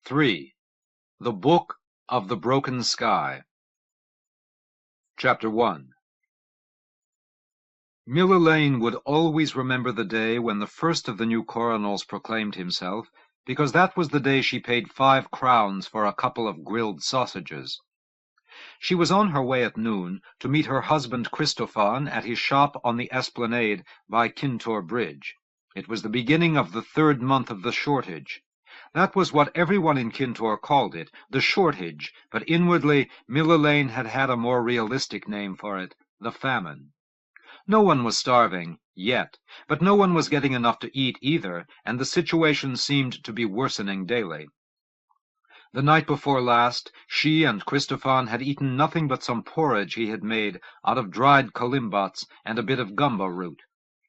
3. The Book of the Broken Sky. Chapter 1. Miller Lane would always remember the day when the first of the new coronels proclaimed himself, because that was the day she paid 5 crowns for a couple of grilled sausages. She was on her way at noon to meet her husband Christophane at his shop on the esplanade by Kintore Bridge. It was the beginning of the 3rd month of the shortage. That was what everyone in Kintore called it, the shortage, but inwardly Miller Lane had had a more realistic name for it, the famine. No one was starving, yet, but no one was getting enough to eat either, and the situation seemed to be worsening daily. The night before last, she and Christophane had eaten nothing but some porridge he had made out of dried colimbats and a bit of gumbo root.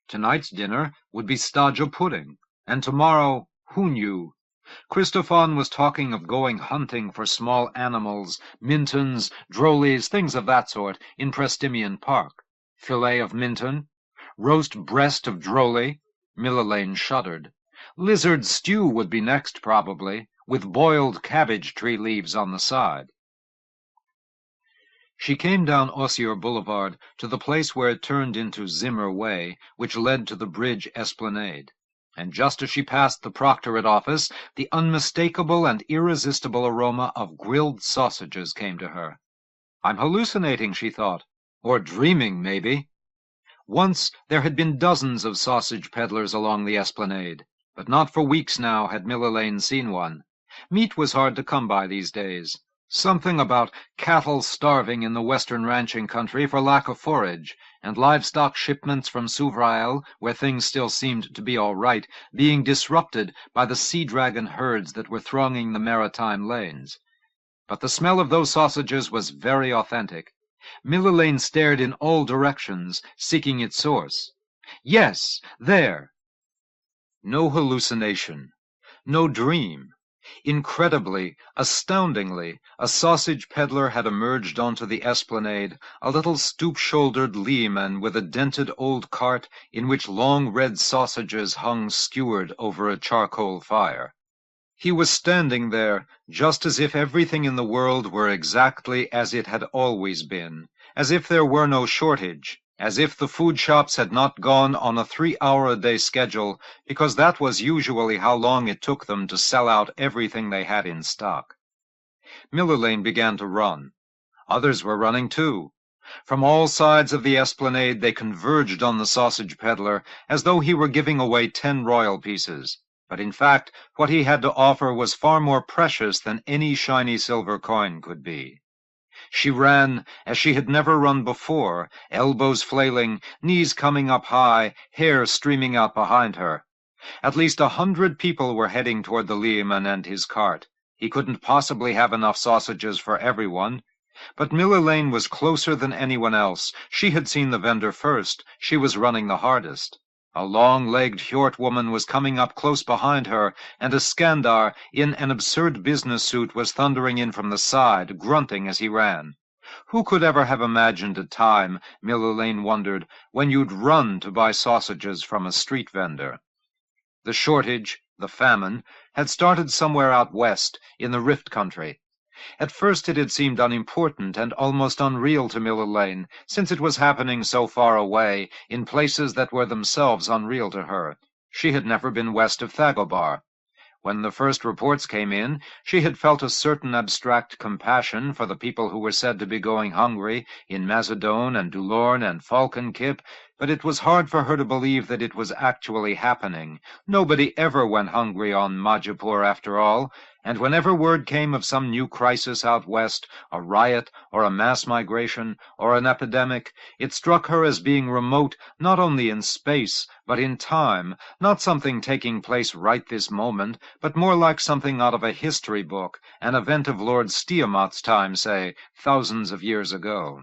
Tonight's dinner would be stodge pudding, and tomorrow, who knew? Christophane was talking of going hunting for small animals, mintons, drollies, things of that sort, in Prestimian Park. Fillet of minton, roast breast of drolly. Miller Lane shuddered. Lizard stew would be next, probably, with boiled cabbage tree leaves on the side. She came down Osier Boulevard to the place where it turned into Zimmer Way, which led to the bridge esplanade. And just as she passed the proctorate office, the unmistakable and irresistible aroma of grilled sausages came to her. I'm hallucinating, she thought, or dreaming, maybe. Once there had been dozens of sausage peddlers along the esplanade, but not for weeks now had Miller Lane seen one. Meat was hard to come by these days. Something about cattle starving in the western ranching country for lack of forage, and livestock shipments from Souvrael, where things still seemed to be all right, being disrupted by the sea-dragon herds that were thronging the maritime lanes. But the smell of those sausages was very authentic. Miller Lane stared in all directions, seeking its source. Yes, there! No hallucination, no dream. Incredibly, astoundingly, a sausage peddler had emerged onto the esplanade, a little stoop-shouldered leman with a dented old cart in which long red sausages hung skewered over a charcoal fire. He was standing there, just as if everything in the world were exactly as it had always been, as if there were no shortage, as if the food shops had not gone on a 3-hour-a-day schedule, because that was usually how long it took them to sell out everything they had in stock. Miller Lane began to run. Others were running too. From all sides of the esplanade they converged on the sausage peddler, as though he were giving away 10 royal pieces. But in fact, what he had to offer was far more precious than any shiny silver coin could be. She ran as she had never run before, elbows flailing, knees coming up high, hair streaming out behind her. At least 100 people were heading toward the leman and his cart. He couldn't possibly have enough sausages for everyone. But Miller Lane was closer than anyone else. She had seen the vendor first. She was running the hardest. A long-legged Hjort woman was coming up close behind her, and a Skandar in an absurd business suit was thundering in from the side, grunting as he ran. Who could ever have imagined a time, Miller Lane wondered, when you'd run to buy sausages from a street vendor? The shortage, the famine, had started somewhere out west, in the Rift Country. At first it had seemed unimportant and almost unreal to Miller Lane, since it was happening so far away, in places that were themselves unreal to her. She had never been west of Thagobar. When the first reports came in, she had felt a certain abstract compassion for the people who were said to be going hungry in Macedon and Dulorn and Falkenkip, but it was hard for her to believe that it was actually happening. Nobody ever went hungry on Majapur after all, and whenever word came of some new crisis out west, a riot or a mass migration or an epidemic, it struck her as being remote not only in space, but in time, not something taking place right this moment, but more like something out of a history book, an event of Lord Stiamat's time, say, thousands of years ago.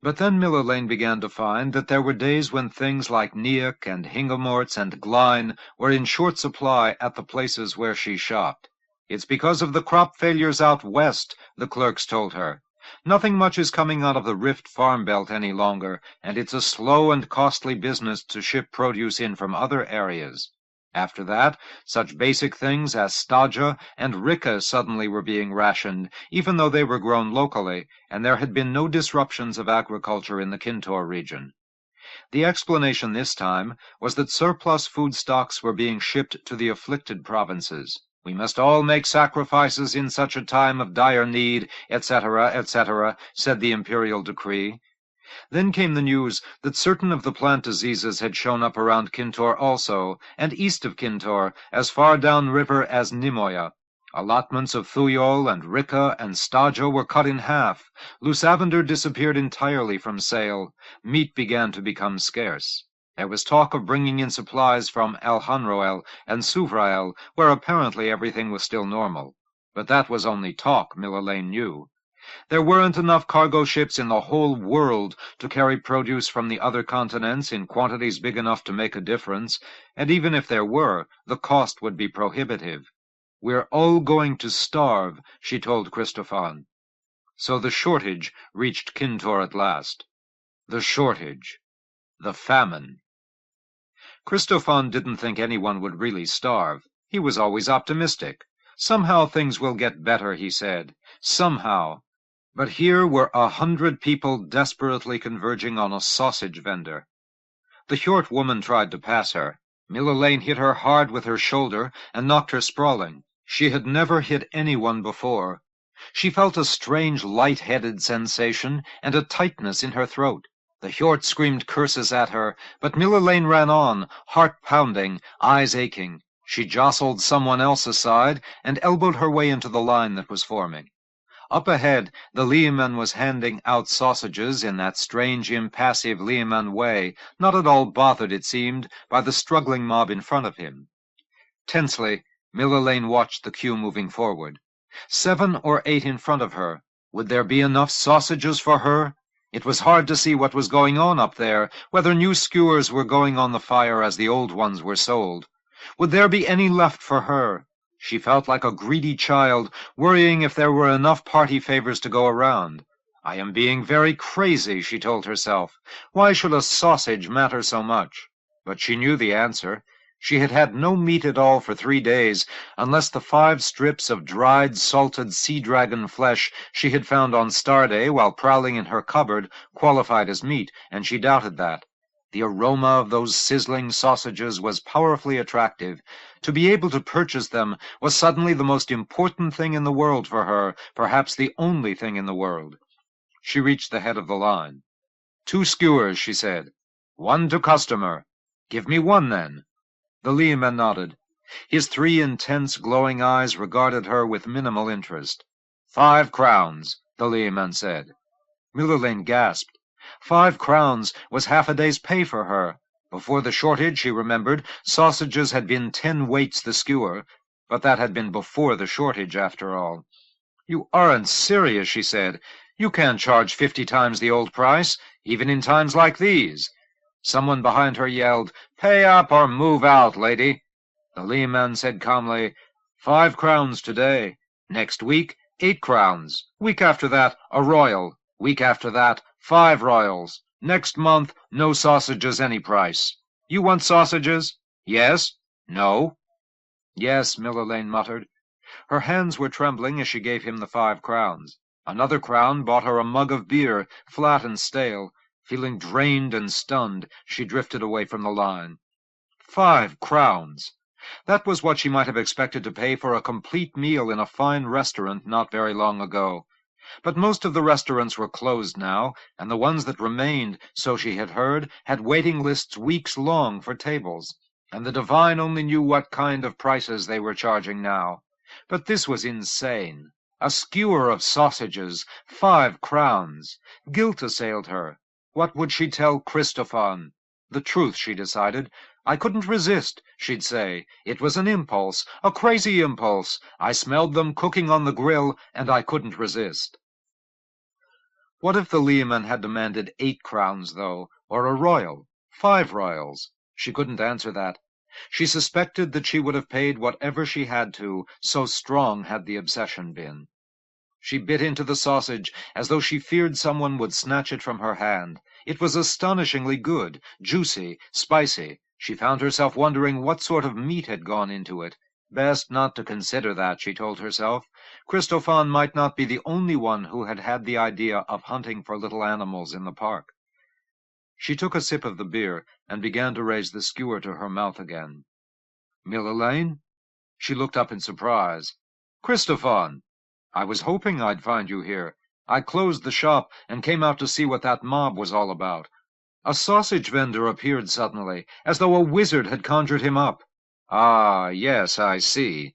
But then Miller Lane began to find that there were days when things like Neok and Hingemorts and Glein were in short supply at the places where she shopped. It's because of the crop failures out west, the clerks told her. Nothing much is coming out of the Rift Farm Belt any longer, and it's a slow and costly business to ship produce in from other areas. After that, such basic things as staja and ricca suddenly were being rationed, even though they were grown locally, and there had been no disruptions of agriculture in the Kintore region. The explanation this time was that surplus food stocks were being shipped to the afflicted provinces. We must all make sacrifices in such a time of dire need, etc., etc., said the imperial decree. Then came the news that certain of the plant diseases had shown up around Kintore also, and east of Kintore, as far down river as Nimoya. Allotments of thuyol and ricca and staja were cut in half. Lusavander disappeared entirely from sale. Meat began to become scarce. There was talk of bringing in supplies from Alhanroel and Souvrael, where apparently everything was still normal. But that was only talk, Millerlane knew. There weren't enough cargo ships in the whole world to carry produce from the other continents in quantities big enough to make a difference, and even if there were, the cost would be prohibitive. "We're all going to starve," she told Christophane. So the shortage reached Kintore at last. The shortage. The famine. Christophane didn't think anyone would really starve. He was always optimistic. Somehow things will get better, he said. Somehow. But here were 100 people desperately converging on a sausage vendor. The Hjort woman tried to pass her. Millerlane hit her hard with her shoulder and knocked her sprawling. She had never hit anyone before. She felt a strange light-headed sensation and a tightness in her throat. The Hjort screamed curses at her, but Millerlane ran on, heart pounding, eyes aching. She jostled someone else aside and elbowed her way into the line that was forming. Up ahead, the Leman was handing out sausages in that strange, impassive Leman way, not at all bothered, it seemed, by the struggling mob in front of him. Tensely, Millerlane watched the queue moving forward. 7 or 8 in front of her. Would there be enough sausages for her? It was hard to see what was going on up there, whether new skewers were going on the fire as the old ones were sold. Would there be any left for her? She felt like a greedy child, worrying if there were enough party favors to go around. "I am being very crazy," she told herself. Why should a sausage matter so much? But she knew the answer. She had had no meat at all for 3 days, unless the 5 strips of dried, salted sea dragon flesh she had found on Star Day while prowling in her cupboard qualified as meat, and she doubted that. The aroma of those sizzling sausages was powerfully attractive. To be able to purchase them was suddenly the most important thing in the world for her, perhaps the only thing in the world. She reached the head of the line. 2 skewers, she said. 1 to customer. Give me 1, then. The Leman nodded. His 3 intense, glowing eyes regarded her with minimal interest. 5 crowns, the Leman said. Millerlane gasped. 5 crowns was half a day's pay for her. Before the shortage, she remembered, sausages had been 10 weights the skewer, but that had been before the shortage, after all. "You aren't serious," she said. "You can't charge 50 times the old price, even in times like these." Someone behind her yelled, "Pay up or move out, lady." The Leman said calmly, 5 crowns today. Next week, 8 crowns. Week after that, a royal. Week after that, 5 royals. Next month, no sausages any price. You want sausages? Yes? No? Yes, Millerlane muttered. Her hands were trembling as she gave him the 5 crowns. Another crown bought her a mug of beer, flat and stale. Feeling drained and stunned, she drifted away from the line. 5 crowns! That was what she might have expected to pay for a complete meal in a fine restaurant not very long ago. But most of the restaurants were closed now, and the ones that remained, so she had heard, had waiting lists weeks long for tables, and the divine only knew what kind of prices they were charging now. But this was insane. A skewer of sausages, 5 crowns. Guilt assailed her. What would she tell Christophane? The truth, she decided. I couldn't resist, she'd say. It was an impulse, a crazy impulse. I smelled them cooking on the grill, and I couldn't resist. What if the Leman had demanded 8 crowns, though, or a royal, 5 royals? She couldn't answer that. She suspected that she would have paid whatever she had to, so strong had the obsession been. She bit into the sausage as though she feared someone would snatch it from her hand. It was astonishingly good, juicy, spicy. She found herself wondering what sort of meat had gone into it. Best not to consider that, she told herself. Christophane might not be the only one who had had the idea of hunting for little animals in the park. She took a sip of the beer and began to raise the skewer to her mouth again. "Mille-Laine?" She looked up in surprise. "Christophane! I was hoping I'd find you here. I closed the shop and came out to see what that mob was all about. A sausage vendor appeared suddenly, as though a wizard had conjured him up." "Ah, yes, I see."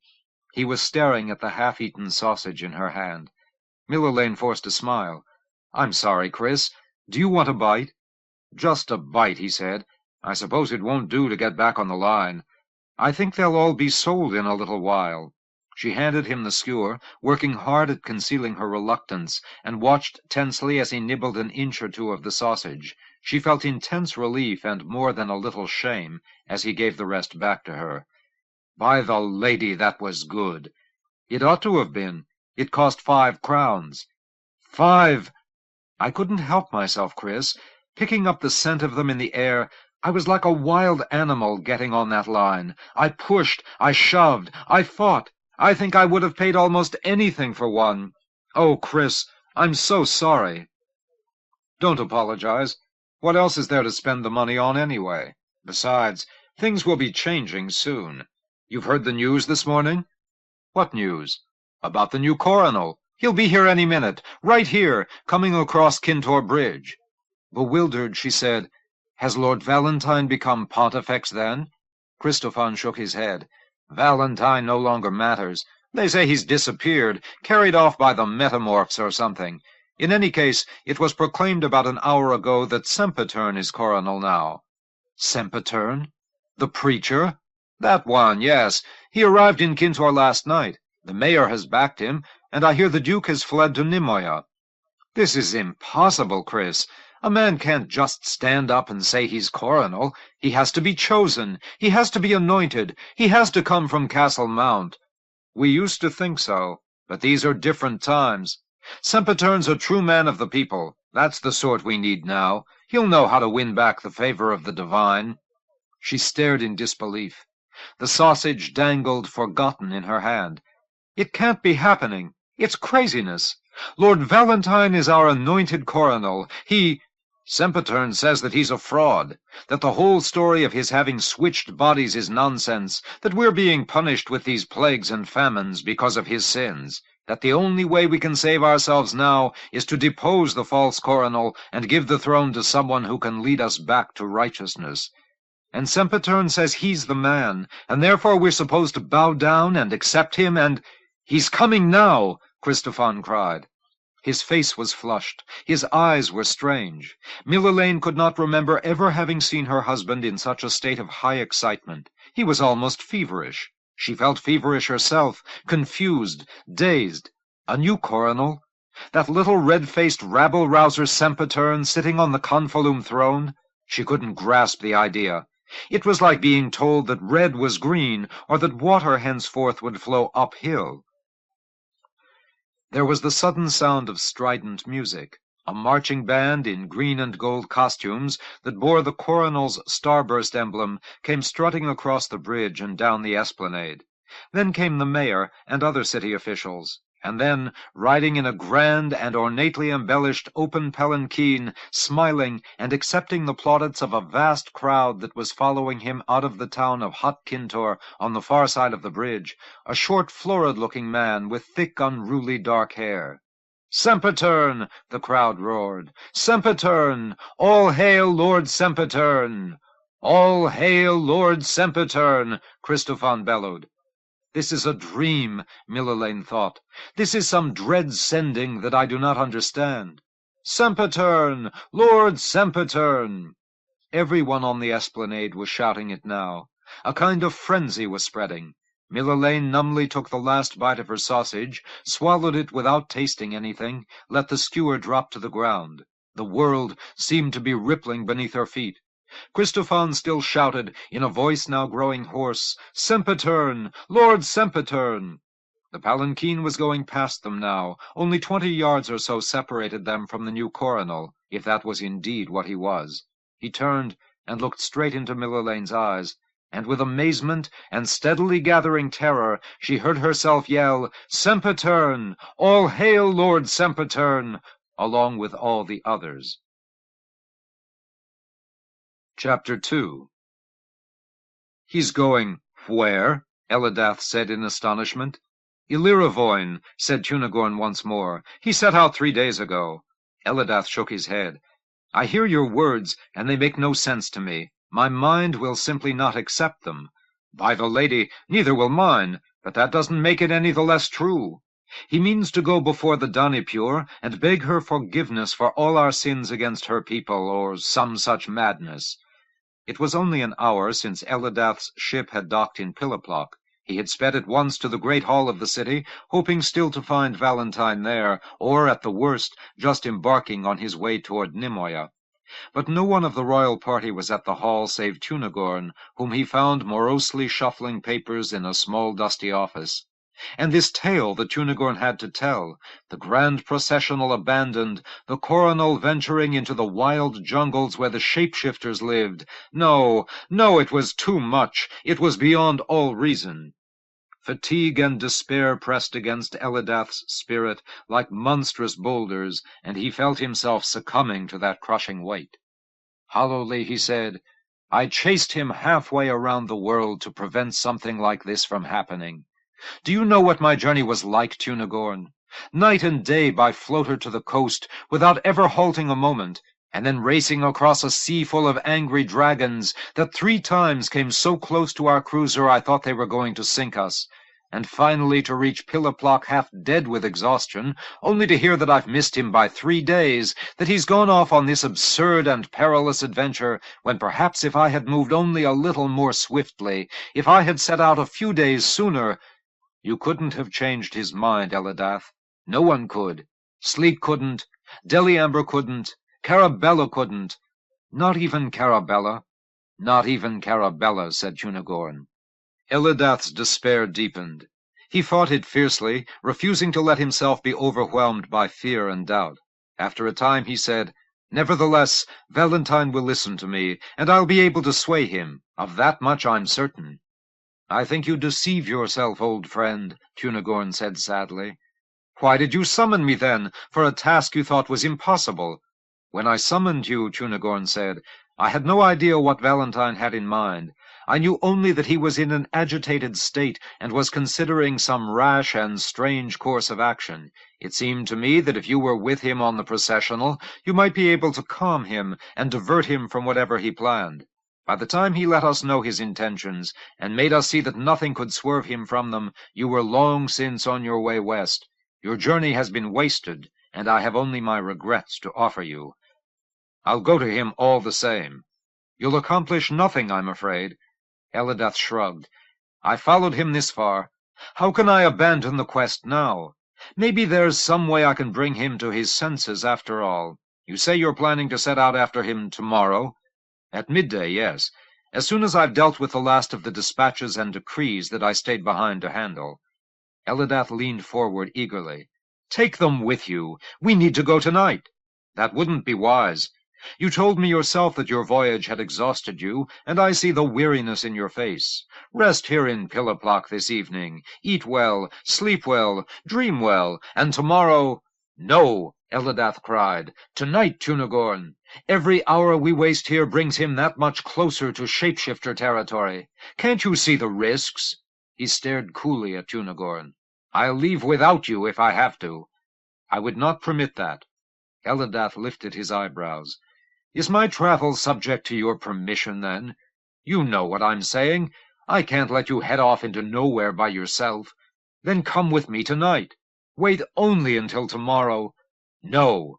He was staring at the half-eaten sausage in her hand. Mille-Laine forced a smile. "I'm sorry, Chris. Do you want a bite?" "Just a bite," he said. "I suppose it won't do to get back on the line. I think they'll all be sold in a little while." She handed him the skewer, working hard at concealing her reluctance, and watched tensely as he nibbled an inch or two of the sausage. She felt intense relief and more than a little shame as he gave the rest back to her. "By the lady, that was good." "It ought to have been. It cost 5 crowns. 5! I couldn't help myself, Chris. Picking up the scent of them in the air, I was like a wild animal getting on that line. I pushed, I shoved, I fought. I think I would have paid almost anything for one. Oh, Chris, I'm so sorry." "Don't apologize. What else is there to spend the money on anyway? Besides, things will be changing soon. You've heard the news this morning?" "What news?" "About the new coronel. He'll be here any minute, right here, coming across Kintor Bridge." Bewildered, she said, "Has Lord Valentine become Pontifex, then?" Christophane shook his head. "Valentine no longer matters. They say he's disappeared, carried off by the metamorphs or something. In any case, it was proclaimed about an hour ago that Sempitern is coronel now." "Sempitern? The preacher?" "That one, yes. He arrived in Kintor last night. The mayor has backed him, and I hear the Duke has fled to Nimoya." "This is impossible, Chris. A man can't just stand up and say he's coronel. He has to be chosen. He has to be anointed. He has to come from Castle Mount." "We used to think so, but these are different times. Sempitern's a true man of the people. That's the sort we need now. He'll know how to win back the favor of the divine." She stared in disbelief. The sausage dangled forgotten in her hand. "It can't be happening. It's craziness. Lord Valentine is our anointed coronel. Sempitern says that he's a fraud, that the whole story of his having switched bodies is nonsense, that we're being punished with these plagues and famines because of his sins, that the only way we can save ourselves now is to depose the false coronel and give the throne to someone who can lead us back to righteousness. And Sempitern says he's the man, and therefore we're supposed to bow down and accept him, and—" "He's coming now!" Christophane cried. His face was flushed. His eyes were strange. Mille-Laine could not remember ever having seen her husband in such a state of high excitement. He was almost feverish. She felt feverish herself, confused, dazed. A new coronel? That little red-faced rabble-rouser Sempitern sitting on the Confalum throne? She couldn't grasp the idea. It was like being told that red was green, or that water henceforth would flow uphill. There was the sudden sound of strident music. A marching band in green and gold costumes that bore the coronel's starburst emblem came strutting across the bridge and down the esplanade. Then came the mayor and other city officials, and then, riding in a grand and ornately embellished open palanquin, smiling and accepting the plaudits of a vast crowd that was following him out of the town of Hot Kintor on the far side of the bridge, a short, florid-looking man with thick, unruly dark hair. "Sempitern!" the crowd roared. "Sempitern! All hail Lord Sempitern!" "All hail Lord Sempitern!" Christophane bellowed. "This is a dream," Mille-Laine thought. "This is some dread sending that I do not understand. Sempitern! Lord Sempitern!" Everyone on the esplanade was shouting it now. A kind of frenzy was spreading. Mille-Laine numbly took the last bite of her sausage, swallowed it without tasting anything, let the skewer drop to the ground. The world seemed to be rippling beneath her feet. Christophane still shouted, in a voice now growing hoarse, "Sempitern! Lord Sempitern!" The palanquin was going past them now. Only 20 yards or so separated them from the new coronel, if that was indeed what he was. He turned and looked straight into Millelane's eyes, and with amazement and steadily gathering terror, she heard herself yell, "Sempitern! All hail Lord Sempitern!" along with all the others. Chapter 2. "He's going where?" Elidath said in astonishment. "Illyrivoyn," said Tunagorn once more. "He set out 3 days ago." Elidath shook his head. "I hear your words, and they make no sense to me. My mind will simply not accept them." "By the lady, neither will mine, but that doesn't make it any the less true. He means to go before the Danipure and beg her forgiveness for all our sins against her people, or some such madness." It was only an hour since Elidath's ship had docked in Piliplock. He had sped at once to the great hall of the city, hoping still to find Valentine there, or, at the worst, just embarking on his way toward Nimoya. But no one of the royal party was at the hall save Tunagorn, whom he found morosely shuffling papers in a small dusty office. And this tale that Tunagorn had to tell, the grand processional abandoned, the coronal venturing into the wild jungles where the shapeshifters lived. No, no, it was too much. It was beyond all reason. Fatigue and despair pressed against Elidath's spirit like monstrous boulders, and he felt himself succumbing to that crushing weight. Hollowly he said, "I chased him halfway around the world to prevent something like this from happening. Do you know what my journey was like, Tunagorn? Night and day by floater to the coast, without ever halting a moment, and then racing across a sea full of angry dragons that 3 times came so close to our cruiser I thought they were going to sink us, and finally to reach Piliplock half dead with exhaustion, only to hear that I've missed him by 3 days, that he's gone off on this absurd and perilous adventure, when perhaps if I had moved only a little more swiftly, if I had set out a few days sooner—" "You couldn't have changed his mind, Elidath. No one could. Sleep couldn't. Deliamber couldn't. Carabella couldn't." "Not even Carabella?" "Not even Carabella," said Tunagorn. Elidath's despair deepened. He fought it fiercely, refusing to let himself be overwhelmed by fear and doubt. After a time he said, "Nevertheless, Valentine will listen to me, and I'll be able to sway him. Of that much I'm certain." "I think you deceive yourself, old friend," Tunagorn said sadly. "Why did you summon me, then, for a task you thought was impossible?" "When I summoned you," Tunagorn said, "I had no idea what Valentine had in mind. I knew only that he was in an agitated state and was considering some rash and strange course of action. It seemed to me that if you were with him on the processional, you might be able to calm him and divert him from whatever he planned. By the time he let us know his intentions, and made us see that nothing could swerve him from them, you were long since on your way west. Your journey has been wasted, and I have only my regrets to offer you." "I'll go to him all the same." "You'll accomplish nothing, I'm afraid." Elidath shrugged. "I followed him this far. How can I abandon the quest now? Maybe there's some way I can bring him to his senses after all. You say you're planning to set out after him tomorrow?" "At midday, yes. As soon as I've dealt with the last of the dispatches and decrees that I stayed behind to handle." Elidath leaned forward eagerly. "Take them with you. We need to go tonight." "That wouldn't be wise. You told me yourself that your voyage had exhausted you, and I see the weariness in your face. Rest here in Piliplock this evening. Eat well, sleep well, dream well, and tomorrow—" "No!" Elidath cried. "Tonight, Tunagorn. Every hour we waste here brings him that much closer to shapeshifter territory. Can't you see the risks?" He stared coolly at Tunagorn. "I'll leave without you if I have to." "I would not permit that." Elidath lifted his eyebrows. "Is my travel subject to your permission, then? You know what I'm saying. I can't let you head off into nowhere by yourself. Then come with me tonight. Wait only until tomorrow." "No."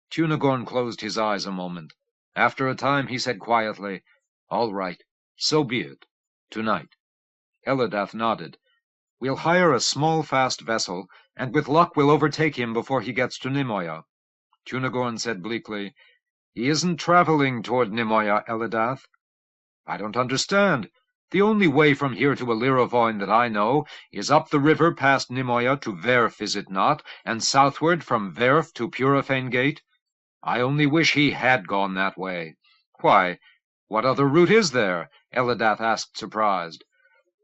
Tunagorn closed his eyes a moment. After a time he said quietly, "All right, so be it. Tonight." Elidath nodded. "We'll hire a small, fast vessel, and with luck we'll overtake him before he gets to Nimoya." Tunagorn said bleakly, "He isn't traveling toward Nimoya, Elidath." "I don't understand. The only way from here to Illyrivoyn that I know is up the river past Nimoya to Verf, is it not, and southward from Verf to Purifane Gate? I only wish he had gone that way. Why, "What other route is there?" Elidath asked, surprised.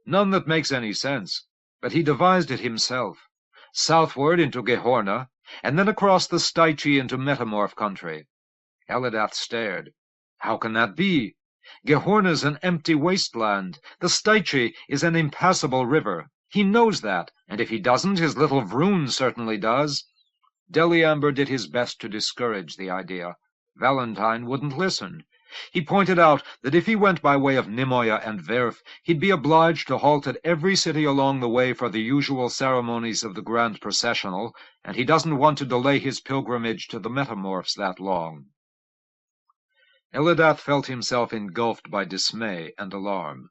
"None that makes any sense, but he devised it himself. Southward into Gehorna, and then across the Styche into Metamorph country." Elidath stared. "How can that be? Gehorna's an empty wasteland. The Styche is an impassable river. He knows that, and if he doesn't, his little Vroon certainly does." Deliamber did his best to discourage the idea. Valentine wouldn't listen. He pointed out that if he went by way of Nimoya and Verf, he'd be obliged to halt at every city along the way for the usual ceremonies of the Grand Processional, and he doesn't want to delay his pilgrimage to the Metamorphs that long. Elidath felt himself engulfed by dismay and alarm.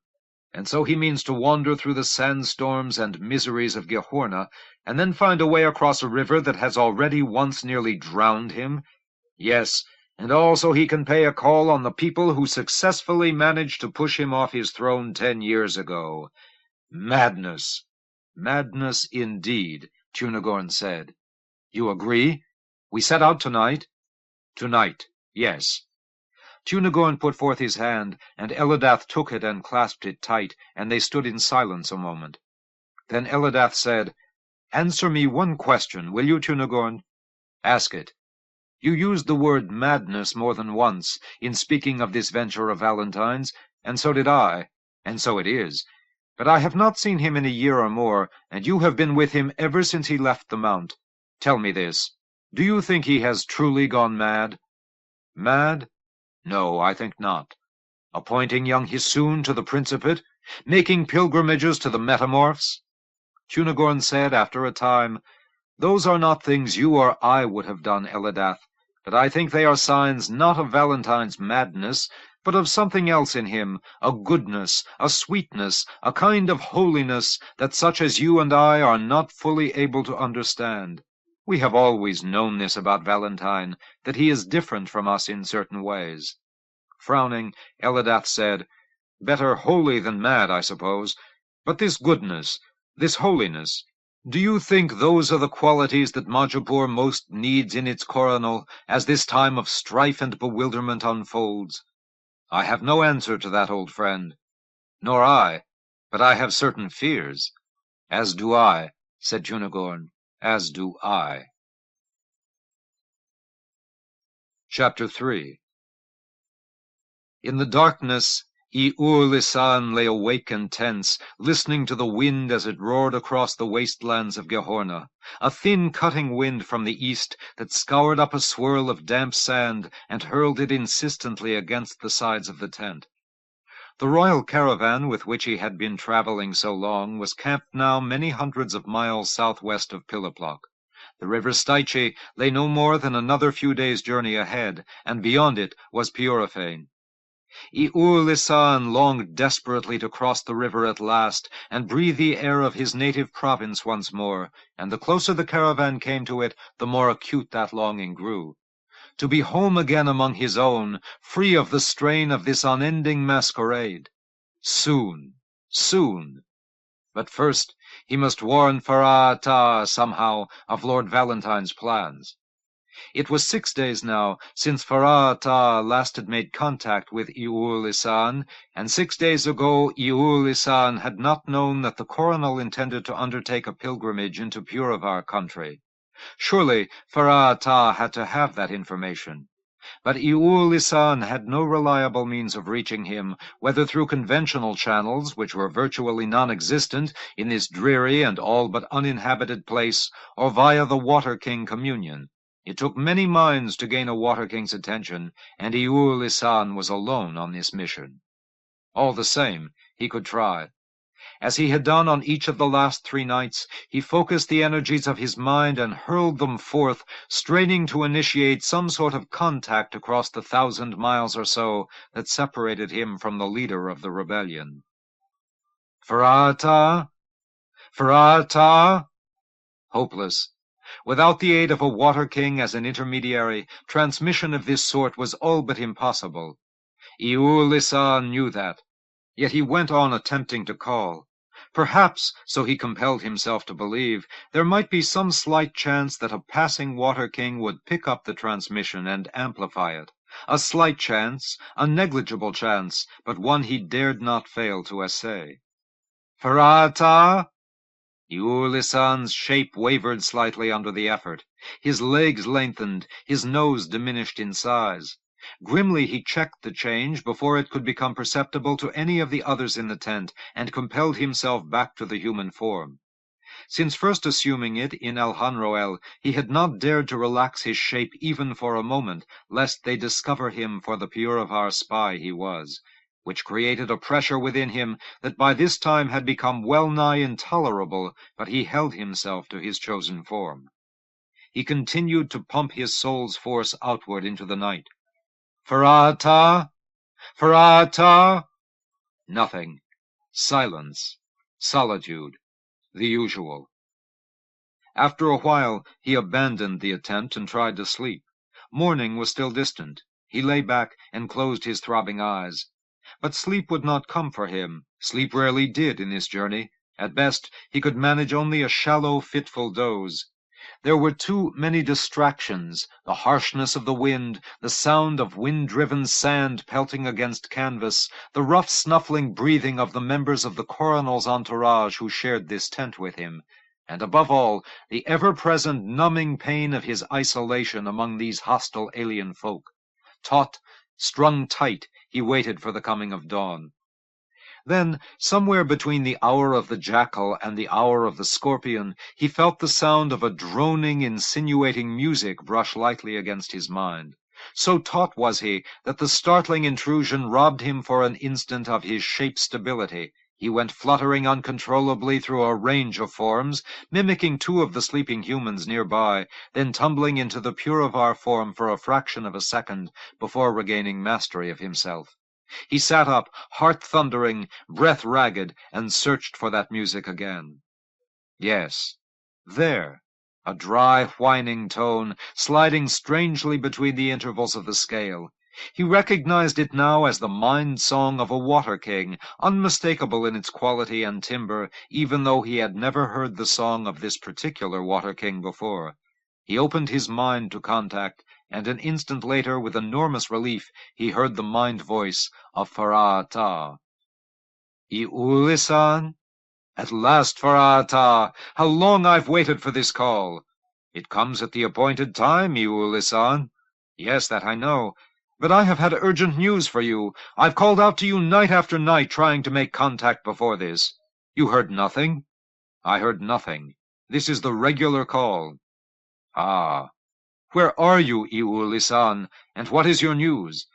"And so he means to wander through the sandstorms and miseries of Gehorna, and then find a way across a river that has already once nearly drowned him? Yes, and also he can pay a call on the people who successfully managed to push him off his throne 10 years ago. Madness." "Madness indeed," Tunagorn said. "You agree? We set out tonight?" "Tonight, yes." Tunagorn put forth his hand, and Elidath took it and clasped it tight, and they stood in silence a moment. Then Elidath said, "Answer me one question, will you, Tunagorn?" "Ask it." "You used the word madness more than once in speaking of this venture of Valentine's, and so did I, and so it is. But I have not seen him in a year or more, and you have been with him ever since he left the Mount. Tell me this. Do you think he has truly gone mad?" "Mad? No, I think not. Appointing young Hissoon to the Principate? Making pilgrimages to the Metamorphs?" Tunagorn said after a time, "Those are not things you or I would have done, Elidath, but I think they are signs not of Valentine's madness, but of something else in him, a goodness, a sweetness, a kind of holiness that such as you and I are not fully able to understand. We have always known this about Valentine, that he is different from us in certain ways." Frowning, Elidath said, "Better holy than mad, I suppose. But this goodness, this holiness, do you think those are the qualities that Majapur most needs in its coronal, as this time of strife and bewilderment unfolds?" "I have no answer to that, old friend." "Nor I, but I have certain fears." "As do I," said Tunagorn, "as do I." Chapter 3. In the darkness, Lisan lay awake and tense, listening to the wind as it roared across the wastelands of Gehorna, a thin cutting wind from the east that scoured up a swirl of damp sand and hurled it insistently against the sides of the tent. The royal caravan with which he had been traveling so long was camped now many hundreds of miles southwest of Piloplok. The river Styche lay no more than another few days' journey ahead, and beyond it was Purifane. Lisan longed desperately to cross the river at last and breathe the air of his native province once more, and the closer the caravan came to it, the more acute that longing grew. To be home again among his own, free of the strain of this unending masquerade. Soon, soon. But first he must warn Farah somehow of Lord Valentine's plans. It was 6 days now since Farah last had made contact with Lisan, and 6 days ago Lisan had not known that the coronel intended to undertake a pilgrimage into Puravar country. Surely Farah had to have that information. But Lisan had no reliable means of reaching him, whether through conventional channels, which were virtually non-existent in this dreary and all but uninhabited place, or via the Water King communion. It took many minds to gain a Water King's attention, and Lisan was alone on this mission. All the same, he could try. As he had done on each of the last 3 nights, he focused the energies of his mind and hurled them forth, straining to initiate some sort of contact across the 1,000 miles or so that separated him from the leader of the rebellion. Farah? Hopeless. Without the aid of a Water King as an intermediary, transmission of this sort was all but impossible. Lisan knew that. Yet he went on attempting to call. Perhaps, so he compelled himself to believe, there might be some slight chance that a passing Water King would pick up the transmission and amplify it. A slight chance, a negligible chance, but one he dared not fail to essay. "Ferrata!" Iulisan's shape wavered slightly under the effort. His legs lengthened, his nose diminished in size. Grimly he checked the change before it could become perceptible to any of the others in the tent, and compelled himself back to the human form. Since first assuming it in El Hanroel, he had not dared to relax his shape even for a moment, lest they discover him for the Purivar spy he was, which created a pressure within him that by this time had become well-nigh intolerable, but he held himself to his chosen form. He continued to pump his soul's force outward into the night. "Ferrata! Ferrata!" Nothing. Silence. Solitude. The usual. After a while, he abandoned the attempt and tried to sleep. Morning was still distant. He lay back and closed his throbbing eyes. But sleep would not come for him. Sleep rarely did in this journey. At best, he could manage only a shallow, fitful doze. There were too many distractions: the harshness of the wind, the sound of wind-driven sand pelting against canvas, the rough snuffling breathing of the members of the coronel's entourage who shared this tent with him, and above all, the ever-present numbing pain of his isolation among these hostile alien folk. Taut, strung tight, he waited for the coming of dawn. Then, somewhere between the hour of the jackal and the hour of the scorpion, he felt the sound of a droning, insinuating music brush lightly against his mind. So taut was he that the startling intrusion robbed him for an instant of his shape stability. He went fluttering uncontrollably through a range of forms, mimicking two of the sleeping humans nearby, then tumbling into the Purivar form for a fraction of a second before regaining mastery of himself. He sat up, heart thundering, breath ragged, and searched for that music again. Yes, there, a dry, whining tone, sliding strangely between the intervals of the scale. He recognized it now as the mind-song of a water-king, unmistakable in its quality and timbre, even though he had never heard the song of this particular water-king before. He opened his mind to contact, and an instant later, with enormous relief, he heard the mind voice of Ferrata. "Iulisan? At last, Ferrata! How long I've waited for this call! It comes at the appointed time, Iulisan. Yes, that I know. But I have had urgent news for you. I've called out to you night after night, trying to make contact before this. You heard nothing?" "I heard nothing. This is the regular call." "Ah. Where are you, Iulisan, and what is your news?"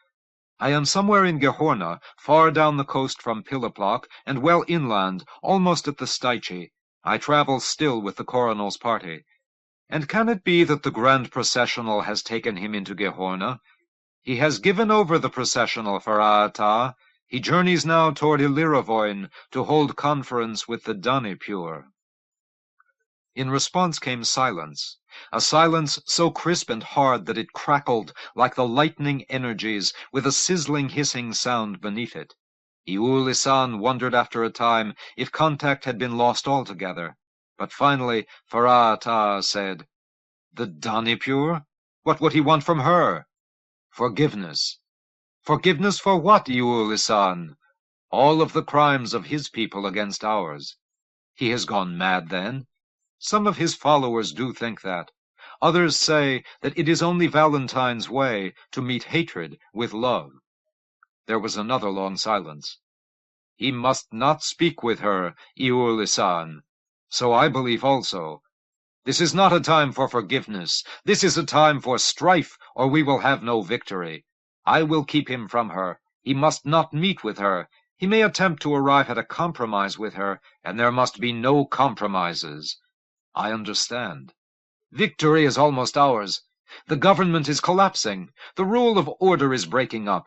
"I am somewhere in Gehorna, far down the coast from Piloplok, and well inland, almost at the Staichi. I travel still with the coronel's party." "And can it be that the Grand Processional has taken him into Gehorna?" "He has given over the Processional, Ferrata. He journeys now toward Illyrivoin to hold conference with the Danipur." In response came silence, a silence so crisp and hard that it crackled like the lightning energies, with a sizzling, hissing sound beneath it. Iulisan wondered after a time if contact had been lost altogether, but finally Ferrata said, "The Danipur? What would he want from her?" "Forgiveness." "Forgiveness for what, Iulisan?" "All of the crimes of his people against ours." "He has gone mad, then?" "Some of his followers do think that. Others say that it is only Valentine's way to meet hatred with love." There was another long silence. "He must not speak with her, Iulisan." "So I believe also." "This is not a time for forgiveness. This is a time for strife, or we will have no victory. I will keep him from her. He must not meet with her. He may attempt to arrive at a compromise with her, and there must be no compromises." "I understand." "Victory is almost ours. The government is collapsing. The rule of order is breaking up.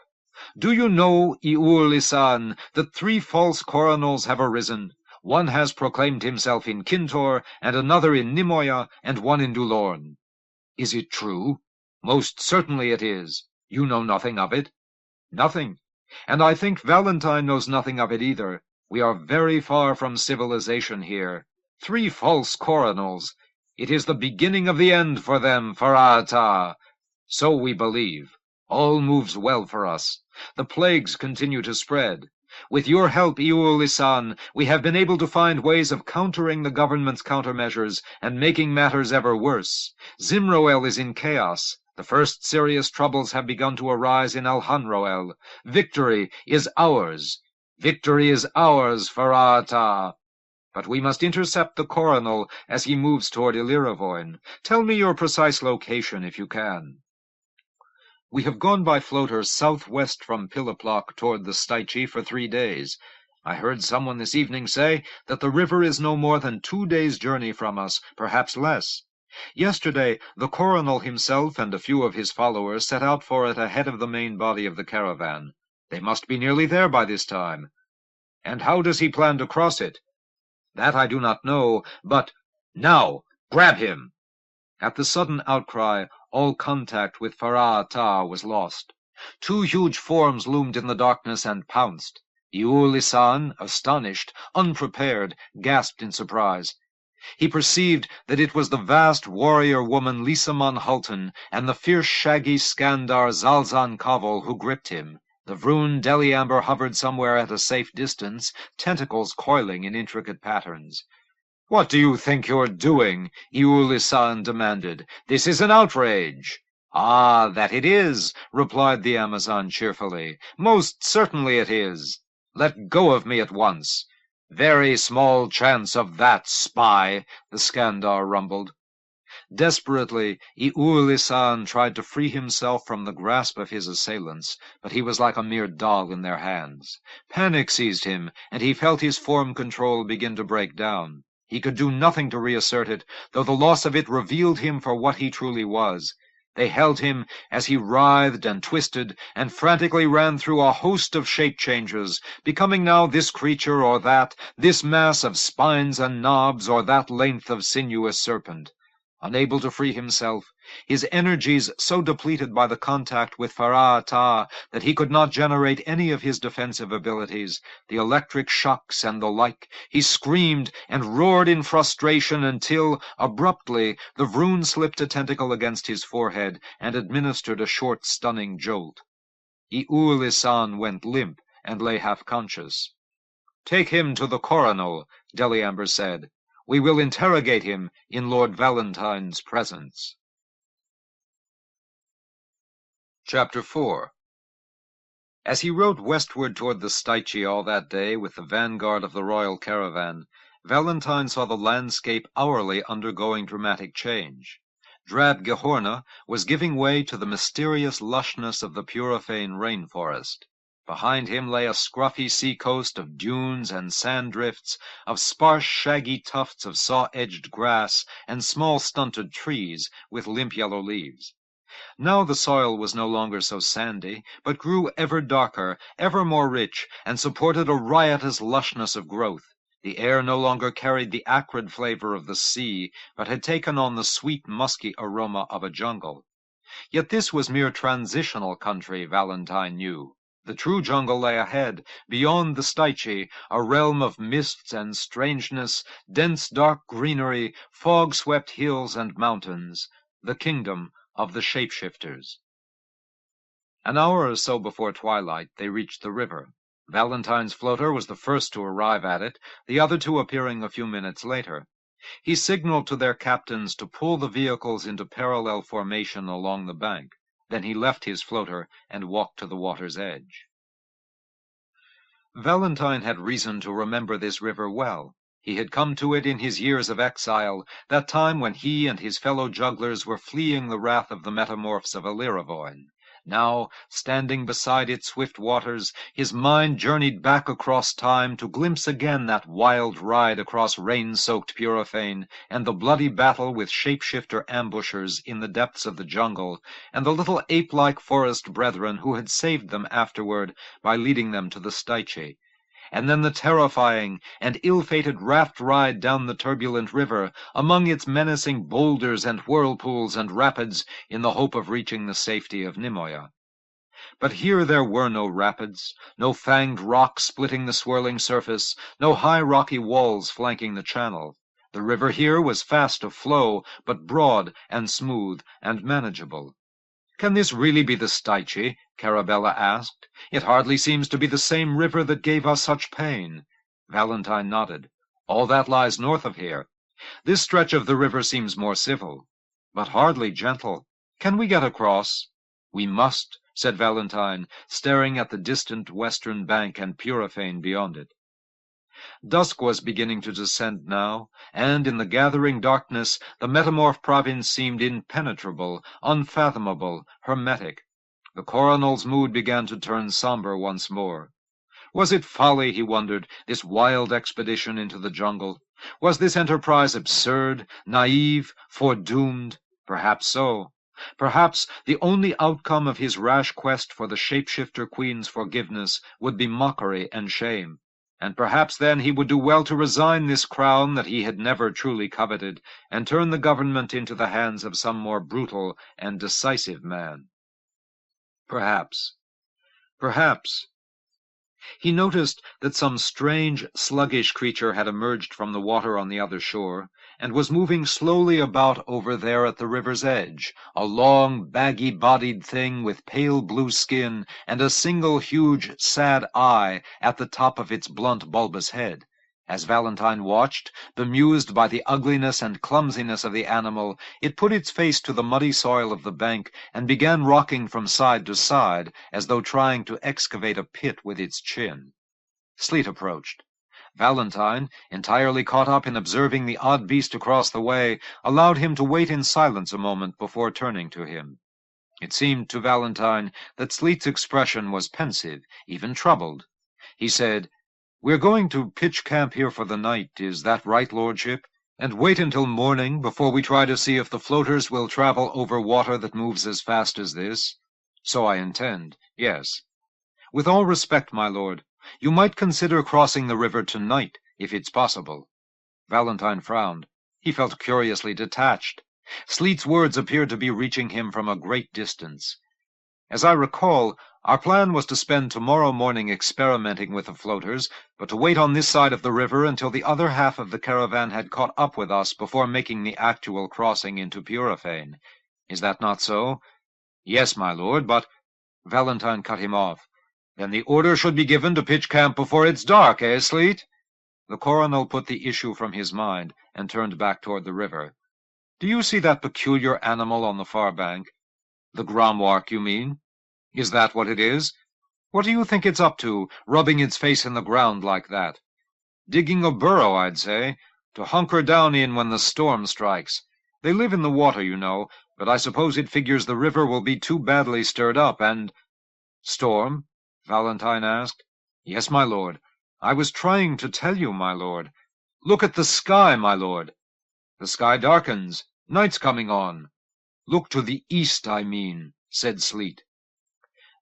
Do you know, Iulisan, that 3 false coronels have arisen? One has proclaimed himself in Kintor, and another in Nimoya, and one in Dulorn." "Is it true?" "Most certainly it is. You know nothing of it?" "Nothing. And I think Valentine knows nothing of it either. We are very far from civilization here. 3 false coronels. It is the beginning of the end for them, Ferrata. So we believe. All moves well for us. The plagues continue to spread. With your help, Iulisan, we have been able to find ways of countering the government's countermeasures and making matters ever worse. Zimroel is in chaos. The first serious troubles have begun to arise in Alhanroel. Victory is ours. Victory is ours, Farata. But we must intercept the coronel as he moves toward Illyrivoin. Tell me your precise location, if you can. We have gone by floater southwest from Piloplok toward the Stychi for 3 days. I heard someone this evening say that the river is no more than 2 days' journey from us, perhaps less. Yesterday, the coronel himself and a few of his followers set out for it ahead of the main body of the caravan. They must be nearly there by this time. And how does he plan to cross it? That I do not know, but now, grab him! At the sudden outcry, all contact with Farah-Ata was lost. 2 huge forms loomed in the darkness and pounced. Iulisan, astonished, unprepared, gasped in surprise. He perceived that it was the vast warrior woman Lisaman Hulton and the fierce shaggy Skandar Zalzan Kaval who gripped him. The Vroon Deliamber hovered somewhere at a safe distance, tentacles coiling in intricate patterns. "What do you think you're doing?" Iulisan demanded. "This is an outrage." "Ah, that it is," replied the Amazon cheerfully. "Most certainly it is. Let go of me at once." "Very small chance of that, spy," the Skandar rumbled. Desperately, Iulisan tried to free himself from the grasp of his assailants, but he was like a mere doll in their hands. Panic seized him, and he felt his form control begin to break down. He could do nothing to reassert it, though the loss of it revealed him for what he truly was. They held him as he writhed and twisted and frantically ran through a host of shape changes, becoming now this creature or that, this mass of spines and knobs or that length of sinuous serpent. Unable to free himself, his energies so depleted by the contact with Farah-Ata that he could not generate any of his defensive abilities, the electric shocks and the like, he screamed and roared in frustration until, abruptly, the Vroon slipped a tentacle against his forehead and administered a short, stunning jolt. Iulisan went limp and lay half-conscious. "Take him to the coronel," Deliamber said. "We will interrogate him in Lord Valentine's presence." Chapter 4. As he rode westward toward the Stychi all that day with the vanguard of the royal caravan, Valentine saw the landscape hourly undergoing dramatic change. Drab Gehorna was giving way to the mysterious lushness of the Purifane rainforest. Behind him lay a scruffy sea-coast of dunes and sand-drifts, of sparse shaggy tufts of saw-edged grass and small stunted trees with limp yellow leaves. Now the soil was no longer so sandy, but grew ever darker, ever more rich, and supported a riotous lushness of growth. The air no longer carried the acrid flavor of the sea, but had taken on the sweet, musky aroma of a jungle. Yet this was mere transitional country, Valentine knew. The true jungle lay ahead, beyond the Stychi, a realm of mists and strangeness, dense dark greenery, fog-swept hills and mountains, the kingdom of the shapeshifters. An hour or so before twilight, they reached the river. Valentine's floater was the first to arrive at it, the other two appearing a few minutes later. He signaled to their captains to pull the vehicles into parallel formation along the bank. Then he left his floater and walked to the water's edge. Valentine had reason to remember this river well. He had come to it in his years of exile, that time when he and his fellow jugglers were fleeing the wrath of the metamorphs of Illyrivoin. Now, standing beside its swift waters, his mind journeyed back across time to glimpse again that wild ride across rain-soaked Purifane, and the bloody battle with shapeshifter ambushers in the depths of the jungle, and the little ape-like forest brethren who had saved them afterward by leading them to the Stychi. And then the terrifying and ill-fated raft ride down the turbulent river, among its menacing boulders and whirlpools and rapids, in the hope of reaching the safety of Nimoya. But here there were no rapids, no fanged rocks splitting the swirling surface, no high rocky walls flanking the channel. The river here was fast of flow, but broad and smooth and manageable. "Can this really be the Styche?" Carabella asked. "It hardly seems to be the same river that gave us such pain." Valentine nodded. "All that lies north of here. This stretch of the river seems more civil, but hardly gentle. Can we get across?" "We must," said Valentine, staring at the distant western bank and Purifane beyond it. Dusk was beginning to descend now, and in the gathering darkness the metamorph province seemed impenetrable, unfathomable, hermetic. The coronel's mood began to turn somber once more. Was it folly, he wondered, this wild expedition into the jungle? Was this enterprise absurd, naive, foredoomed? Perhaps so. Perhaps the only outcome of his rash quest for the shapeshifter queen's forgiveness would be mockery and shame. And perhaps then he would do well to resign this crown that he had never truly coveted, and turn the government into the hands of some more brutal and decisive man. Perhaps. Perhaps. He noticed that some strange, sluggish creature had emerged from the water on the other shore, and was moving slowly about over there at the river's edge, a long, baggy-bodied thing with pale blue skin and a single huge, sad eye at the top of its blunt, bulbous head. As Valentine watched, bemused by the ugliness and clumsiness of the animal, it put its face to the muddy soil of the bank and began rocking from side to side, as though trying to excavate a pit with its chin. Sleet approached. Valentine, entirely caught up in observing the odd beast across the way, allowed him to wait in silence a moment before turning to him. It seemed to Valentine that Sleet's expression was pensive, even troubled. He said, "We're going to pitch camp here for the night, is that right, lordship? And wait until morning before we try to see if the floaters will travel over water that moves as fast as this?" "So I intend, yes." "With all respect, my lord, you might consider crossing the river tonight, if it's possible." Valentine frowned. He felt curiously detached. Sleet's words appeared to be reaching him from a great distance. "As I recall, our plan was to spend tomorrow morning experimenting with the floaters, but to wait on this side of the river until the other half of the caravan had caught up with us before making the actual crossing into Purifane. Is that not so?" "Yes, my lord, but—" Valentine cut him off. "Then the order should be given to pitch camp before it's dark, eh, Sleet?" The coronel put the issue from his mind and turned back toward the river. "Do you see that peculiar animal on the far bank?" "The gromwark, you mean? Is that what it is? What do you think it's up to, rubbing its face in the ground like that?" "Digging a burrow, I'd say, to hunker down in when the storm strikes. They live in the water, you know, but I suppose it figures the river will be too badly stirred up, and—" "Storm?" Valentine asked. "Yes, my lord. I was trying to tell you, my lord. Look at the sky, my lord." "The sky darkens. Night's coming on." "Look to the east, I mean," said Sleet.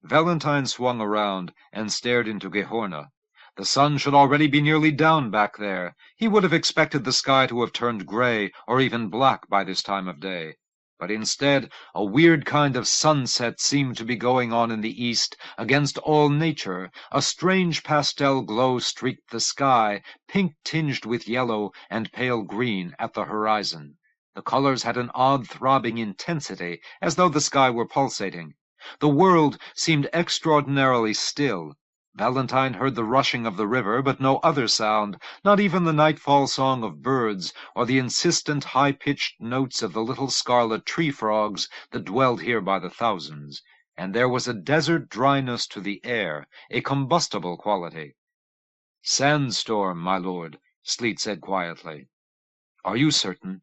Valentine swung around and stared into Gehorna. The sun should already be nearly down back there. He would have expected the sky to have turned gray or even black by this time of day. But instead, a weird kind of sunset seemed to be going on in the east, against all nature. A strange pastel glow streaked the sky, pink tinged with yellow and pale green at the horizon. The colors had an odd throbbing intensity, as though the sky were pulsating. The world seemed extraordinarily still. Valentine heard the rushing of the river, but no other sound, not even the nightfall song of birds, or the insistent high-pitched notes of the little scarlet tree-frogs that dwelled here by the thousands. And there was a desert dryness to the air, a combustible quality. "Sandstorm, my lord," Sleet said quietly. "Are you certain?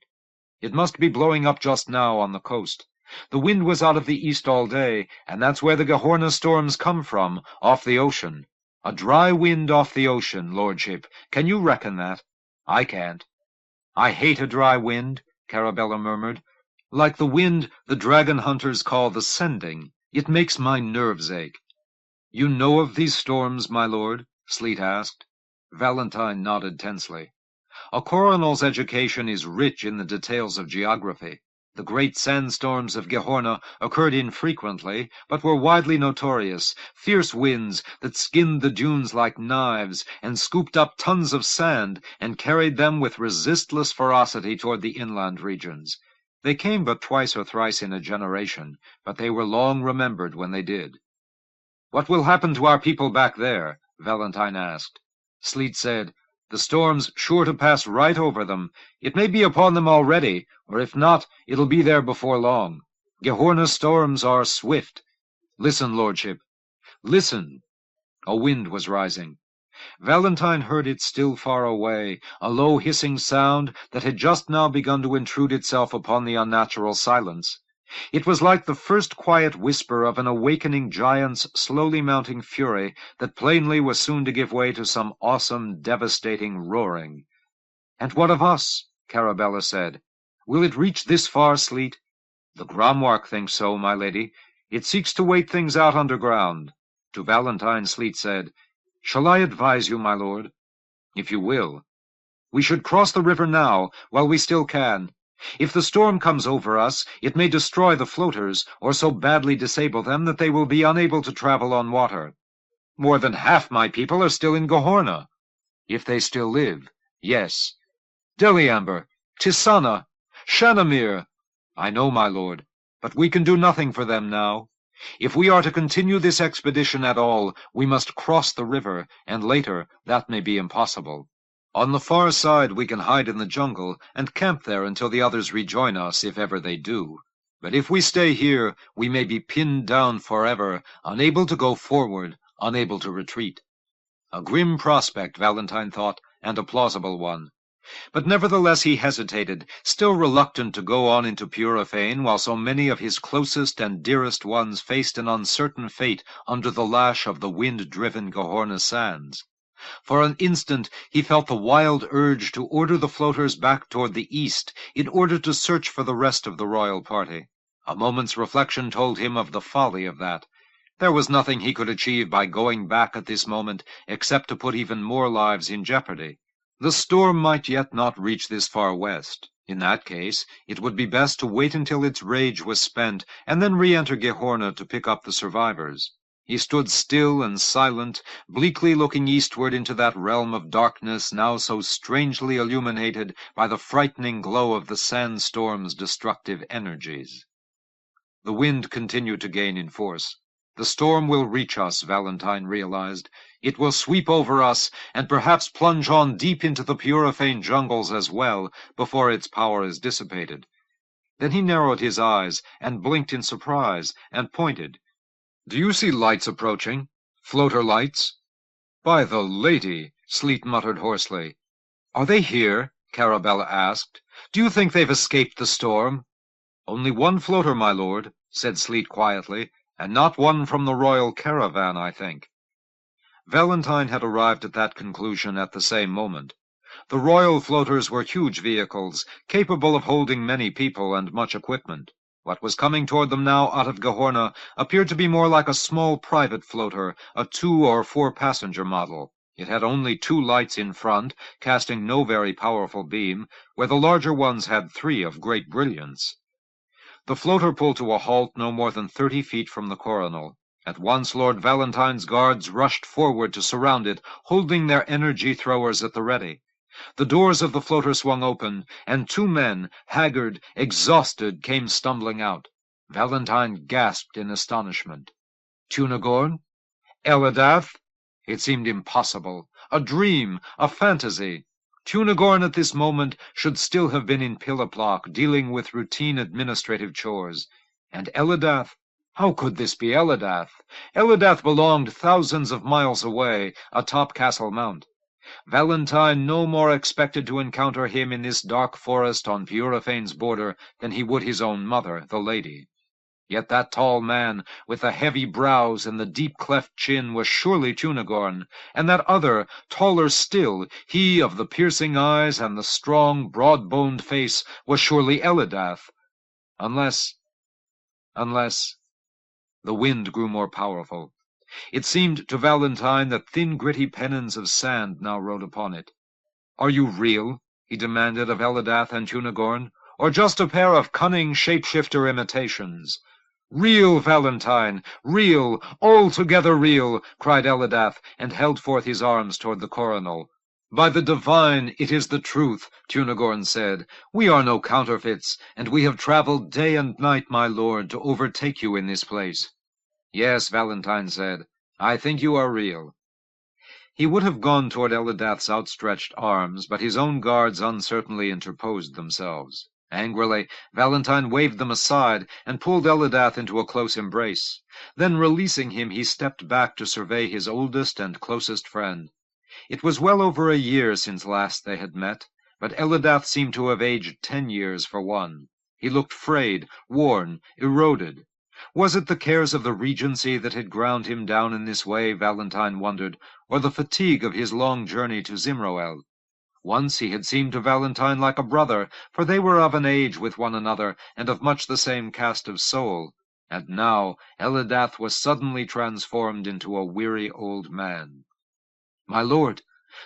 It must be blowing up just now on the coast. The wind was out of the east all day, and that's where the Gehorna storms come from, off the ocean. A dry wind off the ocean, lordship. Can you reckon that? I can't." "I hate a dry wind," Carabella murmured. "Like the wind the dragon hunters call the sending. It makes my nerves ache." "You know of these storms, my lord?" Sleet asked. Valentine nodded tensely. "A coronel's education is rich in the details of geography. The great sandstorms of Gehorna occurred infrequently, but were widely notorious, fierce winds that skinned the dunes like knives and scooped up tons of sand and carried them with resistless ferocity toward the inland regions. They came but twice or thrice in a generation, but they were long remembered when they did. "What will happen to our people back there?" Valentine asked. Sleet said, "The storm's sure to pass right over them. It may be upon them already, or if not, it'll be there before long. Gehorna's storms are swift. Listen, lordship, listen." A wind was rising. Valentine heard it still far away, a low hissing sound that had just now begun to intrude itself upon the unnatural silence. It was like the first quiet whisper of an awakening giant's slowly mounting fury that plainly was soon to give way to some awesome, devastating roaring. "And what of us?" Carabella said. "Will it reach this far, Sleet?" "The Gromwark thinks so, my lady. It seeks to wait things out underground." To Valentine, Sleet said, "Shall I advise you, my lord?" "If you will." "We should cross the river now, while we still can. If the storm comes over us, it may destroy the floaters, or so badly disable them that they will be unable to travel on water. More than half my people are still in Gehorna." "If they still live, yes." "Deliamber, Tisana, Shanamir." "I know, my lord, but we can do nothing for them now. If we are to continue this expedition at all, we must cross the river, and later that may be impossible. On the far side we can hide in the jungle, and camp there until the others rejoin us, if ever they do. But if we stay here, we may be pinned down forever, unable to go forward, unable to retreat." A grim prospect, Valentine thought, and a plausible one. But nevertheless he hesitated, still reluctant to go on into Purifane while so many of his closest and dearest ones faced an uncertain fate under the lash of the wind-driven Gehorna sands. For an instant he felt the wild urge to order the floaters back toward the east in order to search for the rest of the royal party. A moment's reflection told him of the folly of that. There was nothing he could achieve by going back at this moment except to put even more lives in jeopardy. The storm might yet not reach this far west. In that case, it would be best to wait until its rage was spent, and then re-enter Gehorna to pick up the survivors. He stood still and silent, bleakly looking eastward into that realm of darkness now so strangely illuminated by the frightening glow of the sandstorm's destructive energies. The wind continued to gain in force. The storm will reach us, Valentine realized. It will sweep over us, and perhaps plunge on deep into the Purifane jungles as well, before its power is dissipated. Then he narrowed his eyes, and blinked in surprise, and pointed. "Do you see lights approaching? Floater lights?" "By the lady," Sleet muttered hoarsely. "Are they here?" Carabella asked. "Do you think they've escaped the storm?" "Only one floater, my lord," said Sleet quietly, "and not one from the royal caravan, I think." Valentine had arrived at that conclusion at the same moment. The royal floaters were huge vehicles, capable of holding many people and much equipment. What was coming toward them now out of Gehorna appeared to be more like a small private floater, a 2- or 4-passenger model. It had only 2 lights in front, casting no very powerful beam, where the larger ones had 3 of great brilliance. The floater pulled to a halt no more than 30 feet from the coronal. At once Lord Valentine's guards rushed forward to surround it, holding their energy throwers at the ready. The doors of the floater swung open, and 2 men, haggard, exhausted, came stumbling out. Valentine gasped in astonishment. Tunagorn? Elidath? It seemed impossible. A dream, a fantasy. Tunagorn at this moment should still have been in Piliplock, dealing with routine administrative chores. And Elidath? How could this be Elidath? Elidath belonged thousands of miles away, atop Castle Mount. Valentine no more expected to encounter him in this dark forest on Purifane's border than he would his own mother, the lady. Yet that tall man, with the heavy brows and the deep-cleft chin, was surely Tunagorn, and that other, taller still, he of the piercing eyes and the strong, broad-boned face, was surely Elidath. Unless... The wind grew more powerful. It seemed to Valentine that thin, gritty pennons of sand now rode upon it. "Are you real?" he demanded of Elidath and Tunagorn, "or just a pair of cunning shapeshifter imitations?" "Real, Valentine, real, altogether real," cried Elidath, and held forth his arms toward the coronal. "By the divine, it is the truth," Cunegorn said. "We are no counterfeits, and we have traveled day and night, my lord, to overtake you in this place." "Yes," Valentine said, "I think you are real." He would have gone toward Elidath's outstretched arms, but his own guards uncertainly interposed themselves. Angrily, Valentine waved them aside and pulled Elidath into a close embrace. Then, releasing him, he stepped back to survey his oldest and closest friend. It was well over a year since last they had met, but Elidath seemed to have aged 10 years for one. He looked frayed, worn, eroded. Was it the cares of the Regency that had ground him down in this way, Valentine wondered, or the fatigue of his long journey to Zimroel? Once he had seemed to Valentine like a brother, for they were of an age with one another, and of much the same cast of soul. And now Elidath was suddenly transformed into a weary old man. "My lord,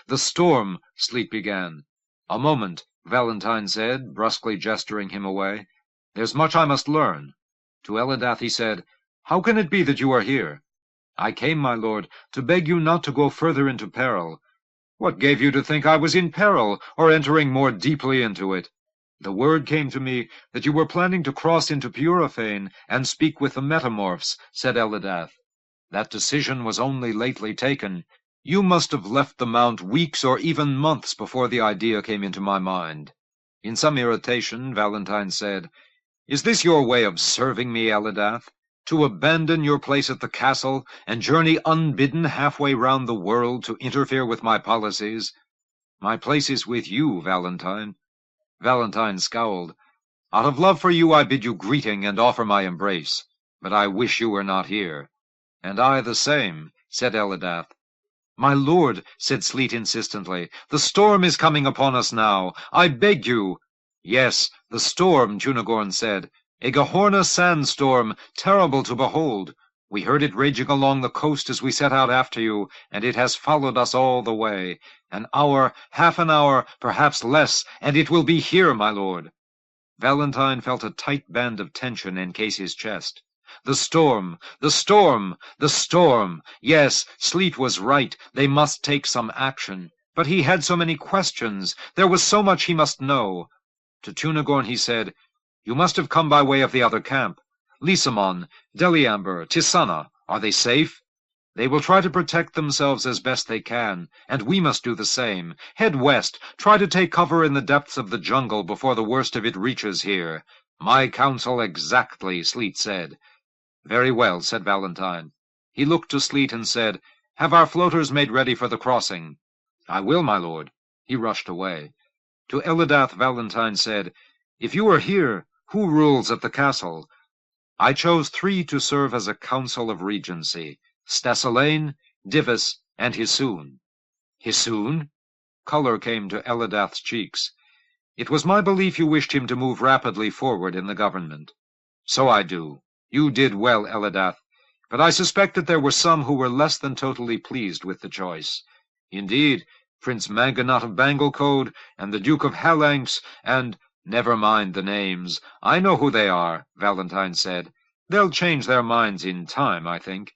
the storm," Sleet began. "A moment," Valentine said, brusquely gesturing him away. "There's much I must learn." To Elidath he said, "How can it be that you are here?" "I came, my lord, to beg you not to go further into peril." "What gave you to think I was in peril, or entering more deeply into it?" "The word came to me that you were planning to cross into Purifane and speak with the metamorphs," said Elidath. "That decision was only lately taken. You must have left the Mount weeks or even months before the idea came into my mind." In some irritation, Valentine said, "Is this your way of serving me, Elidath? To abandon your place at the castle, and journey unbidden halfway round the world to interfere with my policies?" "My place is with you, Valentine." Valentine scowled. "Out of love for you I bid you greeting and offer my embrace, but I wish you were not here." "And I the same," said Elidath. "My lord," said Sleet insistently, "the storm is coming upon us now. I beg you—" "Yes, the storm," Cunegorn said. "A Gahorna sandstorm, terrible to behold. We heard it raging along the coast as we set out after you, and it has followed us all the way. An hour, half an hour, perhaps less, and it will be here, my lord." Valentine felt a tight band of tension encase his chest. The storm! The storm! The storm! Yes, Sleet was right. They must take some action. But he had so many questions. There was so much he must know. To Cunegorn he said, "You must have come by way of the other camp. Lysamon, Deliamber, Tisana, are they safe?" "They will try to protect themselves as best they can, and we must do the same. Head west. Try to take cover in the depths of the jungle before the worst of it reaches here." "My counsel exactly," Sleet said. "Very well," said Valentine. He looked to Sleet and said, "Have our floaters made ready for the crossing." "I will, my lord." He rushed away. To Elidath, Valentine said, "If you are here, who rules at the castle?" "I chose 3 to serve as a council of regency: Stasilain, Divis, and Hisoon." "Hisoon?" Color came to Elidath's cheeks. "It was my belief you wished him to move rapidly forward in the government." "So I do. You did well, Elidath. But I suspect that there were some who were less than totally pleased with the choice. Indeed, Prince Mangonot of Banglecode, and the Duke of Halanx, and—" "Never mind the names. I know who they are," Valentine said. "They'll change their minds in time, I think."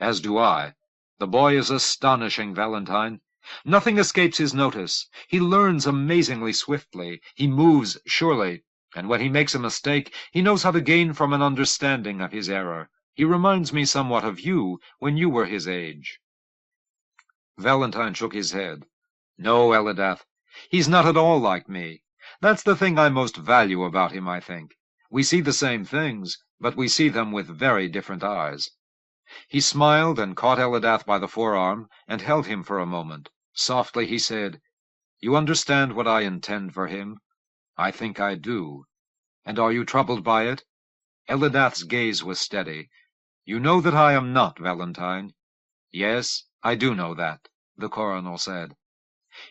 "As do I. The boy is astonishing, Valentine. Nothing escapes his notice. He learns amazingly swiftly. He moves surely. And when he makes a mistake, he knows how to gain from an understanding of his error. He reminds me somewhat of you, when you were his age." Valentine shook his head. "No, Elidath, he's not at all like me. That's the thing I most value about him, I think. We see the same things, but we see them with very different eyes." He smiled and caught Elidath by the forearm, and held him for a moment. Softly he said, "You understand what I intend for him?" "I think I do." "And are you troubled by it?" Elidath's gaze was steady. "You know that I am not, Valentine." "Yes, I do know that," the coronel said.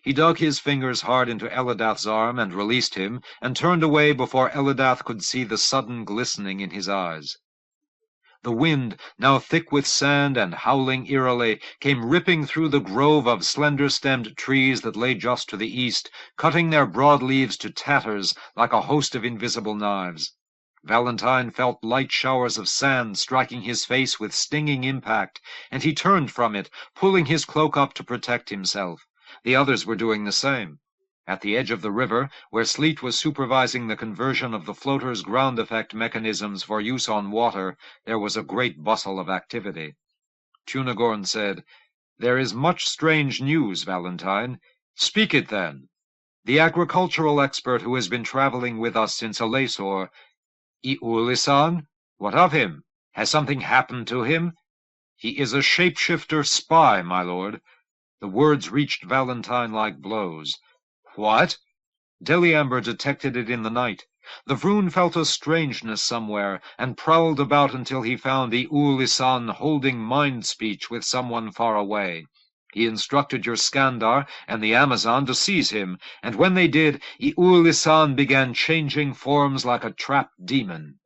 He dug his fingers hard into Elidath's arm and released him, and turned away before Elidath could see the sudden glistening in his eyes. The wind, now thick with sand and howling eerily, came ripping through the grove of slender-stemmed trees that lay just to the east, cutting their broad leaves to tatters like a host of invisible knives. Valentine felt light showers of sand striking his face with stinging impact, and he turned from it, pulling his cloak up to protect himself. The others were doing the same. At the edge of the river, where Sleet was supervising the conversion of the floater's ground effect mechanisms for use on water, there was a great bustle of activity. Cunagorn said, "There is much strange news, Valentine. Speak it, then. The agricultural expert who has been traveling with us since Alesor, Iulisan? What of him? Has something happened to him?" "He is a shapeshifter spy, my lord." The words reached Valentine like blows. "What?" Deliamber detected it in the night. The Vroon felt a strangeness somewhere, and prowled about until he found Iulisan holding mind-speech with someone far away. He instructed your Skandar and the Amazon to seize him, and when they did, Iulisan began changing forms like a trapped demon.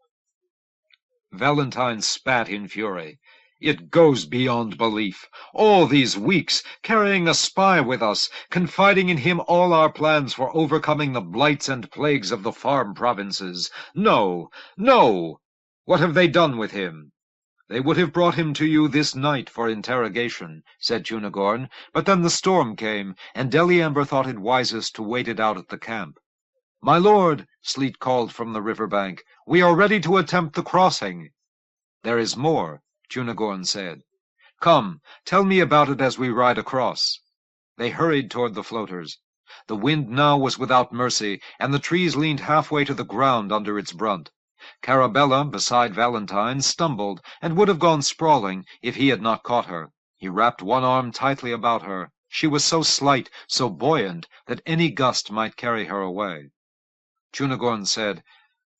Valentine spat in fury. "It goes beyond belief. All these weeks, carrying a spy with us, confiding in him all our plans for overcoming the blights and plagues of the farm provinces. No, no! What have they done with him?" "They would have brought him to you this night for interrogation," said Cunagorn, "but then the storm came, and Deliamber thought it wisest to wait it out at the camp." "My lord," Sleet called from the river bank, "we are ready to attempt the crossing." "There is more," Cunagorn said. "Come, tell me about it as we ride across." They hurried toward the floaters. The wind now was without mercy, and the trees leaned halfway to the ground under its brunt. Carabella, beside Valentine, stumbled, and would have gone sprawling if he had not caught her. He wrapped one arm tightly about her. She was so slight, so buoyant, that any gust might carry her away. Cunagorn said,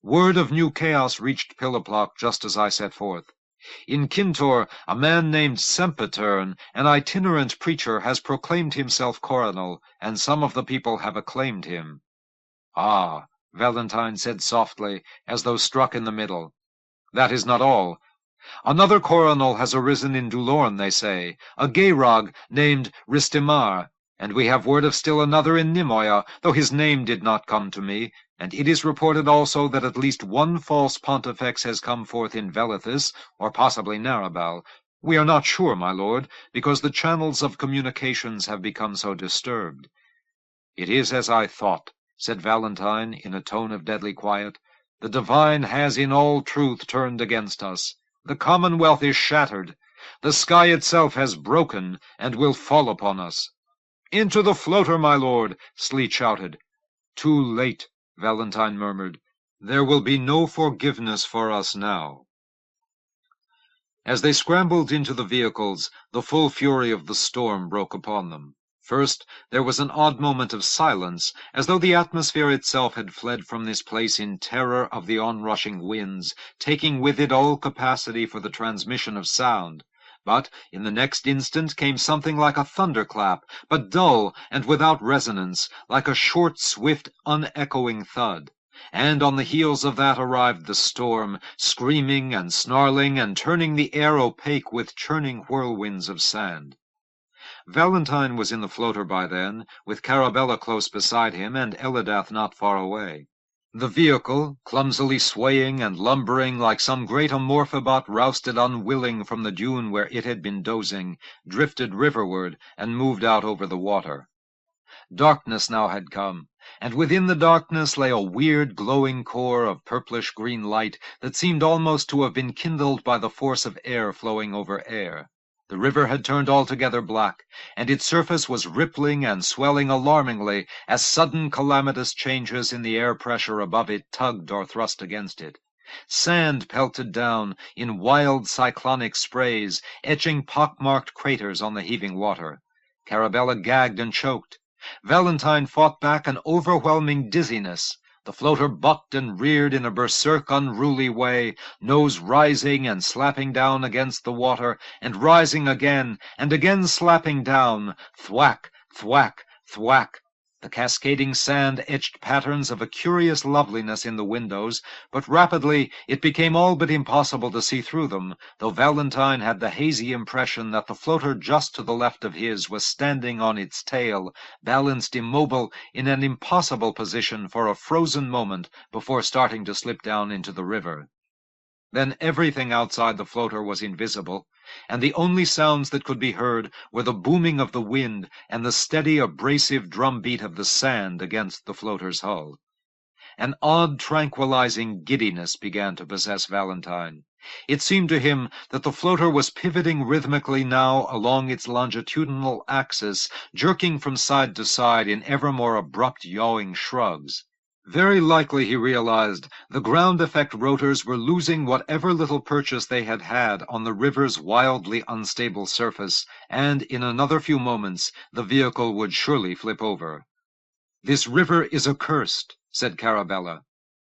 "Word of new chaos reached Piliplock just as I set forth. In Kintor, a man named Sempitern, an itinerant preacher, has proclaimed himself coronel, and some of the people have acclaimed him." "Ah," Valentine said softly, as though struck in the middle. "That is not all. Another coronel has arisen in Dulorn, they say, a Gayrog named Ristimar, and we have word of still another in Nimoya, though his name did not come to me, and it is reported also that at least one false pontifex has come forth in Velithus, or possibly Narabal. We are not sure, my lord, because the channels of communications have become so disturbed." "It is as I thought," said Valentine in a tone of deadly quiet. "The divine has in all truth turned against us. The commonwealth is shattered. The sky itself has broken, and will fall upon us." "Into the floater, my lord!" Sleet shouted. "Too late," Valentine murmured. "There will be no forgiveness for us now." As they scrambled into the vehicles, the full fury of the storm broke upon them. First, there was an odd moment of silence, as though the atmosphere itself had fled from this place in terror of the onrushing winds, taking with it all capacity for the transmission of sound. But in the next instant came something like a thunderclap, but dull and without resonance, like a short, swift, unechoing thud. And on the heels of that arrived the storm, screaming and snarling and turning the air opaque with churning whirlwinds of sand. Valentine was in the floater by then, with Carabella close beside him and Elidath not far away. The vehicle, clumsily swaying and lumbering like some great amorphibot rousted unwilling from the dune where it had been dozing, drifted riverward and moved out over the water. Darkness now had come, and within the darkness lay a weird glowing core of purplish-green light that seemed almost to have been kindled by the force of air flowing over air. The river had turned altogether black, and its surface was rippling and swelling alarmingly as sudden calamitous changes in the air pressure above it tugged or thrust against it. Sand pelted down in wild cyclonic sprays, etching pock-marked craters on the heaving water. Carabella gagged and choked. Valentine fought back an overwhelming dizziness. The floater bucked and reared in a berserk, unruly way, nose rising and slapping down against the water, and rising again, and again slapping down, thwack, thwack, thwack. The cascading sand etched patterns of a curious loveliness in the windows, but rapidly it became all but impossible to see through them, though Valentine had the hazy impression that the floater just to the left of his was standing on its tail, balanced immobile in an impossible position for a frozen moment before starting to slip down into the river. Then everything outside the floater was invisible, and the only sounds that could be heard were the booming of the wind and the steady, abrasive drumbeat of the sand against the floater's hull. An odd, tranquilizing giddiness began to possess Valentine. It seemed to him that the floater was pivoting rhythmically now along its longitudinal axis, jerking from side to side in ever more abrupt, yawing shrugs. Very likely, he realized, the ground effect rotors were losing whatever little purchase they had had on the river's wildly unstable surface, and in another few moments the vehicle would surely flip over. "This river is accursed," said Carabella.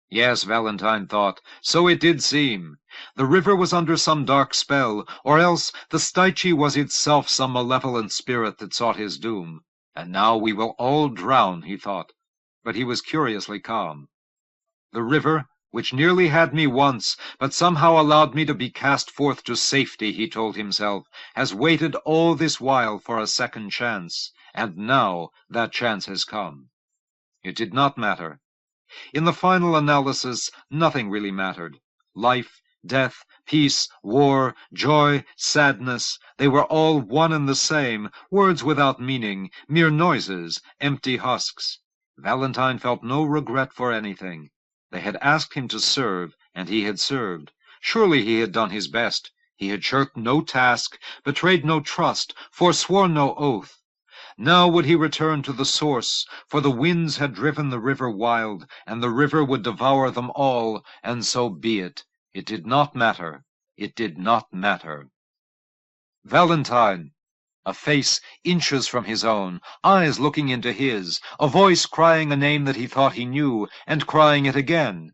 Yes, Valentine thought, so it did seem. The river was under some dark spell, or else the Styche was itself some malevolent spirit that sought his doom. And now we will all drown, he thought. But he was curiously calm. The river, which nearly had me once, but somehow allowed me to be cast forth to safety, he told himself, has waited all this while for a second chance, and now that chance has come. It did not matter. In the final analysis, nothing really mattered. Life, death, peace, war, joy, sadness, they were all one and the same, words without meaning, mere noises, empty husks. Valentine felt no regret for anything. They had asked him to serve, and he had served. Surely he had done his best. He had shirked no task, betrayed no trust, forsworn no oath. Now would he return to the source, for the winds had driven the river wild, and the river would devour them all, and so be it. It did not matter. It did not matter. Valentine! A face inches from his own, eyes looking into his, a voice crying a name that he thought he knew, and crying it again.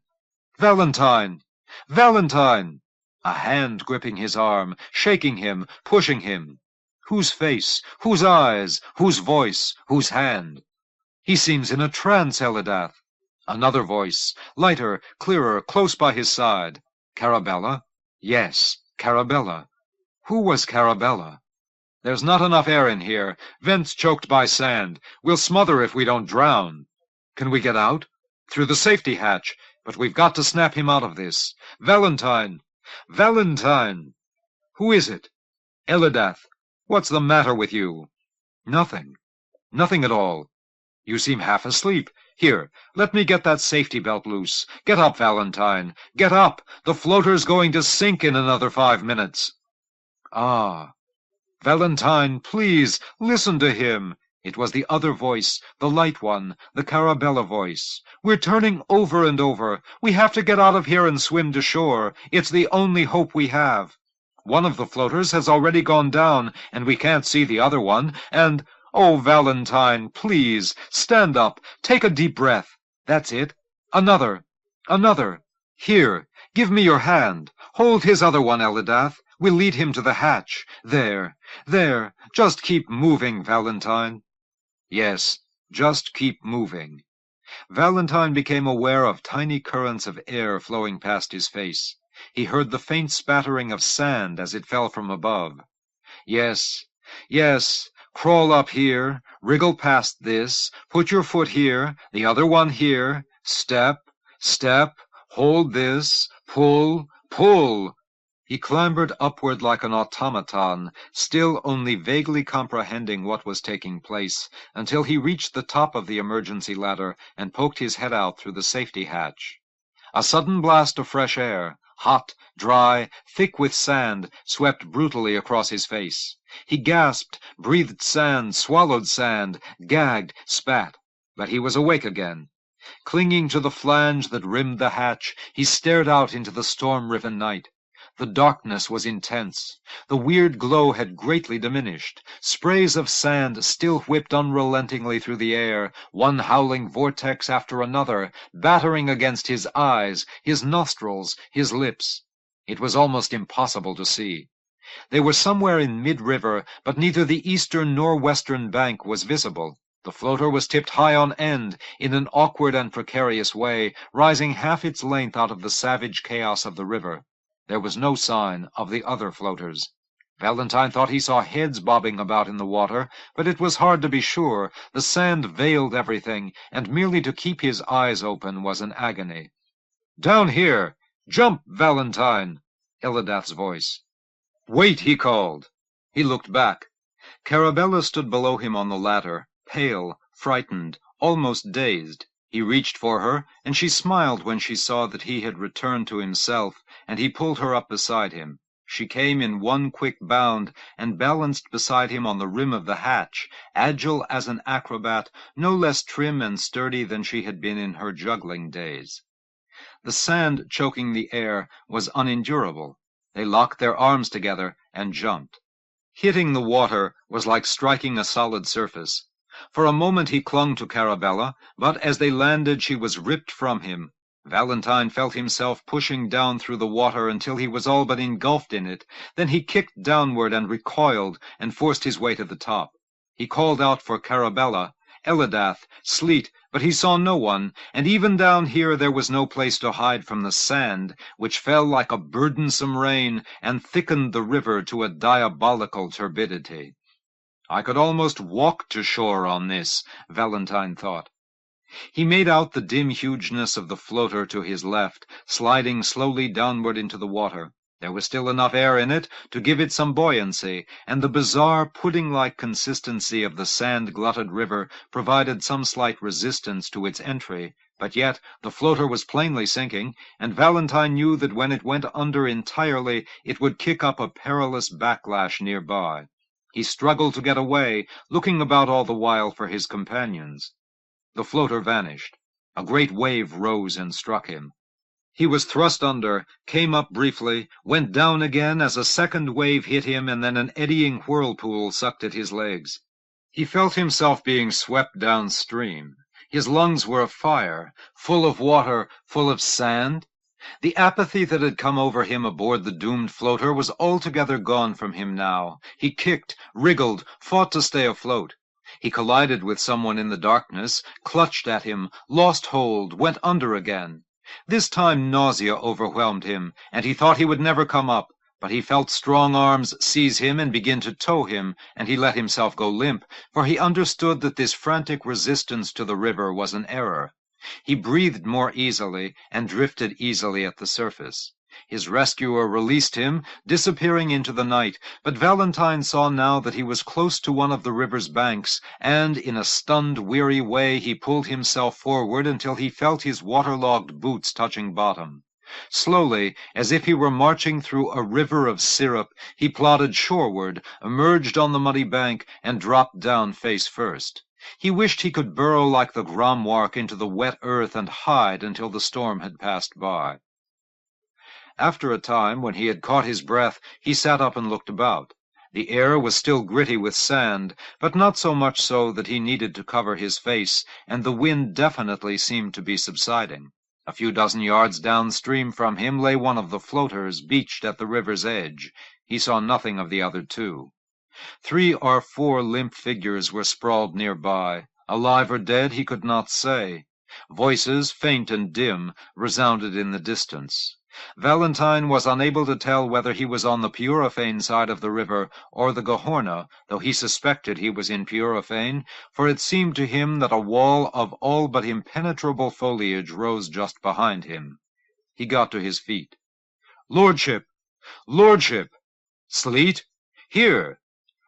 Valentine! Valentine! A hand gripping his arm, shaking him, pushing him. Whose face? Whose eyes? Whose voice? Whose hand? He seems in a trance, Elidath. Another voice, lighter, clearer, close by his side. Carabella? Yes, Carabella. Who was Carabella? There's not enough air in here. Vents choked by sand. We'll smother if we don't drown. Can we get out? Through the safety hatch. But we've got to snap him out of this. Valentine! Valentine! Who is it? Elidath. What's the matter with you? Nothing. Nothing at all. You seem half asleep. Here, let me get that safety belt loose. Get up, Valentine. Get up. The floater's going to sink in another 5 minutes. Ah. Valentine, please, listen to him. It was the other voice, the light one, the Carabella voice. We're turning over and over. We have to get out of here and swim to shore. It's the only hope we have. One of the floaters has already gone down, and we can't see the other one, and... Oh, Valentine, please, stand up, take a deep breath. That's it. Another. Another. Here, give me your hand. Hold his other one, Elidath. We'll lead him to the hatch. There. There. Just keep moving, Valentine. Yes, just keep moving. Valentine became aware of tiny currents of air flowing past his face. He heard the faint spattering of sand as it fell from above. Yes, yes, crawl up here, wriggle past this, put your foot here, the other one here, step, step, hold this, pull, pull. He clambered upward like an automaton, still only vaguely comprehending what was taking place, until he reached the top of the emergency ladder and poked his head out through the safety hatch. A sudden blast of fresh air, hot, dry, thick with sand, swept brutally across his face. He gasped, breathed sand, swallowed sand, gagged, spat. But he was awake again. Clinging to the flange that rimmed the hatch, he stared out into the storm-riven night. The darkness was intense. The weird glow had greatly diminished. Sprays of sand still whipped unrelentingly through the air, one howling vortex after another, battering against his eyes, his nostrils, his lips. It was almost impossible to see. They were somewhere in mid-river, but neither the eastern nor western bank was visible. The floater was tipped high on end, in an awkward and precarious way, rising half its length out of the savage chaos of the river. There was no sign of the other floaters. Valentine thought he saw heads bobbing about in the water, but it was hard to be sure. The sand veiled everything, and merely to keep his eyes open was an agony. "Down here! "Jump, Valentine!" Elidath's voice. "Wait!" he called. He looked back. Carabella stood below him on the ladder, pale, frightened, almost dazed. He reached for her, and she smiled when she saw that he had returned to himself, and he pulled her up beside him. She came in one quick bound, and balanced beside him on the rim of the hatch, agile as an acrobat, no less trim and sturdy than she had been in her juggling days. The sand choking the air was unendurable. They locked their arms together and jumped. Hitting the water was like striking a solid surface. For a moment he clung to Carabella, but as they landed she was ripped from him. Valentine felt himself pushing down through the water until he was all but engulfed in it. Then he kicked downward and recoiled, and forced his way to the top. He called out for Carabella, Elidath, Sleet, but he saw no one, and even down here there was no place to hide from the sand, which fell like a burdensome rain, and thickened the river to a diabolical turbidity. I could almost walk to shore on this, Valentine thought. He made out the dim hugeness of the floater to his left, sliding slowly downward into the water. There was still enough air in it to give it some buoyancy, and the bizarre pudding-like consistency of the sand-glutted river provided some slight resistance to its entry. But yet the floater was plainly sinking, and Valentine knew that when it went under entirely, it would kick up a perilous backlash nearby. He struggled to get away, looking about all the while for his companions. The floater vanished. A great wave rose and struck him. He was thrust under, came up briefly, went down again as a second wave hit him, and then an eddying whirlpool sucked at his legs. He felt himself being swept downstream. His lungs were afire, full of water, full of sand. The apathy that had come over him aboard the doomed floater was altogether gone from him now. He kicked, wriggled, fought to stay afloat. He collided with someone in the darkness, clutched at him, lost hold, went under again. This time nausea overwhelmed him, and he thought he would never come up, but he felt strong arms seize him and begin to tow him, and he let himself go limp, for he understood that this frantic resistance to the river was an error. He breathed more easily, and drifted easily at the surface. His rescuer released him, disappearing into the night, but Valentine saw now that he was close to one of the river's banks, and in a stunned, weary way he pulled himself forward until he felt his waterlogged boots touching bottom. Slowly, as if he were marching through a river of syrup, he plodded shoreward, emerged on the muddy bank, and dropped down face first. He wished he could burrow like the gromwark into the wet earth and hide until the storm had passed by. After a time, when he had caught his breath, he sat up and looked about. The air was still gritty with sand, but not so much so that he needed to cover his face, and the wind definitely seemed to be subsiding. A few dozen yards downstream from him lay one of the floaters, beached at the river's edge. He saw nothing of the other two. 3 or 4 limp figures were sprawled nearby. Alive or dead, he could not say. Voices, faint and dim, resounded in the distance. Valentine was unable to tell whether he was on the Purifane side of the river or the Gahorna, though he suspected he was in Purifane, for it seemed to him that a wall of all but impenetrable foliage rose just behind him. He got to his feet. "Lordship! Lordship! Sleet? Here!"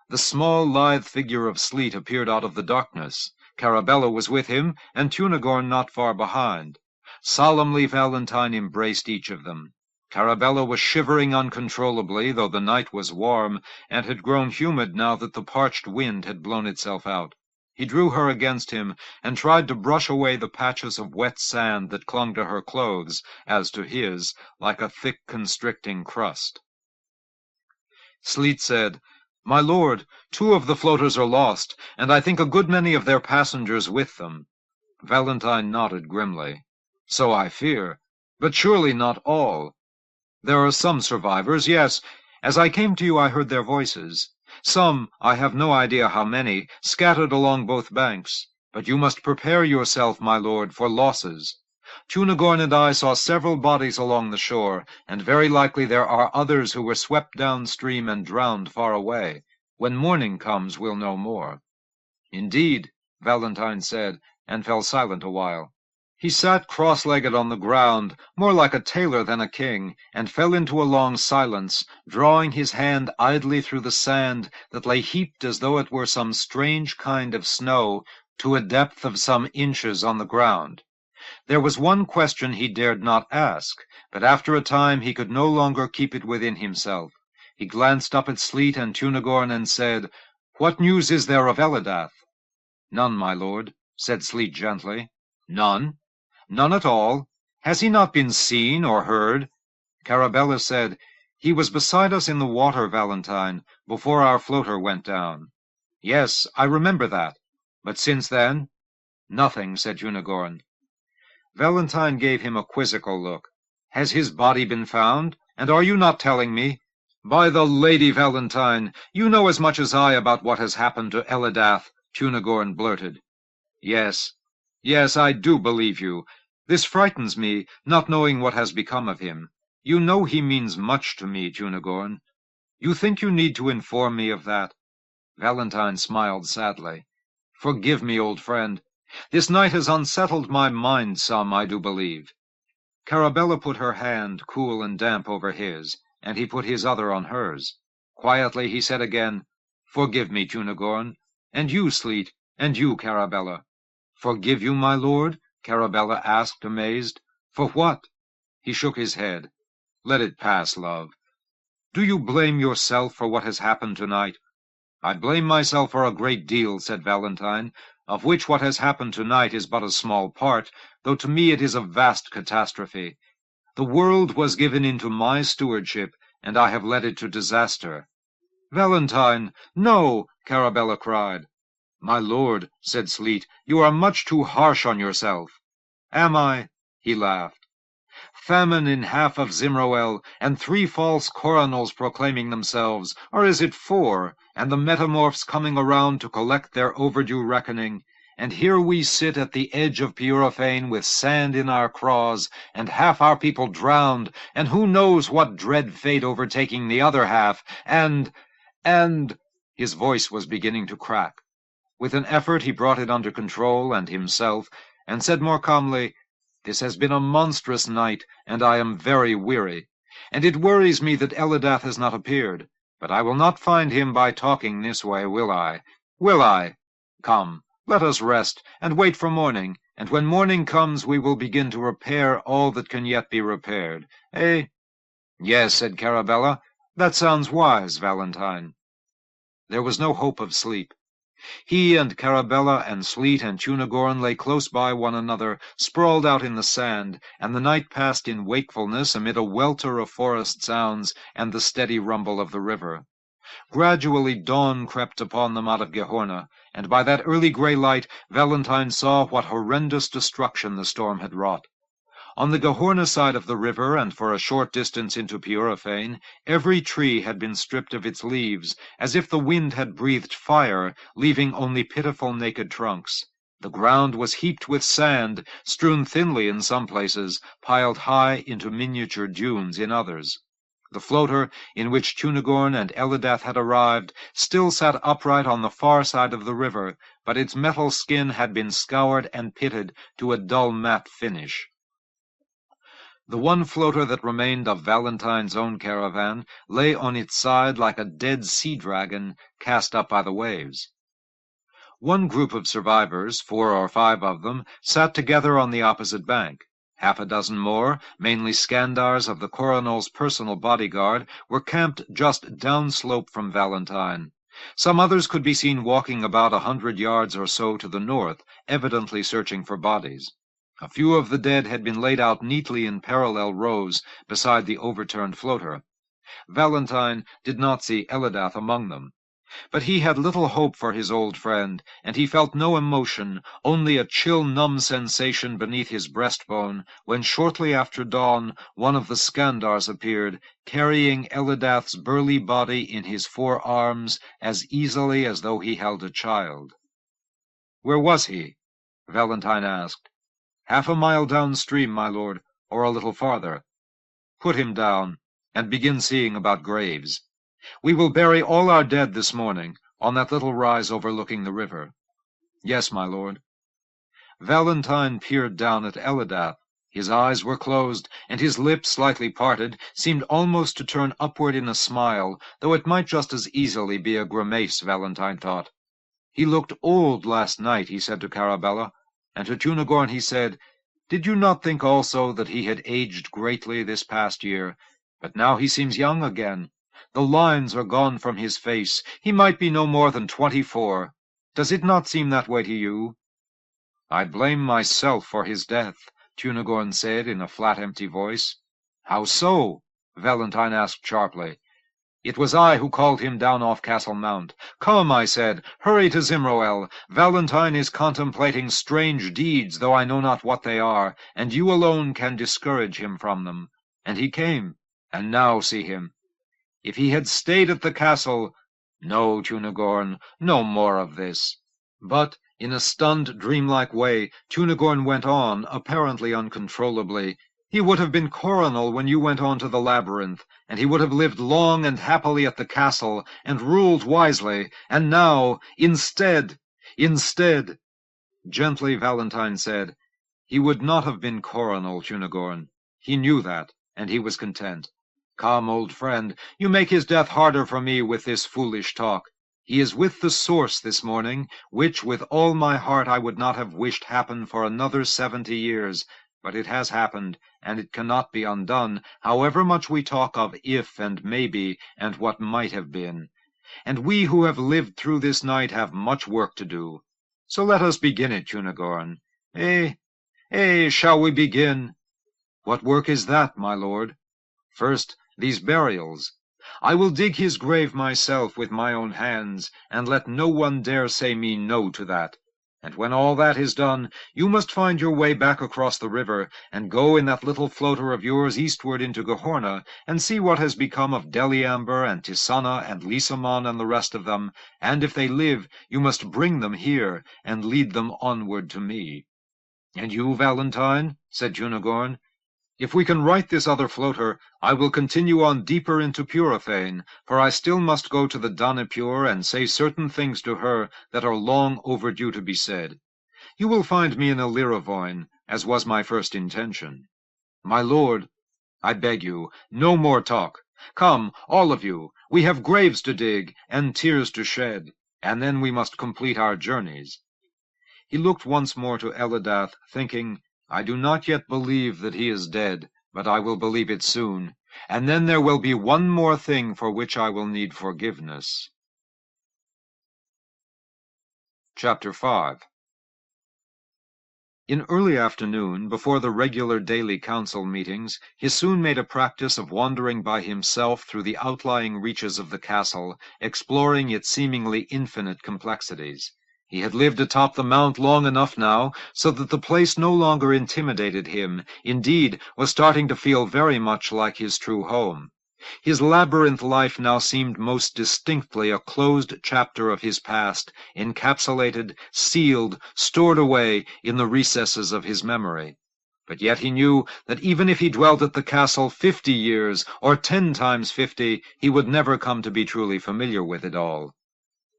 The small, lithe figure of Sleet appeared out of the darkness. Carabella was with him, and Tunagorn not far behind. Solemnly Valentine embraced each of them. Carabella was shivering uncontrollably, though the night was warm, and had grown humid now that the parched wind had blown itself out. He drew her against him, and tried to brush away the patches of wet sand that clung to her clothes, as to his, like a thick constricting crust. Sleet said, "My lord, 2 of the floaters are lost, and I think a good many of their passengers with them." Valentine nodded grimly. "So I fear, but surely not all." "There are some survivors, yes. As I came to you I heard their voices. Some, I have no idea how many, scattered along both banks. But you must prepare yourself, my lord, for losses. Tunagorn and I saw several bodies along the shore, and very likely there are others who were swept downstream and drowned far away. When morning comes we'll know more." "Indeed," Valentine said, and fell silent a while. He sat cross-legged on the ground, more like a tailor than a king, and fell into a long silence, drawing his hand idly through the sand that lay heaped as though it were some strange kind of snow, to a depth of some inches on the ground. There was one question he dared not ask, but after a time he could no longer keep it within himself. He glanced up at Sleet and Tunagorn and said, "What news is there of Elidath?" "None, my lord," said Sleet gently. "None? None at all? Has he not been seen or heard?" Carabella said, "He was beside us in the water, Valentine, before our floater went down." "Yes, I remember that. But since then?" "Nothing," said Tunagorn. Valentine gave him a quizzical look. "Has his body been found? And are you not telling me?" "By the Lady Valentine, you know as much as I about what has happened to Elidath," Tunagorn blurted. Yes, I do believe you. This frightens me, not knowing what has become of him. You know he means much to me, Tunagorn. You think you need to inform me of that?" Valentine smiled sadly. "Forgive me, old friend. This night has unsettled my mind some, I do believe." Carabella put her hand, cool and damp, over his, and he put his other on hers. Quietly he said again, "Forgive me, Tunagorn. And you, Sleet, and you, Carabella." "Forgive you, my lord?" Carabella asked, amazed. "For what?" He shook his head. "Let it pass, love. Do you blame yourself for what has happened tonight?" "I blame myself for a great deal," said Valentine, "of which what has happened tonight is but a small part, though to me it is a vast catastrophe. The world was given into my stewardship, and I have led it to disaster." "Valentine, no!" Carabella cried. "My lord," said Sleet, "you are much too harsh on yourself." "Am I?" He laughed. "Famine in half of Zimroel, and 3 false coronals proclaiming themselves, or is it 4, and the metamorphs coming around to collect their overdue reckoning, and here we sit at the edge of Peurafane with sand in our craws, and half our people drowned, and who knows what dread fate overtaking the other half, and... His voice was beginning to crack. With an effort he brought it under control and himself, and said more calmly, "This has been a monstrous night, and I am very weary. And it worries me that Elidath has not appeared. But I will not find him by talking this way, will I? Will I? Come, let us rest, and wait for morning, and when morning comes we will begin to repair all that can yet be repaired. Eh?" "Yes," said Carabella. "That sounds wise, Valentine." There was no hope of sleep. He and Carabella and Sleet and Tunagorn lay close by one another, sprawled out in the sand, and the night passed in wakefulness amid a welter of forest sounds and the steady rumble of the river. Gradually dawn crept upon them out of Gehorna, and by that early gray light Valentine saw what horrendous destruction the storm had wrought. On the Gehorna side of the river, and for a short distance into Peurafane, every tree had been stripped of its leaves, as if the wind had breathed fire, leaving only pitiful naked trunks. The ground was heaped with sand, strewn thinly in some places, piled high into miniature dunes in others. The floater, in which Tunagorn and Elidath had arrived, still sat upright on the far side of the river, but its metal skin had been scoured and pitted to a dull matte finish. The one floater that remained of Valentine's own caravan lay on its side like a dead sea-dragon cast up by the waves. One group of survivors, 4 or 5 of them, sat together on the opposite bank. Half a dozen more, mainly Scandars of the coronel's personal bodyguard, were camped just downslope from Valentine. Some others could be seen walking about 100 yards or so to the north, evidently searching for bodies. A few of the dead had been laid out neatly in parallel rows beside the overturned floater. Valentine did not see Elidath among them. But he had little hope for his old friend, and he felt no emotion, only a chill, numb sensation beneath his breastbone, when shortly after dawn one of the Scandars appeared, carrying Elidath's burly body in his 4 arms as easily as though he held a child. "Where was he?" Valentine asked. "Half a mile downstream, my lord, or a little farther." "Put him down, and begin seeing about graves. We will bury all our dead this morning, on that little rise overlooking the river." "Yes, my lord." Valentine peered down at Elidath. His eyes were closed, and his lips, slightly parted, seemed almost to turn upward in a smile, though it might just as easily be a grimace, Valentine thought. "He looked old last night," he said to Carabella, and to Cunegorn he said, "Did you not think also that he had aged greatly this past year? But now he seems young again. The lines are gone from his face. He might be no more than 24. Does it not seem that way to you?" "I blame myself for his death," Cunegorn said in a flat, empty voice. "How so?" Valentine asked sharply. "It was I who called him down off Castle Mount. 'Come,' I said, 'hurry to Zimroel. Valentine is contemplating strange deeds, though I know not what they are, and you alone can discourage him from them.' And he came, and now see him. If he had stayed at the castle— No, Cunegorn, no more of this." But, in a stunned, dreamlike way, Cunegorn went on, apparently uncontrollably. "He would have been coronel when you went on to the labyrinth, and he would have lived long and happily at the castle, and ruled wisely, and now, instead— Gently, Valentine said, "He would not have been coronel, Cunegorn. He knew that, and he was content. Come, old friend, you make his death harder for me with this foolish talk. He is with the source this morning, which with all my heart I would not have wished happen for another 70 years, but it has happened, and it cannot be undone, however much we talk of if and maybe and what might have been. And we who have lived through this night have much work to do. So let us begin it, Cunegorn. Shall we begin?" "What work is that, my lord?" "First, these burials. I will dig his grave myself with my own hands, and let no one dare say me no to that. And when all that is done, you must find your way back across the river, and go in that little floater of yours eastward into Gehorna, and see what has become of Deliamber and Tisana and Lysamon and the rest of them, and if they live, you must bring them here, and lead them onward to me." "And you, Valentine?" said Cunegorn. "If we can right this other floater, I will continue on deeper into Purifane, for I still must go to the Danepure and say certain things to her that are long overdue to be said. You will find me in Illyravoin, as was my first intention. My lord, I beg you, no more talk. Come, all of you, we have graves to dig, and tears to shed, and then we must complete our journeys." He looked once more to Elidath, thinking, "I do not yet believe that he is dead, but I will believe it soon. And then there will be one more thing for which I will need forgiveness." Chapter 5. In early afternoon, before the regular daily council meetings, he soon made a practice of wandering by himself through the outlying reaches of the castle, exploring its seemingly infinite complexities. He had lived atop the mount long enough now, so that the place no longer intimidated him, indeed, was starting to feel very much like his true home. His labyrinth life now seemed most distinctly a closed chapter of his past, encapsulated, sealed, stored away in the recesses of his memory. But yet he knew that even if he dwelt at the castle 50 years, or 10 times 50, he would never come to be truly familiar with it all.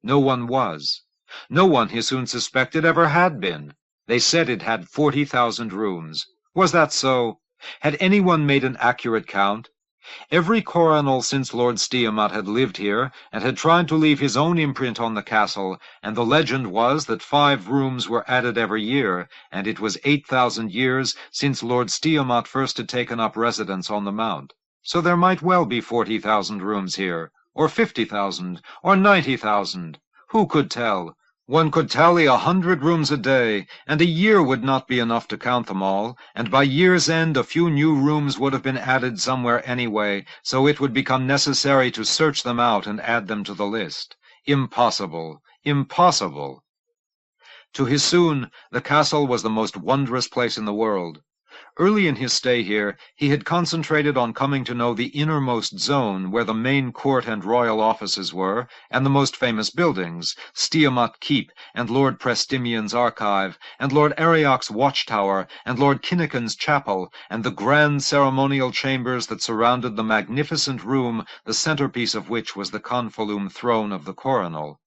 No one was. No one, he soon suspected, ever had been. They said it had 40,000 rooms. Was that so? Had anyone made an accurate count? Every coronel since Lord Stiamat had lived here, and had tried to leave his own imprint on the castle, and the legend was that 5 rooms were added every year, and it was 8,000 years since Lord Stiamat first had taken up residence on the mount. So there might well be 40,000 rooms here, or 50,000, or 90,000. Who could tell? One could tally 100 rooms a day, and a year would not be enough to count them all, and by year's end a few new rooms would have been added somewhere anyway, so it would become necessary to search them out and add them to the list. Impossible! Impossible! To Hissoun, the castle was the most wondrous place in the world. Early in his stay here, he had concentrated on coming to know the innermost zone where the main court and royal offices were, and the most famous buildings, Stiamat Keep, and Lord Prestimian's archive, and Lord Arioch's watchtower, and Lord Kinnikin's chapel, and the grand ceremonial chambers that surrounded the magnificent room, the centerpiece of which was the confolume throne of the coronel.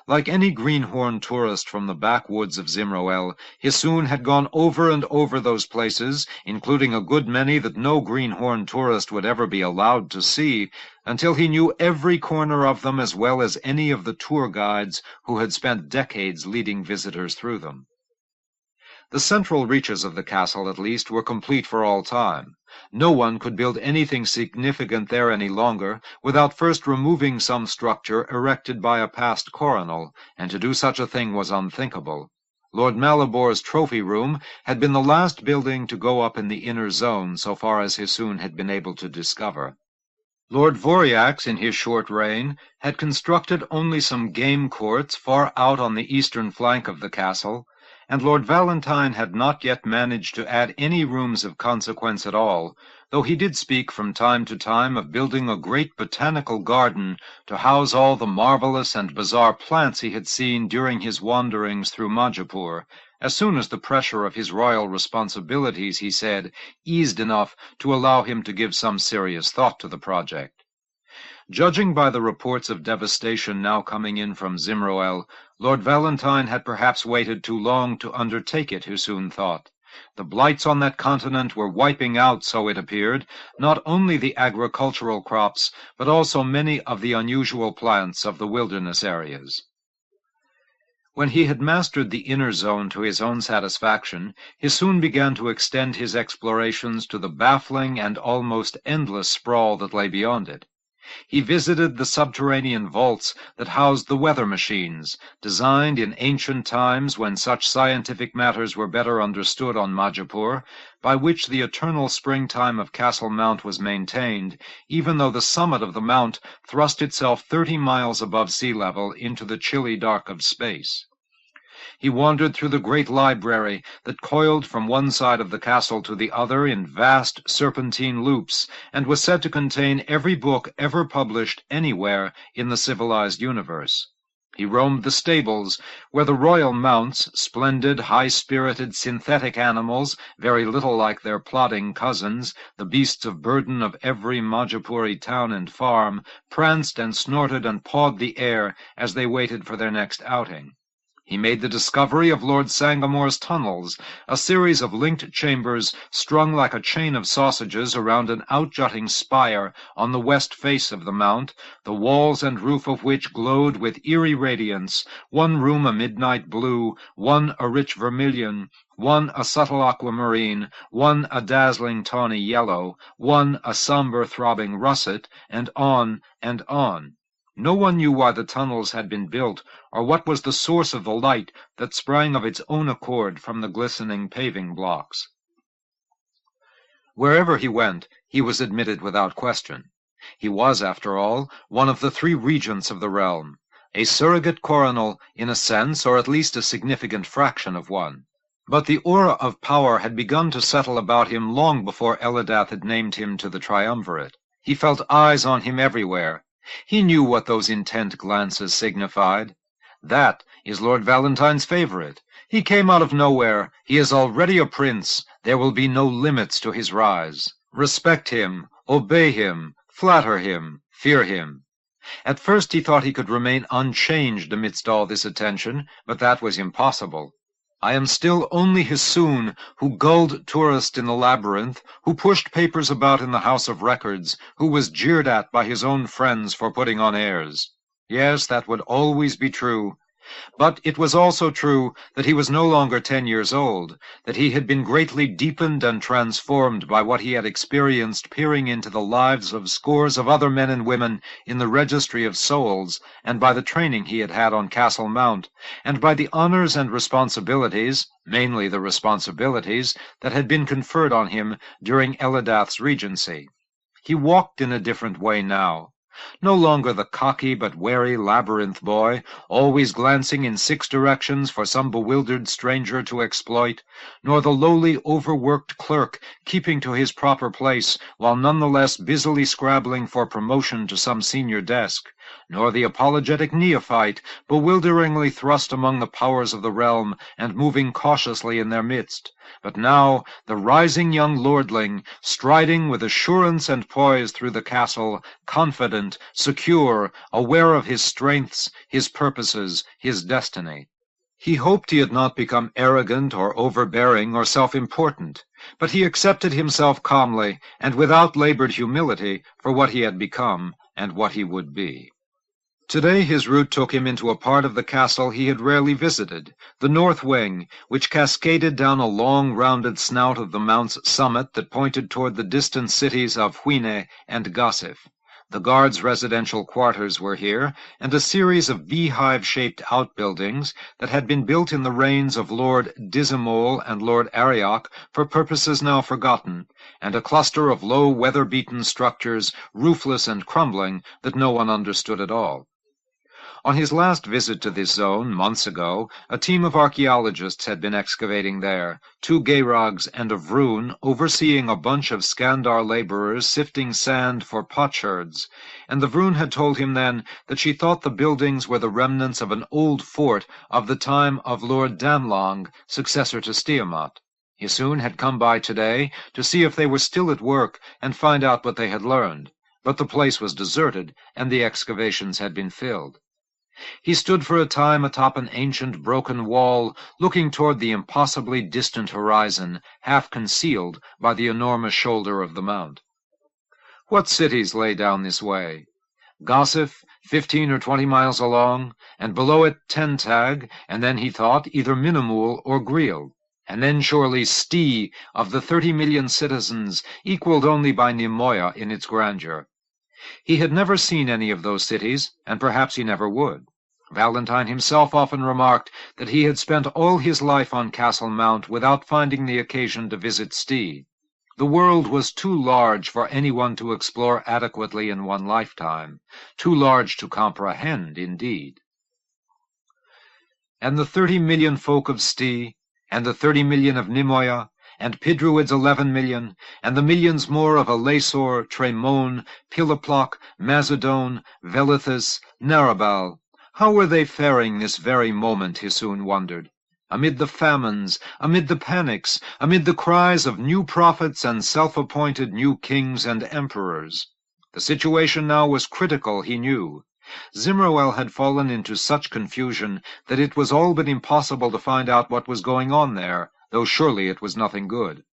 Like any greenhorn tourist from the backwoods of Zimroel, Hissoun had gone over and over those places, including a good many that no greenhorn tourist would ever be allowed to see, until he knew every corner of them as well as any of the tour guides who had spent decades leading visitors through them. The central reaches of the castle, at least, were complete for all time. No one could build anything significant there any longer without first removing some structure erected by a past coronal, and to do such a thing was unthinkable. Lord Malibor's trophy room had been the last building to go up in the inner zone, so far as Hissoun had been able to discover. Lord Voriax, in his short reign, had constructed only some game courts far out on the eastern flank of the castle, and Lord Valentine had not yet managed to add any rooms of consequence at all, though he did speak from time to time of building a great botanical garden to house all the marvelous and bizarre plants he had seen during his wanderings through Majapur, as soon as the pressure of his royal responsibilities, he said, eased enough to allow him to give some serious thought to the project. Judging by the reports of devastation now coming in from Zimroel, Lord Valentine had perhaps waited too long to undertake it, Hissoun thought. The blights on that continent were wiping out, so it appeared, not only the agricultural crops, but also many of the unusual plants of the wilderness areas. When he had mastered the inner zone to his own satisfaction, Hissoun began to extend his explorations to the baffling and almost endless sprawl that lay beyond it. He visited the subterranean vaults that housed the weather machines, designed in ancient times when such scientific matters were better understood on Majapur, by which the eternal springtime of Castle Mount was maintained, even though the summit of the mount thrust itself 30 miles above sea level into the chilly dark of space. He wandered through the great library that coiled from one side of the castle to the other in vast serpentine loops, and was said to contain every book ever published anywhere in the civilized universe. He roamed the stables, where the royal mounts, splendid, high-spirited synthetic animals, very little like their plodding cousins, the beasts of burden of every Majapuri town and farm, pranced and snorted and pawed the air as they waited for their next outing. He made the discovery of Lord Sangamore's tunnels, a series of linked chambers strung like a chain of sausages around an outjutting spire on the west face of the mount, the walls and roof of which glowed with eerie radiance, one room a midnight blue, one a rich vermilion, one a subtle aquamarine, one a dazzling tawny yellow, one a somber throbbing russet, and on and on. No one knew why the tunnels had been built, or what was the source of the light that sprang of its own accord from the glistening paving blocks. Wherever he went, he was admitted without question. He was, after all, one of the 3 regents of the realm, a surrogate coronal in a sense, or at least a significant fraction of one. But the aura of power had begun to settle about him long before Elidath had named him to the triumvirate. He felt eyes on him everywhere. He knew what those intent glances signified. That is Lord Valentine's favorite. He came out of nowhere. He is already a prince. There will be no limits to his rise. Respect him, obey him, flatter him, fear him. At first he thought he could remain unchanged amidst all this attention, but that was impossible. I am still only Hissoun, who gulled tourists in the labyrinth, who pushed papers about in the House of Records, who was jeered at by his own friends for putting on airs. Yes, that would always be true. But it was also true that he was no longer 10 years old, that he had been greatly deepened and transformed by what he had experienced peering into the lives of scores of other men and women in the registry of souls, and by the training he had had on Castle Mount, and by the honors and responsibilities, mainly the responsibilities, that had been conferred on him during Elidath's regency. He walked in a different way now. No longer the cocky but wary labyrinth boy, always glancing in 6 directions for some bewildered stranger to exploit, nor the lowly, overworked clerk keeping to his proper place while nonetheless busily scrabbling for promotion to some senior desk. nor the apologetic neophyte, bewilderingly thrust among the powers of the realm and moving cautiously in their midst, but now the rising young lordling, striding with assurance and poise through the castle, confident, secure, aware of his strengths, his purposes, his destiny. He hoped he had not become arrogant or overbearing or self-important, but he accepted himself calmly and without labored humility for what he had become and what he would be. Today his route took him into a part of the castle he had rarely visited, the north wing, which cascaded down a long rounded snout of the mount's summit that pointed toward the distant cities of Huine and Gossif. The guards' residential quarters were here, and a series of beehive-shaped outbuildings that had been built in the reigns of Lord Disimol and Lord Arioch for purposes now forgotten, and a cluster of low weather-beaten structures, roofless and crumbling, that no one understood at all. On his last visit to this zone, months ago, a team of archaeologists had been excavating there, 2 Gayrogs and a Vroon overseeing a bunch of Skandar laborers sifting sand for potsherds, and the Vroon had told him then that she thought the buildings were the remnants of an old fort of the time of Lord Danlong, successor to Stiamat. He soon had come by today to see if they were still at work and find out what they had learned, but the place was deserted and the excavations had been filled. He stood for a time atop an ancient broken wall, looking toward the impossibly distant horizon, half concealed by the enormous shoulder of the mount. What cities lay down this way? Gossif, 15 or 20 miles along, and below it Tentag, and then he thought either Minamul or Griel, and then surely Stee, of the 30 million citizens, equaled only by Nimoya in its grandeur. He had never seen any of those cities, and perhaps he never would. Valentine himself often remarked that he had spent all his life on Castle Mount without finding the occasion to visit Stee. The world was too large for anyone to explore adequately in one lifetime, too large to comprehend, indeed. And the 30 million folk of Stee, and the 30 million of Nimoya, and Pidruid's 11 million, and the millions more of Alesor, Tremone, Piliplock, Mazedon, Velithus, Narabal, how were they faring this very moment, he soon wondered, amid the famines, amid the panics, amid the cries of new prophets and self-appointed new kings and emperors? The situation now was critical, he knew. Zimmerwell had fallen into such confusion that it was all but impossible to find out what was going on there, though surely it was nothing good.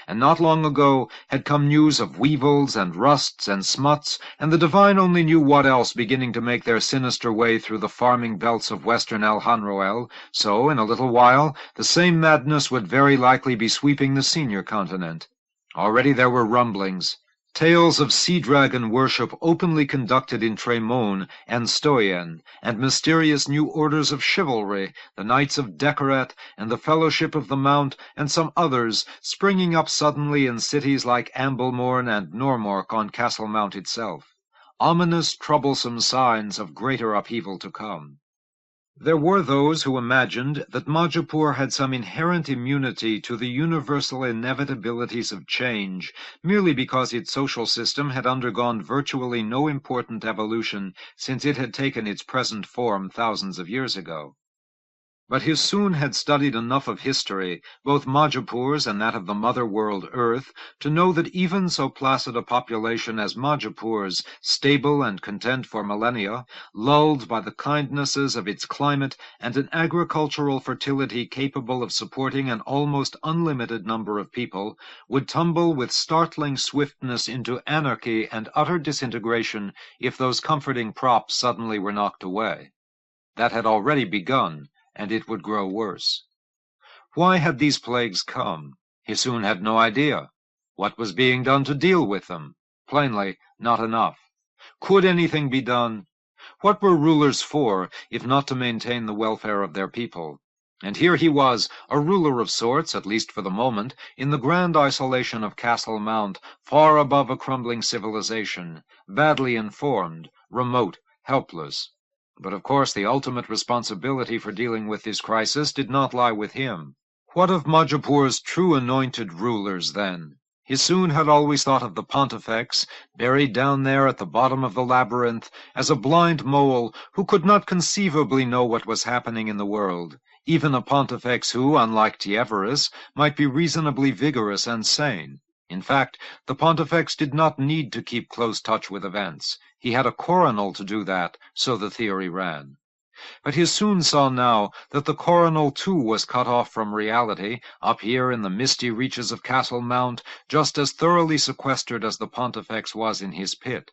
And not long ago had come news of weevils and rusts and smuts, and the divine only knew what else beginning to make their sinister way through the farming belts of western Alhanroel, so in a little while the same madness would very likely be sweeping the senior continent. Already there were rumblings. Tales of sea-dragon worship openly conducted in Tremone and Stoyen, and mysterious new orders of chivalry, the Knights of Decoret, and the Fellowship of the Mount, and some others, springing up suddenly in cities like Amblemorn and Normork on Castle Mount itself. Ominous, troublesome signs of greater upheaval to come. There were those who imagined that Majapur had some inherent immunity to the universal inevitabilities of change, merely because its social system had undergone virtually no important evolution since it had taken its present form thousands of years ago. But he soon had studied enough of history, both Majapur's and that of the mother world Earth, to know that even so placid a population as Majapur's, stable and content for millennia, lulled by the kindnesses of its climate and an agricultural fertility capable of supporting an almost unlimited number of people, would tumble with startling swiftness into anarchy and utter disintegration if those comforting props suddenly were knocked away. That had already begun, and it would grow worse. Why had these plagues come? He soon had no idea. What was being done to deal with them? Plainly, not enough. Could anything be done? What were rulers for, if not to maintain the welfare of their people? And here he was, a ruler of sorts, at least for the moment, in the grand isolation of Castle Mount, far above a crumbling civilization, badly informed, remote, helpless. But of course the ultimate responsibility for dealing with this crisis did not lie with him. What of Majapur's true anointed rulers, then? Hissoun had always thought of the Pontifex, buried down there at the bottom of the labyrinth, as a blind mole who could not conceivably know what was happening in the world, even a Pontifex who, unlike Tieverinus, might be reasonably vigorous and sane. In fact, the Pontifex did not need to keep close touch with events. He had a coronal to do that, so the theory ran. But Hissoun saw now that the coronal too was cut off from reality, up here in the misty reaches of Castle Mount, just as thoroughly sequestered as the Pontifex was in his pit.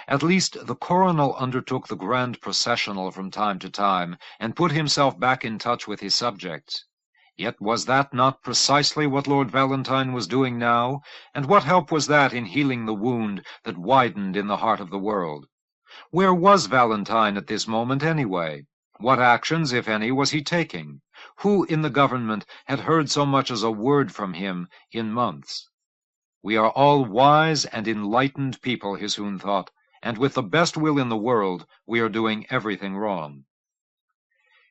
At least the coronal undertook the grand processional from time to time, and put himself back in touch with his subjects. Yet was that not precisely what Lord Valentine was doing now, and what help was that in healing the wound that widened in the heart of the world? Where was Valentine at this moment, anyway? What actions, if any, was he taking? Who in the government had heard so much as a word from him in months? We are all wise and enlightened people, Hissoun thought, and with the best will in the world, we are doing everything wrong.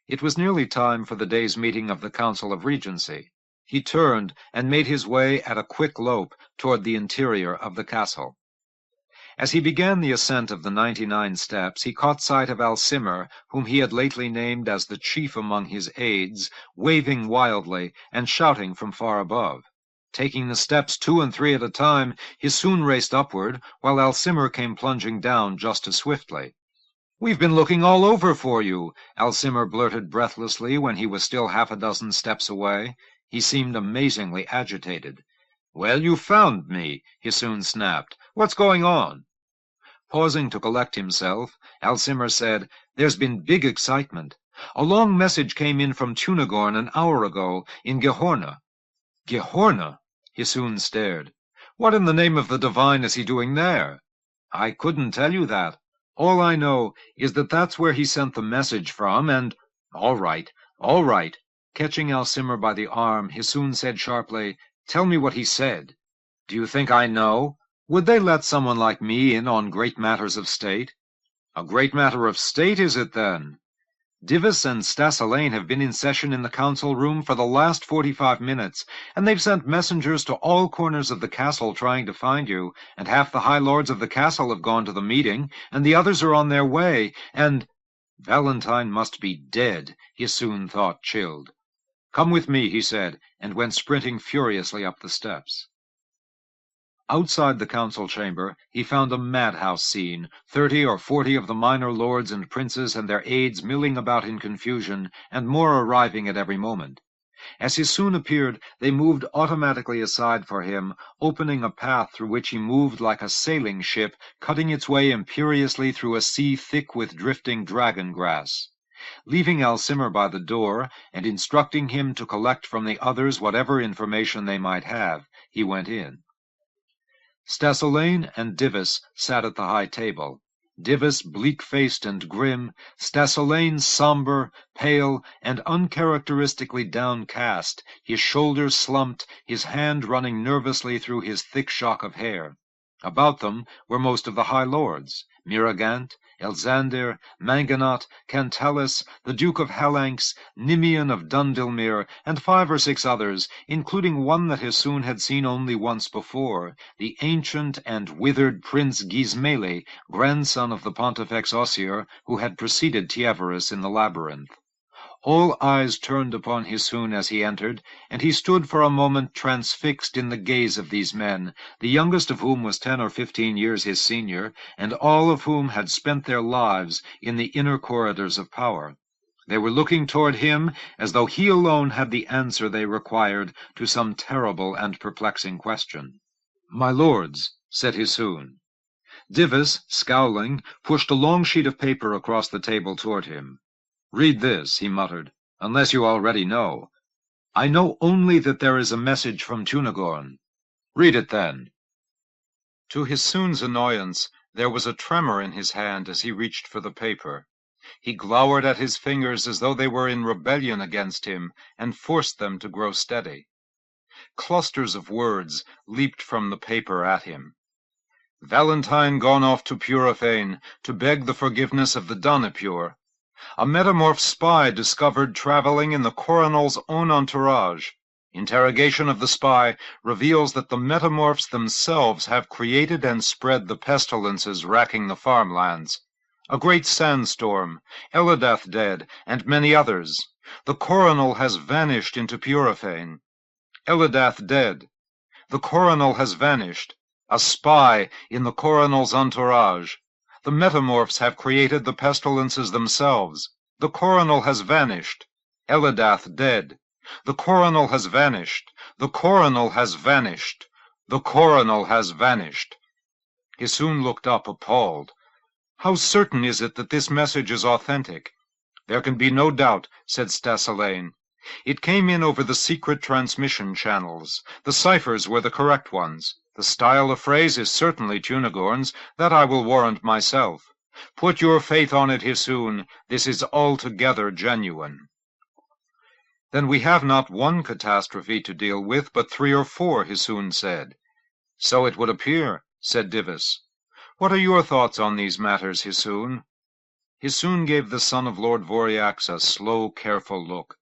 It was nearly time for the day's meeting of the Council of Regency. He turned and made his way at a quick lope toward the interior of the castle. As he began the ascent of the 99 steps, he caught sight of Alcimar, whom he had lately named as the chief among his aides, waving wildly and shouting from far above. Taking the steps 2 and 3 at a time, Hissoun raced upward, while Alcimar came plunging down just as swiftly. "We've been looking all over for you," Alcimar blurted breathlessly when he was still half a dozen steps away. He seemed amazingly agitated. "Well, you found me," Hissoun snapped. "What's going on?" Pausing to collect himself, Alcimar said, "There's been big excitement. A long message came in from Tunagorn an hour ago, in Gehorna." "Gehorna?" Hissoun stared. "What in the name of the divine is he doing there?" "I couldn't tell you that. All I know is that that's where he sent the message from, and—" "All right, all right." Catching Alcimar by the arm, Hissoun said sharply, "Tell me what he said." "Do you think I know? Would they let someone like me in on great matters of state?" "A great matter of state, is it, then?" "Divis and Stasilaine have been in session in the council room for the last 45 minutes, and they've sent messengers to all corners of the castle trying to find you, and half the high lords of the castle have gone to the meeting, and the others are on their way, and—" Valentine must be dead, Hissoun thought, chilled. "Come with me," he said, and went sprinting furiously up the steps. Outside the council chamber, he found a madhouse scene, 30 or 40 of the minor lords and princes and their aides milling about in confusion, and more arriving at every moment. As Hissoun appeared, they moved automatically aside for him, opening a path through which he moved like a sailing ship, cutting its way imperiously through a sea thick with drifting dragon grass. Leaving Alcimar by the door, and instructing him to collect from the others whatever information they might have, he went in. Stasilaine and Divis sat at the high table. Divis bleak-faced and grim, Stasilaine somber, pale, and uncharacteristically downcast, his shoulders slumped, his hand running nervously through his thick shock of hair. About them were most of the high lords, Miragant, Elzandir, Manganot, Cantalus, the Duke of Halanx, Nimian of Dundilmere, and 5 or 6 others, including one that Hissoun had seen only once before, the ancient and withered Prince Gismele, grandson of the Pontifex Ossier, who had preceded Tieverinus in the labyrinth. All eyes turned upon Hissoun as he entered, and he stood for a moment transfixed in the gaze of these men, the youngest of whom was 10 or 15 years his senior, and all of whom had spent their lives in the inner corridors of power. They were looking toward him as though he alone had the answer they required to some terrible and perplexing question. "My lords," said Hissoun. Divis, scowling, pushed a long sheet of paper across the table toward him. "Read this," he muttered, "unless you already know." "I know only that there is a message from Tunagorn." "Read it, then." To Hissoun's annoyance, there was a tremor in his hand as he reached for the paper. He glowered at his fingers as though they were in rebellion against him, and forced them to grow steady. Clusters of words leaped from the paper at him. "Valentine gone off to Purifane to beg the forgiveness of the Donipure. A metamorph spy discovered traveling in the coronal's own entourage. Interrogation of the spy reveals that the metamorphs themselves have created and spread the pestilences racking the farmlands. A great sandstorm, Elidath dead, and many others. The coronal has vanished into Purifane. Elidath dead. The coronal has vanished. A spy in the coronal's entourage. The metamorphs have created the pestilences themselves. The coronal has vanished. Elidath dead. The coronal has vanished. The coronal has vanished. The coronal has vanished. Hisoon looked up, appalled. How certain is it that this message is authentic? There can be no doubt, said Stasilaine. It came in over the secret transmission channels. The ciphers were the correct ones. The style of phrase is certainly Tunagorn's. That I will warrant myself. Put your faith on it, Hisoon. This is altogether genuine. Then we have not one catastrophe to deal with, but 3 or 4, Hisoon said. So it would appear, said Divis. What are your thoughts on these matters, Hisoon? Hisoon gave the son of Lord Voriax a slow, careful look.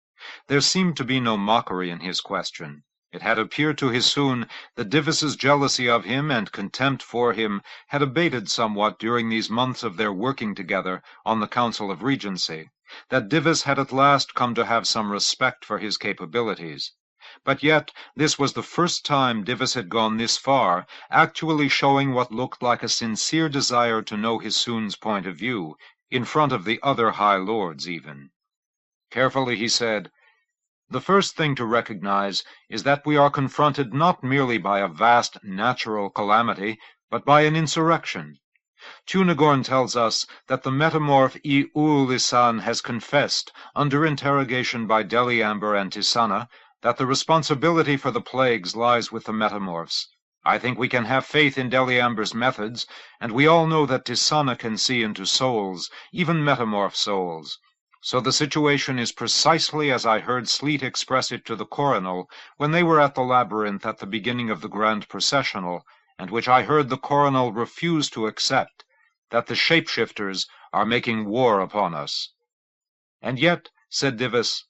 There seemed to be no mockery in his question. It had appeared to Hisoon that Divis's jealousy of him and contempt for him had abated somewhat during these months of their working together on the Council of Regency, that Divis had at last come to have some respect for his capabilities. But yet this was the first time Divis had gone this far, actually showing what looked like a sincere desire to know Hisoon's point of view, in front of the other high lords even. Carefully he said, "The first thing to recognize is that we are confronted not merely by a vast natural calamity, but by an insurrection. Tunagorn tells us that the metamorph Iul-Isan has confessed, under interrogation by Deliamber and Tisana, that the responsibility for the plagues lies with the metamorphs. I think we can have faith in Deliamber's methods, and we all know that Tisana can see into souls, even metamorph souls. So the situation is precisely as I heard Sleet express it to the coronal when they were at the labyrinth at the beginning of the grand processional, and which I heard the coronal refuse to accept, that the shapeshifters are making war upon us." "And yet," said Divis,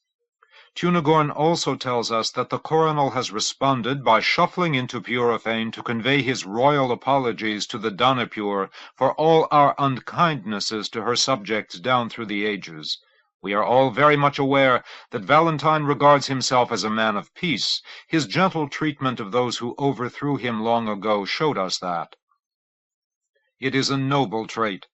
"Tunagorn also tells us that the coronal has responded by shuffling into Purifane to convey his royal apologies to the Danapure for all our unkindnesses to her subjects down through the ages. We are all very much aware that Valentine regards himself as a man of peace. His gentle treatment of those who overthrew him long ago showed us that. It is a noble trait.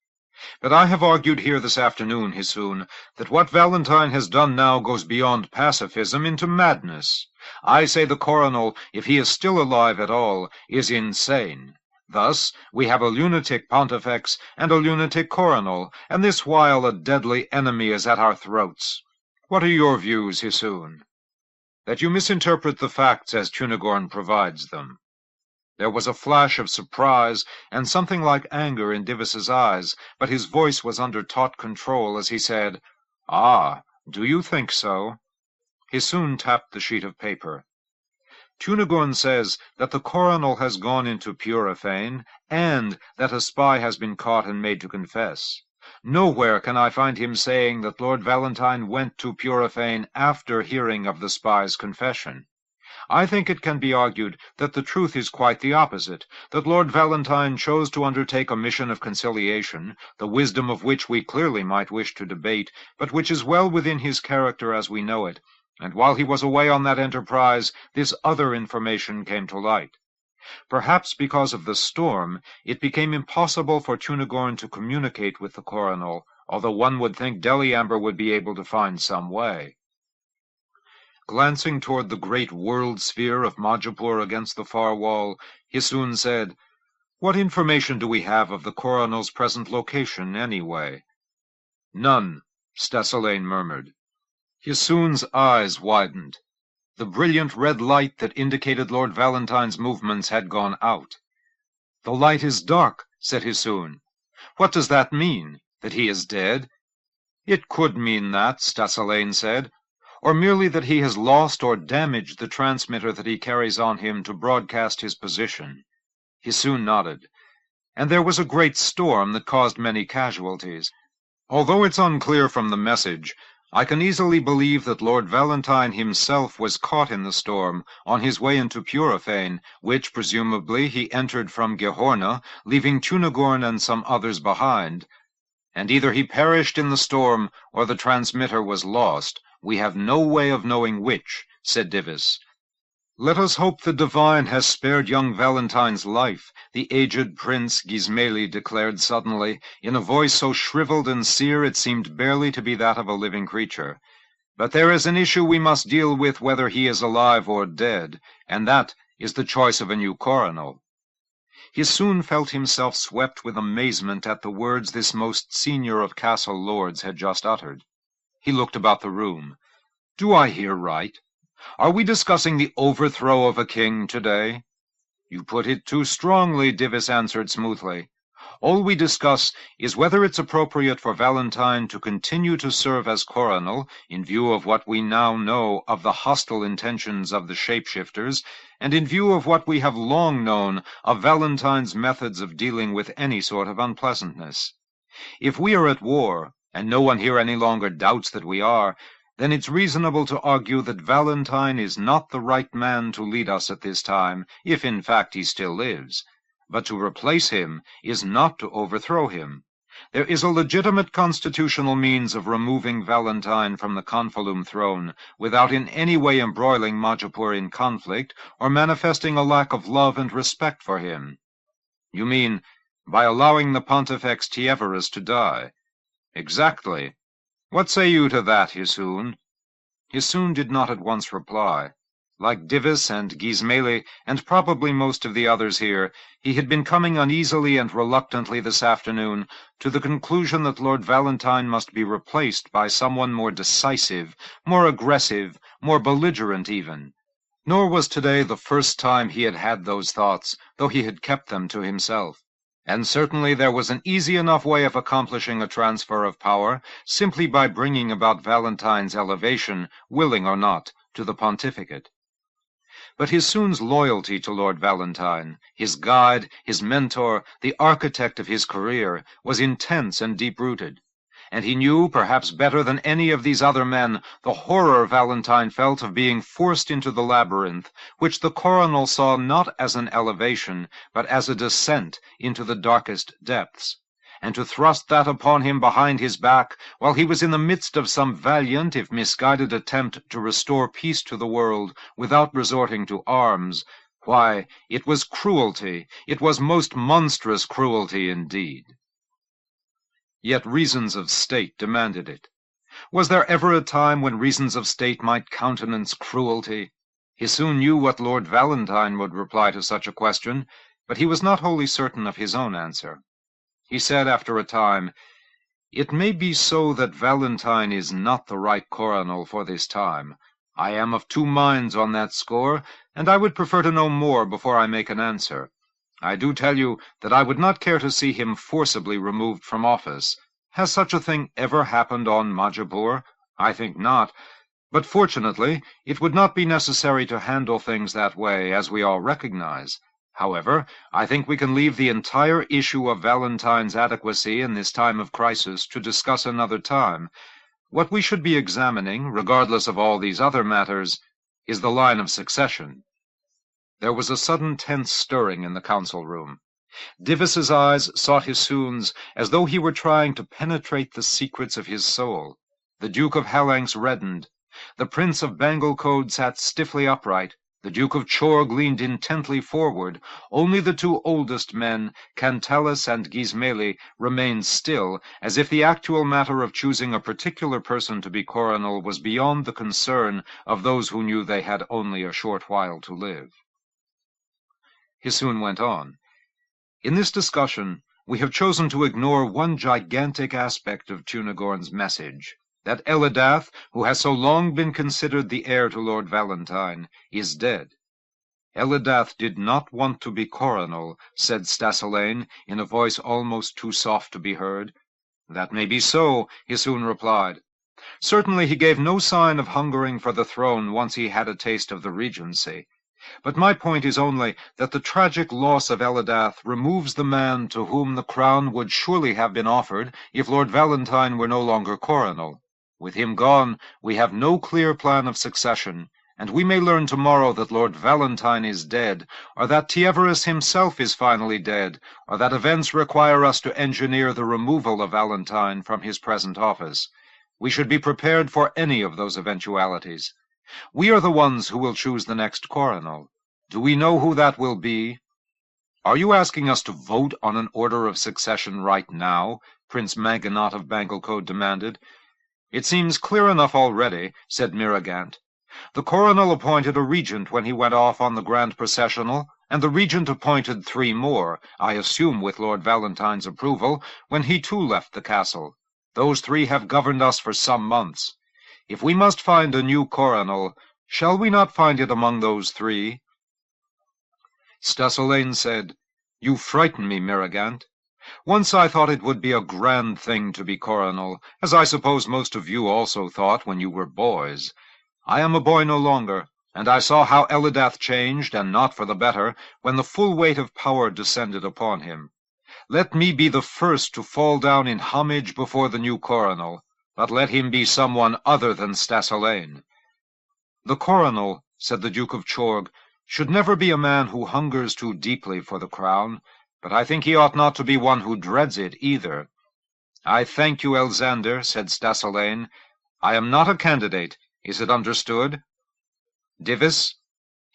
But I have argued here this afternoon, Hisoon, that what Valentine has done now goes beyond pacifism into madness. I say the coronal, if he is still alive at all, is insane. Thus, we have a lunatic Pontifex and a lunatic coronal, and this while a deadly enemy is at our throats. What are your views, Hisoon?" "That you misinterpret the facts as Tunagorn provides them." There was a flash of surprise and something like anger in Divis's eyes, but his voice was under taut control as he said, "Ah, do you think so?" Hisoon tapped the sheet of paper. "Tunagorn says that the coronal has gone into Purifane, and that a spy has been caught and made to confess. Nowhere can I find him saying that Lord Valentine went to Purifane after hearing of the spy's confession. I think it can be argued that the truth is quite the opposite, that Lord Valentine chose to undertake a mission of conciliation, the wisdom of which we clearly might wish to debate, but which is well within his character as we know it, and while he was away on that enterprise, this other information came to light. Perhaps because of the storm, it became impossible for Tunagorn to communicate with the coronal, although one would think Deliamber would be able to find some way." Glancing toward the great world-sphere of Majapur against the far wall, Hisoon said, "What information do we have of the coronal's present location, anyway?" "None," Stasilaine murmured. Hisoon's eyes widened. The brilliant red light that indicated Lord Valentine's movements had gone out. "The light is dark," said Hisoon. "What does that mean? That he is dead?" "It could mean that," Stasilaine said, "or merely that he has lost or damaged the transmitter that he carries on him to broadcast his position." Hisoon nodded. "And there was a great storm that caused many casualties. Although it's unclear from the message, I can easily believe that Lord Valentine himself was caught in the storm, on his way into Purifane, which, presumably, he entered from Gehorna, leaving Tunagorn and some others behind. And either he perished in the storm, or the transmitter was lost. We have no way of knowing which, said Divis. Let us hope the divine has spared young Valentine's life, the aged Prince Gismeli declared suddenly, in a voice so shriveled and sere it seemed barely to be that of a living creature. But there is an issue we must deal with whether he is alive or dead, and that is the choice of a new coronel. He soon felt himself swept with amazement at the words this most senior of castle lords had just uttered. He looked about the room. Do I hear right? Are we discussing the overthrow of a king today? You put it too strongly, Divis answered smoothly. All we discuss is whether it's appropriate for Valentine to continue to serve as coronel, in view of what we now know of the hostile intentions of the shapeshifters, and in view of what we have long known of Valentine's methods of dealing with any sort of unpleasantness. If we are at war, and no one here any longer doubts that we are, then it's reasonable to argue that Valentine is not the right man to lead us at this time, if in fact he still lives. But to replace him is not to overthrow him. There is a legitimate constitutional means of removing Valentine from the Confalum throne without in any way embroiling Majapur in conflict or manifesting a lack of love and respect for him. You mean by allowing the Pontifex Tieverus to die? Exactly. What say you to that, Hisoon? Hisoon did not at once reply. Like Divis and Gismeli, and probably most of the others here, he had been coming uneasily and reluctantly this afternoon to the conclusion that Lord Valentine must be replaced by someone more decisive, more aggressive, more belligerent even. Nor was today the first time he had had those thoughts, though he had kept them to himself. And certainly there was an easy enough way of accomplishing a transfer of power, simply by bringing about Valentine's elevation, willing or not, to the pontificate. But Hisoon's loyalty to Lord Valentine, his guide, his mentor, the architect of his career, was intense and deep-rooted. And he knew, perhaps better than any of these other men, the horror Valentine felt of being forced into the labyrinth, which the coronel saw not as an elevation, but as a descent into the darkest depths. And to thrust that upon him behind his back, while he was in the midst of some valiant, if misguided attempt to restore peace to the world without resorting to arms, why, it was cruelty, it was most monstrous cruelty indeed. Yet reasons of state demanded it. Was there ever a time when reasons of state might countenance cruelty? Hisoon knew what Lord Valentine would reply to such a question, but he was not wholly certain of his own answer. He said after a time, "It may be so that Valentine is not the right coronel for this time. I am of two minds on that score, and I would prefer to know more before I make an answer. I do tell you that I would not care to see him forcibly removed from office. Has such a thing ever happened on Majapur? I think not. But fortunately, it would not be necessary to handle things that way, as we all recognize. However, I think we can leave the entire issue of Valentine's adequacy in this time of crisis to discuss another time. What we should be examining, regardless of all these other matters, is the line of succession." There was a sudden tense stirring in the council room. Divis's eyes sought Hisoon's as though he were trying to penetrate the secrets of his soul. The Duke of Halanx reddened. The Prince of Bangalcode sat stiffly upright. The Duke of Chorg leaned intently forward. Only the two oldest men, Cantalis and Gismeli, remained still, as if the actual matter of choosing a particular person to be coronel was beyond the concern of those who knew they had only a short while to live. Hisoon went on. "In this discussion, we have chosen to ignore one gigantic aspect of Tunagorn's message. That Elidath, who has so long been considered the heir to Lord Valentine, is dead. Elidath did not want to be coronel," said Stasilaine, in a voice almost too soft to be heard. "That may be so," Hisoon replied. "Certainly he gave no sign of hungering for the throne once he had a taste of the regency. But my point is only that the tragic loss of Elidath removes the man to whom the crown would surely have been offered if Lord Valentine were no longer coronel. With him gone, we have no clear plan of succession, and we may learn tomorrow that Lord Valentine is dead, or that Tieverinus himself is finally dead, or that events require us to engineer the removal of Valentine from his present office. We should be prepared for any of those eventualities. We are the ones who will choose the next coronel. Do we know who that will be? Are you asking us to vote on an order of succession right now? Prince Maginot of Banglecode demanded. It seems clear enough already, said Miragant. The coronel appointed a regent when he went off on the grand processional, and the regent appointed 3 more, I assume with Lord Valentine's approval, when he too left the castle. Those 3 have governed us for some months. If we must find a new coronel, shall we not find it among those 3? Stasilaine said, You frighten me, Miragant. Once I thought it would be a grand thing to be coronel, as I suppose most of you also thought when you were boys. I am a boy no longer, and I saw how Elidath changed, and not for the better, when the full weight of power descended upon him. Let me be the first to fall down in homage before the new coronel, but let him be someone other than Stasilaine. The coronel, said the Duke of Chorg, should never be a man who hungers too deeply for the crown, but I think he ought not to be one who dreads it either. I thank you, Elzander, said Stasilaine. I am not a candidate. Is it understood? Divis?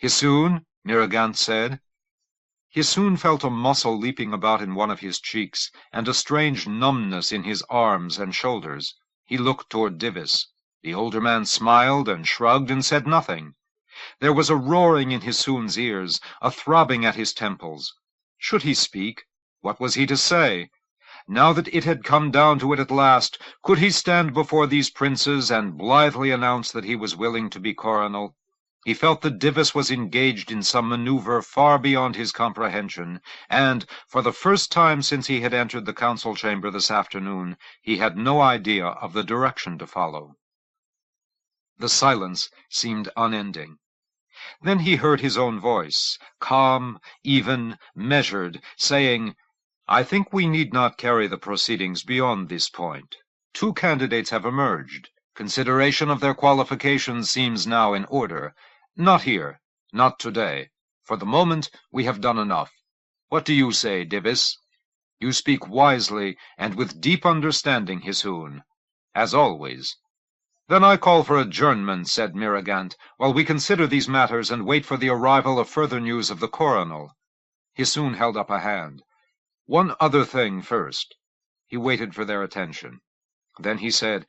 Hisoon? Miragant said. Hisoon felt a muscle leaping about in one of his cheeks, and a strange numbness in his arms and shoulders. He looked toward Divis. The older man smiled and shrugged and said nothing. There was a roaring in Hisoon's ears, a throbbing at his temples. Should he speak? What was he to say? Now that it had come down to it at last, could he stand before these princes and blithely announce that he was willing to be coronel? He felt that Divis was engaged in some maneuver far beyond his comprehension, and, for the first time since he had entered the council chamber this afternoon, he had no idea of the direction to follow. The silence seemed unending. Then he heard his own voice, calm, even, measured, saying, I think we need not carry the proceedings beyond this point. 2 candidates have emerged. Consideration of their qualifications seems now in order. Not here, not today. For the moment, we have done enough. What do you say, Divis? You speak wisely and with deep understanding, Hisoon. As always. Then I call for adjournment, said Miragant, while we consider these matters and wait for the arrival of further news of the coronel. Hisoon held up a hand. One other thing first. He waited for their attention. Then he said,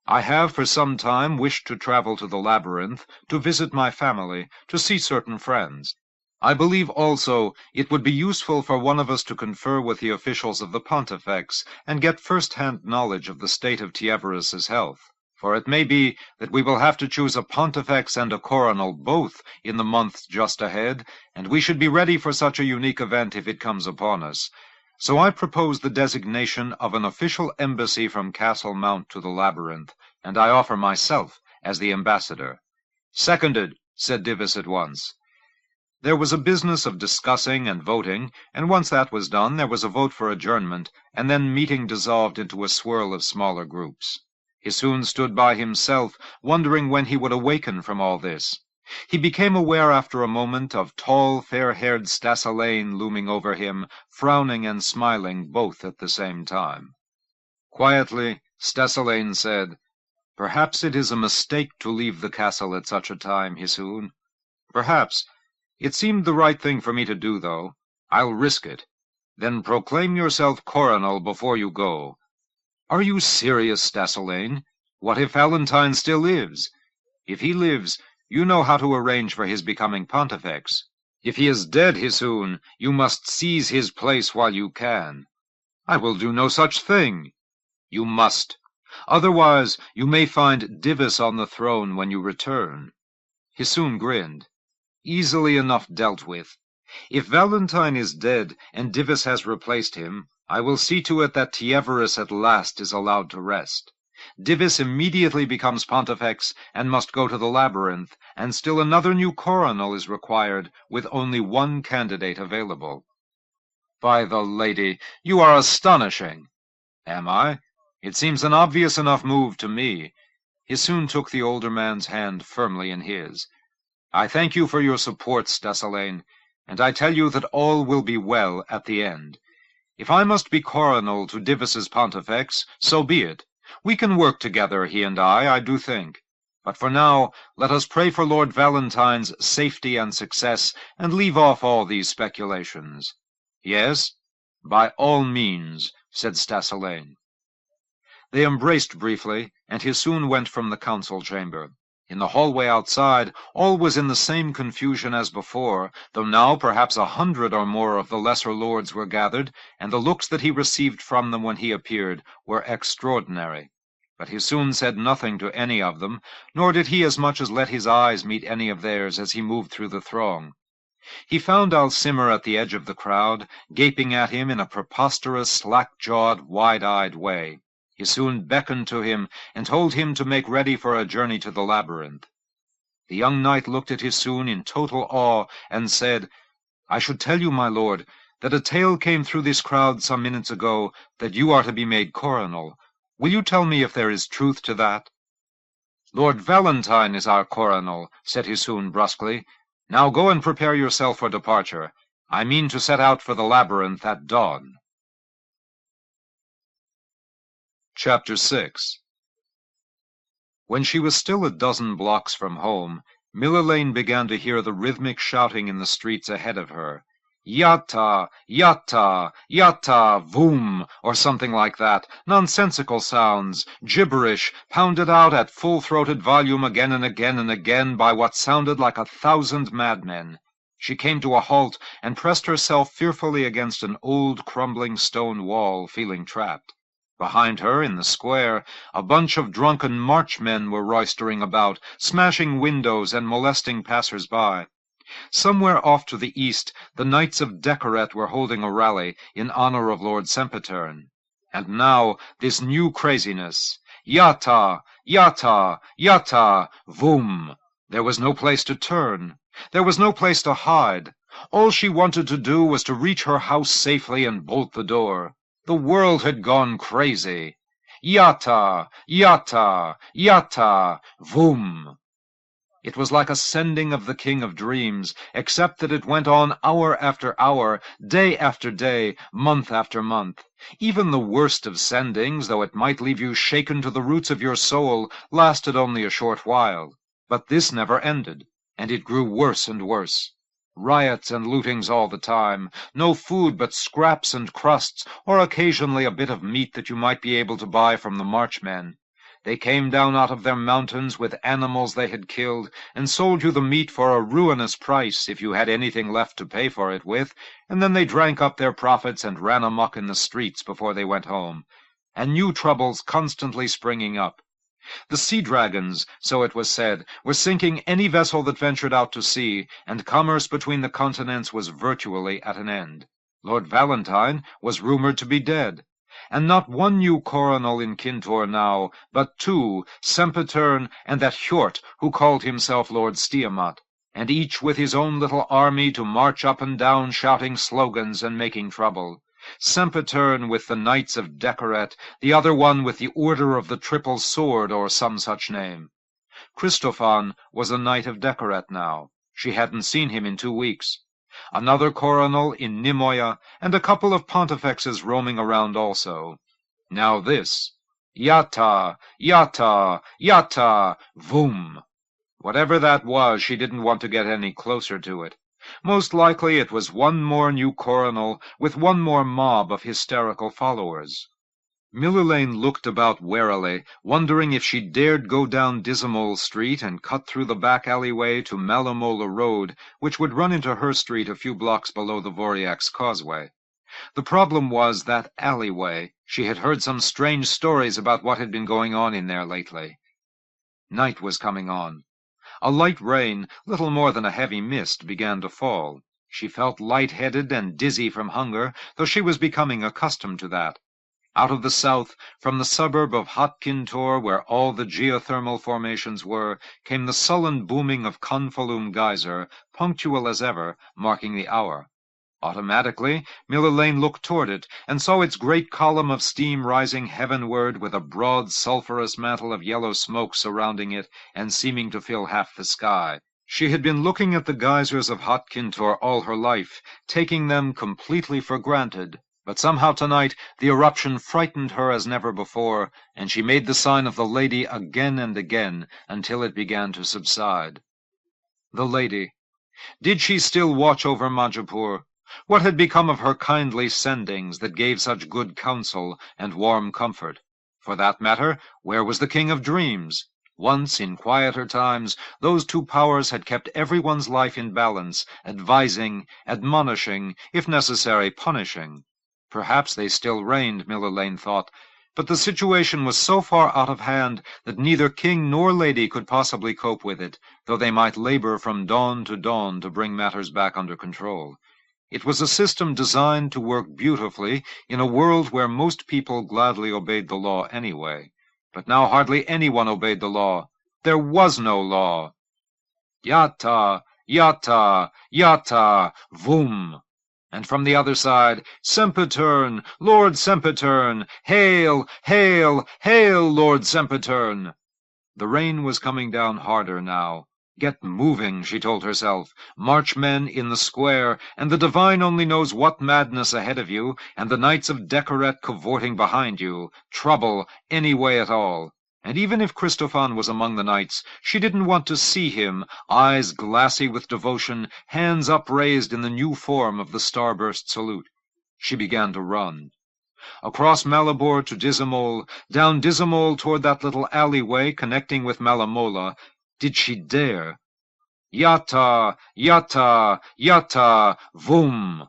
I have for some time wished to travel to the labyrinth, to visit my family, to see certain friends. I believe also it would be useful for one of us to confer with the officials of the Pontifex and get first-hand knowledge of the state of Tieverinus's health. For it may be that we will have to choose a Pontifex and a coronel both in the month just ahead, and we should be ready for such a unique event if it comes upon us. So I propose the designation of an official embassy from Castle Mount to the labyrinth, and I offer myself as the ambassador. Seconded, said Divis at once. There was a business of discussing and voting, and once that was done, there was a vote for adjournment, and then meeting dissolved into a swirl of smaller groups. Hisoon stood by himself, wondering when he would awaken from all this. He became aware after a moment of tall, fair-haired Stasilaine looming over him, frowning and smiling both at the same time. Quietly, Stasilaine said, Perhaps it is a mistake to leave the castle at such a time, Hisoon. Perhaps. It seemed the right thing for me to do, though. I'll risk it. Then proclaim yourself coronel before you go. Are you serious, Stasilaine? What if Valentine still lives? If he lives, you know how to arrange for his becoming Pontifex. If he is dead, Hisoon, you must seize his place while you can. I will do no such thing. You must. Otherwise, you may find Divis on the throne when you return. Hisoon grinned. Easily enough dealt with. If Valentine is dead and Divis has replaced him, I will see to it that Tieverinus at last is allowed to rest. Divis immediately becomes Pontifex and must go to the labyrinth, and still another new coronel is required, with only 1 candidate available. By the lady, you are astonishing. Am I? It seems an obvious enough move to me. He soon took the older man's hand firmly in his. "I thank you for your support, Stesselain, and I tell you that all will be well at the end. If I must be coronel to Divis's Pontifex, so be it. We can work together, he and I do think. But for now, let us pray for Lord Valentine's safety and success, and leave off all these speculations." "Yes, by all means," said Stesselain. They embraced briefly, and he soon went from the council chamber. In the hallway outside, all was in the same confusion as before, though now perhaps 100 or more of the lesser lords were gathered, and the looks that he received from them when he appeared were extraordinary. But he soon said nothing to any of them, nor did he as much as let his eyes meet any of theirs as he moved through the throng. He found Alcimar at the edge of the crowd, gaping at him in a preposterous, slack-jawed, wide-eyed way. He soon beckoned to him, and told him to make ready for a journey to the labyrinth. The young knight looked at Hisoon in total awe, and said, "I should tell you, my lord, that a tale came through this crowd some minutes ago, that you are to be made coronel. Will you tell me if there is truth to that?" "Lord Valentine is our coronel," said Hisoon brusquely. "Now go and prepare yourself for departure. I mean to set out for the labyrinth at dawn." Chapter 6. When she was still a dozen blocks from home, Millelaine began to hear the rhythmic shouting in the streets ahead of her. "Yatta! Yatta! Yatta! Voom!" or something like that. Nonsensical sounds, gibberish, pounded out at full-throated volume again and again and again by what sounded like 1,000 madmen. She came to a halt and pressed herself fearfully against an old, crumbling stone wall, feeling trapped. Behind her, in the square, a bunch of drunken marchmen were roistering about, smashing windows and molesting passers-by. Somewhere off to the east, the Knights of Decoret were holding a rally in honor of Lord Sempitern. And now, this new craziness. Yatta! Yatta! Yatta! Voom! There was no place to turn. There was no place to hide. All she wanted to do was to reach her house safely and bolt the door. The world had gone crazy. Yatta! Yatta! Yatta! Voom! It was like a sending of the King of Dreams, except that it went on hour after hour, day after day, month after month. Even the worst of sendings, though it might leave you shaken to the roots of your soul, lasted only a short while. But this never ended, and it grew worse and worse. Riots and lootings all the time, no food but scraps and crusts, or occasionally a bit of meat that you might be able to buy from the marchmen. They came down out of their mountains with animals they had killed, and sold you the meat for a ruinous price if you had anything left to pay for it with, and then they drank up their profits and ran amok in the streets before they went home. And new troubles constantly springing up. The sea dragons, so it was said, were sinking any vessel that ventured out to sea, and commerce between the continents was virtually at an end. Lord Valentine was rumored to be dead. And not one new coronel in Kintore now, but two, Sempitern and that Hjort who called himself Lord Stiamat, and each with his own little army to march up and down shouting slogans and making trouble. Sempitern with the Knights of Decoret, the other one with the Order of the Triple Sword or some such name. Christophon was a Knight of Decoret now. She hadn't seen him in 2 weeks. Another coronel in Nimoya, and a couple of pontifexes roaming around also. Now this. Yatta! Yatta! Yatta! Voom! Whatever that was, she didn't want to get any closer to it. Most likely it was one more new coronel, with one more mob of hysterical followers. Millelaine looked about warily, wondering if she dared go down Dismole Street and cut through the back alleyway to Malamola Road, which would run into her street a few blocks below the Voriax Causeway. The problem was that alleyway. She had heard some strange stories about what had been going on in there lately. Night was coming on. A light rain, little more than a heavy mist, began to fall. She felt light-headed and dizzy from hunger, though she was becoming accustomed to that. Out of the south, from the suburb of Hot Kintore, where all the geothermal formations were, came the sullen booming of Confalum Geyser, punctual as ever, marking the hour. Automatically, Miller-Lane looked toward it, and saw its great column of steam rising heavenward with a broad sulphurous mantle of yellow smoke surrounding it and seeming to fill half the sky. She had been looking at the geysers of Hotkintor all her life, taking them completely for granted. But somehow tonight the eruption frightened her as never before, and she made the sign of the lady again and again until it began to subside. The lady. Did she still watch over Majapur? What had become of her kindly sendings that gave such good counsel and warm comfort? For that matter, where was the King of Dreams? Once, in quieter times, those two powers had kept everyone's life in balance, advising, admonishing, if necessary, punishing. Perhaps they still reigned, Miller-Lane thought, but the situation was so far out of hand that neither king nor lady could possibly cope with it, though they might labor from dawn to bring matters back under control. It was a system designed to work beautifully in a world where most people gladly obeyed the law anyway. But now hardly anyone obeyed the law. There was no law. Yatta, yatta, yatta, voom. And from the other side, Sempitern, Lord Sempitern, hail, hail, hail, Lord Sempitern. The rain was coming down harder now. Get moving, she told herself. March men in the square, and the divine only knows what madness ahead of you, and the knights of Decoret cavorting behind you. Trouble, any way at all. And even if Christophane was among the knights, she didn't want to see him, eyes glassy with devotion, hands upraised in the new form of the starburst salute. She began to run. Across Malabor to Dizamol, down Dizamol toward that little alleyway connecting with Malamola. Did she dare? Yatta, yatta, yatta, voom!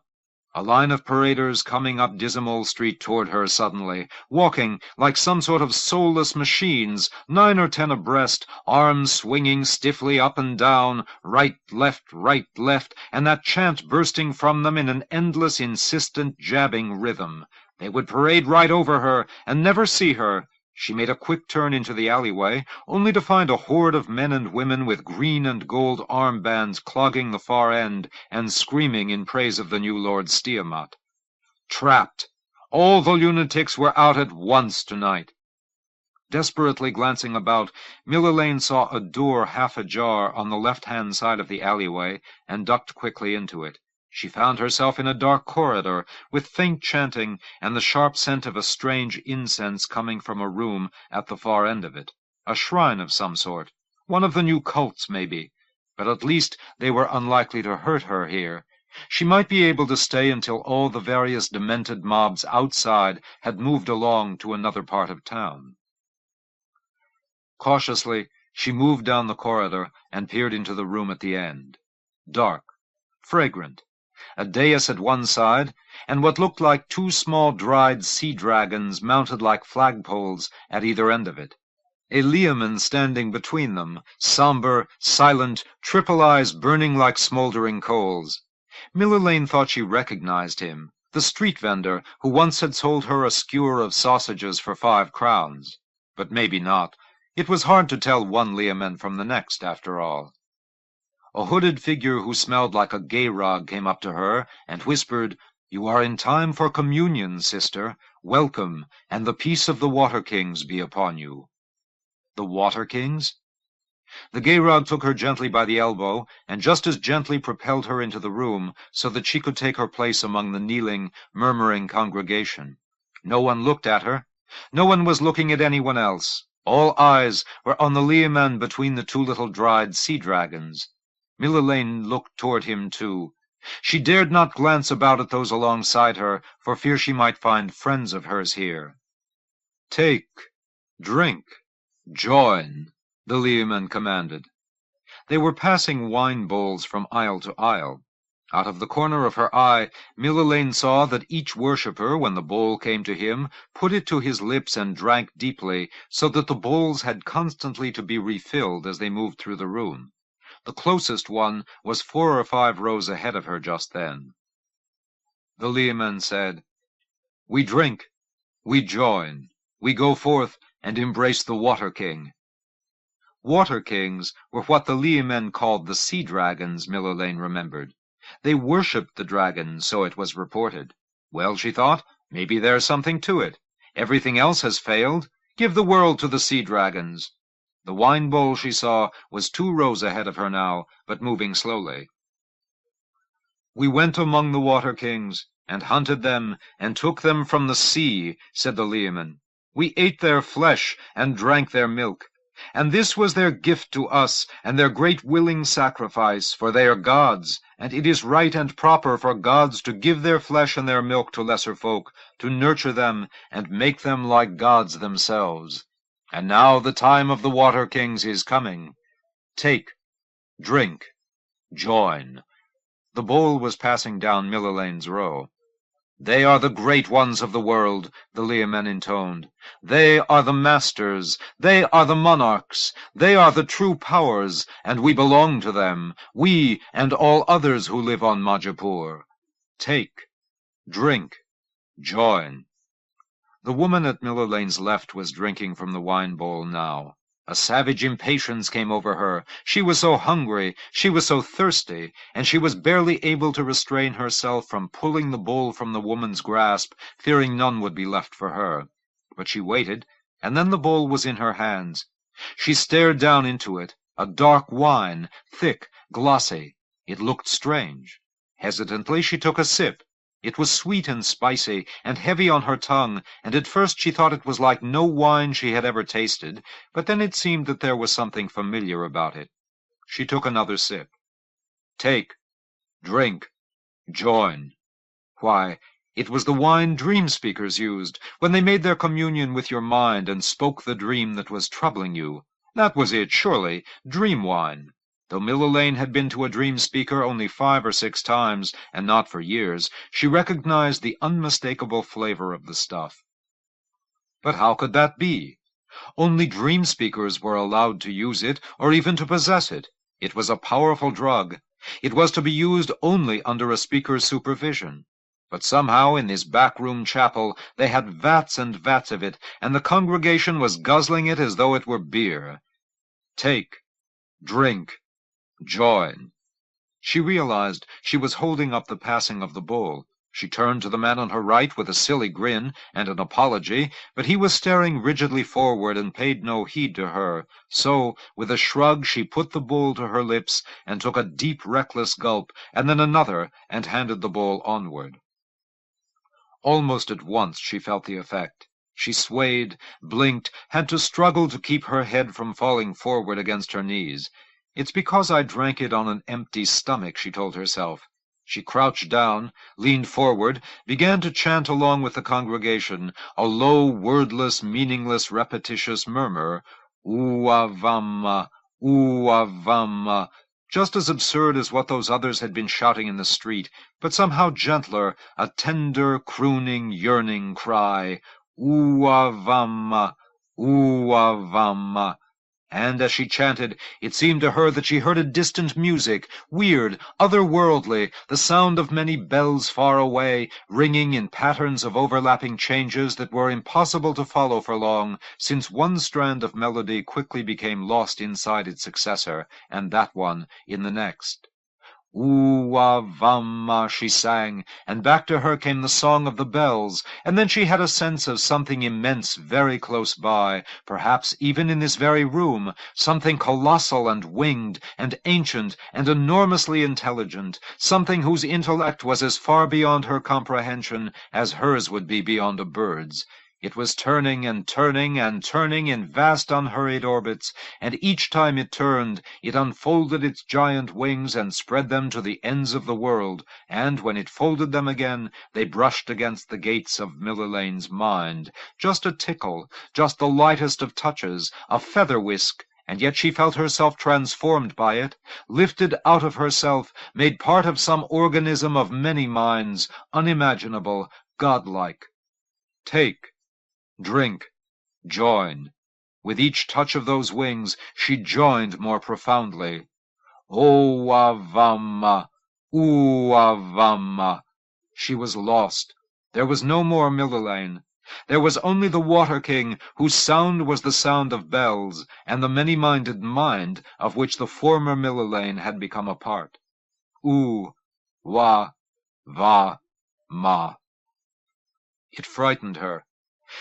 A line of paraders coming up Dizamol Street toward her suddenly, walking like some sort of soulless machines, 9 or 10 abreast, arms swinging stiffly up and down, right, left, and that chant bursting from them in an endless, insistent, jabbing rhythm. They would parade right over her and never see her. She made a quick turn into the alleyway, only to find a horde of men and women with green and gold armbands clogging the far end and screaming in praise of the new Lord Stiamat. Trapped! All the lunatics were out at once tonight. Desperately glancing about, Miller-Lane saw a door half ajar on the left-hand side of the alleyway and ducked quickly into it. She found herself in a dark corridor, with faint chanting and the sharp scent of a strange incense coming from a room at the far end of it. A shrine of some sort. One of the new cults, maybe. But at least they were unlikely to hurt her here. She might be able to stay until all the various demented mobs outside had moved along to another part of town. Cautiously, she moved down the corridor and peered into the room at the end. Dark. Fragrant. A dais at one side, and what looked like 2 small dried sea-dragons mounted like flagpoles at either end of it. A leoman standing between them, somber, silent, triple eyes burning like smoldering coals. Miller-Lane thought she recognized him, the street vendor who once had sold her a skewer of sausages for 5 crowns. But maybe not. It was hard to tell one leoman from the next, after all. A hooded figure who smelled like a gayrog came up to her and whispered, "You are in time for communion, sister. Welcome, and the peace of the Water Kings be upon you." The Water Kings? The gayrog took her gently by the elbow, and just as gently propelled her into the room, so that she could take her place among the kneeling, murmuring congregation. No one looked at her. No one was looking at anyone else. All eyes were on the leoman between the 2 little dried sea-dragons. Miller-Lane looked toward him, too. She dared not glance about at those alongside her, for fear she might find friends of hers here. "Take, drink, join," the leoman commanded. They were passing wine bowls from aisle to aisle. Out of the corner of her eye, Miller-Lane saw that each worshipper, when the bowl came to him, put it to his lips and drank deeply, so that the bowls had constantly to be refilled as they moved through the room. The closest one was 4 or 5 rows ahead of her just then. The leoman said, "We drink, we join, we go forth and embrace the Water King." Water Kings were what the leomen called the sea-dragons, Miller-Lane remembered. They worshipped the dragon, so it was reported. Well, she thought, maybe there's something to it. Everything else has failed. Give the world to the sea dragons. The wine bowl, she saw, was 2 rows ahead of her now, but moving slowly. "We went among the water kings, and hunted them, and took them from the sea," said the leman. "We ate their flesh, and drank their milk. And this was their gift to us, and their great willing sacrifice, for they are gods, and it is right and proper for gods to give their flesh and their milk to lesser folk, to nurture them, and make them like gods themselves. And now the time of the water kings is coming. Take, drink, join." The bowl was passing down Millelane's row. "They are the great ones of the world," the leman intoned. "They are the masters, they are the monarchs, they are the true powers, and we belong to them, we and all others who live on Majapur. Take, drink, join." The woman at Millelane's left was drinking from the wine bowl now. A savage impatience came over her. She was so hungry, she was so thirsty, and she was barely able to restrain herself from pulling the bowl from the woman's grasp, fearing none would be left for her. But she waited, and then the bowl was in her hands. She stared down into it, a dark wine, thick, glossy. It looked strange. Hesitantly she took a sip. It was sweet and spicy, and heavy on her tongue, and at first she thought it was like no wine she had ever tasted, but then it seemed that there was something familiar about it. She took another sip. Take, drink, join. Why, it was the wine dream speakers used, when they made their communion with your mind and spoke the dream that was troubling you. That was it, surely, dream wine. Though Millelane had been to a dream speaker only 5 or 6 times, and not for years, she recognized the unmistakable flavor of the stuff. But how could that be? Only dream speakers were allowed to use it, or even to possess it. It was a powerful drug. It was to be used only under a speaker's supervision. But somehow in this backroom chapel they had vats and vats of it, and the congregation was guzzling it as though it were beer. Take, drink, join. She realized she was holding up the passing of the bowl. She turned to the man on her right with a silly grin and an apology, but he was staring rigidly forward and paid no heed to her. So, with a shrug, she put the bowl to her lips and took a deep, reckless gulp, and then another, and handed the bowl onward. Almost at once she felt the effect. She swayed, blinked, had to struggle to keep her head from falling forward against her knees. "It's because I drank it on an empty stomach," she told herself. She crouched down, leaned forward, began to chant along with the congregation, a low, wordless, meaningless, repetitious murmur, "Uavamma, Uavamma," just as absurd as what those others had been shouting in the street, but somehow gentler, a tender, crooning, yearning cry, "Uavamma, Uavamma." And as she chanted, it seemed to her that she heard a distant music, weird, otherworldly, the sound of many bells far away, ringing in patterns of overlapping changes that were impossible to follow for long, since one strand of melody quickly became lost inside its successor, and that one in the next. "Uavamma," she sang, and back to her came the song of the bells, and then she had a sense of something immense very close by, perhaps even in this very room, something colossal and winged and ancient and enormously intelligent, something whose intellect was as far beyond her comprehension as hers would be beyond a bird's. It was turning and turning and turning in vast unhurried orbits, and each time it turned, it unfolded its giant wings and spread them to the ends of the world, and when it folded them again, they brushed against the gates of Millelane's mind. Just a tickle, just the lightest of touches, a feather whisk, and yet she felt herself transformed by it, lifted out of herself, made part of some organism of many minds, unimaginable, godlike. Take, drink, join. With each touch of those wings, she joined more profoundly. Uavamma, Uavamma. She was lost. There was no more Millelane. There was only the Water King, whose sound was the sound of bells, and the many-minded mind of which the former Millelane had become a part. wa, va, ma. It frightened her.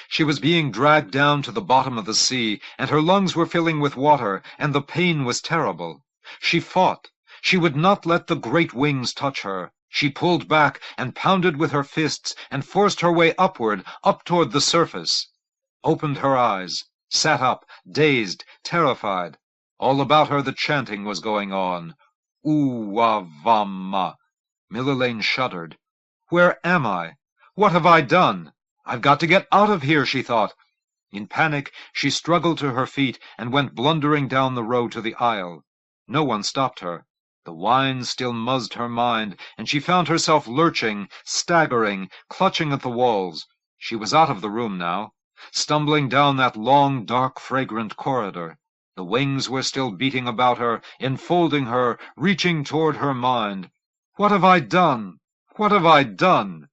She was being dragged down to the bottom of the sea, and her lungs were filling with water, and the pain was terrible. She fought. She would not let the great wings touch her. She pulled back and pounded with her fists and forced her way upward, up toward the surface. Opened her eyes, sat up, dazed, terrified. All about her the chanting was going on. Oo-wa-va-ma. Millelane shuddered. Where am I? What have I done? I've got to get out of here, she thought. In panic, she struggled to her feet and went blundering down the road to the aisle. No one stopped her. The wine still muzzed her mind, and she found herself lurching, staggering, clutching at the walls. She was out of the room now, stumbling down that long, dark, fragrant corridor. The wings were still beating about her, enfolding her, reaching toward her mind. What have I done? What have I done?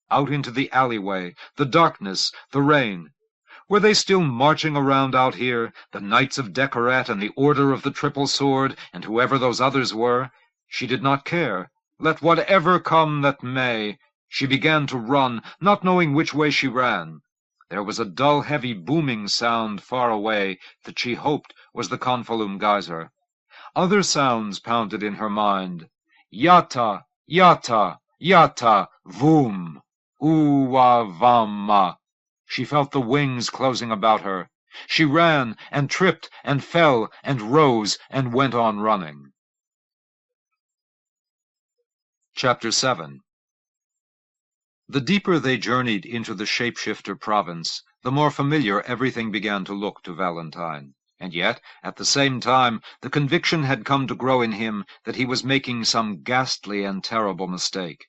Out into the alleyway, the darkness, the rain. Were they still marching around out here, the Knights of Decoret and the Order of the Triple Sword, and whoever those others were? She did not care. Let whatever come that may. She began to run, not knowing which way she ran. There was a dull, heavy, booming sound far away that she hoped was the Konfalum geyser. Other sounds pounded in her mind. Yata, yata, yata, voom. Oo-wa-va-ma. She felt the wings closing about her. She ran and tripped and fell and rose and went on running. Chapter 7. The deeper they journeyed into the shapeshifter province, the more familiar everything began to look to Valentine. And yet, at the same time, the conviction had come to grow in him that he was making some ghastly and terrible mistake.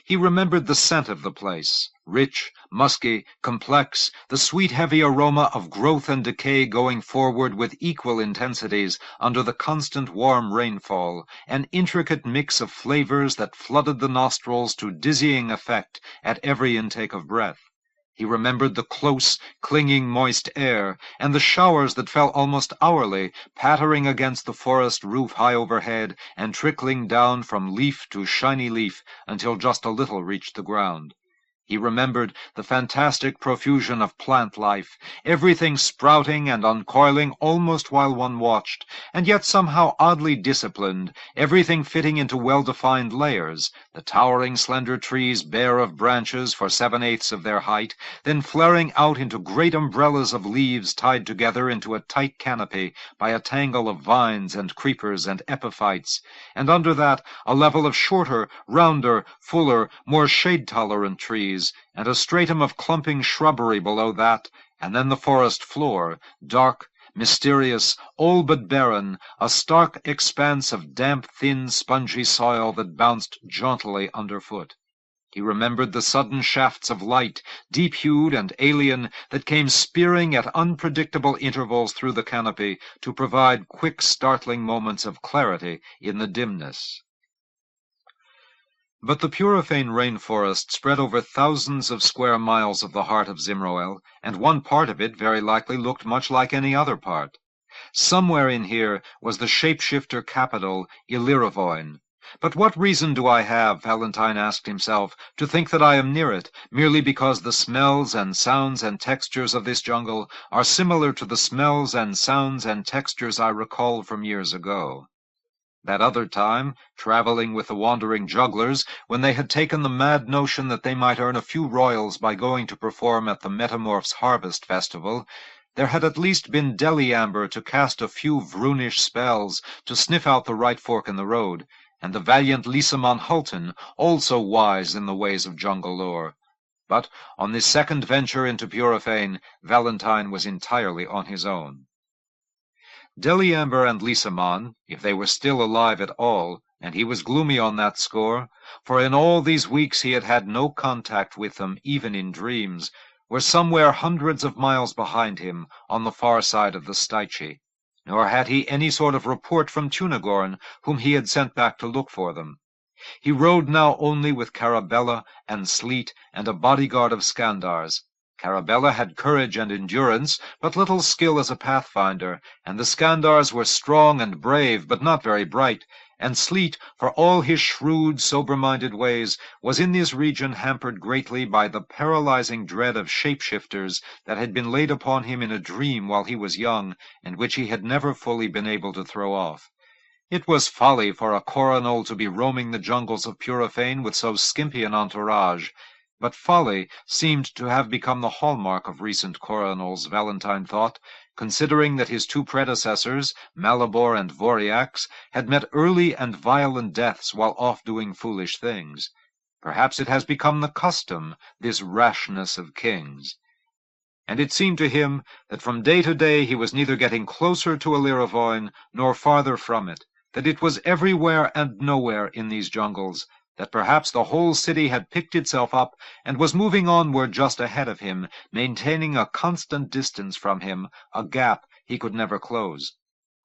He remembered the scent of the place, rich, musky, complex, the sweet heavy aroma of growth and decay going forward with equal intensities under the constant warm rainfall, an intricate mix of flavors that flooded the nostrils to dizzying effect at every intake of breath. He remembered the close, clinging, moist air, and the showers that fell almost hourly, pattering against the forest roof high overhead, and trickling down from leaf to shiny leaf until just a little reached the ground. He remembered the fantastic profusion of plant life, everything sprouting and uncoiling almost while one watched, and yet somehow oddly disciplined, everything fitting into well-defined layers, the towering slender trees bare of branches for 7/8 of their height, then flaring out into great umbrellas of leaves tied together into a tight canopy by a tangle of vines and creepers and epiphytes, and under that a level of shorter, rounder, fuller, more shade-tolerant trees, and a stratum of clumping shrubbery below that, and then the forest floor, dark, mysterious, all but barren, a stark expanse of damp, thin, spongy soil that bounced jauntily underfoot. He remembered the sudden shafts of light, deep-hued and alien, that came spearing at unpredictable intervals through the canopy to provide quick, startling moments of clarity in the dimness. But the Purifane rainforest spread over thousands of square miles of the heart of Zimroel, and one part of it very likely looked much like any other part. Somewhere in here was the shapeshifter capital, Illyrivoin. But what reason do I have, Valentine asked himself, to think that I am near it, merely because the smells and sounds and textures of this jungle are similar to the smells and sounds and textures I recall from years ago? That other time, traveling with the wandering jugglers, when they had taken the mad notion that they might earn a few royals by going to perform at the Metamorph's Harvest Festival, there had at least been Deliamber to cast a few Vroonish spells to sniff out the right fork in the road, and the valiant Lysamon Hulton, also wise in the ways of jungle lore. But on this second venture into Purifane, Valentine was entirely on his own. Deliamber and Lysamon, if they were still alive at all, and he was gloomy on that score, for in all these weeks he had had no contact with them, even in dreams, were somewhere hundreds of miles behind him, on the far side of the Styche. Nor had he any sort of report from Tunagorn, whom he had sent back to look for them. He rode now only with Carabella and Sleet and a bodyguard of Skandars. Carabella had courage and endurance, but little skill as a pathfinder, and the Skandars were strong and brave, but not very bright, and Sleet, for all his shrewd, sober-minded ways, was in this region hampered greatly by the paralyzing dread of shapeshifters that had been laid upon him in a dream while he was young, and which he had never fully been able to throw off. It was folly for a coronel to be roaming the jungles of Purifane with so skimpy an entourage, but folly seemed to have become the hallmark of recent coronels, Valentine thought, considering that his two predecessors, Malibor and Voriax, had met early and violent deaths while off doing foolish things. Perhaps it has become the custom, this rashness of kings. And it seemed to him that from day to day he was neither getting closer to Allyravoin nor farther from it, that it was everywhere and nowhere in these jungles, that perhaps the whole city had picked itself up and was moving onward just ahead of him, maintaining a constant distance from him, a gap he could never close.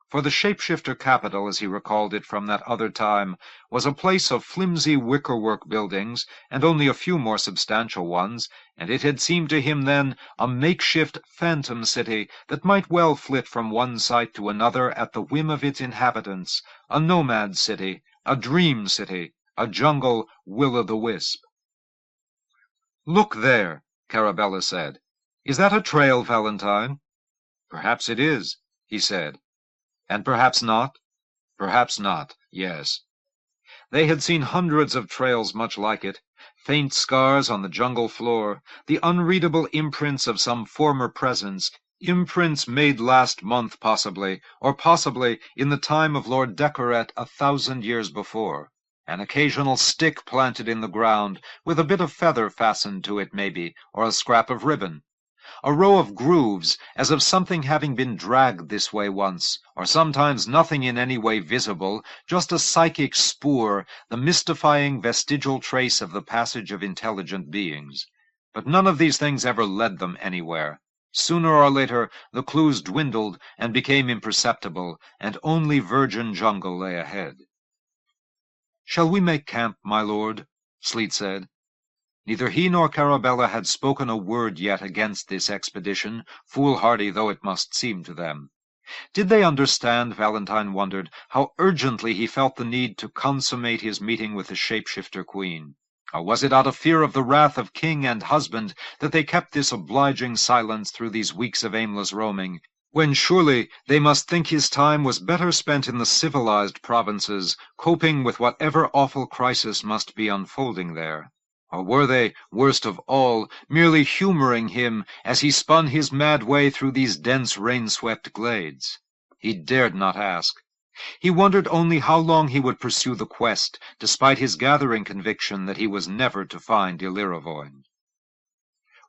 For the shapeshifter capital, as he recalled it from that other time, was a place of flimsy wickerwork buildings, and only a few more substantial ones, and it had seemed to him then a makeshift phantom city that might well flit from one site to another at the whim of its inhabitants, a nomad city, a dream city, a jungle will-o'-the-wisp. "Look there," Carabella said. "Is that a trail, Valentine?" "Perhaps it is," he said. "And perhaps not?" "Perhaps not, yes." They had seen hundreds of trails much like it, faint scars on the jungle floor, the unreadable imprints of some former presence, imprints made last month possibly, or possibly in the time of Lord Decoret 1,000 years before. An occasional stick planted in the ground, with a bit of feather fastened to it maybe, or a scrap of ribbon. A row of grooves, as of something having been dragged this way once, or sometimes nothing in any way visible, just a psychic spoor, the mystifying vestigial trace of the passage of intelligent beings. But none of these things ever led them anywhere. Sooner or later, the clues dwindled and became imperceptible, and only virgin jungle lay ahead. "Shall we make camp, my lord?" Sleet said. Neither he nor Carabella had spoken a word yet against this expedition, foolhardy though it must seem to them. Did they understand, Valentine wondered, how urgently he felt the need to consummate his meeting with the shapeshifter queen? Or was it out of fear of the wrath of king and husband that they kept this obliging silence through these weeks of aimless roaming, when surely they must think his time was better spent in the civilized provinces, coping with whatever awful crisis must be unfolding there? Or were they, worst of all, merely humoring him as he spun his mad way through these dense rain-swept glades? He dared not ask. He wondered only how long he would pursue the quest, despite his gathering conviction that he was never to find Allyravoin.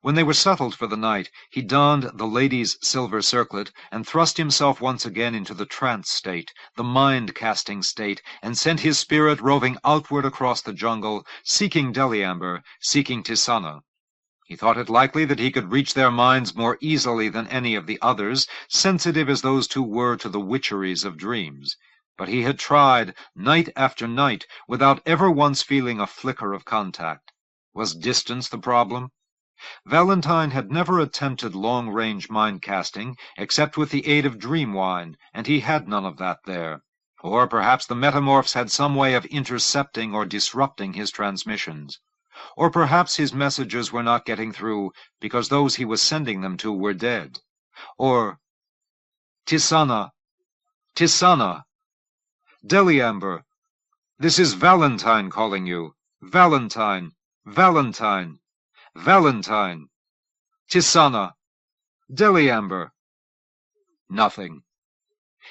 When they were settled for the night, he donned the lady's silver circlet and thrust himself once again into the trance state, the mind-casting state, and sent his spirit roving outward across the jungle, seeking Deliamber, seeking Tisana. He thought it likely that he could reach their minds more easily than any of the others, sensitive as those two were to the witcheries of dreams. But he had tried, night after night, without ever once feeling a flicker of contact. Was distance the problem? Valentine had never attempted long-range mind-casting, except with the aid of dream wine, and he had none of that there. Or perhaps the metamorphs had some way of intercepting or disrupting his transmissions. Or perhaps his messages were not getting through because those he was sending them to were dead. Or... Tisana! Tisana! Deliamber! This is Valentine calling you. Valentine! Valentine! Valentine! Tisana! Deliamber! Nothing.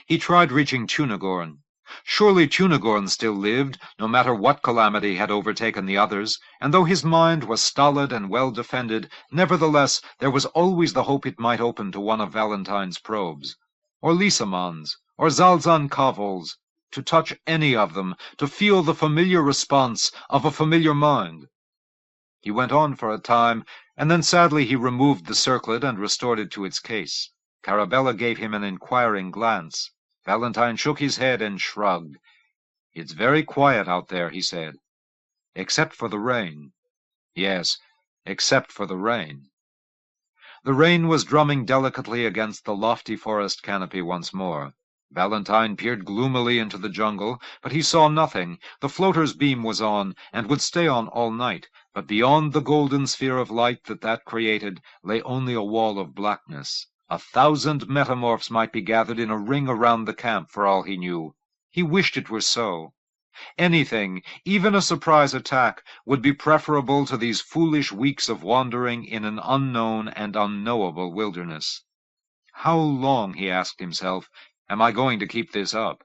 He tried reaching Tunagorn. Surely Tunagorn still lived, no matter what calamity had overtaken the others, and though his mind was stolid and well defended, nevertheless there was always the hope it might open to one of Valentine's probes. Or Lysamon's, or Zalzan Kavol's, to touch any of them, to feel the familiar response of a familiar mind. He went on for a time, and then sadly he removed the circlet and restored it to its case. Carabella gave him an inquiring glance. Valentine shook his head and shrugged. "It's very quiet out there," he said. "Except for the rain." "Yes, except for the rain." The rain was drumming delicately against the lofty forest canopy once more. Valentine peered gloomily into the jungle, but he saw nothing. The floater's beam was on, and would stay on all night, but beyond the golden sphere of light that created lay only a wall of blackness. 1,000 metamorphs might be gathered in a ring around the camp, for all he knew. He wished it were so. Anything, even a surprise attack, would be preferable to these foolish weeks of wandering in an unknown and unknowable wilderness. How long, he asked himself, am I going to keep this up?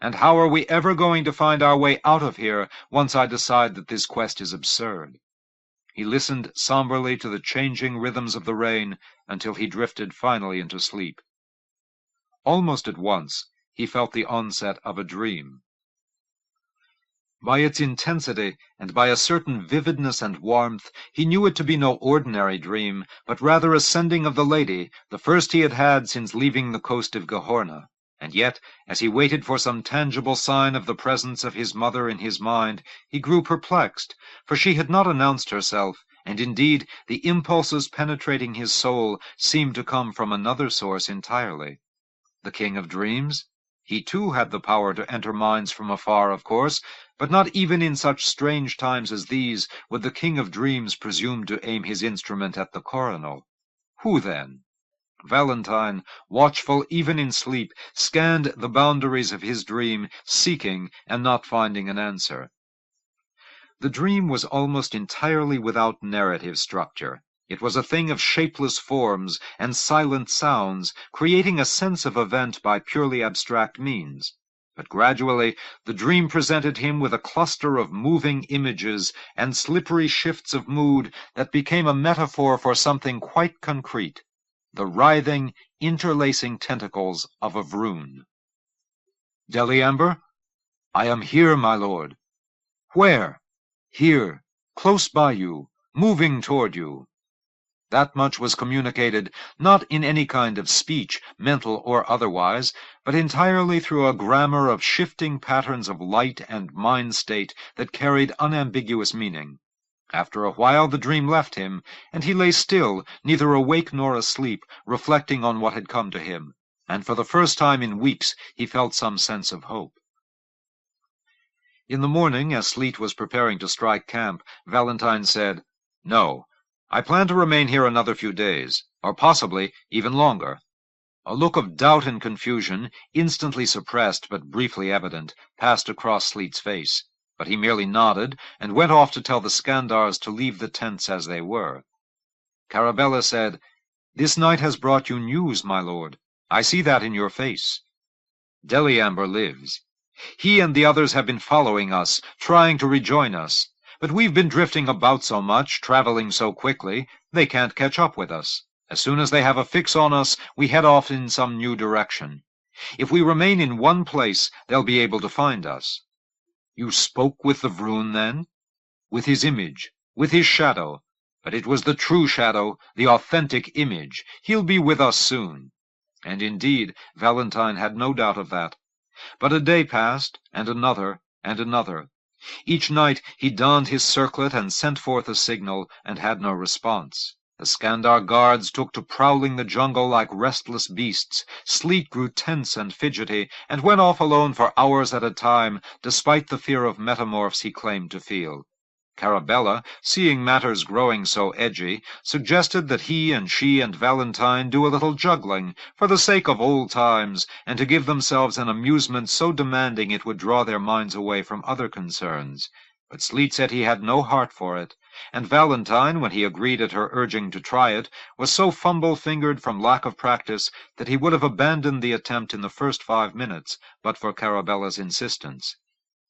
And how are we ever going to find our way out of here once I decide that this quest is absurd? He listened somberly to the changing rhythms of the rain until he drifted finally into sleep. Almost at once, he felt the onset of a dream. By its intensity, and by a certain vividness and warmth, he knew it to be no ordinary dream, but rather a sending of the lady, the first he had had since leaving the coast of Gehorna. And yet, as he waited for some tangible sign of the presence of his mother in his mind, he grew perplexed, for she had not announced herself, and indeed the impulses penetrating his soul seemed to come from another source entirely. The King of Dreams? He too had the power to enter minds from afar, of course, but not even in such strange times as these would the King of Dreams presume to aim his instrument at the coronal. Who then? Valentine, watchful even in sleep, scanned the boundaries of his dream, seeking and not finding an answer. The dream was almost entirely without narrative structure. It was a thing of shapeless forms and silent sounds, creating a sense of event by purely abstract means. But gradually the dream presented him with a cluster of moving images and slippery shifts of mood that became a metaphor for something quite concrete: the writhing, interlacing tentacles of a Vroon. Deliamber? I am here, my lord. Where? Here, close by you, moving toward you. That much was communicated, not in any kind of speech, mental or otherwise, but entirely through a grammar of shifting patterns of light and mind state that carried unambiguous meaning. After a while the dream left him, and he lay still, neither awake nor asleep, reflecting on what had come to him, and for the first time in weeks he felt some sense of hope. In the morning, as Sleet was preparing to strike camp, Valentine said, "No, I plan to remain here another few days, or possibly even longer." A look of doubt and confusion, instantly suppressed but briefly evident, passed across Sleet's face, but he merely nodded and went off to tell the Skandars to leave the tents as they were. Carabella said, "This night has brought you news, my lord. I see that in your face. Deliamber lives. He and the others have been following us, trying to rejoin us. But we've been drifting about so much, traveling so quickly, they can't catch up with us. As soon as they have a fix on us, we head off in some new direction. If we remain in one place, they'll be able to find us." "You spoke with the Vroon, then?" "With his image, with his shadow. But it was the true shadow, the authentic image. He'll be with us soon." And indeed, Valentine had no doubt of that. But a day passed, and another, and another. Each night he donned his circlet and sent forth a signal, and had no response. The Skandar guards took to prowling the jungle like restless beasts. Sleet grew tense and fidgety, and went off alone for hours at a time, despite the fear of metamorphs he claimed to feel. Carabella, seeing matters growing so edgy, suggested that he and she and Valentine do a little juggling, for the sake of old times, and to give themselves an amusement so demanding it would draw their minds away from other concerns. But Sleet said he had no heart for it, and Valentine, when he agreed at her urging to try it, was so fumble-fingered from lack of practice that he would have abandoned the attempt in the first 5 minutes, but for Carabella's insistence.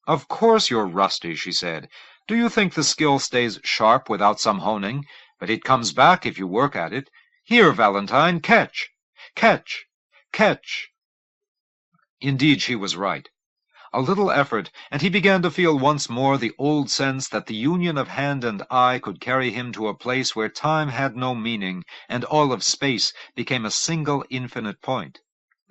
"Of course you're rusty," she said. "Do you think the skill stays sharp without some honing? But it comes back if you work at it. Here, Valentine, catch! Catch! Catch!" Indeed, she was right. A little effort, and he began to feel once more the old sense that the union of hand and eye could carry him to a place where time had no meaning, and all of space became a single infinite point.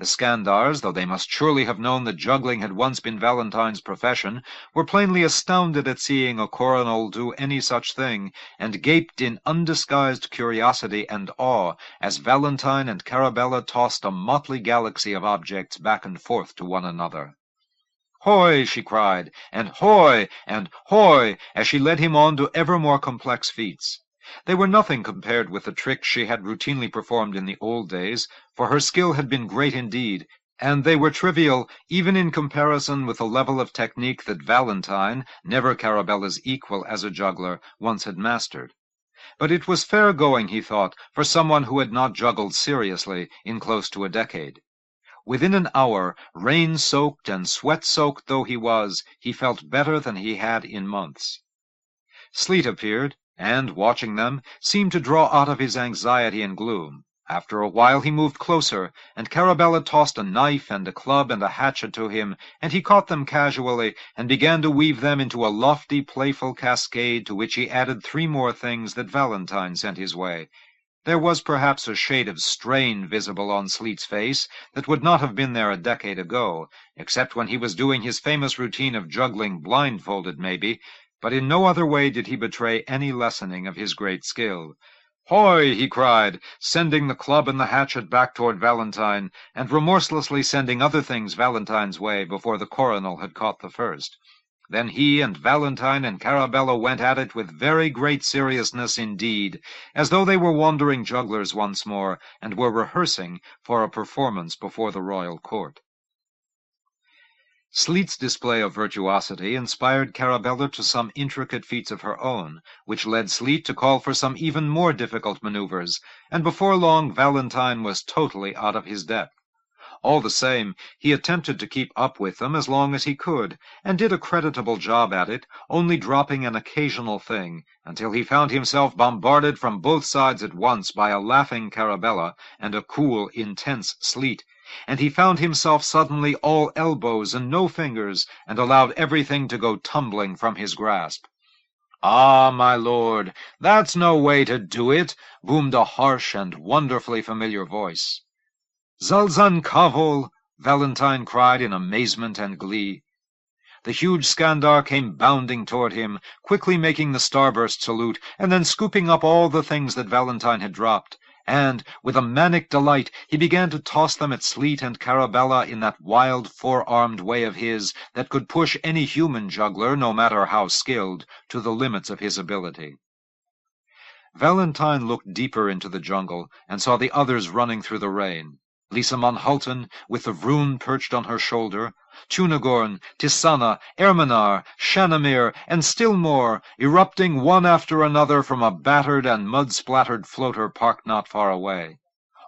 The Scandars, though they must surely have known that juggling had once been Valentine's profession, were plainly astounded at seeing a coronel do any such thing, and gaped in undisguised curiosity and awe as Valentine and Carabella tossed a motley galaxy of objects back and forth to one another. "Hoy!" she cried, and "Hoy!" and "Hoy!" as she led him on to ever more complex feats. They were nothing compared with the tricks she had routinely performed in the old days, for her skill had been great indeed, and they were trivial even in comparison with the level of technique that Valentine, never Carabella's equal as a juggler, once had mastered. But it was fair going, he thought, for someone who had not juggled seriously in close to a decade. Within an hour, rain-soaked and sweat-soaked though he was, he felt better than he had in months. Sleet appeared, and, watching them, seemed to draw out of his anxiety and gloom. After a while he moved closer, and Carabella tossed a knife and a club and a hatchet to him, and he caught them casually, and began to weave them into a lofty, playful cascade, to which he added 3 more things that Valentine sent his way. There was perhaps a shade of strain visible on Sleet's face that would not have been there a decade ago, except when he was doing his famous routine of juggling blindfolded, maybe, but in no other way did he betray any lessening of his great skill. "Hoy!" he cried, sending the club and the hatchet back toward Valentine, and remorselessly sending other things Valentine's way before the coronel had caught the first. Then he and Valentine and Carabella went at it with very great seriousness indeed, as though they were wandering jugglers once more, and were rehearsing for a performance before the royal court. Sleet's display of virtuosity inspired Carabella to some intricate feats of her own, which led Sleet to call for some even more difficult maneuvers, and before long Valentine was totally out of his depth. All the same, he attempted to keep up with them as long as he could, and did a creditable job at it, only dropping an occasional thing, until he found himself bombarded from both sides at once by a laughing Carabella and a cool, intense Sleet, and he found himself suddenly all elbows and no fingers, and allowed everything to go tumbling from his grasp. "Ah, my lord, that's no way to do it," boomed a harsh and wonderfully familiar voice. "Zalzan Kavol!" Valentine cried in amazement and glee. The huge Skandar came bounding toward him, quickly making the starburst salute, and then scooping up all the things that Valentine had dropped. And, with a manic delight, he began to toss them at Sleet and Carabella in that wild, four-armed way of his that could push any human juggler, no matter how skilled, to the limits of his ability. Valentine looked deeper into the jungle, and saw the others running through the rain. Lysamon Hulton, with the Vroon perched on her shoulder, Tunagorn, Tisana, Erminar, Shanamir, and still more, erupting one after another from a battered and mud-splattered floater parked not far away.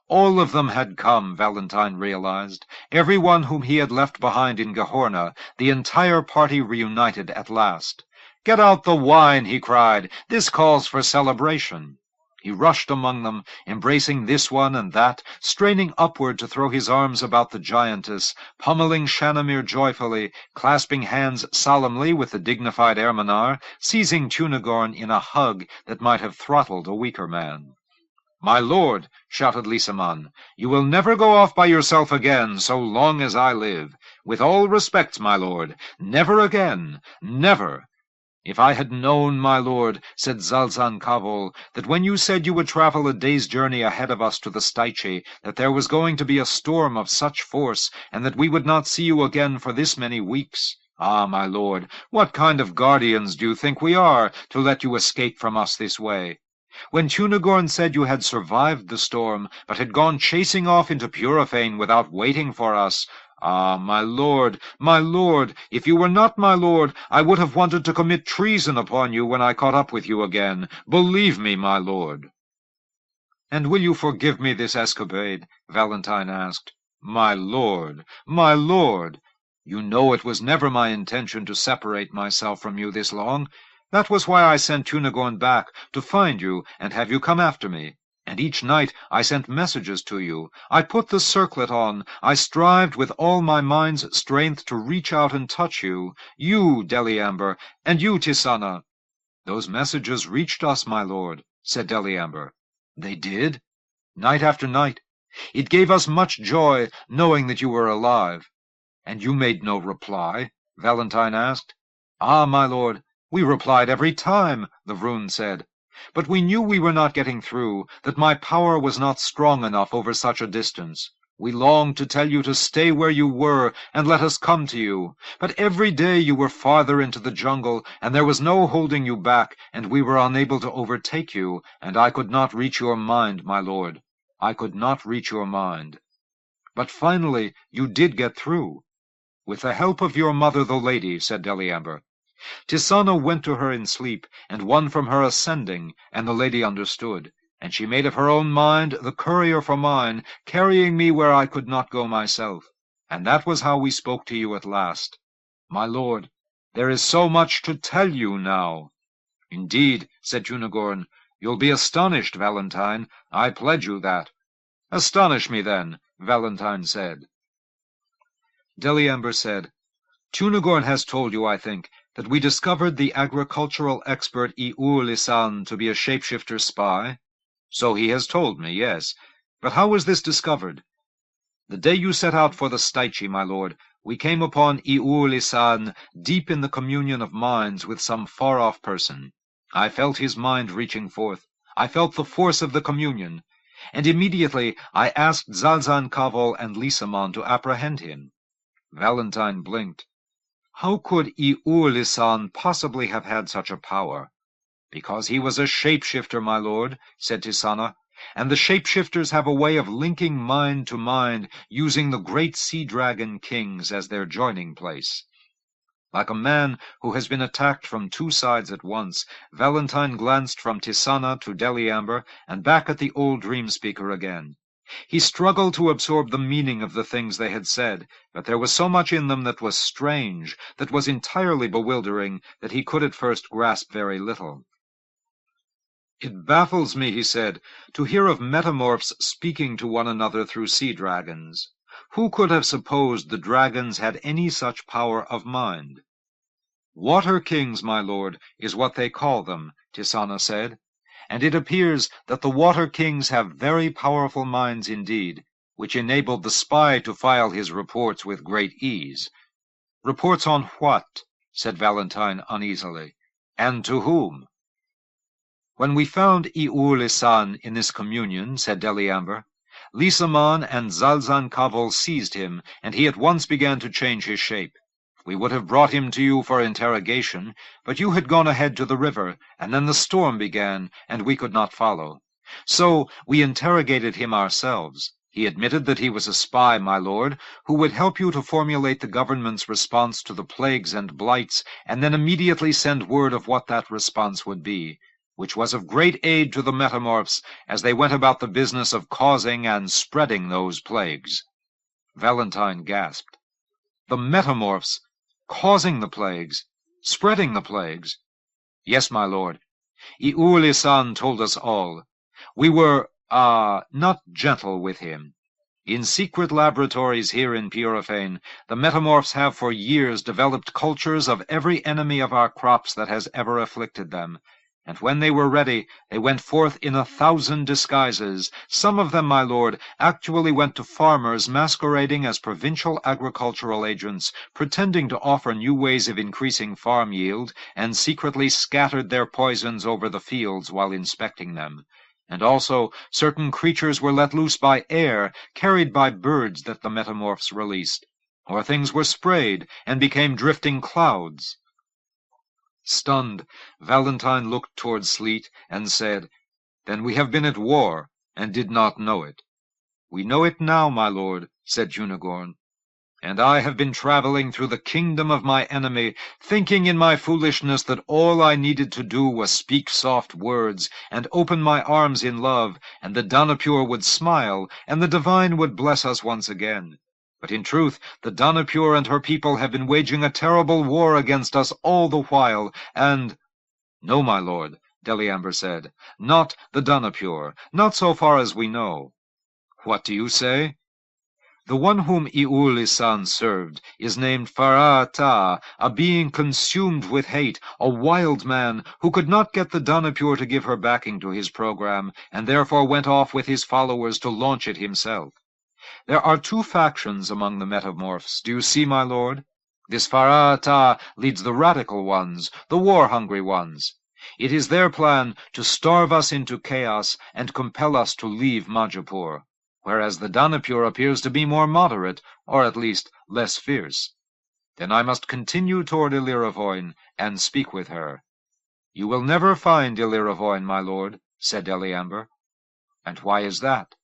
All of them had come, Valentine realized. Everyone whom he had left behind in Gehorna, the entire party reunited at last. "Get out the wine," he cried. "This calls for celebration." He rushed among them, embracing this one and that, straining upward to throw his arms about the giantess, pummeling Shanamir joyfully, clasping hands solemnly with the dignified Erminar, seizing Tunagorn in a hug that might have throttled a weaker man. "My lord," shouted Lysamon, "you will never go off by yourself again so long as I live. With all respect, my lord, never again, never." "If I had known, my lord," said Zalzan Kavol, "that when you said you would travel a day's journey ahead of us to the Styche, that there was going to be a storm of such force, and that we would not see you again for this many weeks. Ah, my lord, what kind of guardians do you think we are, to let you escape from us this way? When Tunagorn said you had survived the storm, but had gone chasing off into Purifane without waiting for us, ah, my lord, if you were not my lord, I would have wanted to commit treason upon you when I caught up with you again. Believe me, my lord." "And will you forgive me this escapade?" Valentine asked. My lord, you know it was never my intention to separate myself from you this long. That was why I sent Tunagorn back, to find you and have you come after me. And each night I sent messages to you. I put the circlet on. I strived with all my mind's strength to reach out and touch you, Deliamber, and you, Tisana." "Those messages reached us, my lord," said Deliamber. "They did?" "Night after night. It gave us much joy, knowing that you were alive." "And you made no reply?" Valentine asked. "Ah, my lord, we replied every time," the Vroon said. "But we knew we were not getting through, that my power was not strong enough over such a distance. We longed to tell you to stay where you were and let us come to you. But every day you were farther into the jungle, and there was no holding you back, and we were unable to overtake you, and I could not reach your mind, my lord. I could not reach your mind. But finally you did get through." "With the help of your mother the lady," said Deliamber. "Tisana went to her in sleep, and won from her ascending, and the lady understood. And she made of her own mind the courier for mine, carrying me where I could not go myself. And that was how we spoke to you at last. My lord, there is so much to tell you now." "Indeed," said Junagorn, "you'll be astonished, Valentine. I pledge you that." "Astonish me, then," Valentine said. Deliamber said, "Junagorn has told you, I think, that we discovered the agricultural expert Iur-Lisan to be a shapeshifter spy?" "So he has told me, yes. But how was this discovered?" "The day you set out for the Stychi, my lord, we came upon Iur-Lisan deep in the communion of minds with some far-off person. I felt his mind reaching forth. I felt the force of the communion. And immediately I asked Zalzan-Kavol and Lisamon to apprehend him." Valentine blinked. "How could Iur-Lisan possibly have had such a power?" "Because he was a shapeshifter, my lord," said Tisana, "and the shapeshifters have a way of linking mind to mind, using the great sea dragon kings as their joining place." Like a man who has been attacked from two sides at once, Valentine glanced from Tisana to Deliamber, and back at the old dream speaker again. He struggled to absorb the meaning of the things they had said, but there was so much in them that was strange, that was entirely bewildering, that he could at first grasp very little. "It baffles me," he said, "to hear of metamorphs speaking to one another through sea dragons. Who could have supposed the dragons had any such power of mind?" "Water kings, my lord, is what they call them," Tisana said. "And it appears that the water kings have very powerful minds indeed, which enabled the spy to file his reports with great ease." "Reports on what?" said Valentine uneasily. "And to whom?" "When we found Iur-Lisan in this communion," said Deliamber, "Lisamon and Zalzan-Kavol seized him, and he at once began to change his shape. We would have brought him to you for interrogation, but you had gone ahead to the river, and then the storm began, and we could not follow. So we interrogated him ourselves. He admitted that he was a spy, my lord, who would help you to formulate the government's response to the plagues and blights, and then immediately send word of what that response would be, which was of great aid to the metamorphs as they went about the business of causing and spreading those plagues." Valentine gasped. "The metamorphs causing the plagues, spreading the plagues?" "Yes, my lord. Iur-Lisan told us all. We were, not gentle with him. In secret laboratories here in Purifane, the metamorphs have for years developed cultures of every enemy of our crops that has ever afflicted them. And when they were ready, they went forth in 1,000 disguises. Some of them, my lord, actually went to farmers masquerading as provincial agricultural agents, pretending to offer new ways of increasing farm yield, and secretly scattered their poisons over the fields while inspecting them. And also, certain creatures were let loose by air, carried by birds that the metamorphs released. Or things were sprayed, and became drifting clouds." Stunned, Valentine looked toward Sleet and said, "Then we have been at war, and did not know it." "We know it now, my lord," said Junagorn. "And I have been traveling through the kingdom of my enemy, thinking in my foolishness that all I needed to do was speak soft words, and open my arms in love, and the Danapure would smile, and the divine would bless us once again. But in truth, the Danapure and her people have been waging a terrible war against us all the while, and—" "No, my lord," Deliamber said, "not the Danapure, not so far as we know." "What do you say?" The one whom Iuli-san served is named Farata, a being consumed with hate, a wild man who could not get the Danapure to give her backing to his program, and therefore went off with his followers to launch it himself. There are two factions among the metamorphs, do you see, my lord? This Farata leads the radical ones, the war-hungry ones. It is their plan to starve us into chaos and compel us to leave Majapur, whereas the Danapure appears to be more moderate, or at least less fierce. Then I must continue toward Illyrivoin and speak with her. You will never find Illyrivoin, my lord, said Deliamber. And why is that?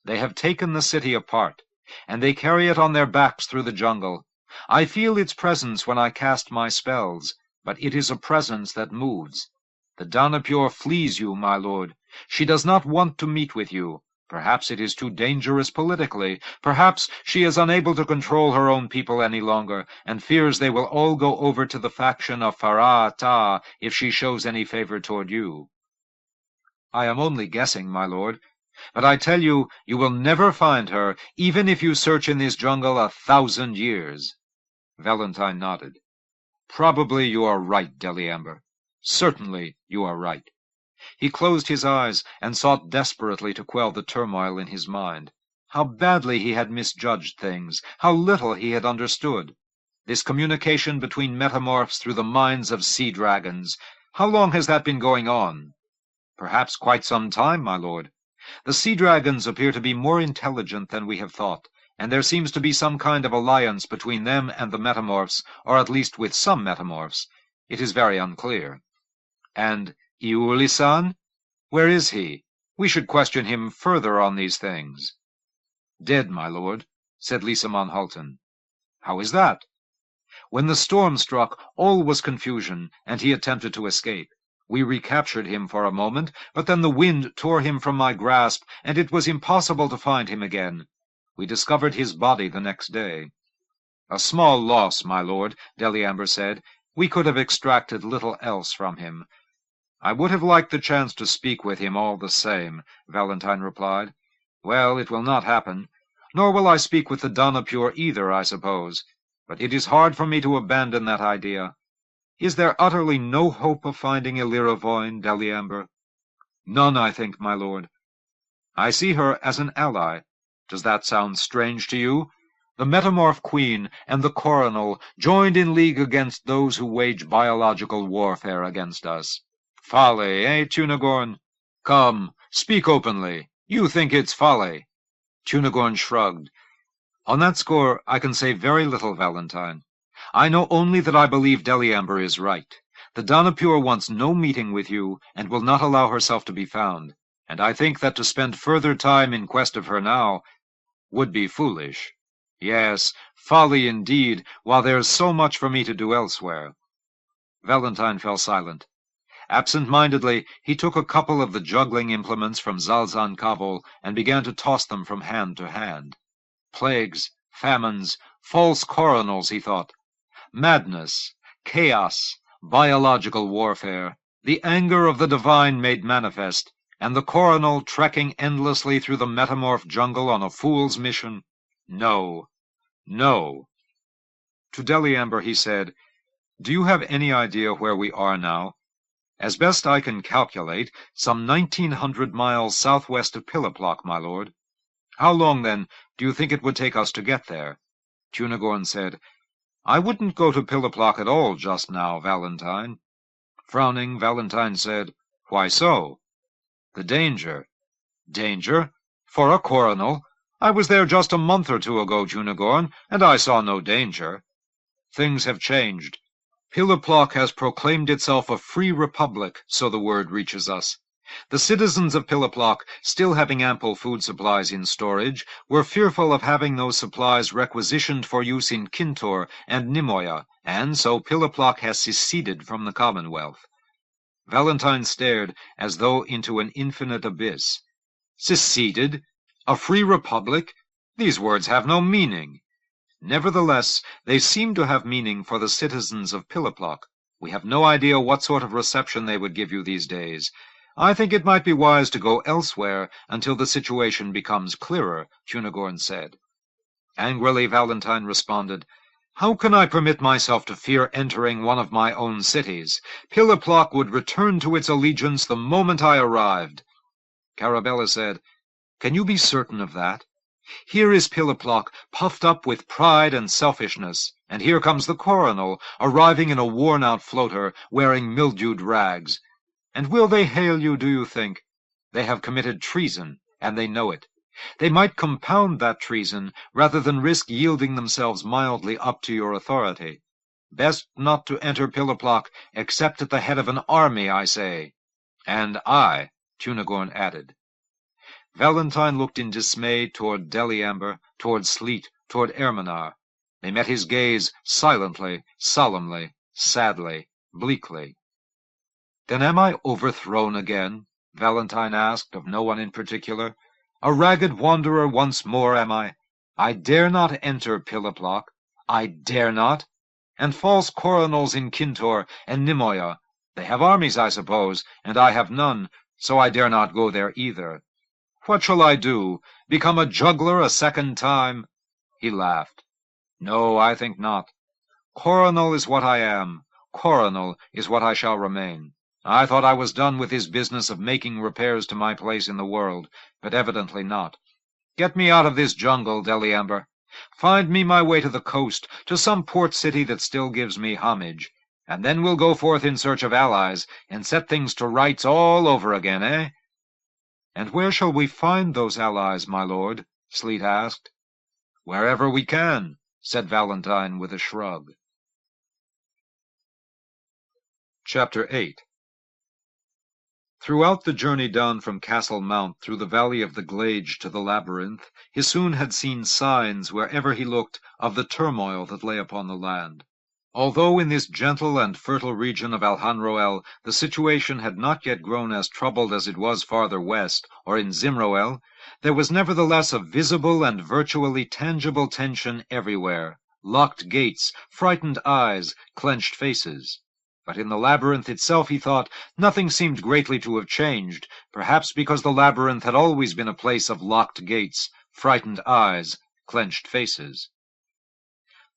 They have taken the city apart, and they carry it on their backs through the jungle. I feel its presence when I cast my spells, but it is a presence that moves. The Danapure flees you, my lord. She does not want to meet with you. Perhaps it is too dangerous politically. Perhaps she is unable to control her own people any longer, and fears they will all go over to the faction of Farata if she shows any favor toward you. I am only guessing, my lord, but I tell you, you will never find her, even if you search in this jungle 1,000 years. Valentine nodded. Probably you are right, Deliamber. Certainly you are right. He closed his eyes and sought desperately to quell the turmoil in his mind. How badly he had misjudged things, how little he had understood. This communication between metamorphs through the minds of sea dragons, how long has that been going on? Perhaps quite some time, my lord. The sea dragons appear to be more intelligent than we have thought, and there seems to be some kind of alliance between them and the metamorphs, or at least with some metamorphs. It is very unclear. And Iuli-san? Where is he? We should question him further on these things. Dead, my lord, said Lysaman Halton. How is that? When the storm struck, all was confusion, and he attempted to escape. We recaptured him for a moment, but then the wind tore him from my grasp, and it was impossible to find him again. We discovered his body the next day. A small loss, my lord, Deliamber said. We could have extracted little else from him. I would have liked the chance to speak with him all the same, Valentine replied. Well, it will not happen. Nor will I speak with the Danapure either, I suppose. But it is hard for me to abandon that idea. Is there utterly no hope of finding Illyrivoin, Deliamber? None, I think, my lord. I see her as an ally. Does that sound strange to you? The Metamorph Queen and the Coronal joined in league against those who wage biological warfare against us. Folly, eh, Tunagorn? Come, speak openly. You think it's folly. Tunagorn shrugged. On that score, I can say very little, Valentine. I know only that I believe Deliamber is right. The Danapure wants no meeting with you, and will not allow herself to be found. And I think that to spend further time in quest of her now would be foolish. Yes, folly indeed, while there is so much for me to do elsewhere. Valentine fell silent. Absent-mindedly, he took a couple of the juggling implements from Zalzan Kavol and began to toss them from hand to hand. Plagues, famines, false coronals, he thought. Madness, chaos, biological warfare, the anger of the divine made manifest, and the coronal trekking endlessly through the metamorph jungle on a fool's mission. No, no. To Deliamber he said, Do you have any idea where we are now? As best I can calculate, some 1,900 miles southwest of Piliplock, my lord. How long, then, do you think it would take us to get there? Tunagorn said, I wouldn't go to Piliplock at all just now, Valentine. Frowning, Valentine said, Why so? The danger. Danger? For a coronal? I was there just a month or two ago, Tunagorn, and I saw no danger. Things have changed. Piliplock has proclaimed itself a free republic, so the word reaches us. The citizens of Piliplock, still having ample food supplies in storage, were fearful of having those supplies requisitioned for use in Kintor and Nimoya, and so Piliplock has seceded from the Commonwealth. Valentine stared as though into an infinite abyss. Seceded? A free republic? These words have no meaning. Nevertheless, they seem to have meaning for the citizens of Piliplock. We have no idea what sort of reception they would give you these days. I think it might be wise to go elsewhere until the situation becomes clearer, Tunagorn said. Angrily Valentine responded, "How can I permit myself to fear entering one of my own cities? Piliplock would return to its allegiance the moment I arrived." Carabella said, "Can you be certain of that? Here is Piliplock, puffed up with pride and selfishness, and here comes the coronel, arriving in a worn-out floater, wearing mildewed rags. And will they hail you, do you think? They have committed treason, and they know it. They might compound that treason, rather than risk yielding themselves mildly up to your authority. Best not to enter Piliplock, except at the head of an army, I say." "And I," Cunegorn added. Valentine looked in dismay toward Deliamber, toward Sleet, toward Erminar. They met his gaze silently, solemnly, sadly, bleakly. "Then am I overthrown again?" Valentine asked, of no one in particular. "A ragged wanderer once more, am I? I dare not enter Piliplock. I dare not. And false coronels in Kintor and Nimoya. They have armies, I suppose, and I have none, so I dare not go there either. What shall I do? Become a juggler a second time?" He laughed. "No, I think not. Coronel is what I am. Coronel is what I shall remain. I thought I was done with this business of making repairs to my place in the world, but evidently not. Get me out of this jungle, Deliamber. Find me my way to the coast, to some port city that still gives me homage, and then we'll go forth in search of allies, and set things to rights all over again, eh?" "And where shall we find those allies, my lord?" Sleet asked. "Wherever we can," said Valentine with a shrug. Chapter 8. Throughout the journey down from Castle Mount through the valley of the Glade to the labyrinth, Hissoon had seen signs, wherever he looked, of the turmoil that lay upon the land. Although in this gentle and fertile region of Alhanroel the situation had not yet grown as troubled as it was farther west, or in Zimroel, there was nevertheless a visible and virtually tangible tension everywhere: locked gates, frightened eyes, clenched faces. But in the labyrinth itself, he thought, nothing seemed greatly to have changed, perhaps because the labyrinth had always been a place of locked gates, frightened eyes, clenched faces.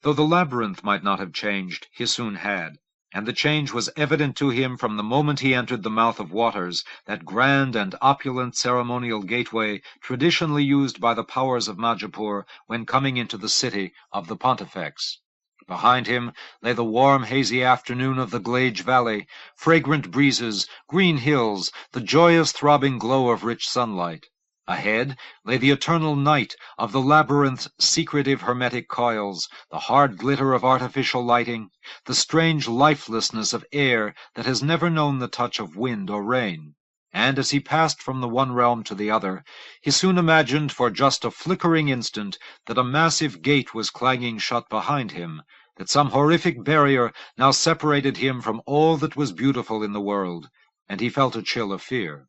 Though the labyrinth might not have changed, Hissoon had, and the change was evident to him from the moment he entered the Mouth of Waters, that grand and opulent ceremonial gateway traditionally used by the powers of Majapur when coming into the city of the Pontifex. Behind him lay the warm, hazy afternoon of the Glade Valley, fragrant breezes, green hills, the joyous, throbbing glow of rich sunlight. Ahead lay the eternal night of the labyrinth's secretive hermetic coils, the hard glitter of artificial lighting, the strange lifelessness of air that has never known the touch of wind or rain. And as he passed from the one realm to the other, he soon imagined for just a flickering instant that a massive gate was clanging shut behind him, that some horrific barrier now separated him from all that was beautiful in the world, and he felt a chill of fear.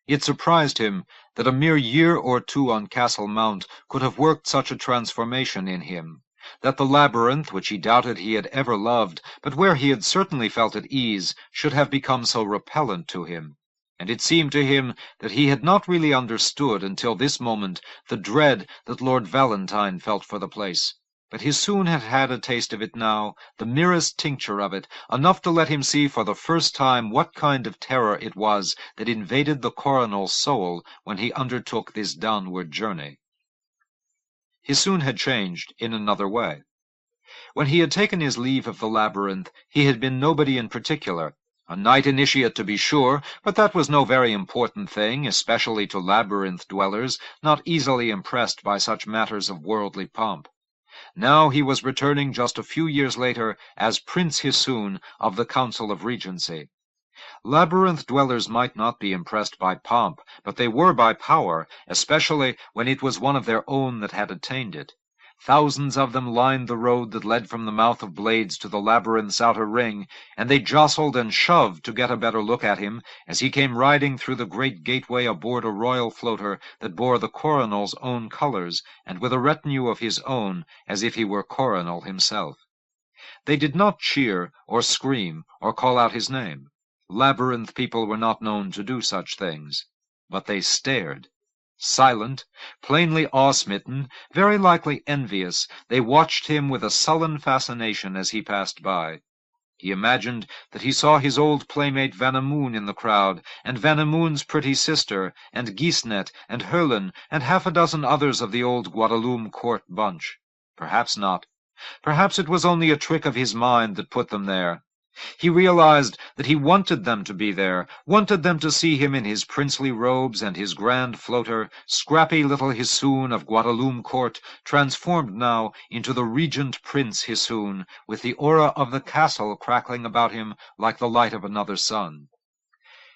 It surprised him that a mere year or two on Castle Mount could have worked such a transformation in him, that the labyrinth, which he doubted he had ever loved, but where he had certainly felt at ease, should have become so repellent to him. And it seemed to him that he had not really understood until this moment the dread that Lord Valentine felt for the place. But Hissoon had had a taste of it now, the merest tincture of it, enough to let him see for the first time what kind of terror it was that invaded the coronel's soul when he undertook this downward journey. Hissoon had changed in another way. When he had taken his leave of the labyrinth, he had been nobody in particular. A knight initiate, to be sure, but that was no very important thing, especially to labyrinth dwellers, not easily impressed by such matters of worldly pomp. Now he was returning just a few years later as Prince Hissoon of the Council of Regency. Labyrinth dwellers might not be impressed by pomp, but they were by power, especially when it was one of their own that had attained it. Thousands of them lined the road that led from the mouth of Blades to the labyrinth's outer ring, and they jostled and shoved to get a better look at him as he came riding through the great gateway aboard a royal floater that bore the coronel's own colors, and with a retinue of his own, as if he were coronel himself. They did not cheer, or scream, or call out his name. Labyrinth people were not known to do such things. But they stared. Silent, plainly awe-smitten, very likely envious, they watched him with a sullen fascination as he passed by. He imagined that he saw his old playmate Vannamoon in the crowd, and Vannamoon's pretty sister, and Gisnet, and Herlin, and half a dozen others of the old Guadalume court bunch. Perhaps not. Perhaps it was only a trick of his mind that put them there. He realized that he wanted them to be there, wanted them to see him in his princely robes and his grand floater, scrappy little Hissoon of Guadalume court, transformed now into the regent prince Hissoon, with the aura of the castle crackling about him like the light of another sun.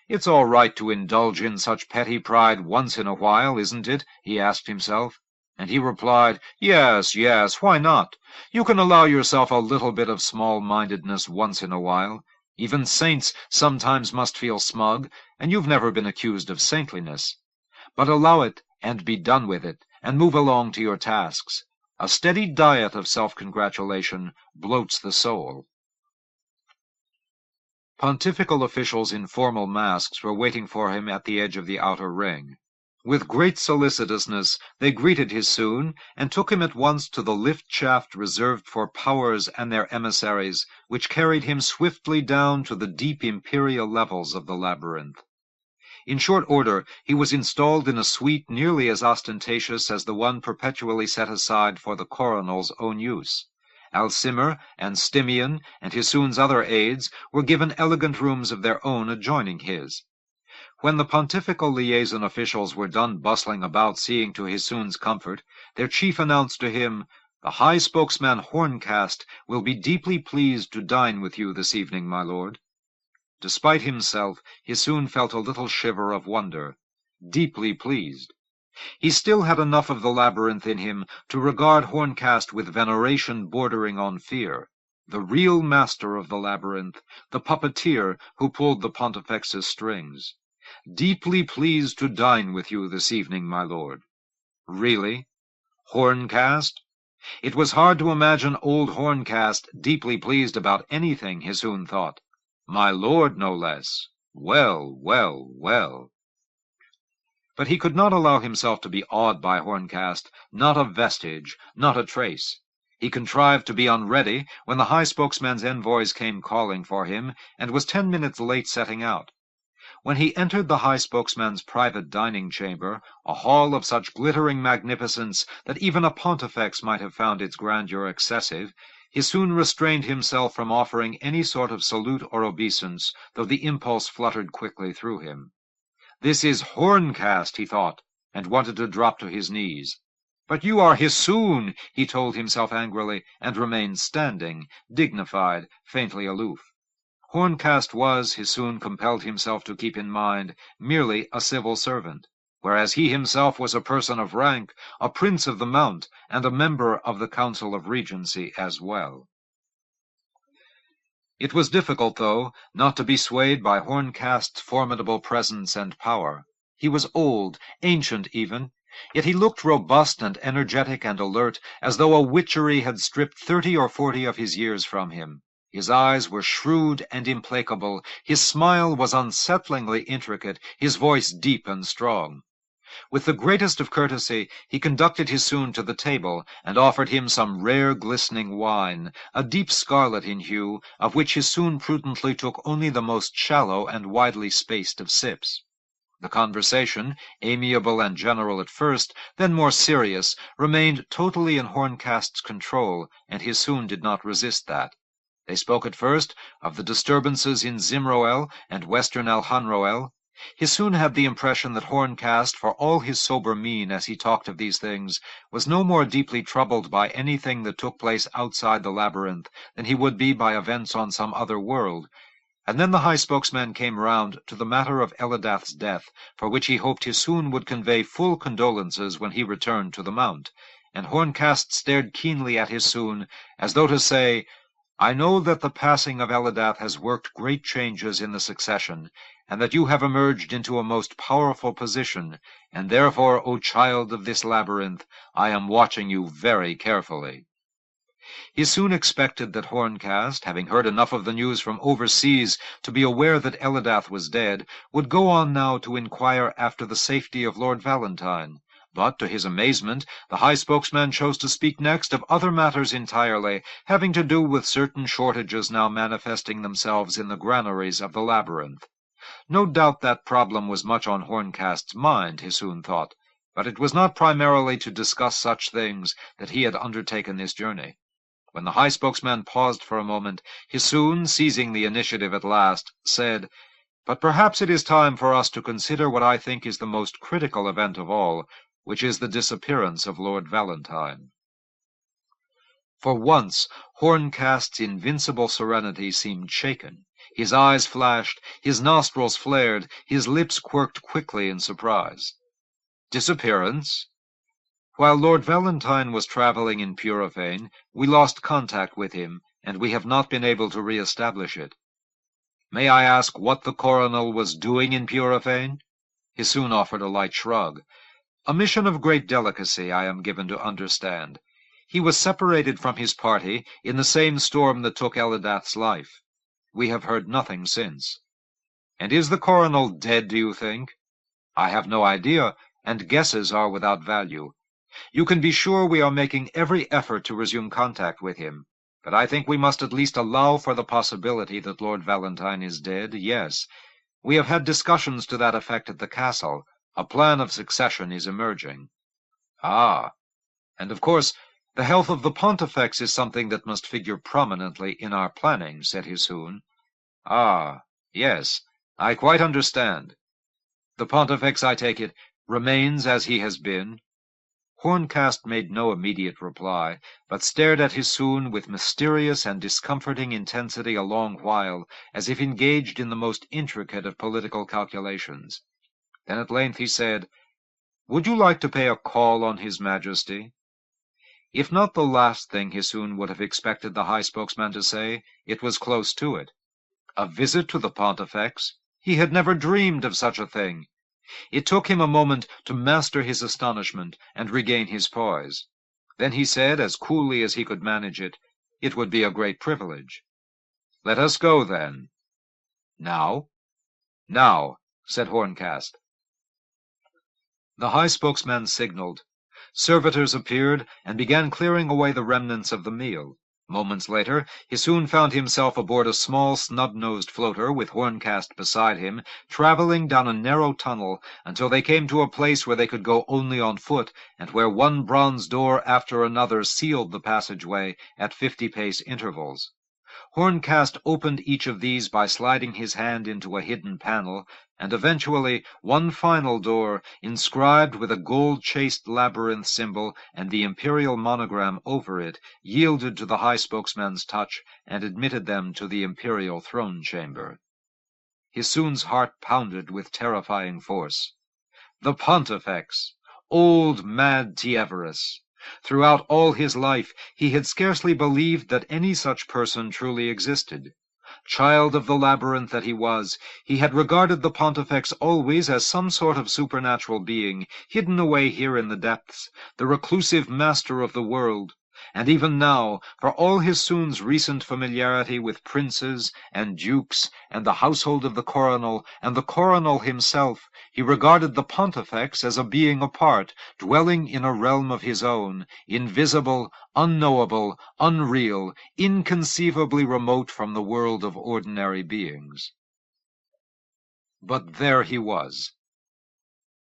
"It's all right to indulge in such petty pride once in a while, isn't it?" he asked himself. And he replied, "Yes, yes, why not? You can allow yourself a little bit of small-mindedness once in a while. Even saints sometimes must feel smug, and you've never been accused of saintliness. But allow it, and be done with it, and move along to your tasks. A steady diet of self-congratulation bloats the soul." Pontifical officials in formal masks were waiting for him at the edge of the outer ring. With great solicitousness they greeted Hissoon, and took him at once to the lift shaft reserved for powers and their emissaries, which carried him swiftly down to the deep imperial levels of the labyrinth. In short order he was installed in a suite nearly as ostentatious as the one perpetually set aside for the coronal's own use. Alcimer and Stimeon and Hissoon's other aides were given elegant rooms of their own adjoining his. When the pontifical liaison officials were done bustling about seeing to Hissoon's comfort, their chief announced to him, "The high spokesman Horncast will be deeply pleased to dine with you this evening, my lord." Despite himself, Hissoon felt a little shiver of wonder. Deeply pleased. He still had enough of the labyrinth in him to regard Horncast with veneration bordering on fear. The real master of the labyrinth, the puppeteer who pulled the Pontifex's strings. "Deeply pleased to dine with you this evening, my lord." Really? Horncast? It was hard to imagine old Horncast deeply pleased about anything, Hissoon thought. My lord, no less. Well, well, well. But he could not allow himself to be awed by Horncast, not a vestige, not a trace. He contrived to be unready when the high spokesman's envoys came calling for him, and was 10 minutes late setting out. When he entered the high spokesman's private dining chamber, a hall of such glittering magnificence that even a Pontifex might have found its grandeur excessive, Hissoon restrained himself from offering any sort of salute or obeisance, though the impulse fluttered quickly through him. "This is Horncast," he thought, and wanted to drop to his knees. "But you are Hissoon," he told himself angrily, and remained standing, dignified, faintly aloof. Horncast was, Hissoon compelled himself to keep in mind, merely a civil servant, whereas he himself was a person of rank, a prince of the Mount, and a member of the Council of Regency as well. It was difficult, though, not to be swayed by Horncast's formidable presence and power. He was old, ancient even, yet he looked robust and energetic and alert, as though a witchery had stripped 30 or 40 of his years from him. His eyes were shrewd and implacable, his smile was unsettlingly intricate, his voice deep and strong. With the greatest of courtesy, he conducted Hissoon to the table, and offered him some rare glistening wine, a deep scarlet in hue, of which Hissoon prudently took only the most shallow and widely spaced of sips. The conversation, amiable and general at first, then more serious, remained totally in Horncast's control, and Hissoon did not resist that. They spoke at first of the disturbances in Zimroel and western Alhanroel. Hissoon had the impression that Horncast, for all his sober mien as he talked of these things, was no more deeply troubled by anything that took place outside the labyrinth than he would be by events on some other world. And then the high spokesman came round to the matter of Elidath's death, for which he hoped Hissoon would convey full condolences when he returned to the Mount. And Horncast stared keenly at Hissoon, as though to say, "I know that the passing of Elidath has worked great changes in the succession, and that you have emerged into a most powerful position, and therefore, O child of this labyrinth, I am watching you very carefully." He soon expected that Horncast, having heard enough of the news from overseas to be aware that Elidath was dead, would go on now to inquire after the safety of Lord Valentine. But, to his amazement, the high spokesman chose to speak next of other matters entirely, having to do with certain shortages now manifesting themselves in the granaries of the labyrinth. No doubt that problem was much on Horncast's mind, he soon thought, but it was not primarily to discuss such things that he had undertaken this journey. When the high spokesman paused for a moment, Hisoon, seizing the initiative at last, said, "But perhaps it is time for us to consider what I think is the most critical event of all, which is the disappearance of Lord Valentine." For once, Horncast's invincible serenity seemed shaken. His eyes flashed, his nostrils flared, his lips quirked quickly in surprise. "Disappearance? While Lord Valentine was traveling in Purifane, we lost contact with him, and we have not been able to re-establish it. May I ask what the coronel was doing in Purifane?" Hisoon offered a light shrug. "A mission of great delicacy, I am given to understand. He was separated from his party in the same storm that took Elidath's life. We have heard nothing since." "And is the coronel dead, do you think?" "I have no idea, and guesses are without value. You can be sure we are making every effort to resume contact with him, but I think we must at least allow for the possibility that Lord Valentine is dead, yes. We have had discussions to that effect at the castle. A plan of succession is emerging." "Ah, and of course the health of the Pontifex is something that must figure prominently in our planning," said Hisoon. "Ah, yes, I quite understand. The Pontifex, I take it, remains as he has been?" Horncast made no immediate reply, but stared at Hisoon with mysterious and discomforting intensity a long while, as if engaged in the most intricate of political calculations. Then at length he said, "Would you like to pay a call on His Majesty?" If not the last thing Hisoon would have expected the high spokesman to say, it was close to it. A visit to the Pontifex? He had never dreamed of such a thing. It took him a moment to master his astonishment and regain his poise. Then he said, as coolly as he could manage it would be a great privilege. "Let us go, then." "Now?" "Now," said Horncast. The high spokesman signaled. Servitors appeared and began clearing away the remnants of the meal. Moments later, he soon found himself aboard a small, snub-nosed floater with Horncast beside him, traveling down a narrow tunnel until they came to a place where they could go only on foot, and where one bronze door after another sealed the passageway at 50-pace intervals. Horncast opened each of these by sliding his hand into a hidden panel, and eventually one final door, inscribed with a gold-chased labyrinth symbol and the imperial monogram over it, yielded to the high spokesman's touch and admitted them to the imperial throne chamber. Hisoon's heart pounded with terrifying force. The Pontifex! Old mad Tieverius! Throughout all his life he had scarcely believed that any such person truly existed. Child of the labyrinth that he was, he had regarded the Pontifex always as some sort of supernatural being, hidden away here in the depths, the reclusive master of the world. And even now, for all Hisoon's recent familiarity with princes and dukes and the household of the coronel and the coronel himself, he regarded the Pontifex as a being apart, dwelling in a realm of his own, invisible, unknowable, unreal, inconceivably remote from the world of ordinary beings. But there he was.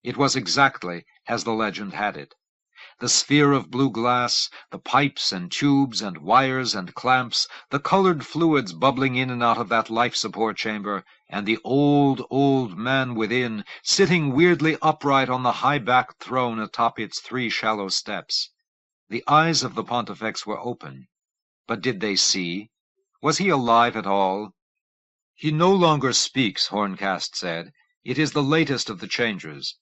It was exactly as the legend had it. The sphere of blue glass, the pipes and tubes and wires and clamps, the colored fluids bubbling in and out of that life-support chamber, and the old, old man within, sitting weirdly upright on the high-backed throne atop its 3 shallow steps. The eyes of the Pontifex were open. But did they see? Was he alive at all? "He no longer speaks," Horncast said. "It is the latest of the changes.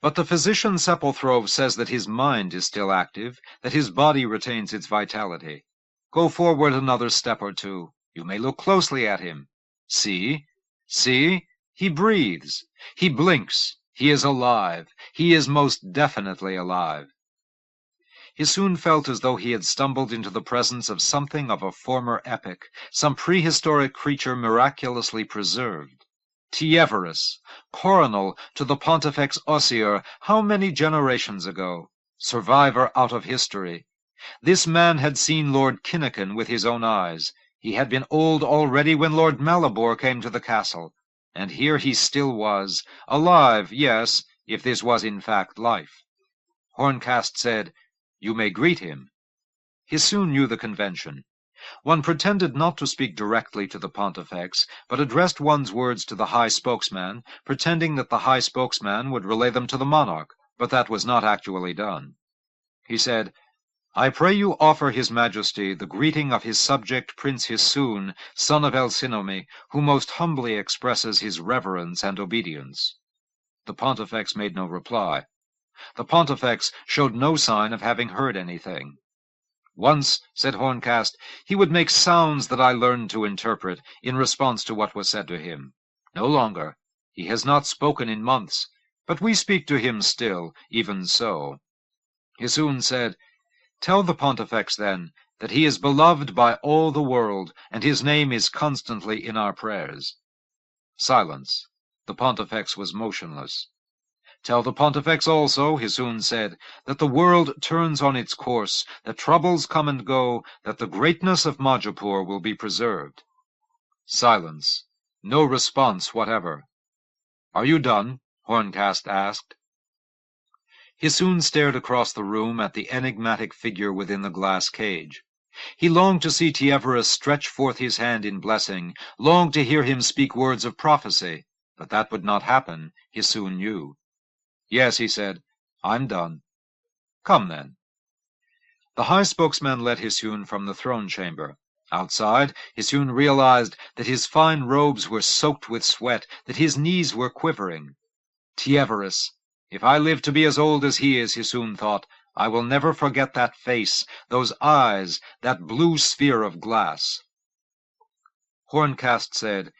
But the physician Sepulthrove says that his mind is still active, that his body retains its vitality. Go forward another step or two. You may look closely at him. See? See? He breathes. He blinks. He is alive. He is most definitely alive." He soon felt as though he had stumbled into the presence of something of a former epoch, some prehistoric creature miraculously preserved. Tievere, coronel to the Pontifex Osier, how many generations ago? Survivor out of history. This man had seen Lord Kinnikin with his own eyes. He had been old already when Lord Malibor came to the castle. And here he still was, alive, yes, if this was in fact life. Horncast said, "You may greet him." He soon knew the convention. One pretended not to speak directly to the Pontifex, but addressed one's words to the high spokesman, pretending that the high spokesman would relay them to the monarch, but that was not actually done. He said, "I pray you offer his majesty the greeting of his subject Prince Hisoon, son of Elsinomi, who most humbly expresses his reverence and obedience." The Pontifex made no reply. The Pontifex showed no sign of having heard anything. "Once," said Horncast, "he would make sounds that I learned to interpret, in response to what was said to him. No longer. He has not spoken in months, but we speak to him still, even so." Hisoon said, "Tell the Pontifex, then, that he is beloved by all the world, and his name is constantly in our prayers." Silence. The Pontifex was motionless. "Tell the Pontifex also," Hisoon said, "that the world turns on its course, that troubles come and go, that the greatness of Majapur will be preserved." Silence. No response whatever. "Are you done?" Horncast asked. Hisoon stared across the room at the enigmatic figure within the glass cage. He longed to see Tievere stretch forth his hand in blessing, longed to hear him speak words of prophecy, but that would not happen, Hisoon knew. "Yes," he said, "I'm done." "Come, then." The high spokesman led Hisoon from the throne chamber. Outside, Hisoon realized that his fine robes were soaked with sweat, that his knees were quivering. Tievere, if I live to be as old as he is, Hisoon thought, I will never forget that face, those eyes, that blue sphere of glass. Horncast said,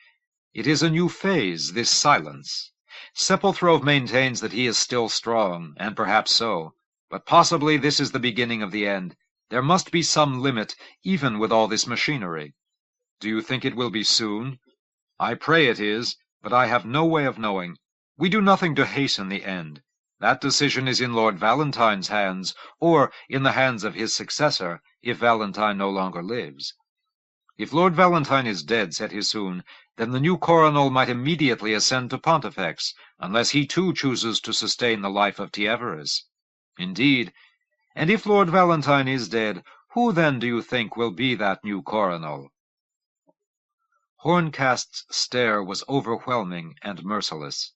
"It is a new phase, this silence. Sepulthrove maintains that he is still strong, and perhaps so, but possibly this is the beginning of the end. There must be some limit, even with all this machinery. Do you think it will be soon? I pray it is, but I have no way of knowing. We do nothing to hasten the end. That decision is in Lord Valentine's hands, or in the hands of his successor, if Valentine no longer lives." "If Lord Valentine is dead," said Hisoon, "then the new coronel might immediately ascend to Pontifex, unless he too chooses to sustain the life of Tievere." "Indeed. And if Lord Valentine is dead, who then do you think will be that new coronel?" Horncast's stare was overwhelming and merciless.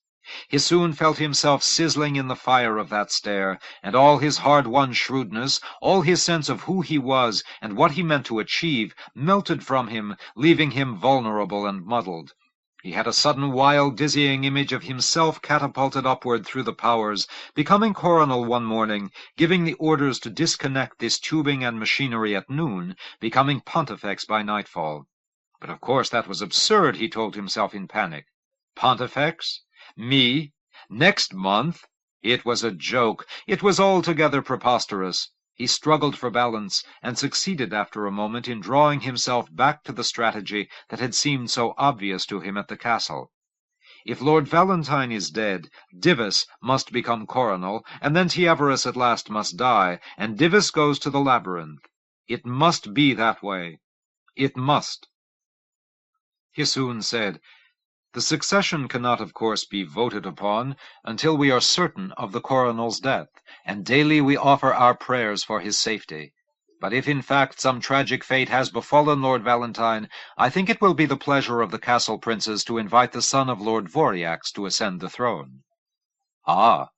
Hisoon felt himself sizzling in the fire of that stare, and all his hard-won shrewdness, all his sense of who he was and what he meant to achieve, melted from him, leaving him vulnerable and muddled. He had a sudden wild, dizzying image of himself catapulted upward through the powers, becoming coronel one morning, giving the orders to disconnect this tubing and machinery at noon, becoming Pontifex by nightfall. But of course that was absurd, he told himself in panic. Pontifex? Me? Next month? It was a joke. It was altogether preposterous. He struggled for balance, and succeeded after a moment in drawing himself back to the strategy that had seemed so obvious to him at the castle. If Lord Valentine is dead, Divis must become coronel, and then Tievere at last must die, and Divis goes to the labyrinth. It must be that way. It must. Hisoon said, "The succession cannot, of course, be voted upon until we are certain of the coronel's death, and daily we offer our prayers for his safety. But if in fact some tragic fate has befallen Lord Valentine, I think it will be the pleasure of the castle princes to invite the son of Lord Voriax to ascend the throne." "Ah,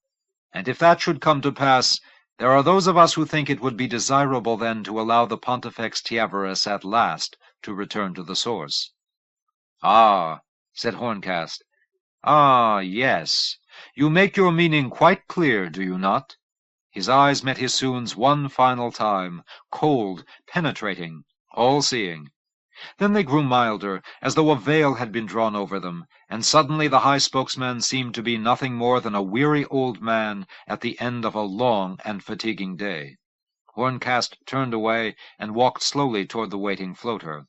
and if that should come to pass, there are those of us who think it would be desirable then to allow the Pontifex Tievere at last to return to the source." "Ah," said Horncast. "Ah, yes. You make your meaning quite clear, do you not?" His eyes met Hisoon's one final time, cold, penetrating, all-seeing. Then they grew milder, as though a veil had been drawn over them, and suddenly the high spokesman seemed to be nothing more than a weary old man at the end of a long and fatiguing day. Horncast turned away and walked slowly toward the waiting floater.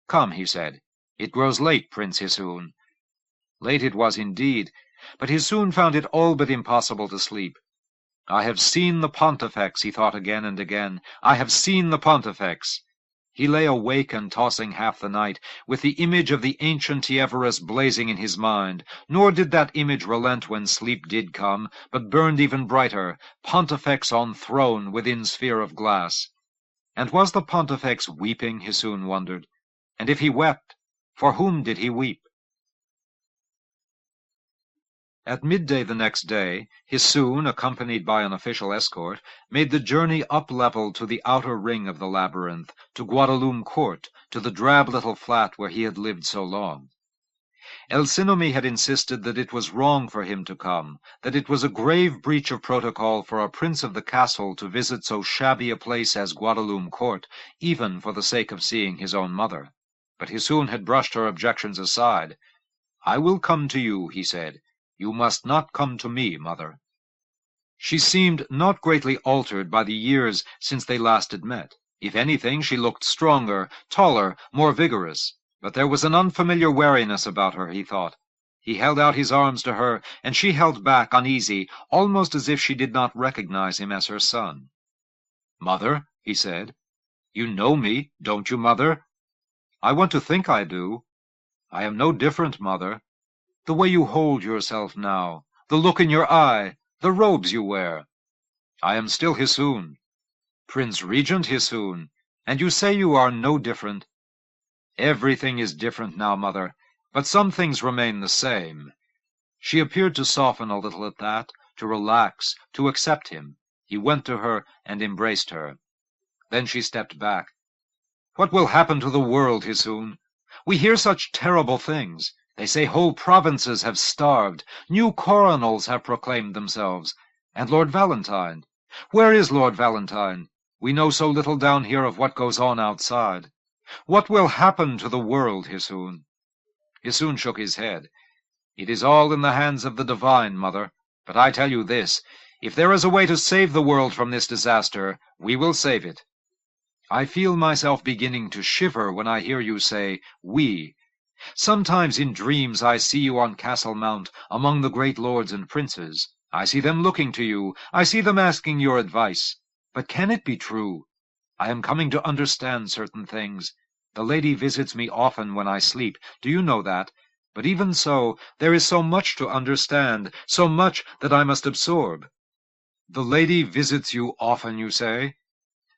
"Come," he said. "It grows late, Prince Hissoon." Late it was indeed, but Hissoon found it all but impossible to sleep. "I have seen the Pontifex," he thought again and again. "I have seen the Pontifex." He lay awake and tossing half the night, with the image of the ancient Tievurus blazing in his mind, nor did that image relent when sleep did come, but burned even brighter, Pontifex on throne within sphere of glass. And was the Pontifex weeping, Hissoon wondered? And if he wept, for whom did he weep? At midday the next day, Hissoon, accompanied by an official escort, made the journey up level to the outer ring of the labyrinth, to Guadalume Court, to the drab little flat where he had lived so long. Alcinomy had insisted that it was wrong for him to come, that it was a grave breach of protocol for a prince of the castle to visit so shabby a place as Guadalume Court, even for the sake of seeing his own mother. But Hissoon had brushed her objections aside. "I will come to you," he said. "You must not come to me, mother." She seemed not greatly altered by the years since they last had met. If anything, she looked stronger, taller, more vigorous. But there was an unfamiliar wariness about her, he thought. He held out his arms to her, and she held back, uneasy, almost as if she did not recognize him as her son. "Mother," he said. "You know me, don't you, mother?" "I want to think I do." "I am no different, mother. The way you hold yourself now, the look in your eye, the robes you wear." "I am still Hissoon." "Prince Regent Hissoon. And you say you are no different." "Everything is different now, mother, but some things remain the same." She appeared to soften a little at that, to relax, to accept him. He went to her and embraced her. Then she stepped back. "What will happen to the world, Hissoon? We hear such terrible things. They say whole provinces have starved. New coronals have proclaimed themselves. And Lord Valentine? Where is Lord Valentine? We know so little down here of what goes on outside. What will happen to the world, Hissoon?" Hissoon shook his head. "It is all in the hands of the divine, mother. But I tell you this, if there is a way to save the world from this disaster, we will save it. I feel myself beginning to shiver when I hear you say, 'we.' Sometimes in dreams I see you on Castle Mount, among the great lords and princes. I see them looking to you. I see them asking your advice. But can it be true? I am coming to understand certain things. The lady visits me often when I sleep. Do you know that? But even so, there is so much to understand, so much that I must absorb." "The lady visits you often, you say?"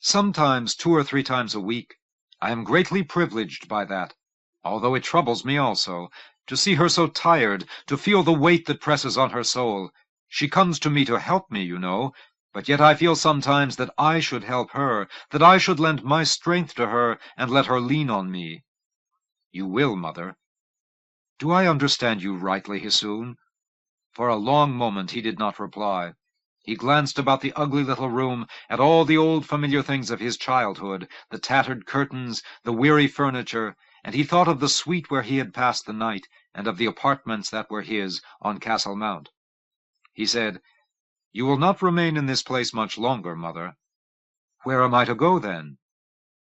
"Sometimes 2 or 3 times a week. I am greatly privileged by that, although it troubles me also, to see her so tired, to feel the weight that presses on her soul. She comes to me to help me, you know, but yet I feel sometimes that I should help her, that I should lend my strength to her and let her lean on me." "You will, mother." "Do I understand you rightly, Hissoon?" For a long moment he did not reply. He glanced about the ugly little room, at all the old familiar things of his childhood, the tattered curtains, the weary furniture, and he thought of the suite where he had passed the night, and of the apartments that were his on Castle Mount. He said, "You will not remain in this place much longer, mother." "Where am I to go, then?"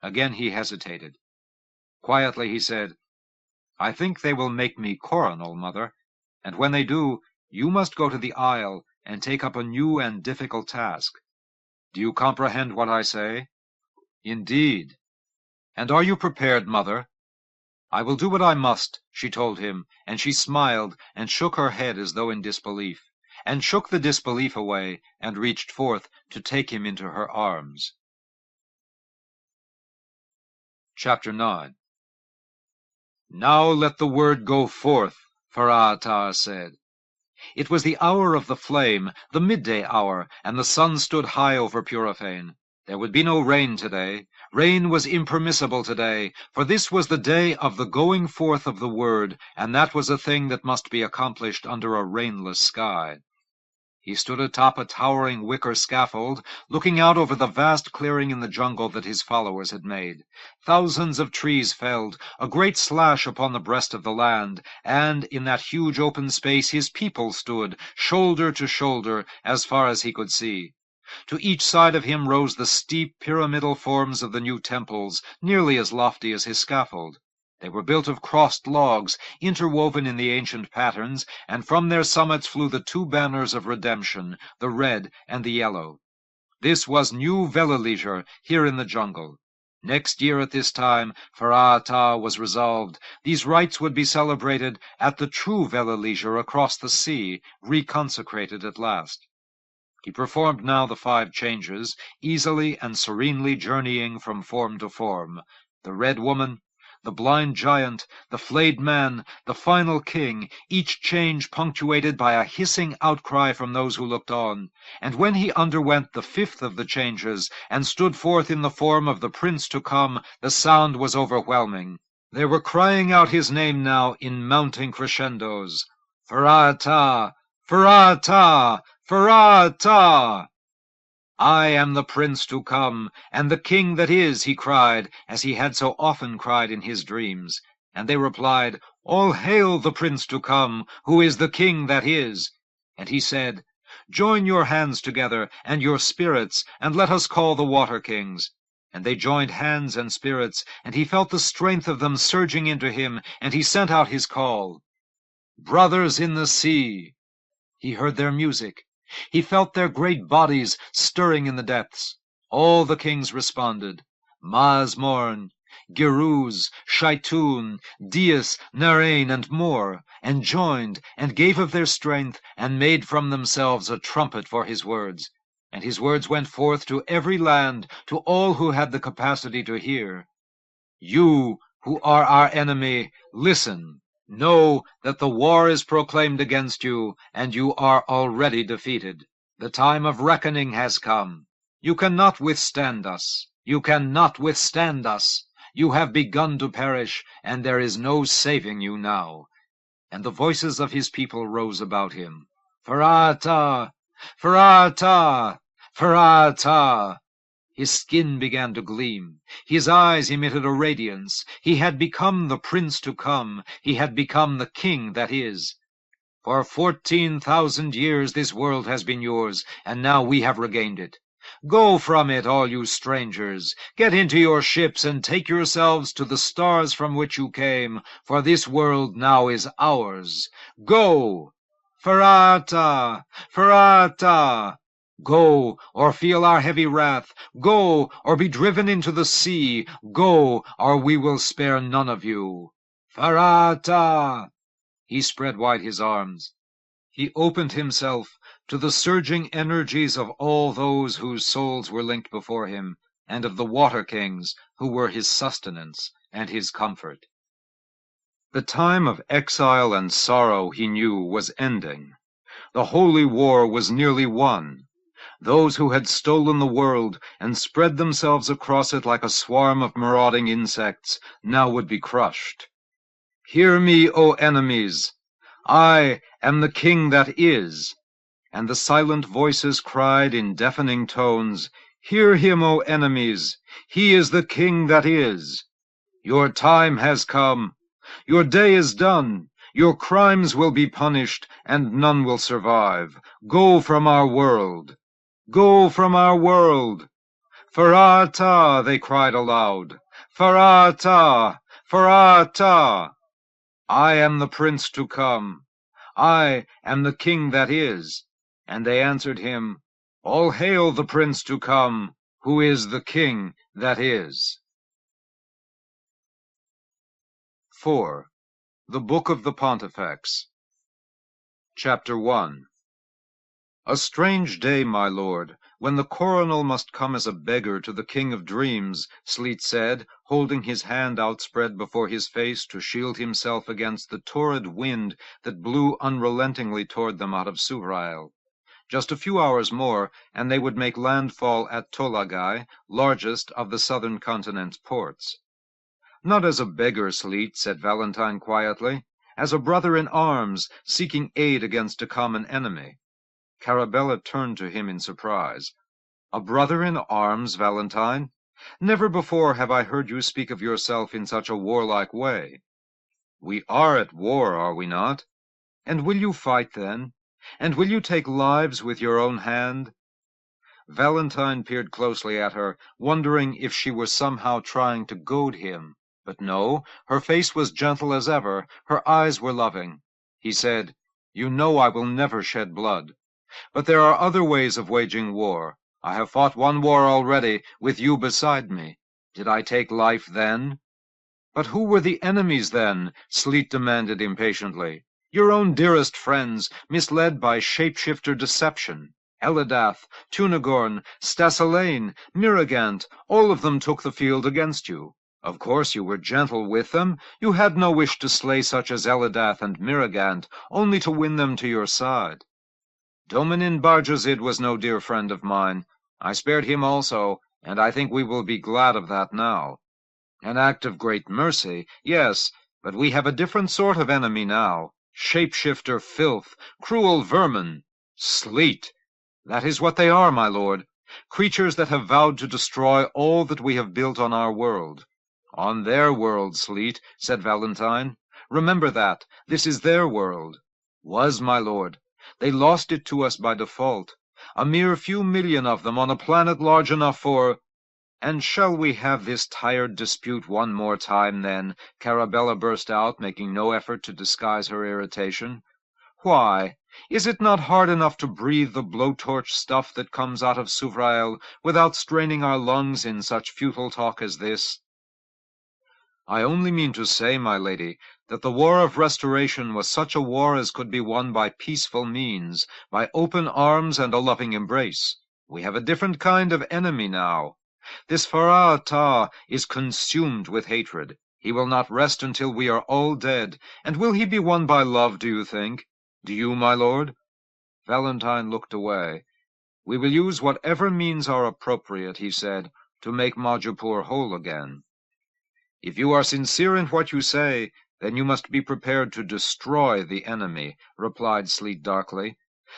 Again he hesitated. Quietly he said, "I think they will make me coronal, mother, and when they do, you must go to the Isle and take up a new and difficult task. Do you comprehend what I say?" "Indeed." "And are you prepared, mother?" "I will do what I must," she told him, and she smiled and shook her head as though in disbelief, and shook the disbelief away, and reached forth to take him into her arms. Chapter 9. "Now let the word go forth," Fera'atar said. It was the hour of the flame, the midday hour, and the sun stood high over Purifane. There would be no rain today. Rain was impermissible today, for this was the day of the going forth of the word, and that was a thing that must be accomplished under a rainless sky. He stood atop a towering wicker scaffold, looking out over the vast clearing in the jungle that his followers had made. Thousands of trees felled, a great slash upon the breast of the land, and in that huge open space his people stood, shoulder to shoulder, as far as he could see. To each side of him rose the steep pyramidal forms of the new temples, nearly as lofty as his scaffold. They were built of crossed logs, interwoven in the ancient patterns, and from their summits flew the two banners of redemption, the red and the yellow. This was New Velilízar here in the jungle. Next year at this time, Faraata was resolved, these rites would be celebrated at the true Velilízar across the sea, reconsecrated at last. He performed now the 5 changes, easily and serenely journeying from form to form. The red woman, the blind giant, the flayed man, the final king, each change punctuated by a hissing outcry from those who looked on. And when he underwent the 5th of the changes, and stood forth in the form of the prince to come, the sound was overwhelming. They were crying out his name now in mounting crescendos. Faraata! Faraata! Faraata! I am the prince to come, and the king that is, he cried, as he had so often cried in his dreams. And they replied, All hail the prince to come, who is the king that is. And he said, Join your hands together, and your spirits, and let us call the water kings. And they joined hands and spirits, and he felt the strength of them surging into him, and he sent out his call. Brothers in the sea! He heard their music. He felt their great bodies stirring in the depths. All the kings responded, Maasmorn, Giruz, Shaitun, Dias, Narain, and more, and joined, and gave of their strength, and made from themselves a trumpet for his words. And his words went forth to every land, to all who had the capacity to hear. You, who are our enemy, listen. Know that the war is proclaimed against you, and you are already defeated. The time of reckoning has come. You cannot withstand us. You cannot withstand us. You have begun to perish, and there is no saving you now. And the voices of his people rose about him. Faraata! Faraata! Faraata! His skin began to gleam. His eyes emitted a radiance. He had become the prince to come. He had become the king that is. For 14,000 years this world has been yours, and now we have regained it. Go from it, all you strangers. Get into your ships and take yourselves to the stars from which you came, for this world now is ours. Go! Faraata! Faraata! Go, or feel our heavy wrath. Go, or be driven into the sea. Go, or we will spare none of you. Faraata! He spread wide his arms. He opened himself to the surging energies of all those whose souls were linked before him, and of the water kings, who were his sustenance and his comfort. The time of exile and sorrow, he knew, was ending. The holy war was nearly won. Those who had stolen the world and spread themselves across it like a swarm of marauding insects now would be crushed. Hear me, O enemies! I am the king that is. And the silent voices cried in deafening tones, Hear him, O enemies! He is the king that is. Your time has come. Your day is done. Your crimes will be punished, and none will survive. Go from our world. Go from our world. Faraata, they cried aloud. Faraata! Faraata! I am the prince to come. I am the king that is. And they answered him, All hail the prince to come, who is the king that is. 4. The Book of the Pontifex. Chapter 1. A strange day, my lord, when the coronel must come as a beggar to the king of dreams, Sleet said, holding his hand outspread before his face to shield himself against the torrid wind that blew unrelentingly toward them out of Suvrail. Just a few hours more, and they would make landfall at Tolagai, largest of the southern continent's ports. Not as a beggar, Sleet, said Valentine quietly, as a brother in arms, seeking aid against a common enemy. Carabella turned to him in surprise. A brother in arms, Valentine? Never before have I heard you speak of yourself in such a warlike way. We are at war, are we not? And will you fight then? And will you take lives with your own hand? Valentine peered closely at her, wondering if she were somehow trying to goad him. But no, her face was gentle as ever, her eyes were loving. He said, "You know I will never shed blood. But there are other ways of waging war. I have fought one war already, with you beside me. Did I take life then?" "But who were the enemies then?" Sleet demanded impatiently. "Your own dearest friends, misled by shapeshifter deception. Elidath, Tunagorn, Stasselane, Miragant, all of them took the field against you. Of course you were gentle with them. You had no wish to slay such as Elidath and Miragant, only to win them to your side. Dominin Barjazid was no dear friend of mine. I spared him also, and I think we will be glad of that now. An act of great mercy, yes, but we have a different sort of enemy now. Shapeshifter filth, cruel vermin. Sleet. That is what they are, my lord. Creatures that have vowed to destroy all that we have built on our world." "On their world, Sleet," said Valentine. "Remember that. This is their world." "Was, my lord. They lost it to us by default. A mere few million of them on a planet large enough for—" "And shall we have this tired dispute one more time, then?" Carabella burst out, making no effort to disguise her irritation. "Why? Is it not hard enough to breathe the blowtorch stuff that comes out of Souvrael without straining our lungs in such futile talk as this?" "I only mean to say, my lady, that the war of restoration was such a war as could be won by peaceful means, by open arms and a loving embrace. We have a different kind of enemy now. This Farah Tah is consumed with hatred. He will not rest until we are all dead. And will he be won by love, do you think? Do you, my lord?" Valentine looked away. "We will use whatever means are appropriate," he said, "to make Majapur whole again." "If you are sincere in what you say, then you must be prepared to destroy the enemy," replied Sleet darkly.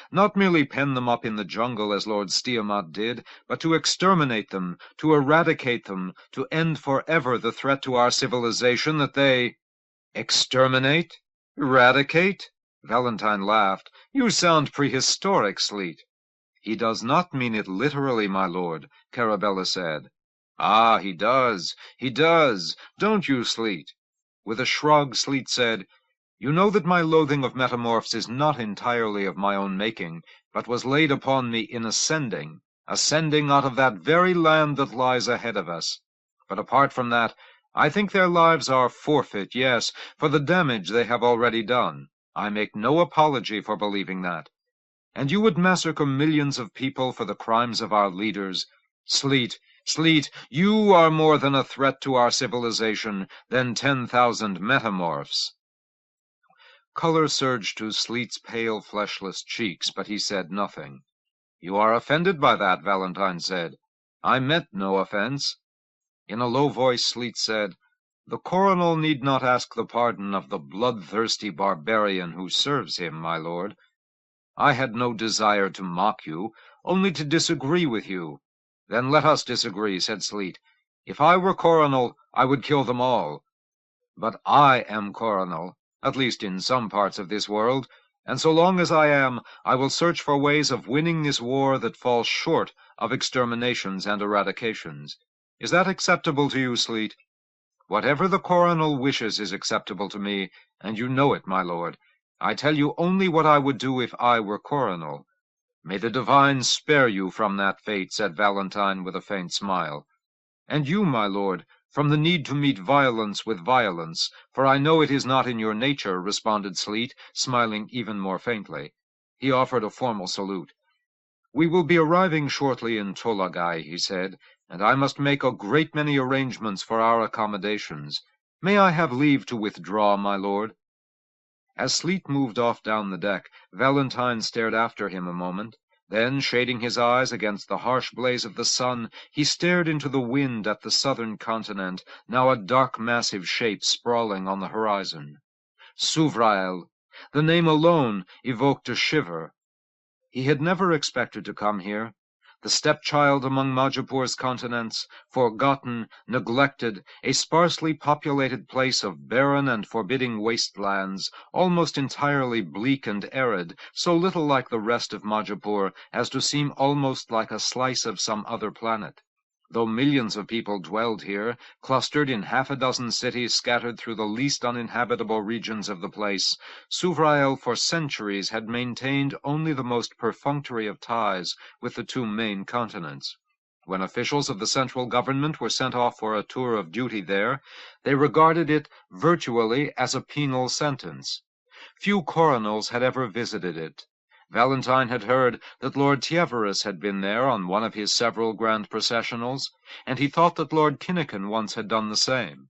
"Not merely pen them up in the jungle as Lord Stiamat did, but to exterminate them, to eradicate them, to end forever the threat to our civilization that they—" "Exterminate? Eradicate?" Valentine laughed. "You sound prehistoric, Sleet." "He does not mean it literally, my lord," Carabella said. "Ah, he does. He does. Don't you, Sleet?" With a shrug, Sleet said, "You know that my loathing of metamorphs is not entirely of my own making, but was laid upon me in ascending out of that very land that lies ahead of us. But apart from that, I think their lives are forfeit, yes, for the damage they have already done. I make no apology for believing that. And you would massacre millions of people for the crimes of our leaders. Sleet, you are more than a threat to our civilization than 10,000 metamorphs." Color surged to Sleet's pale, fleshless cheeks, but he said nothing. "You are offended by that," Valentine said. "I meant no offense." In a low voice, Sleet said, "The coronel need not ask the pardon of the bloodthirsty barbarian who serves him, my lord. I had no desire to mock you, only to disagree with you." "Then let us disagree," said Sleet. "If I were coronel, I would kill them all. But I am coronel, at least in some parts of this world, and so long as I am, I will search for ways of winning this war that falls short of exterminations and eradications. Is that acceptable to you, Sleet?" "Whatever the coronel wishes is acceptable to me, and you know it, my lord. I tell you only what I would do if I were coronel." "May the divines spare you from that fate," said Valentine with a faint smile. "And you, my lord, from the need to meet violence with violence, for I know it is not in your nature," responded Sleet, smiling even more faintly. He offered a formal salute. "We will be arriving shortly in Tolagai," he said, "and I must make a great many arrangements for our accommodations. May I have leave to withdraw, my lord?" As Sleet moved off down the deck, Valentine stared after him a moment. Then, shading his eyes against the harsh blaze of the sun, he stared into the wind at the southern continent, now a dark massive shape sprawling on the horizon. Souvrael! The name alone evoked a shiver. He had never expected to come here. the stepchild among Majapur's continents, forgotten, neglected, a sparsely populated place of barren and forbidding wastelands, almost entirely bleak and arid, so little like the rest of Majapur as to seem almost like a slice of some other planet. Though millions of people dwelled here, clustered in half a dozen cities scattered through the least uninhabitable regions of the place, Souvrael for centuries had maintained only the most perfunctory of ties with the two main continents. When officials of the central government were sent off for a tour of duty there, they regarded it virtually as a penal sentence. Few coronels had ever visited it. Valentine had heard that Lord Tievers had been there on one of his several grand processionals, and he thought that Lord Kinnikin once had done the same.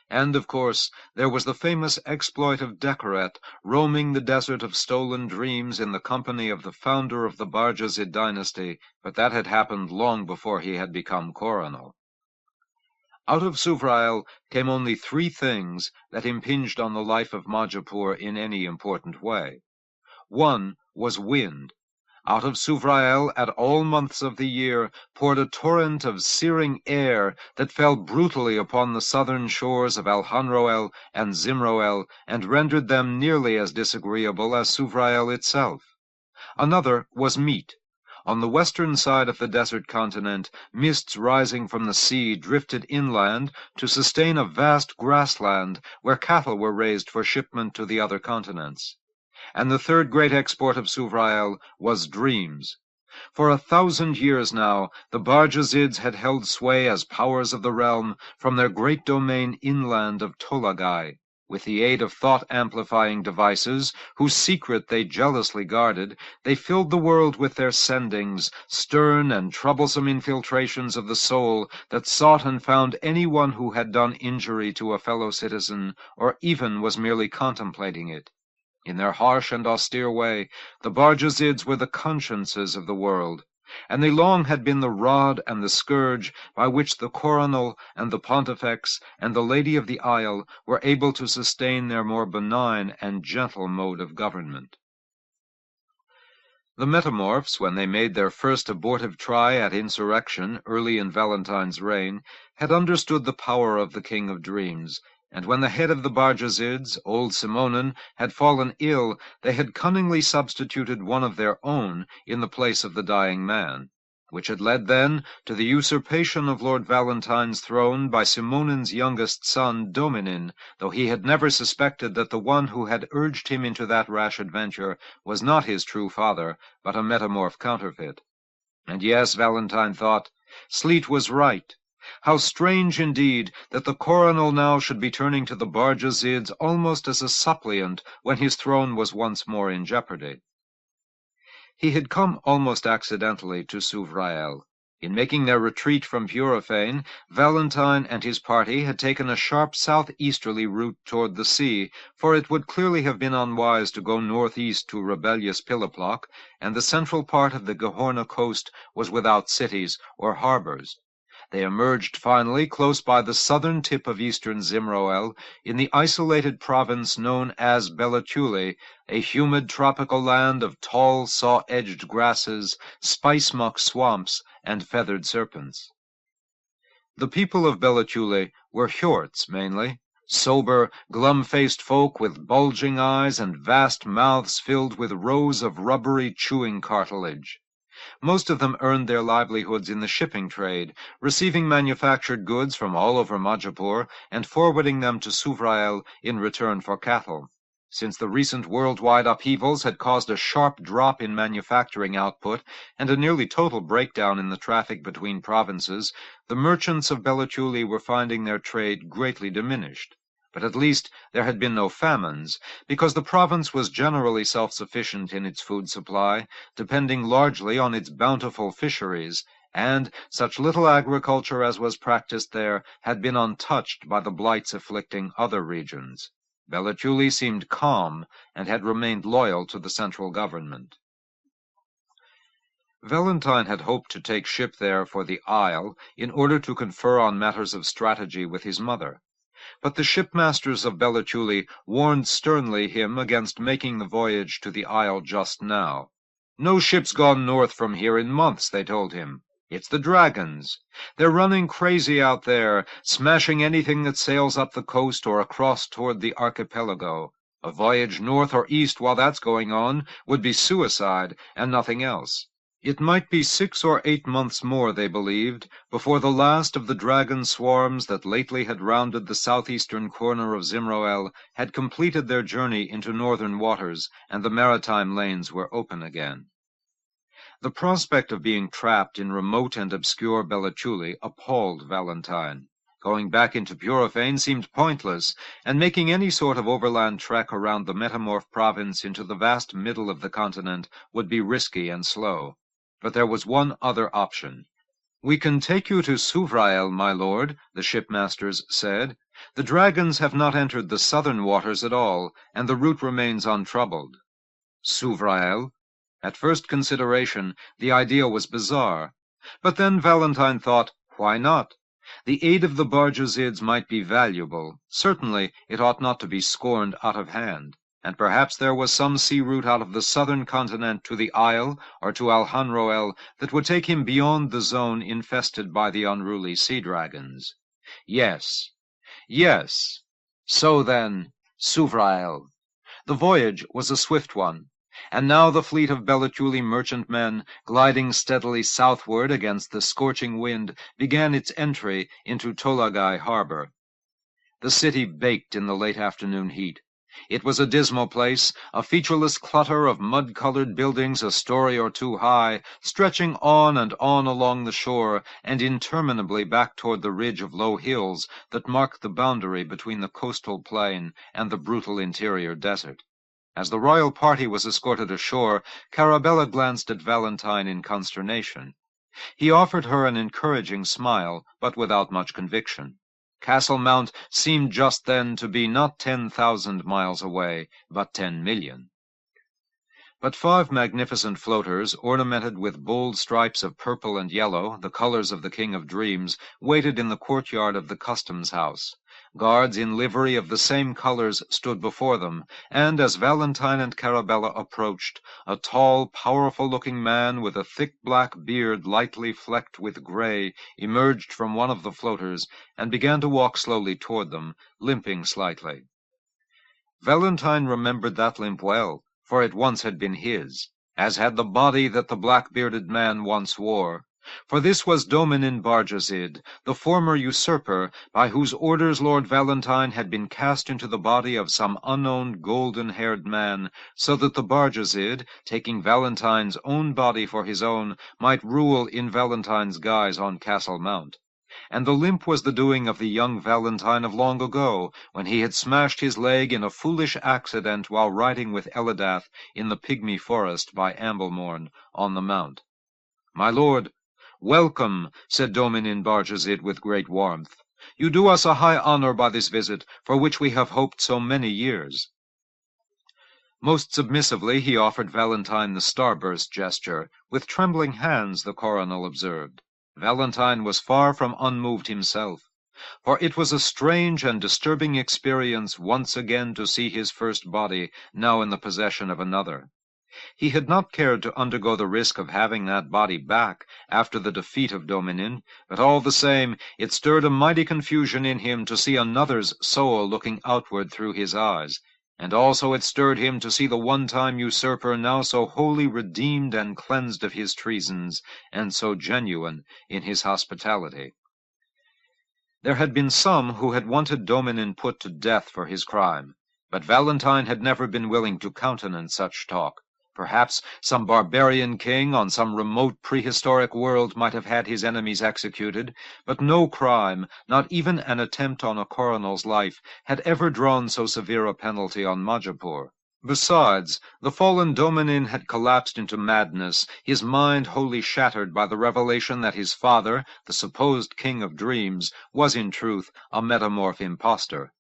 And, of course, there was the famous exploit of Decoret, roaming the desert of stolen dreams in the company of the founder of the Barjazid dynasty, but that had happened long before he had become coronel. Out of Souvrael came only three things that impinged on the life of Majapur in any important way. One was wind. Out of Souvrael at all months of the year poured a torrent of searing air that fell brutally upon the southern shores of Alhanroel and Zimroel and rendered them nearly as disagreeable as Souvrael itself. Another was meat. On the western side of the desert continent, mists rising from the sea drifted inland to sustain a vast grassland where cattle were raised for shipment to the other continents. And the third great export of Souvrael was dreams. For 1,000 years now, the Barjazids had held sway as powers of the realm from their great domain inland of Tolagai. With the aid of thought-amplifying devices, whose secret they jealously guarded, they filled the world with their sendings, stern and troublesome infiltrations of the soul that sought and found anyone who had done injury to a fellow citizen, or even was merely contemplating it. In their harsh and austere way, the Barjazids were the consciences of the world, and they long had been the rod and the scourge by which the coronel and the pontifex and the lady of the isle were able to sustain their more benign and gentle mode of government. The metamorphs, when they made their first abortive try at insurrection early in Valentine's reign, had understood the power of the King of Dreams, and when the head of the Barjazids, old Simonin, had fallen ill, they had cunningly substituted one of their own in the place of the dying man, which had led then to the usurpation of Lord Valentine's throne by Simonin's youngest son, Dominin, though he had never suspected that the one who had urged him into that rash adventure was not his true father, but a metamorph counterfeit. And yes, Valentine thought, Sleet was right. How strange, indeed, that the coronel now should be turning to the Barjazids almost as a suppliant when his throne was once more in jeopardy. He had come almost accidentally to Souvrael. In making their retreat from Purifane, Valentine and his party had taken a sharp southeasterly route toward the sea, for it would clearly have been unwise to go northeast to rebellious Piliplock, and the central part of the Gehorna coast was without cities or harbors. They emerged finally close by the southern tip of eastern Zimroel, in the isolated province known as Belatuli, a humid tropical land of tall, saw-edged grasses, spice-muck swamps, and feathered serpents. The people of Belatuli were Hjorts mainly, sober, glum-faced folk with bulging eyes and vast mouths filled with rows of rubbery chewing cartilage. Most of them earned their livelihoods in the shipping trade, receiving manufactured goods from all over Majapur and forwarding them to Souvrael in return for cattle. Since the recent worldwide upheavals had caused a sharp drop in manufacturing output and a nearly total breakdown in the traffic between provinces, the merchants of Belatuli were finding their trade greatly diminished. But at least there had been no famines, because the province was generally self-sufficient in its food supply, depending largely on its bountiful fisheries, and such little agriculture as was practiced there had been untouched by the blights afflicting other regions. Belatuli seemed calm and had remained loyal to the central government. Valentine had hoped to take ship there for the Isle in order to confer on matters of strategy with his mother. But the shipmasters of Belatuli warned sternly him against making the voyage to the isle just now. No ship's gone north from here in months, they told him. It's the dragons. They're running crazy out there, smashing anything that sails up the coast or across toward the archipelago. A voyage north or east while that's going on would be suicide and nothing else. It might be 6 or 8 months more, they believed, before the last of the dragon swarms that lately had rounded the southeastern corner of Zimroel had completed their journey into northern waters, and the maritime lanes were open again. The prospect of being trapped in remote and obscure Belliculi appalled Valentine. Going back into Purifane seemed pointless, and making any sort of overland trek around the metamorph province into the vast middle of the continent would be risky and slow. But there was one other option. "We can take you to Souvrael, my lord," the shipmasters said. "The dragons have not entered the southern waters at all, and the route remains untroubled." Souvrael? At first consideration, the idea was bizarre. But then Valentine thought, why not? The aid of the Barjazids might be valuable. Certainly, it ought not to be scorned out of hand. And perhaps there was some sea route out of the southern continent to the Isle or to Alhanroel that would take him beyond the zone infested by the unruly sea dragons. Yes. Yes. So then, Souvrael. The voyage was a swift one. And now the fleet of Belliculi merchantmen, gliding steadily southward against the scorching wind, began its entry into Tolagai harbor. The city baked in the late afternoon heat. It was a dismal place, a featureless clutter of mud-colored buildings a story or two high, stretching on and on along the shore, and interminably back toward the ridge of low hills that marked the boundary between the coastal plain and the brutal interior desert. As the royal party was escorted ashore, Carabella glanced at Valentine in consternation. He offered her an encouraging smile, but without much conviction. Castle Mount seemed just then to be not 10,000 miles away, but 10 million. But 5 magnificent floaters, ornamented with bold stripes of purple and yellow, the colors of the King of Dreams, waited in the courtyard of the customs house. Guards in livery of the same colors stood before them, and as Valentine and Carabella approached, a tall, powerful-looking man with a thick black beard lightly flecked with gray emerged from one of the floaters and began to walk slowly toward them, limping slightly. Valentine remembered that limp well, for it once had been his, as had the body that the black-bearded man once wore. For this was Dominin Barjazid, the former usurper, by whose orders Lord Valentine had been cast into the body of some unknown golden-haired man, so that the Barjazid, taking Valentine's own body for his own, might rule in Valentine's guise on Castle Mount. And the limp was the doing of the young Valentine of long ago, when he had smashed his leg in a foolish accident while riding with Elidath in the pygmy forest by Amblemorn on the mount. "My lord, welcome," said Dominin Barjazid with great warmth. "You do us a high honor by this visit, for which we have hoped so many years." Most submissively he offered Valentine the starburst gesture. With trembling hands, the coronel observed. Valentine was far from unmoved himself, for it was a strange and disturbing experience once again to see his first body, now in the possession of another. He had not cared to undergo the risk of having that body back after the defeat of Dominin, but all the same it stirred a mighty confusion in him to see another's soul looking outward through his eyes, and also it stirred him to see the one-time usurper now so wholly redeemed and cleansed of his treasons, and so genuine in his hospitality. There had been some who had wanted Dominin put to death for his crime, but Valentine had never been willing to countenance such talk. Perhaps some barbarian king on some remote prehistoric world might have had his enemies executed, but no crime, not even an attempt on a coronel's life, had ever drawn so severe a penalty on Majapur. Besides, the fallen Dominin had collapsed into madness, his mind wholly shattered by the revelation that his father, the supposed King of Dreams, was in truth a metamorph impostor.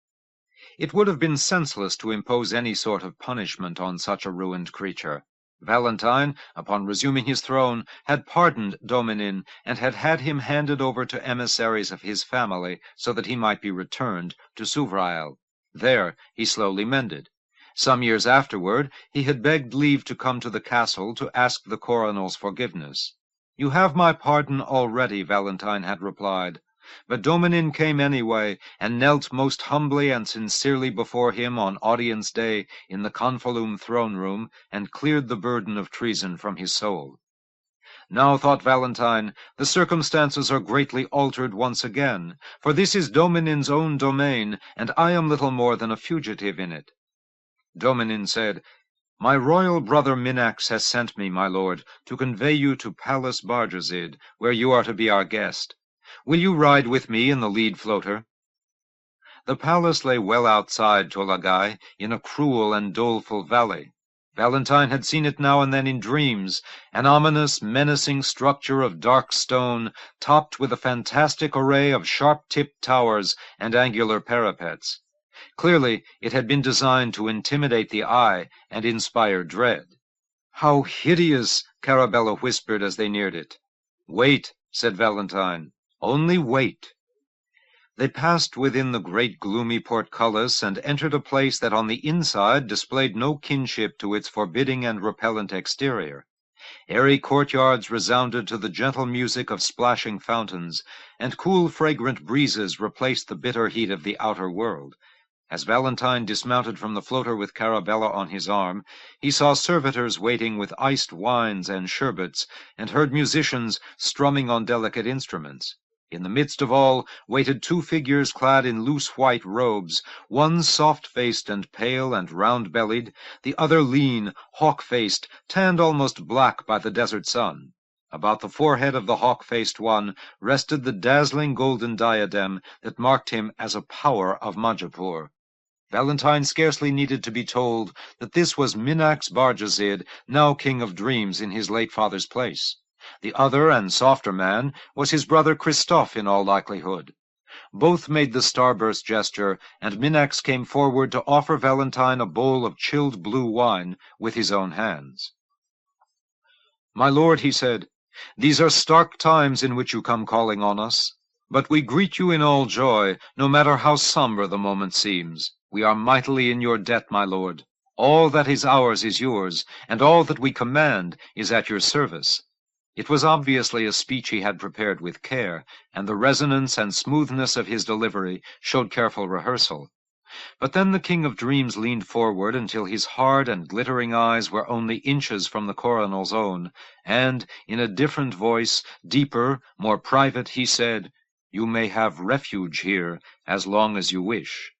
It would have been senseless to impose any sort of punishment on such a ruined creature. Valentine, upon resuming his throne, had pardoned Dominin, and had had him handed over to emissaries of his family, so that he might be returned to Souvrael. There he slowly mended. Some years afterward, he had begged leave to come to the castle to ask the coronel's forgiveness. "You have my pardon already," Valentine had replied. But Dominin came anyway, and knelt most humbly and sincerely before him on audience day in the Confalum throne room, and cleared the burden of treason from his soul. Now, thought Valentine, the circumstances are greatly altered once again, for this is Dominin's own domain, and I am little more than a fugitive in it. Dominin said, "My royal brother Minax has sent me, my lord, to convey you to Palace Bargezid, where you are to be our guest. Will you ride with me in the lead floater?" The palace lay well outside Tolagai, in a cruel and doleful valley. Valentine had seen it now and then in dreams, an ominous, menacing structure of dark stone, topped with a fantastic array of sharp-tipped towers and angular parapets. Clearly, it had been designed to intimidate the eye and inspire dread. "How hideous!" Carabella whispered as they neared it. "Wait," said Valentine. "Only wait." They passed within the great gloomy portcullis and entered a place that on the inside displayed no kinship to its forbidding and repellent exterior. Airy courtyards resounded to the gentle music of splashing fountains, and cool fragrant breezes replaced the bitter heat of the outer world. As Valentine dismounted from the floater with Carabella on his arm, he saw servitors waiting with iced wines and sherbets, and heard musicians strumming on delicate instruments. In the midst of all waited two figures clad in loose white robes, one soft-faced and pale and round-bellied, the other lean, hawk-faced, tanned almost black by the desert sun. About the forehead of the hawk-faced one rested the dazzling golden diadem that marked him as a power of Majapur. Valentine scarcely needed to be told that this was Minax Bargezid, now king of dreams in his late father's place. The other and softer man was his brother Christophe in all likelihood. Both made the starburst gesture, and Minax came forward to offer Valentine a bowl of chilled blue wine with his own hands. "My lord," he said, "these are stark times in which you come calling on us. But we greet you in all joy, no matter how somber the moment seems. We are mightily in your debt, my lord. All that is ours is yours, and all that we command is at your service." It was obviously a speech he had prepared with care, and the resonance and smoothness of his delivery showed careful rehearsal. But then the King of Dreams leaned forward until his hard and glittering eyes were only inches from the coronel's own, and, in a different voice, deeper, more private, he said, "You may have refuge here as long as you wish."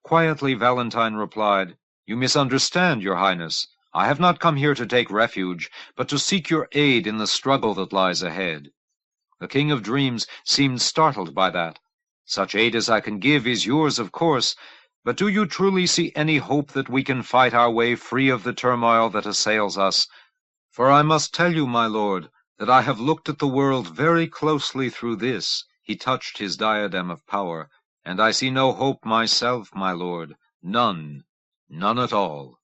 Quietly Valentine replied, "You misunderstand, your highness. I have not come here to take refuge, but to seek your aid in the struggle that lies ahead." The King of Dreams seemed startled by that. "Such aid as I can give is yours, of course, but do you truly see any hope that we can fight our way free of the turmoil that assails us? For I must tell you, my lord, that I have looked at the world very closely through this," he touched his diadem of power, "and I see no hope myself, my lord, none at all."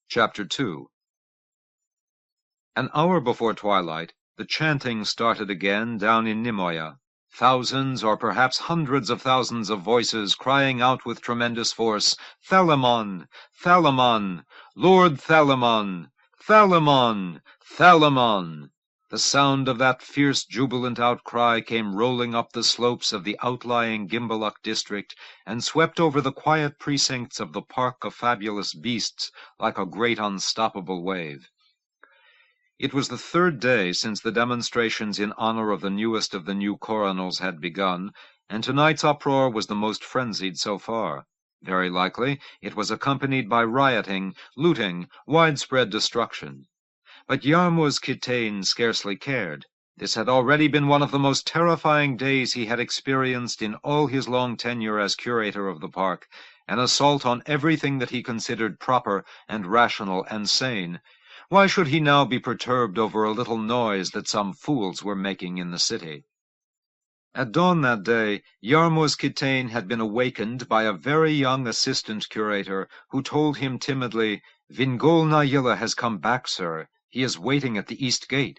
Chapter 2. An hour before twilight, the chanting started again down in Nimoya. Thousands, or perhaps hundreds of thousands of voices crying out with tremendous force, "Thalamon! Thalamon! Lord Thalamon! Thalamon! Thalamon!" The sound of that fierce, jubilant outcry came rolling up the slopes of the outlying Gimbaluk district, and swept over the quiet precincts of the Park of Fabulous Beasts like a great unstoppable wave. It was the third day since the demonstrations in honor of the newest of the new coronels had begun, and tonight's uproar was the most frenzied so far. Very likely it was accompanied by rioting, looting, widespread destruction. But Yarmuz Kitane scarcely cared. This had already been one of the most terrifying days he had experienced in all his long tenure as curator of the park, an assault on everything that he considered proper and rational and sane. Why should he now be perturbed over a little noise that some fools were making in the city? At dawn that day, Yarmuz Kitane had been awakened by a very young assistant curator, who told him timidly, "Vingol Nayilla has come back, sir. He is waiting at the east gate."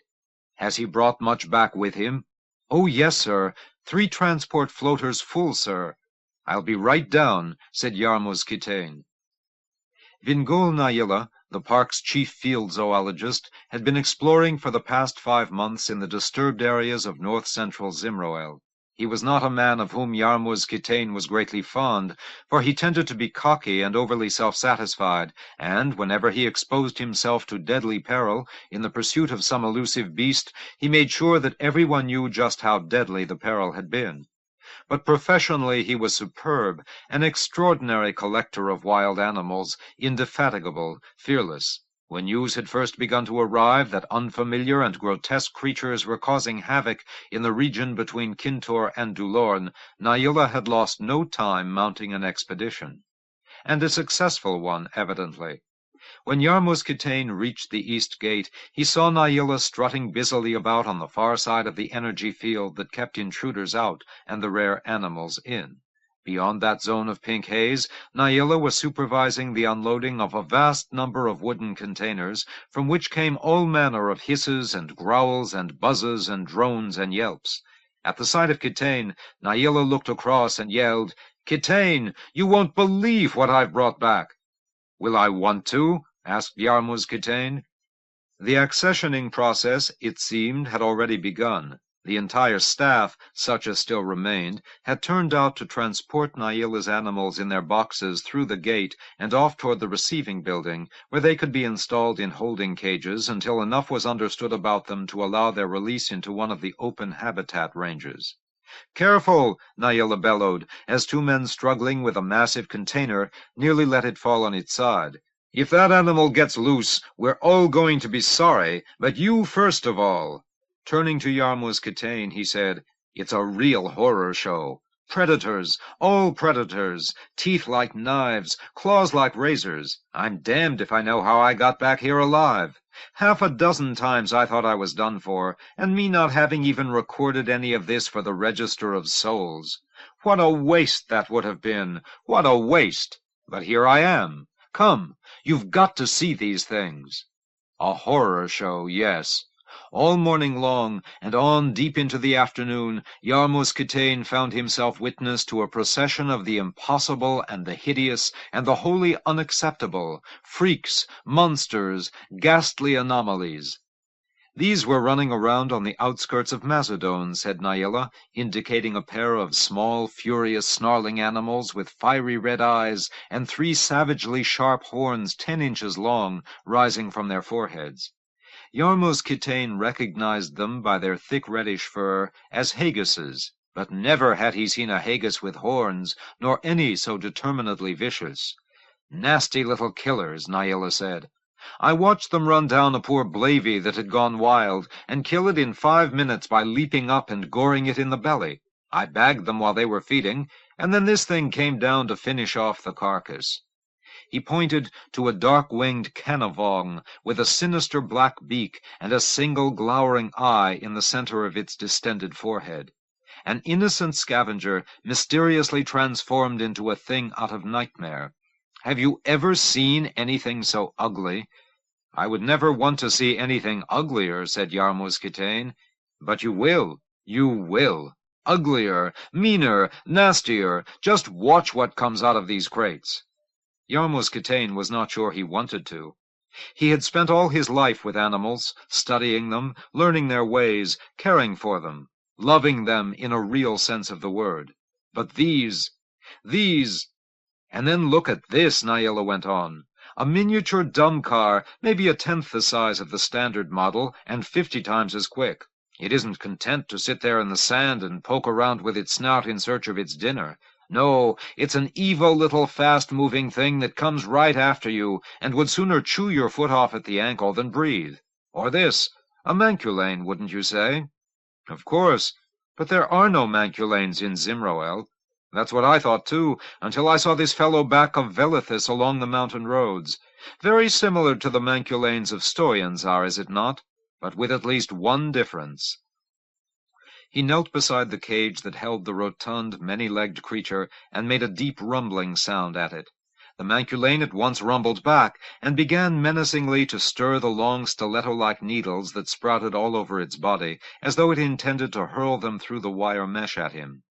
"Has he brought much back with him?" "Oh, yes, sir. 3 transport floaters full, sir." "I'll be right down," said Yarmuz Kitane. Vingol Naila, the park's chief field zoologist, had been exploring for the past 5 months in the disturbed areas of north-central Zimroel. He was not a man of whom Yarmuz Kitane was greatly fond, for he tended to be cocky and overly self-satisfied, and, whenever he exposed himself to deadly peril in the pursuit of some elusive beast, he made sure that everyone knew just how deadly the peril had been. But professionally he was superb, an extraordinary collector of wild animals, indefatigable, fearless. When news had first begun to arrive that unfamiliar and grotesque creatures were causing havoc in the region between Kintor and Dulorn, Naila had lost no time mounting an expedition. And a successful one, evidently. When Yarmuz Kitane reached the east gate, he saw Naila strutting busily about on the far side of the energy field that kept intruders out and the rare animals in. Beyond that zone of pink haze, Naila was supervising the unloading of a vast number of wooden containers, from which came all manner of hisses and growls and buzzes and drones and yelps. At the sight of Kitane, Naila looked across and yelled, "Kitane, you won't believe what I've brought back!" "Will I want to?" asked Yarmuz Kitane. The accessioning process, it seemed, had already begun. The entire staff, such as still remained, had turned out to transport Naila's animals in their boxes through the gate and off toward the receiving building, where they could be installed in holding cages until enough was understood about them to allow their release into one of the open habitat ranges. "Careful!" Naila bellowed, as 2 men struggling with a massive container nearly let it fall on its side. "If that animal gets loose, we're all going to be sorry, but you first of all." Turning to Yarmuz Kitane, he said, "It's a real horror show. Predators, all predators, teeth like knives, claws like razors. I'm damned if I know how I got back here alive. Half a dozen times I thought I was done for, and me not having even recorded any of this for the Register of Souls. What a waste that would have been! What a waste! But here I am. Come, you've got to see these things." A horror show, yes. All morning long, and on deep into the afternoon, Yarmuz Kitane found himself witness to a procession of the impossible and the hideous and the wholly unacceptable, freaks, monsters, ghastly anomalies. "These were running around on the outskirts of Macedon," said Naila, indicating a pair of small, furious, snarling animals with fiery red eyes and 3 savagely sharp horns 10 inches long, rising from their foreheads. Yarmuz Kitane recognized them by their thick reddish fur as haguses, but never had he seen a hagus with horns, nor any so determinedly vicious. "Nasty little killers," Naila said. "I watched them run down a poor blavey that had gone wild, and kill it in 5 minutes by leaping up and goring it in the belly. I bagged them while they were feeding, and then this thing came down to finish off the carcass." He pointed to a dark-winged canavong with a sinister black beak and a single glowering eye in the center of its distended forehead. An innocent scavenger mysteriously transformed into a thing out of nightmare. Have you ever seen anything so ugly? "I would never want to see anything uglier," said Yarmuz Kitane. "But you will. You will. Uglier, meaner, nastier. Just watch what comes out of these crates." Yarmuz Kitane was not sure he wanted to. He had spent all his life with animals, studying them, learning their ways, caring for them, loving them in a real sense of the word. But these... "And then look at this," Naila went on. "A miniature dumb car, maybe 1/10 the size of the standard model, and 50 times as quick. It isn't content to sit there in the sand and poke around with its snout in search of its dinner. No, it's an evil little fast-moving thing that comes right after you, and would sooner chew your foot off at the ankle than breathe. Or this, a manculane, wouldn't you say?" "Of course, but there are no manculanes in Zimroel. That's what I thought, too, until I saw this fellow back of Velithus along the mountain roads. Very similar to the manculanes of Stoyans are, is it not? But with at least one difference." He knelt beside the cage that held the rotund, many-legged creature and made a deep rumbling sound at it. The manculane at once rumbled back and began menacingly to stir the long stiletto-like needles that sprouted all over its body, as though it intended to hurl them through the wire mesh at him.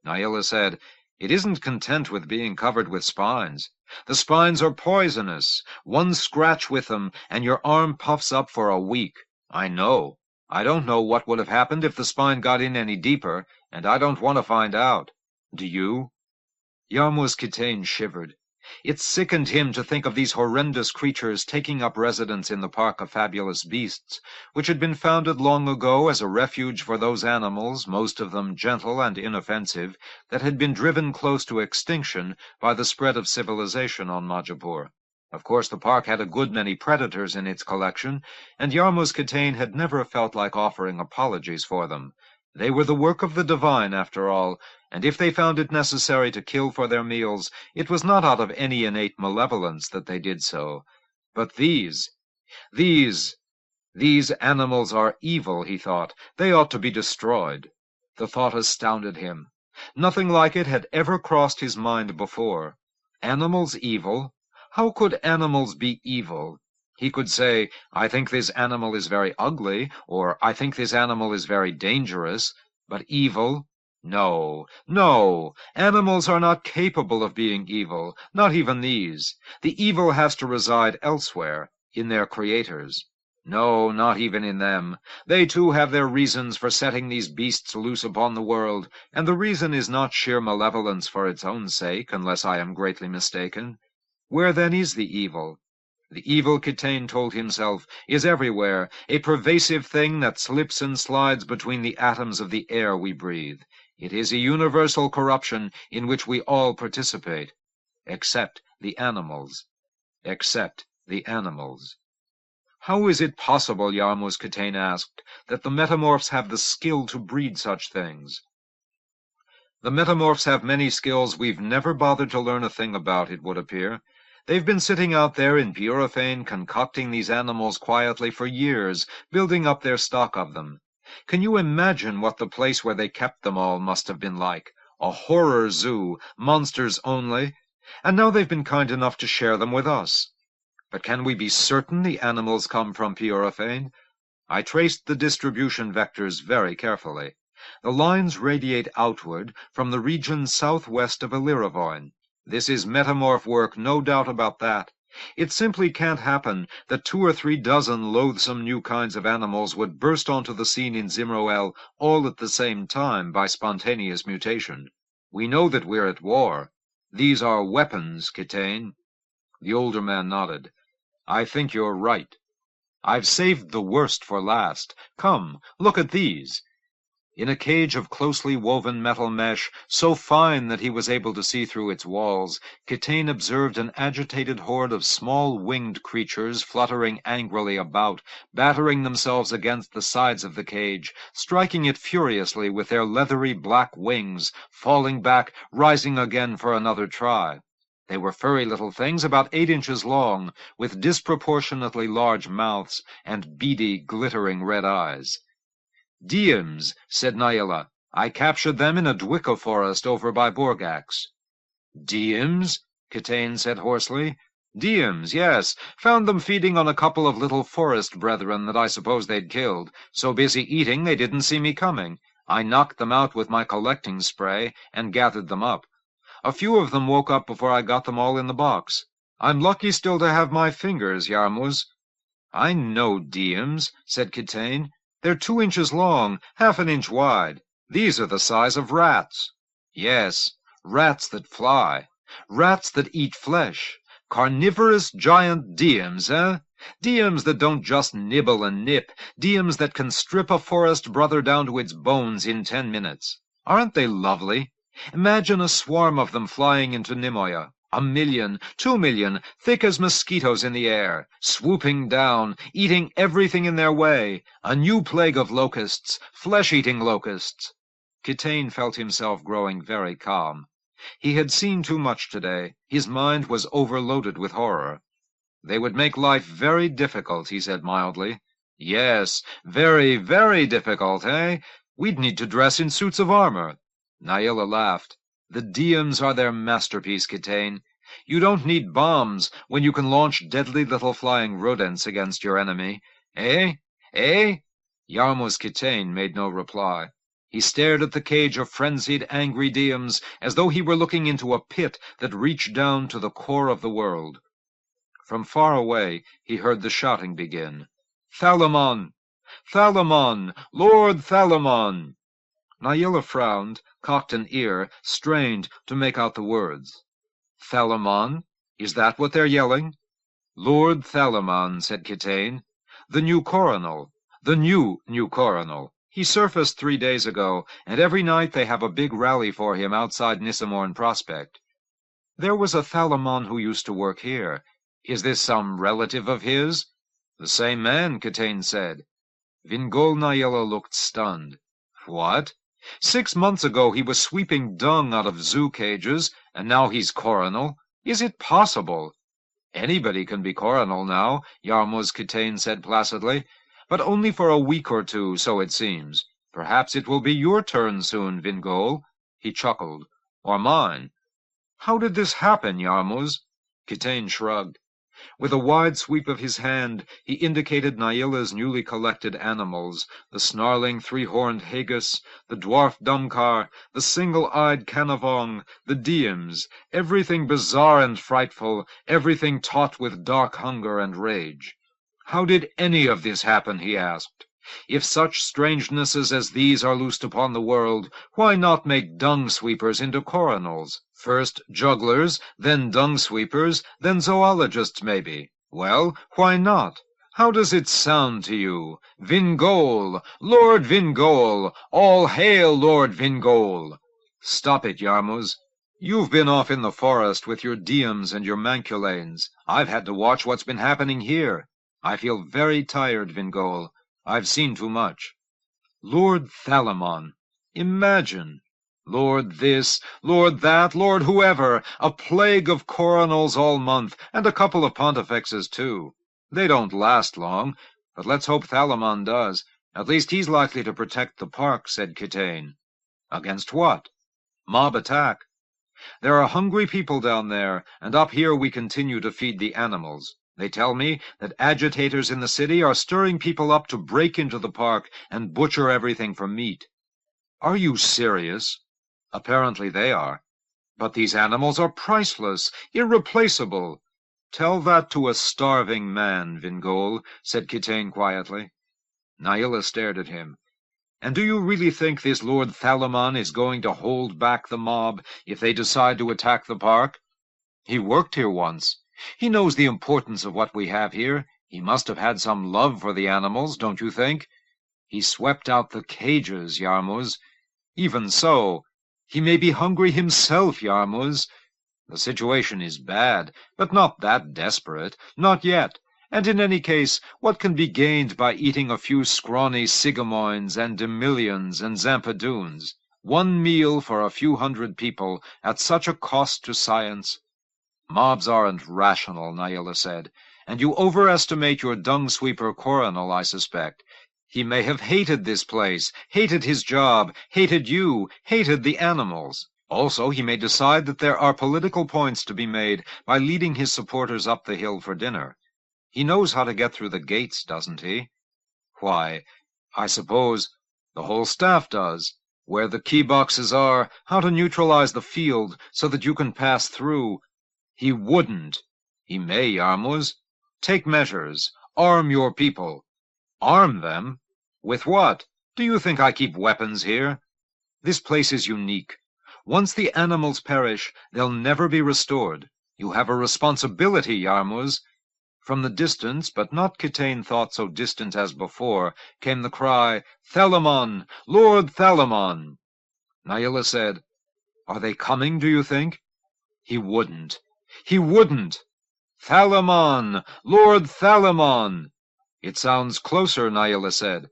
Naila said, It isn't content with being covered with spines. The spines are poisonous. One scratch with them, and your arm puffs up for a week. I know. I don't know what would have happened if the spine got in any deeper, and I don't want to find out. Do you?" Yarmuz Kitane shivered. It sickened him to think of these horrendous creatures taking up residence in the Park of Fabulous Beasts, which had been founded long ago as a refuge for those animals, most of them gentle and inoffensive, that had been driven close to extinction by the spread of civilization on Majapur. Of course, the park had a good many predators in its collection, and Yarmuz Kitane had never felt like offering apologies for them. They were the work of the divine, after all, and if they found it necessary to kill for their meals, it was not out of any innate malevolence that they did so. But these animals are evil, he thought. They ought to be destroyed. The thought astounded him. Nothing like it had ever crossed his mind before. Animals evil? How could animals be evil? He could say, "I think this animal is very ugly," or "I think this animal is very dangerous," but evil? No, no, animals are not capable of being evil, not even these. The evil has to reside elsewhere, in their creators. No, not even in them. They too have their reasons for setting these beasts loose upon the world, and the reason is not sheer malevolence for its own sake, unless I am greatly mistaken. Where then is the evil? The evil, Kitane told himself, is everywhere, a pervasive thing that slips and slides between the atoms of the air we breathe. It is a universal corruption in which we all participate, except the animals. Except the animals. How is it possible, Yarmuz Kitane asked, that the metamorphs have the skill to breed such things? The metamorphs have many skills we've never bothered to learn a thing about, it would appear. They've been sitting out there in Purifane concocting these animals quietly for years, building up their stock of them. Can you imagine what the place where they kept them all must have been like? A horror zoo, monsters only. And now they've been kind enough to share them with us. But can we be certain the animals come from Purifane? I traced the distribution vectors very carefully. The lines radiate outward from the region southwest of Illyravoine. This is metamorph work, no doubt about that. It simply can't happen that 2 or 3 dozen loathsome new kinds of animals would burst onto the scene in Zimroel all at the same time by spontaneous mutation. We know that we're at war. These are weapons, Kitane. The older man nodded. I think you're right. I've saved the worst for last. Come, look at these. In a cage of closely woven metal mesh, so fine that he was able to see through its walls, Kitane observed an agitated horde of small winged creatures fluttering angrily about, battering themselves against the sides of the cage, striking it furiously with their leathery black wings, falling back, rising again for another try. They were furry little things about 8 inches long, with disproportionately large mouths and beady, glittering red eyes. "Diems," said Naila. "I captured them in a Dwicca forest over by Borgax." "Diems?" Kitane said hoarsely. "Diems, yes. Found them feeding on a couple of little forest brethren that I suppose they'd killed. So busy eating they didn't see me coming. I knocked them out with my collecting spray and gathered them up. A few of them woke up before I got them all in the box. I'm lucky still to have my fingers, Yarmuz." "I know diems," said Kitane. "They're 2 inches long, half an inch wide. These are the size of rats." "Yes, rats that fly. Rats that eat flesh. Carnivorous giant diems, eh? Diems that don't just nibble and nip. Diems that can strip a forest brother down to its bones in 10 minutes. Aren't they lovely? Imagine a swarm of them flying into Nimoya. 1 million, 2 million, thick as mosquitoes in the air, swooping down, eating everything in their way. A new plague of locusts, flesh-eating locusts." Kitane felt himself growing very calm. He had seen too much today. His mind was overloaded with horror. "They would make life very difficult," he said mildly. "Yes, very, very difficult, eh? We'd need to dress in suits of armor." Naila laughed. "The diems are their masterpiece, Kitane. You don't need bombs when you can launch deadly little flying rodents against your enemy. Eh? Eh?" Yarmuz Kitane made no reply. He stared at the cage of frenzied, angry diems as though he were looking into a pit that reached down to the core of the world. From far away he heard the shouting begin. "Thalamon! Thalamon! Lord Thalamon!" Naila frowned, cocked an ear, strained to make out the words. "Thalamon? Is that what they're yelling?" "Lord Thalamon," said Kitane. "The new coronel. The new coronel. He surfaced 3 days ago, and every night they have a big rally for him outside Nissamorn Prospect. There was a Thalamon who used to work here. Is this some relative of his?" "The same man," Kitane said. Vingol Naila looked stunned. "What? 6 months ago he was sweeping dung out of zoo cages, and now he's coronel? Is it possible?" "Anybody can be coronel now," Yarmuz Kitane said placidly. "But only for a week or two, so it seems. Perhaps it will be your turn soon, Vingol." He chuckled. "Or mine." "How did this happen, Yarmuz?" Kitane shrugged. With a wide sweep of his hand, he indicated Naila's newly collected animals, the snarling three-horned hagus, the dwarf dumkar, the single-eyed canavong, the diems, everything bizarre and frightful, everything taut with dark hunger and rage. "How did any of this happen?" he asked. "If such strangenesses as these are loosed upon the world, why not make dung-sweepers into coronels? First jugglers, then dung-sweepers, then zoologists maybe. Well, why not? How does it sound to you? Vingol! Lord Vingol! All hail Lord Vingol!" "Stop it, Yarmuz. You've been off in the forest with your diems and your manculanes. I've had to watch what's been happening here. I feel very tired, Vingol. I've seen too much. Lord Thalamon! Imagine! Lord this, Lord that, Lord whoever, a plague of coronels all month, and a couple of pontifexes too. They don't last long, but let's hope Thalamon does. At least he's likely to protect the park," said Kitane. "Against what?" "Mob attack. There are hungry people down there, and up here we continue to feed the animals. They tell me that agitators in the city are stirring people up to break into the park and butcher everything for meat." "Are you serious?" "Apparently they are. But these animals are priceless, irreplaceable." "Tell that to a starving man, Vingol," said Kitane quietly. Naila stared at him. "And do you really think this Lord Thalamon is going to hold back the mob if they decide to attack the park? He worked here once. He knows the importance of what we have here. He must have had some love for the animals, don't you think? He swept out the cages, Yarmuz. Even so, he may be hungry himself, Yarmuz. The situation is bad, but not that desperate. Not yet. And in any case, what can be gained by eating a few scrawny sigamoins and demillions and zampadoons? 1 meal for a few hundred people, at such a cost to science." "Mobs aren't rational," Naila said. "And you overestimate your dung-sweeper coronel, I suspect. He may have hated this place, hated his job, hated you, hated the animals. Also, he may decide that there are political points to be made by leading his supporters up the hill for dinner. He knows how to get through the gates, doesn't he?" "Why, I suppose the whole staff does. Where the key boxes are, how to neutralize the field so that you can pass through." "He wouldn't." "He may, Yarmuz. Take measures. Arm your people." "Arm them? With what? Do you think I keep weapons here? This place is unique. Once the animals perish, they'll never be restored. You have a responsibility, Yarmuz." From the distance, but not Kitane thought so distant as before, came the cry, "Thalamon! Lord Thalamon!" Naila said, "Are they coming, do you think?" "He wouldn't. He wouldn't! Thalamon! Lord Thalamon!" "It sounds closer," Naila said.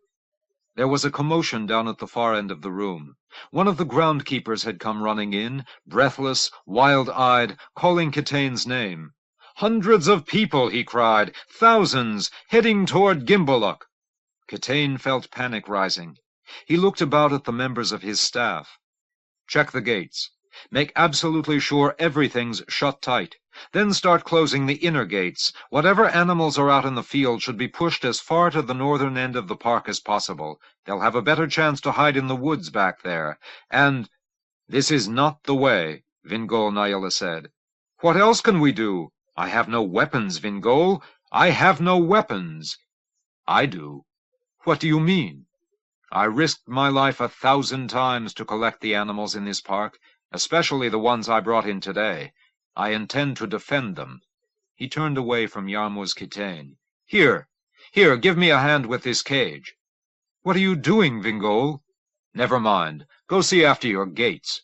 There was a commotion down at the far end of the room. One of the groundkeepers had come running in, breathless, wild-eyed, calling Kitane's name. "Hundreds of people," he cried, "thousands, heading toward Gimbaluk." Kitane felt panic rising. He looked about at the members of his staff. "Check the gates. Make absolutely sure everything's shut tight. Then start closing the inner gates. Whatever animals are out in the field should be pushed as far to the northern end of the park as possible. They'll have a better chance to hide in the woods back there. And this is not the way, Vingol Naila said. What else can we do? I have no weapons, Vingol. I have no weapons. I do. What do you mean? I risked my life 1,000 times to collect the animals in this park, especially the ones I brought in today. I intend to defend them. He turned away from Yarmuz Kitane. Here, give me a hand with this cage. What are you doing, Vingol? Never mind. Go see after your gates.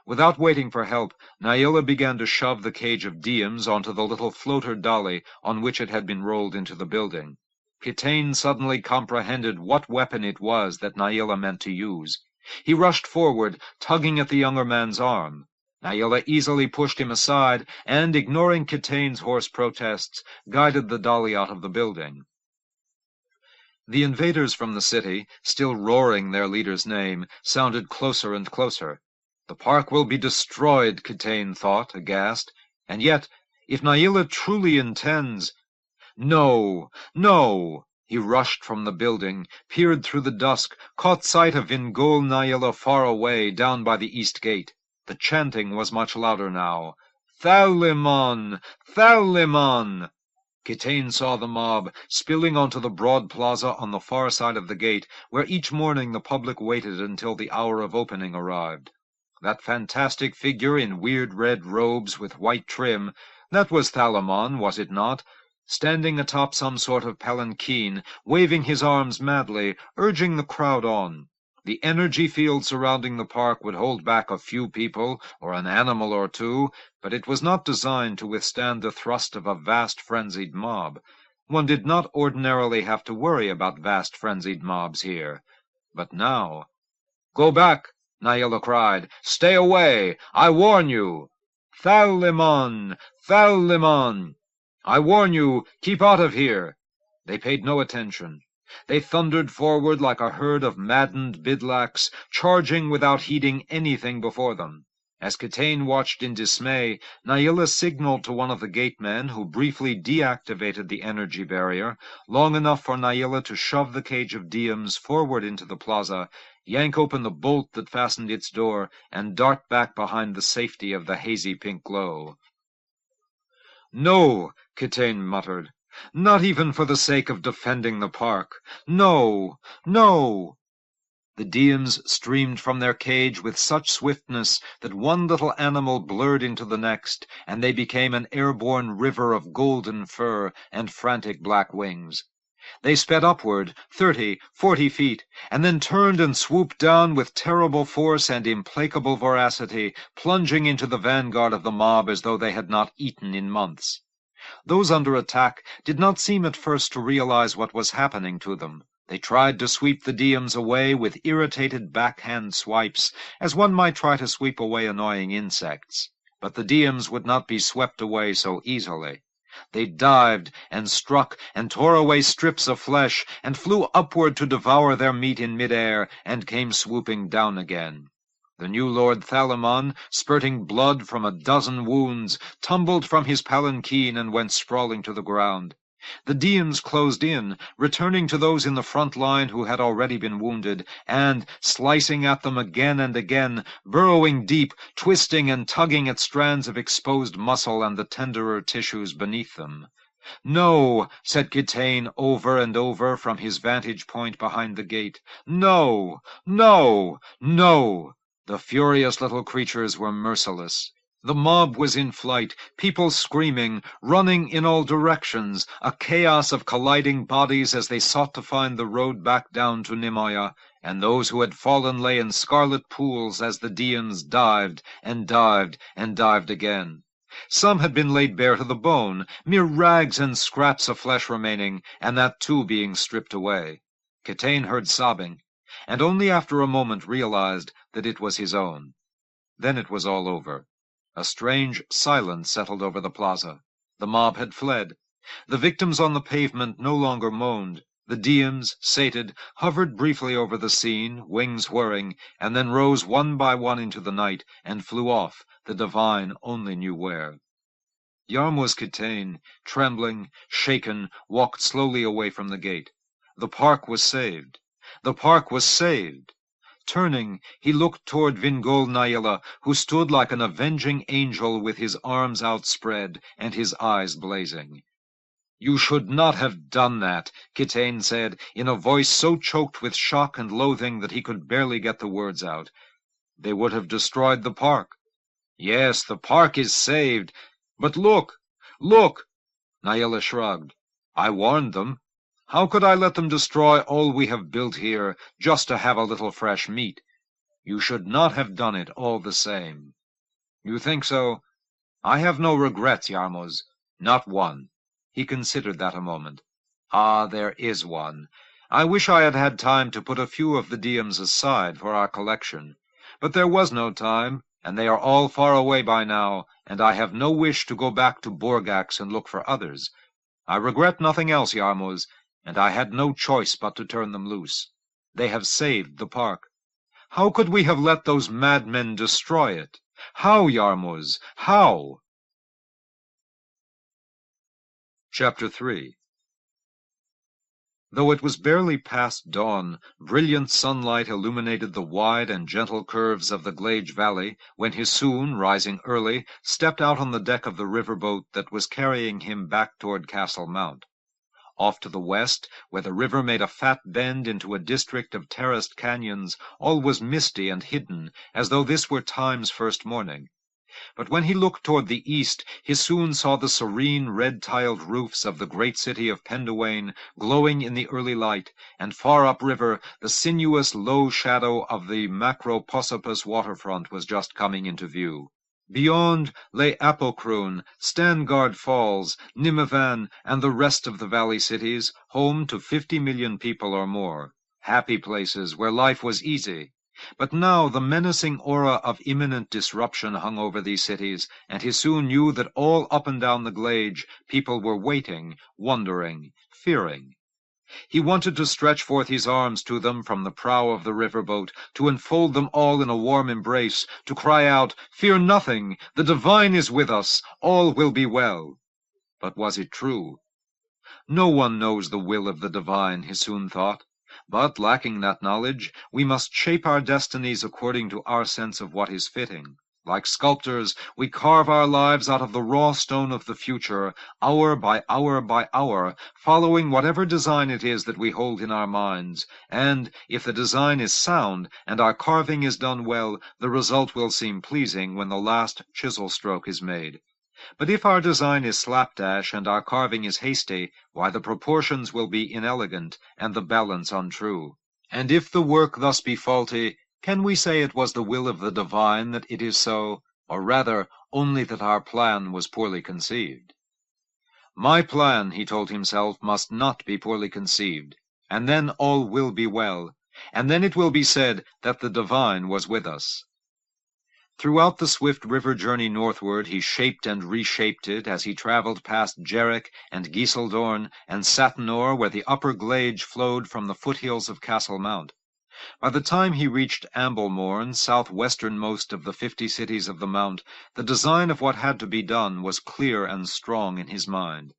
Without waiting for help, Naila began to shove the cage of diems onto the little floater dolly on which it had been rolled into the building. Kitane suddenly comprehended what weapon it was that Naila meant to use. He rushed forward, tugging at the younger man's arm. Naila easily pushed him aside, and, ignoring Kitane's hoarse protests, guided the dolly out of the building. The invaders from the city, still roaring their leader's name, sounded closer and closer. The park will be destroyed, Kitane thought, aghast. And yet, if Naila truly intends— No, no! He rushed from the building, peered through the dusk, caught sight of Vingol Naila far away, down by the east gate. The chanting was much louder now. Thaliman! Thaliman! Kitane saw the mob spilling onto the broad plaza on the far side of the gate, where each morning the public waited until the hour of opening arrived. That fantastic figure in weird red robes with white trim, that was Thaliman, was it not? Standing atop some sort of palanquin, waving his arms madly, urging the crowd on. The energy field surrounding the park would hold back a few people, or an animal or two, but it was not designed to withstand the thrust of a vast frenzied mob. One did not ordinarily have to worry about vast frenzied mobs here. But now— Go back! Naila cried. Stay away! I warn you! Thaliman! Thaliman! I warn you, keep out of here! They paid no attention. They thundered forward like a herd of maddened bidlaks, charging without heeding anything before them. As Kitane watched in dismay, Naila signaled to one of the gatemen, who briefly deactivated the energy barrier, long enough for Naila to shove the cage of diems forward into the plaza, yank open the bolt that fastened its door, and dart back behind the safety of the hazy pink glow. No, Kitane muttered. Not even for the sake of defending the park. No, no! The diems streamed from their cage with such swiftness that one little animal blurred into the next, and they became an airborne river of golden fur and frantic black wings. They sped upward 30, 40 feet, and then turned and swooped down with terrible force and implacable voracity, plunging into the vanguard of the mob as though they had not eaten in months. Those under attack did not seem at first to realize what was happening to them. They tried to sweep the diems away with irritated backhand swipes, as one might try to sweep away annoying insects. But the diems would not be swept away so easily. They dived and struck and tore away strips of flesh, and flew upward to devour their meat in midair, and came swooping down again. The new Lord Thaliman, spurting blood from a dozen wounds, tumbled from his palanquin and went sprawling to the ground. The diems closed in, returning to those in the front line who had already been wounded, and, slicing at them again and again, burrowing deep, twisting and tugging at strands of exposed muscle and the tenderer tissues beneath them. No, said Kitane over and over from his vantage point behind the gate. No, no, no! The furious little creatures were merciless. The mob was in flight, people screaming, running in all directions, a chaos of colliding bodies as they sought to find the road back down to Nimoya, and those who had fallen lay in scarlet pools as the diems dived and dived and dived again. Some had been laid bare to the bone, mere rags and scraps of flesh remaining, and that too being stripped away. Kitane heard sobbing, and only after a moment realized that it was his own. Then it was all over. A strange silence settled over the plaza. The mob had fled. The victims on the pavement no longer moaned. The diems, sated, hovered briefly over the scene, wings whirring, and then rose one by one into the night, and flew off, the divine only knew where. Yarmuz Kitane, trembling, shaken, walked slowly away from the gate. The park was saved. The park was saved. Turning, he looked toward Vingol Naila, who stood like an avenging angel with his arms outspread and his eyes blazing. "You should not have done that," Kitane said, in a voice so choked with shock and loathing that he could barely get the words out. "They would have destroyed the park." "Yes, the park is saved. But look, look!" Naila shrugged. "I warned them. How could I let them destroy all we have built here, just to have a little fresh meat? You should not have done it all the same." "You think so? I have no regrets, Yarmuz. Not one." He considered that a moment. "Ah, there is one. I wish I had had time to put a few of the diems aside for our collection. But there was no time, and they are all far away by now, and I have no wish to go back to Borgax and look for others. I regret nothing else, Yarmuz, and I had no choice but to turn them loose. They have saved the park. How could we have let those madmen destroy it? How, Yarmuz? How?" Chapter 3. Though it was barely past dawn, brilliant sunlight illuminated the wide and gentle curves of the Glage Valley, when Hissoon, rising early, stepped out on the deck of the river-boat that was carrying him back toward Castle Mount. Off to the west, where the river made a fat bend into a district of terraced canyons, all was misty and hidden, as though this were time's first morning. But when he looked toward the east, Hissoon saw the serene red-tiled roofs of the great city of Penduane glowing in the early light, and far upriver the sinuous low shadow of the Macropossopus waterfront was just coming into view. Beyond lay Apocroon, Stangard Falls, Nimivan, and the rest of the valley cities, home to 50 million people or more. Happy places where life was easy. But now the menacing aura of imminent disruption hung over these cities, and Hissoon knew that all up and down the Glage people were waiting, wondering, fearing. He wanted to stretch forth his arms to them from the prow of the river-boat, to enfold them all in a warm embrace, to cry out, "Fear nothing! The divine is with us! All will be well!" But was it true? No one knows the will of the divine, Hissoon thought. But, lacking that knowledge, we must shape our destinies according to our sense of what is fitting. Like sculptors, we carve our lives out of the raw stone of the future, hour by hour by hour, following whatever design it is that we hold in our minds, and, if the design is sound, and our carving is done well, the result will seem pleasing when the last chisel stroke is made. But if our design is slapdash and our carving is hasty, why the proportions will be inelegant, and the balance untrue. And if the work thus be faulty, can we say it was the will of the divine that it is so, or rather only that our plan was poorly conceived? My plan, he told himself, must not be poorly conceived, and then all will be well, and then it will be said that the divine was with us. Throughout the swift river journey northward he shaped and reshaped it as he traveled past Jerrick and Gieseldorn and Satinor, where the upper Glage flowed from the foothills of Castle Mount. By the time he reached Amblemorn, southwesternmost of the 50 cities of the Mount, the design of what had to be done was clear and strong in his mind.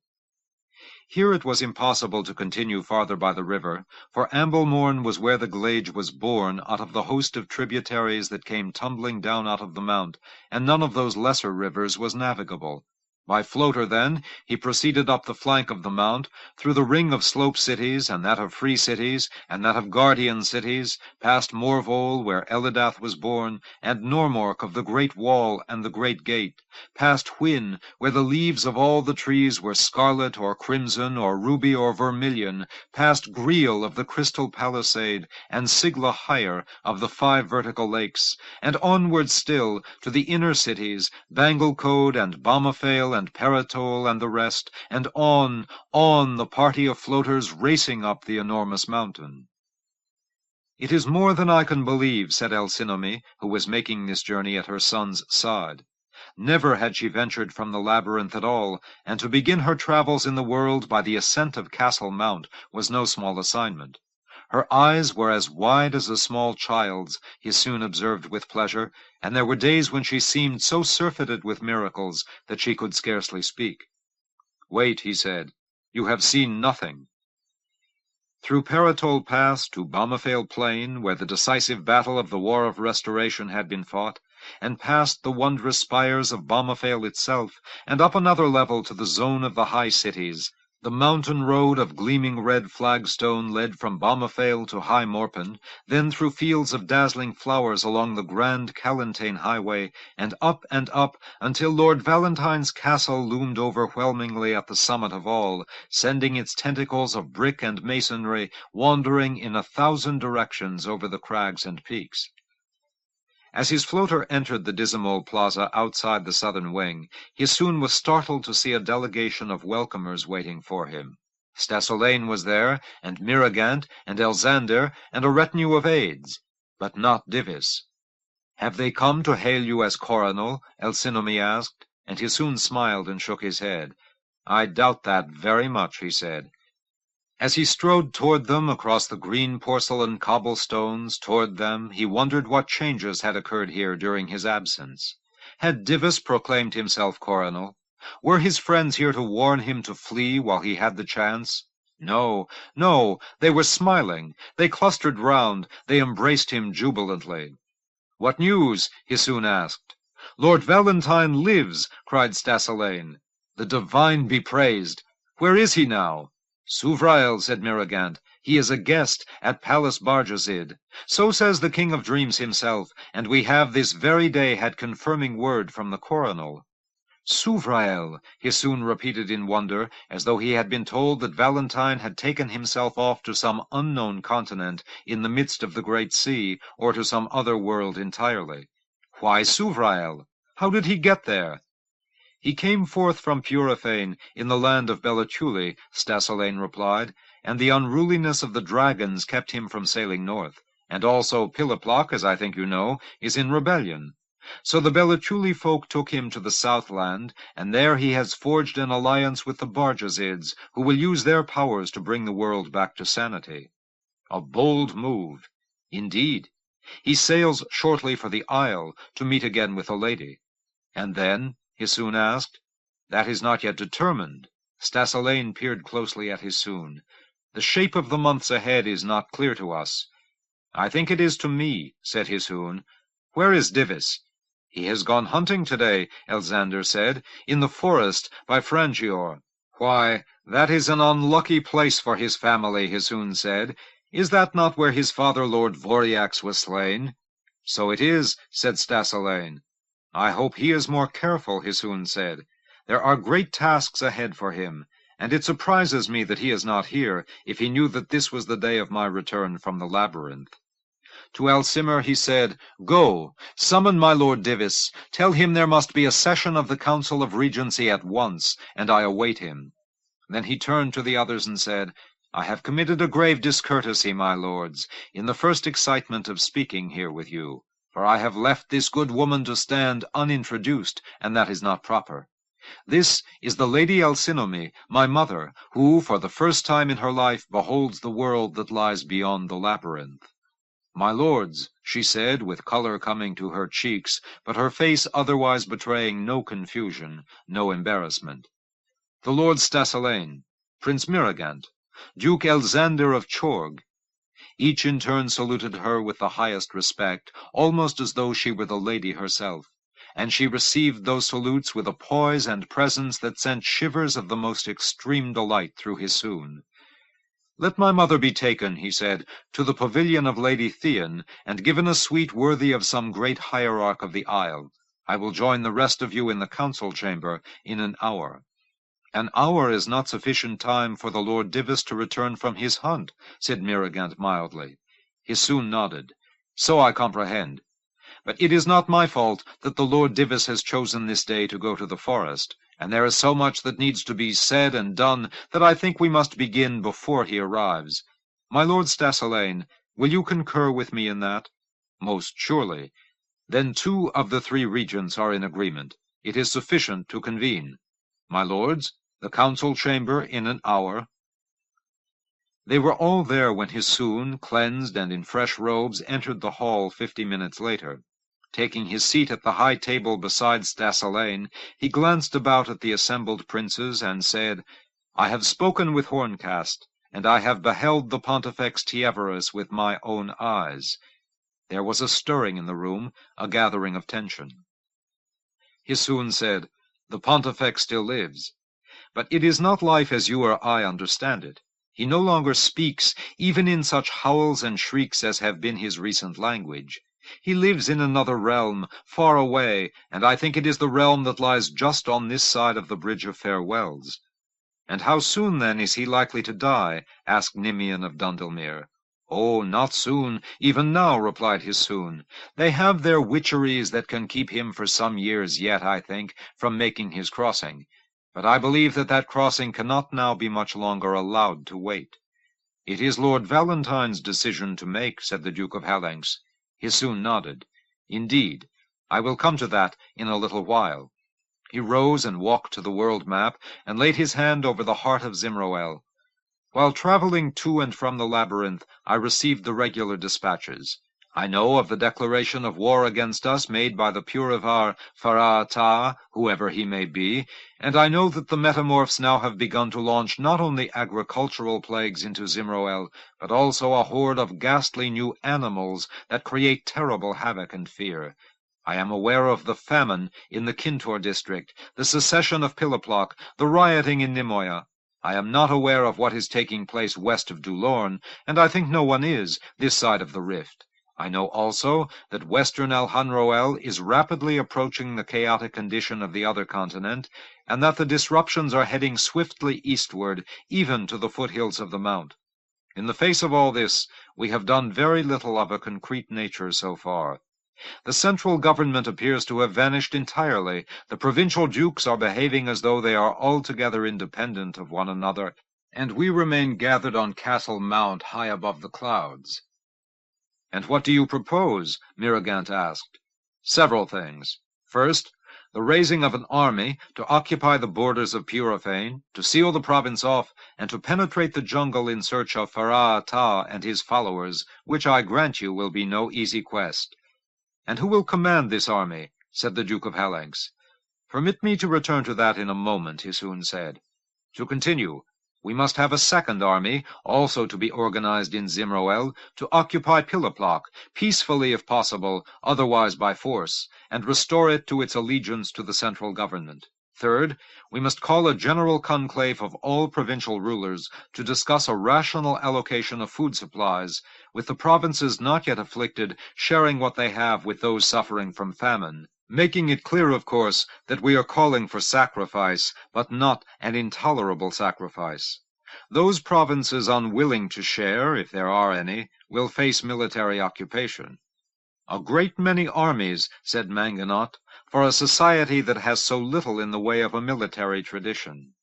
Here it was impossible to continue farther by the river, for Amblemorn was where the Glage was born out of the host of tributaries that came tumbling down out of the Mount, and none of those lesser rivers was navigable. By floater, then, he proceeded up the flank of the Mount, through the ring of slope cities, and that of free cities, and that of guardian cities, past Morvole, where Elidath was born, and Normork of the Great Wall and the Great Gate, past Hwyn, where the leaves of all the trees were scarlet or crimson or ruby or vermilion, past Griel of the Crystal Palisade, and Sigla Higher of the 5 vertical lakes, and onward still to the inner cities, Banglecode and Balmafale and Peratole and the rest, and on, the party of floaters racing up the enormous mountain. "It is more than I can believe," said Alcinomy, who was making this journey at her son's side. Never had she ventured from the labyrinth at all, and to begin her travels in the world by the ascent of Castle Mount was no small assignment. Her eyes were as wide as a small child's, he soon observed with pleasure, and there were days when she seemed so surfeited with miracles that she could scarcely speak. "Wait," he said. "You have seen nothing." Through Peratol Pass to Balmafhale Plain, where the decisive battle of the War of Restoration had been fought, and past the wondrous spires of Balmafhale itself, and up another level to the zone of the high cities, the mountain road of gleaming red flagstone led from Balmafhale to High Morpend, then through fields of dazzling flowers along the grand Callantane highway, and up until Lord Valentine's castle loomed overwhelmingly at the summit of all, sending its tentacles of brick and masonry wandering in 1,000 directions over the crags and peaks. As his floater entered the dismal plaza outside the southern wing, he soon was startled to see a delegation of welcomers waiting for him. Stasilaine was there, and Miragant, and Elzander, and a retinue of aides, but not Divis. "Have they come to hail you as coronel?" Alcinomy asked, and he soon smiled and shook his head. "I doubt that very much," he said. As he strode toward them across the green porcelain cobblestones, toward them, he wondered what changes had occurred here during his absence. Had Divis proclaimed himself coronel? Were his friends here to warn him to flee while he had the chance? No, no, they were smiling. They clustered round. They embraced him jubilantly. "What news?" he soon asked. "Lord Valentine lives!" cried Stasilaine. "The divine be praised! Where is he now?" "Souvrael," said Miragant. "He is a guest at Palace Barjazid. So says the King of Dreams himself, and we have this very day had confirming word from the coronel." "Souvrael," he soon repeated in wonder, as though he had been told that Valentine had taken himself off to some unknown continent in the midst of the great sea, or to some other world entirely. "Why Souvrael? How did he get there?" "He came forth from Purifane in the land of Bellatuli," Stasilaine replied, "and the unruliness of the dragons kept him from sailing north. And also Piliplock, as I think you know, is in rebellion. So the Bellatuli folk took him to the Southland, and there he has forged an alliance with the Barjazids, who will use their powers to bring the world back to sanity." "A bold move." "Indeed. He sails shortly for the Isle, to meet again with a lady." "And then?" he soon asked. "That is not yet determined." Stasilaine peered closely at Hisoon. "The shape of the months ahead is not clear to us." "I think it is to me," said Hisoon. "Where is Divis?" "He has gone hunting today," Elzander said, "in the forest by Frangior." "Why, that is an unlucky place for his family," Hisoon said. "Is that not where his father Lord Voriax was slain?" "So it is," said Stasilaine. "I hope he is more careful," Hisoon said. "There are great tasks ahead for him, and it surprises me that he is not here, if he knew that this was the day of my return from the labyrinth." To Alcimer he said, "Go, summon my Lord Divis, tell him there must be a session of the Council of Regency at once, and I await him." Then he turned to the others and said, "I have committed a grave discourtesy, my lords, in the first excitement of speaking here with you. For I have left this good woman to stand unintroduced, and that is not proper. This is the Lady Alcinomy, my mother, who, for the first time in her life, beholds the world that lies beyond the labyrinth." "My lords," she said, with color coming to her cheeks, but her face otherwise betraying no confusion, no embarrassment. "The Lord Stasilaine, Prince Miragant, Duke Elzander of Chorg." Each in turn saluted her with the highest respect, almost as though she were the lady herself, and she received those salutes with a poise and presence that sent shivers of the most extreme delight through Hisoon. "Let my mother be taken," he said, "to the pavilion of Lady Thean, and given a suite worthy of some great hierarch of the Isle. I will join the rest of you in the council chamber in an hour." "An hour is not sufficient time for the Lord Divis to return from his hunt," said Miragant mildly. Hisoon nodded. "So I comprehend. But it is not my fault that the Lord Divis has chosen this day to go to the forest, and there is so much that needs to be said and done that I think we must begin before he arrives. My Lord Stasilaine, will you concur with me in that?" "Most surely." "Then 2 of the 3 regents are in agreement. It is sufficient to convene. My lords, the council chamber in an hour." They were all there when Hissoun, cleansed and in fresh robes, entered the hall 50 minutes later. Taking his seat at the high table beside Stasilaine, he glanced about at the assembled princes and said, "I have spoken with Horncast, and I have beheld the Pontifex Tieverinus with my own eyes." There was a stirring in the room, a gathering of tension. Hissoun said, "The Pontifex still lives. But it is not life as you or I understand it. He no longer speaks, even in such howls and shrieks as have been his recent language. He lives in another realm, far away, and I think it is the realm that lies just on this side of the Bridge of Farewells." "And how soon, then, is he likely to die?" asked Nimian of Dundalmere. "Oh, not soon, even now," replied Hissoun. "They have their witcheries that can keep him for some years yet, I think, from making his crossing. But I believe that that crossing cannot now be much longer allowed to wait." "It is Lord Valentine's decision to make," said the Duke of Halenx. Hissoun nodded. "Indeed. I will come to that in a little while." He rose and walked to the world map, and laid his hand over the heart of Zimroel. "While traveling to and from the labyrinth, I received the regular dispatches. I know of the declaration of war against us made by the Purivar Farah-Ta, whoever he may be, and I know that the metamorphs now have begun to launch not only agricultural plagues into Zimroel, but also a horde of ghastly new animals that create terrible havoc and fear. I am aware of the famine in the Kintor district, the secession of Piloplok, the rioting in Nimoya. I am not aware of what is taking place west of Dulorn, and I think no one is, this side of the rift. I know also that western Alhanroel is rapidly approaching the chaotic condition of the other continent, and that the disruptions are heading swiftly eastward, even to the foothills of the mount. In the face of all this, we have done very little of a concrete nature so far. The central government appears to have vanished entirely. The provincial dukes are behaving as though they are altogether independent of one another, and we remain gathered on Castle Mount high above the clouds." "And what do you propose?" Miragant asked. "Several things. First, the raising of an army to occupy the borders of Purifane, to seal the province off, and to penetrate the jungle in search of Farah-Ta and his followers, which I grant you will be no easy quest." "And who will command this army?" said the Duke of Halenx. "Permit me to return to that in a moment," Hissoun said. "To continue, we must have a second army, also to be organized in Zimroel, to occupy Piloplok, peacefully if possible, otherwise by force, and restore it to its allegiance to the central government. Third, we must call a general conclave of all provincial rulers to discuss a rational allocation of food supplies, with the provinces not yet afflicted sharing what they have with those suffering from famine, making it clear, of course, that we are calling for sacrifice, but not an intolerable sacrifice. Those provinces unwilling to share, if there are any, will face military occupation." "A great many armies," said Mangonot, "for a society that has so little in the way of a military tradition."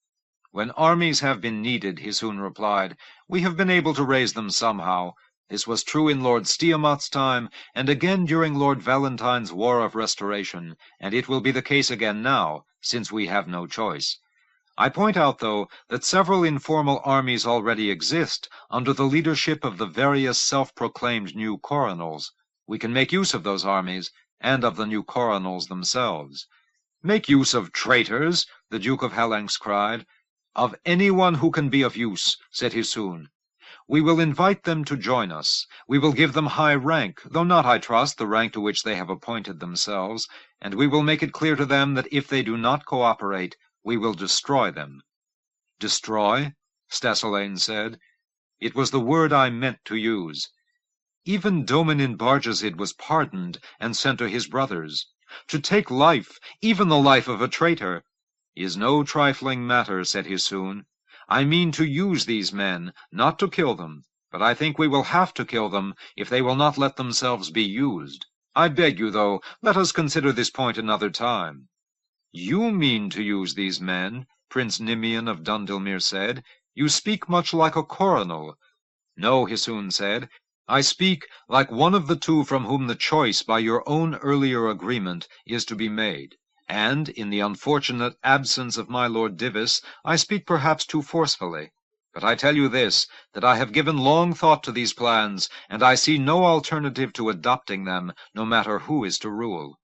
"When armies have been needed," Hissoun replied, "we have been able to raise them somehow. This was true in Lord Stiamat's time, and again during Lord Valentine's War of Restoration, and it will be the case again now, since we have no choice. I point out, though, that several informal armies already exist, under the leadership of the various self-proclaimed new coronals. We can make use of those armies, and of the new coronals themselves." "Make use of traitors!" the Duke of Halenx cried. "Of anyone who can be of use," said Hissoun. "We will invite them to join us. We will give them high rank, though not, I trust, the rank to which they have appointed themselves, and we will make it clear to them that if they do not cooperate, we will destroy them." "Destroy?" Stasilaine said. "It was the word I meant to use. Even Dominin Barjazid was pardoned and sent to his brothers. To take life, even the life of a traitor, is no trifling matter," said Hissoun. "I mean to use these men, not to kill them, but I think we will have to kill them if they will not let themselves be used. I beg you, though, let us consider this point another time." "You mean to use these men," Prince Nimian of Dundalmere said. "You speak much like a coronal." "No," Hissoun said. "I speak like one of the two from whom the choice by your own earlier agreement is to be made. and, in the unfortunate absence of my Lord Divis, I speak perhaps too forcefully. But I tell you this, that I have given long thought to these plans, and I see no alternative to adopting them, no matter who is to rule.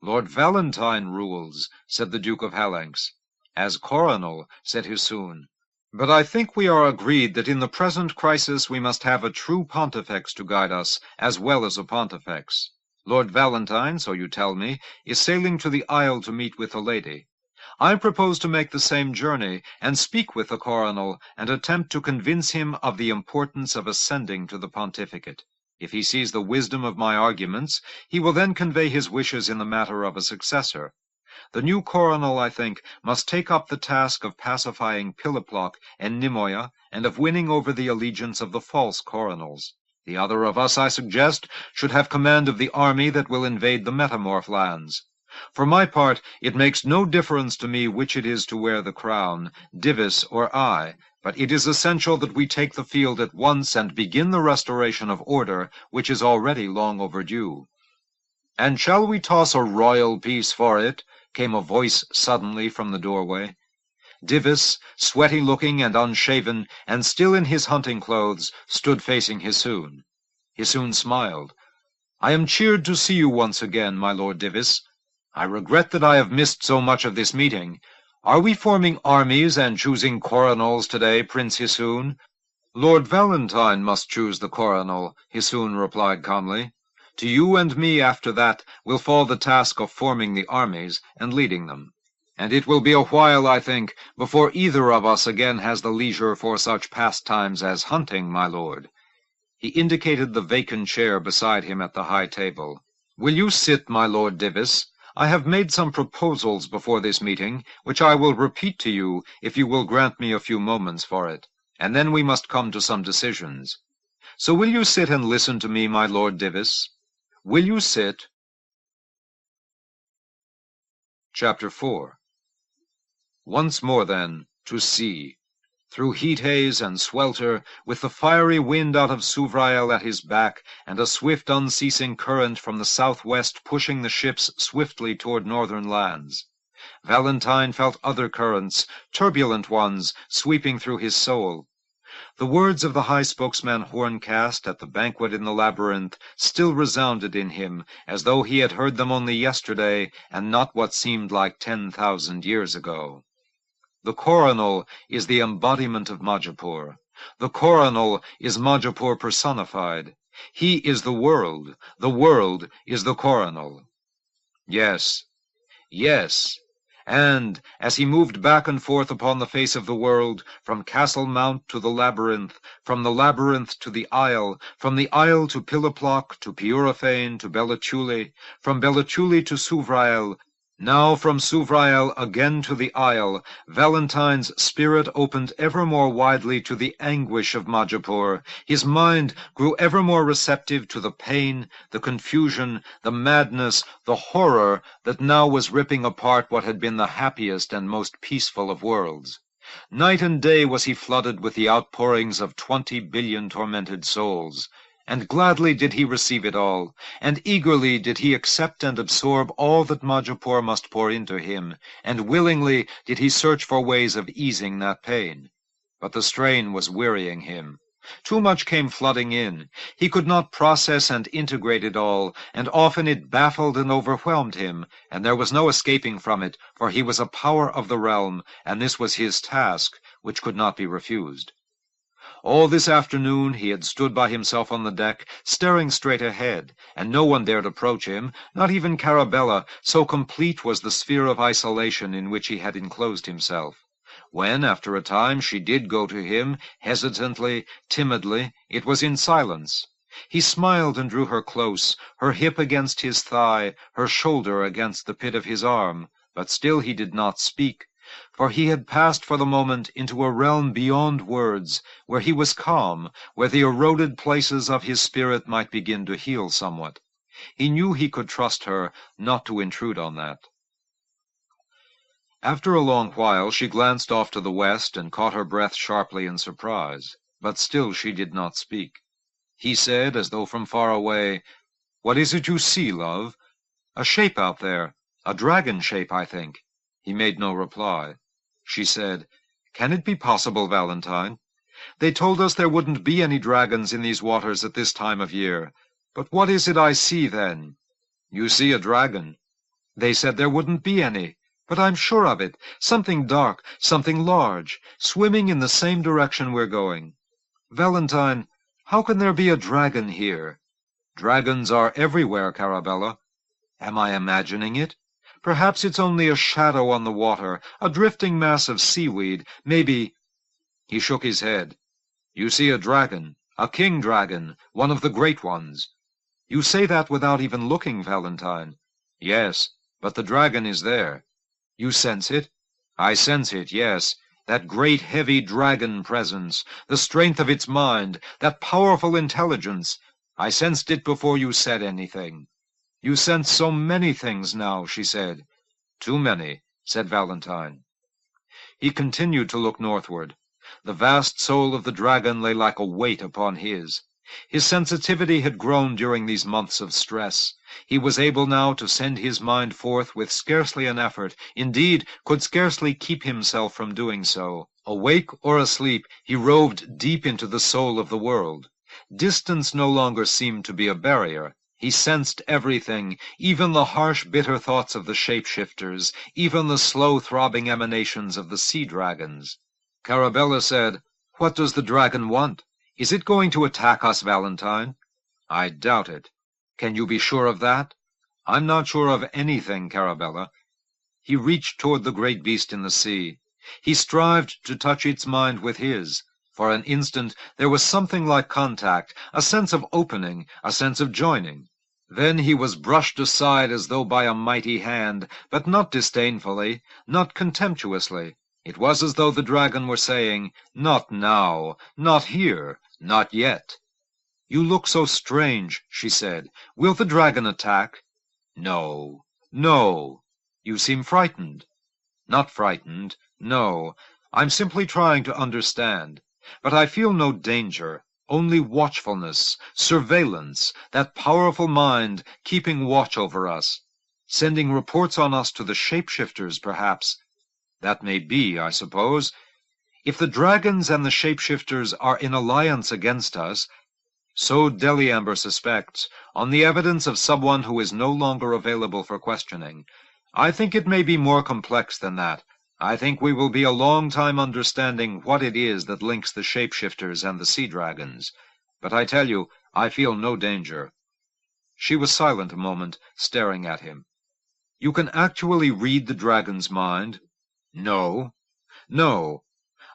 Lord Valentine rules, said the Duke of Halanx. As coronel, said Hisoon. But I think we are agreed that in the present crisis we must have a true pontifex to guide us, as well as a pontifex. Lord Valentine, so you tell me, is sailing to the Isle to meet with the lady. I propose to make the same journey, and speak with the coronel, and attempt to convince him of the importance of ascending to the pontificate. If he sees the wisdom of my arguments, he will then convey his wishes in the matter of a successor. The new coronel, I think, must take up the task of pacifying Piliplock and Nimoya, and of winning over the allegiance of the false coronels. The other of us, I suggest, should have command of the army that will invade the Metamorph lands. For my part, it makes no difference to me which it is to wear the crown, Divis or I, but it is essential that we take the field at once and begin the restoration of order, which is already long overdue. And shall we toss a royal piece for it? Came a voice suddenly from the doorway. Divis, sweaty-looking and unshaven, and still in his hunting clothes, stood facing Hisoon. Hisoon smiled. "I am cheered to see you once again, my Lord Divis. I regret that I have missed so much of this meeting. Are we forming armies and choosing coronels today, Prince Hisoon?" "Lord Valentine must choose the coronel," Hisoon replied calmly. "To you and me after that will fall the task of forming the armies and leading them. And it will be a while, I think, before either of us again has the leisure for such pastimes as hunting, my lord." He indicated the vacant chair beside him at the high table. "Will you sit, my Lord Divis? I have made some proposals before this meeting, which I will repeat to you if you will grant me a few moments for it, and then we must come to some decisions. So will you sit and listen to me, my Lord Divis? Will you sit?" Chapter 4. Once more, then, to sea. Through heat haze and swelter, with the fiery wind out of Souvrael at his back, and a swift unceasing current from the southwest pushing the ships swiftly toward northern lands. Valentine felt other currents, turbulent ones, sweeping through his soul. The words of the high spokesman Horncast at the banquet in the labyrinth still resounded in him, as though he had heard them only yesterday, and not what seemed like 10,000 years ago. The coronel is the embodiment of Majapur. The coronel is Majapur personified. He is the world is the coronel. Yes, yes. And, as he moved back and forth upon the face of the world, from Castle Mount to the labyrinth, from the labyrinth to the isle, from the isle to Piliplock, to Purifane, to Belachuli, from Belachuli to Souvrael, now from Souvrael again to the isle, Valentine's spirit opened ever more widely to the anguish of Majapur. His mind grew ever more receptive to the pain, the confusion, the madness, the horror that now was ripping apart what had been the happiest and most peaceful of worlds. Night and day was he flooded with the outpourings of 20 billion tormented souls. And gladly did he receive it all, and eagerly did he accept and absorb all that Majapur must pour into him, and willingly did he search for ways of easing that pain. But the strain was wearying him. Too much came flooding in. He could not process and integrate it all, and often it baffled and overwhelmed him, and there was no escaping from it, for he was a power of the realm, and this was his task, which could not be refused. All this afternoon he had stood by himself on the deck, staring straight ahead, and no one dared approach him, not even Carabella, so complete was the sphere of isolation in which he had enclosed himself. When, after a time, she did go to him, hesitantly, timidly, it was in silence. He smiled and drew her close, her hip against his thigh, her shoulder against the pit of his arm, but still he did not speak. For he had passed for the moment into a realm beyond words, where he was calm, where the eroded places of his spirit might begin to heal somewhat. He knew he could trust her not to intrude on that. After a long while she glanced off to the west and caught her breath sharply in surprise, but still she did not speak. He said, as though from far away, "What is it you see, love?" "A shape out there. "A dragon shape, I think." He made no reply. She said, "Can it be possible, Valentine? They told us there wouldn't be any dragons in these waters at this time of year. But what is it I see, then?" "You see a dragon." "They said there wouldn't be any. But I'm sure of it. Something dark, something large, swimming in the same direction we're going. Valentine, how can there be a dragon here?" "Dragons are everywhere, Carabella." "Am I imagining it? Perhaps it's only a shadow on the water, a drifting mass of seaweed. Maybe—" He shook his head. "You see a dragon, a king dragon, one of the great ones." "You say that without even looking, Valentine." "Yes, but the dragon is there." "You sense it?" "I sense it, yes. That great heavy dragon presence, the strength of its mind, that powerful intelligence. I sensed it before you said anything." "You sense so many things now," she said. "Too many," said Valentine. He continued to look northward. The vast soul of the dragon lay like a weight upon his. His sensitivity had grown during these months of stress. He was able now to send his mind forth with scarcely an effort, indeed, could scarcely keep himself from doing so. Awake or asleep, he roved deep into the soul of the world. Distance no longer seemed to be a barrier. He sensed everything, even the harsh, bitter thoughts of the shapeshifters, even the slow-throbbing emanations of the sea-dragons. Carabella said, "What does the dragon want? Is it going to attack us, Valentine?" "I doubt it." "Can you be sure of that?" "I'm not sure of anything, Carabella." He reached toward the great beast in the sea. He strived to touch its mind with his. For an instant there was something like contact, a sense of opening, a sense of joining. Then he was brushed aside as though by a mighty hand, but not disdainfully, not contemptuously. It was as though the dragon were saying, "Not now, not here, not yet." "You look so strange," she said. "Will the dragon attack?" "No, no." "You seem frightened." "Not frightened, no. I'm simply trying to understand. But I feel no danger, only watchfulness, surveillance, that powerful mind keeping watch over us, sending reports on us to the shapeshifters, perhaps." "That may be, I suppose. If the dragons and the shapeshifters are in alliance against us, so Deliamber suspects, on the evidence of someone who is no longer available for questioning. I think it may be more complex than that. I think we will be a long time understanding what it is that links the shapeshifters and the sea-dragons. But I tell you, I feel no danger." She was silent a moment, staring at him. "You can actually read the dragon's mind?" "No. No.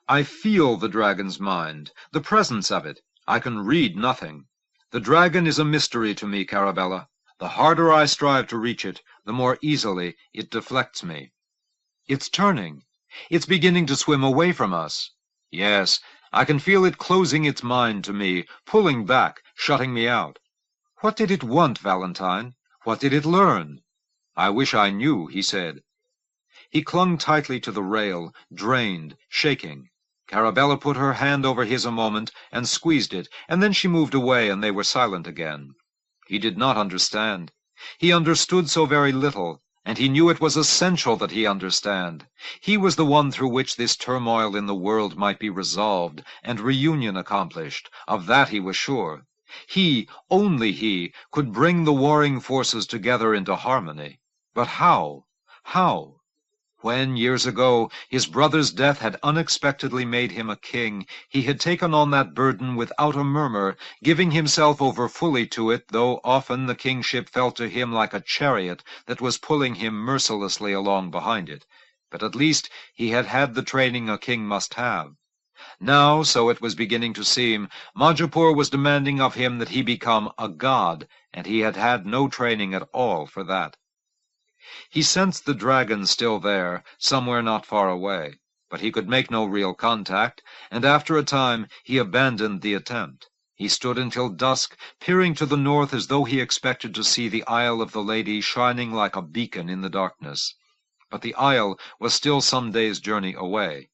I feel the dragon's mind, the presence of it. I can read nothing. The dragon is a mystery to me, Carabella. The harder I strive to reach it, the more easily it deflects me." "It's turning. It's beginning to swim away from us." "Yes, I can feel it closing its mind to me, pulling back, shutting me out." "What did it want, Valentine? What did it learn?" "I wish I knew," he said. He clung tightly to the rail, drained, shaking. Carabella put her hand over his a moment and squeezed it, and then she moved away, and they were silent again. He did not understand. He understood so very little, and he knew it was essential that he understand. He was the one through which this turmoil in the world might be resolved, and reunion accomplished. Of that he was sure. He, only he, could bring the warring forces together into harmony. But how? How? When, years ago, his brother's death had unexpectedly made him a king, he had taken on that burden without a murmur, giving himself over fully to it, though often the kingship felt to him like a chariot that was pulling him mercilessly along behind it. But at least he had had the training a king must have. Now, so it was beginning to seem, Majapur was demanding of him that he become a god, and he had had no training at all for that. He sensed the dragon still there, somewhere not far away, but he could make no real contact, and after a time he abandoned the attempt. He stood until dusk, peering to the north as though he expected to see the Isle of the Lady shining like a beacon in the darkness. But the isle was still some days' journey away.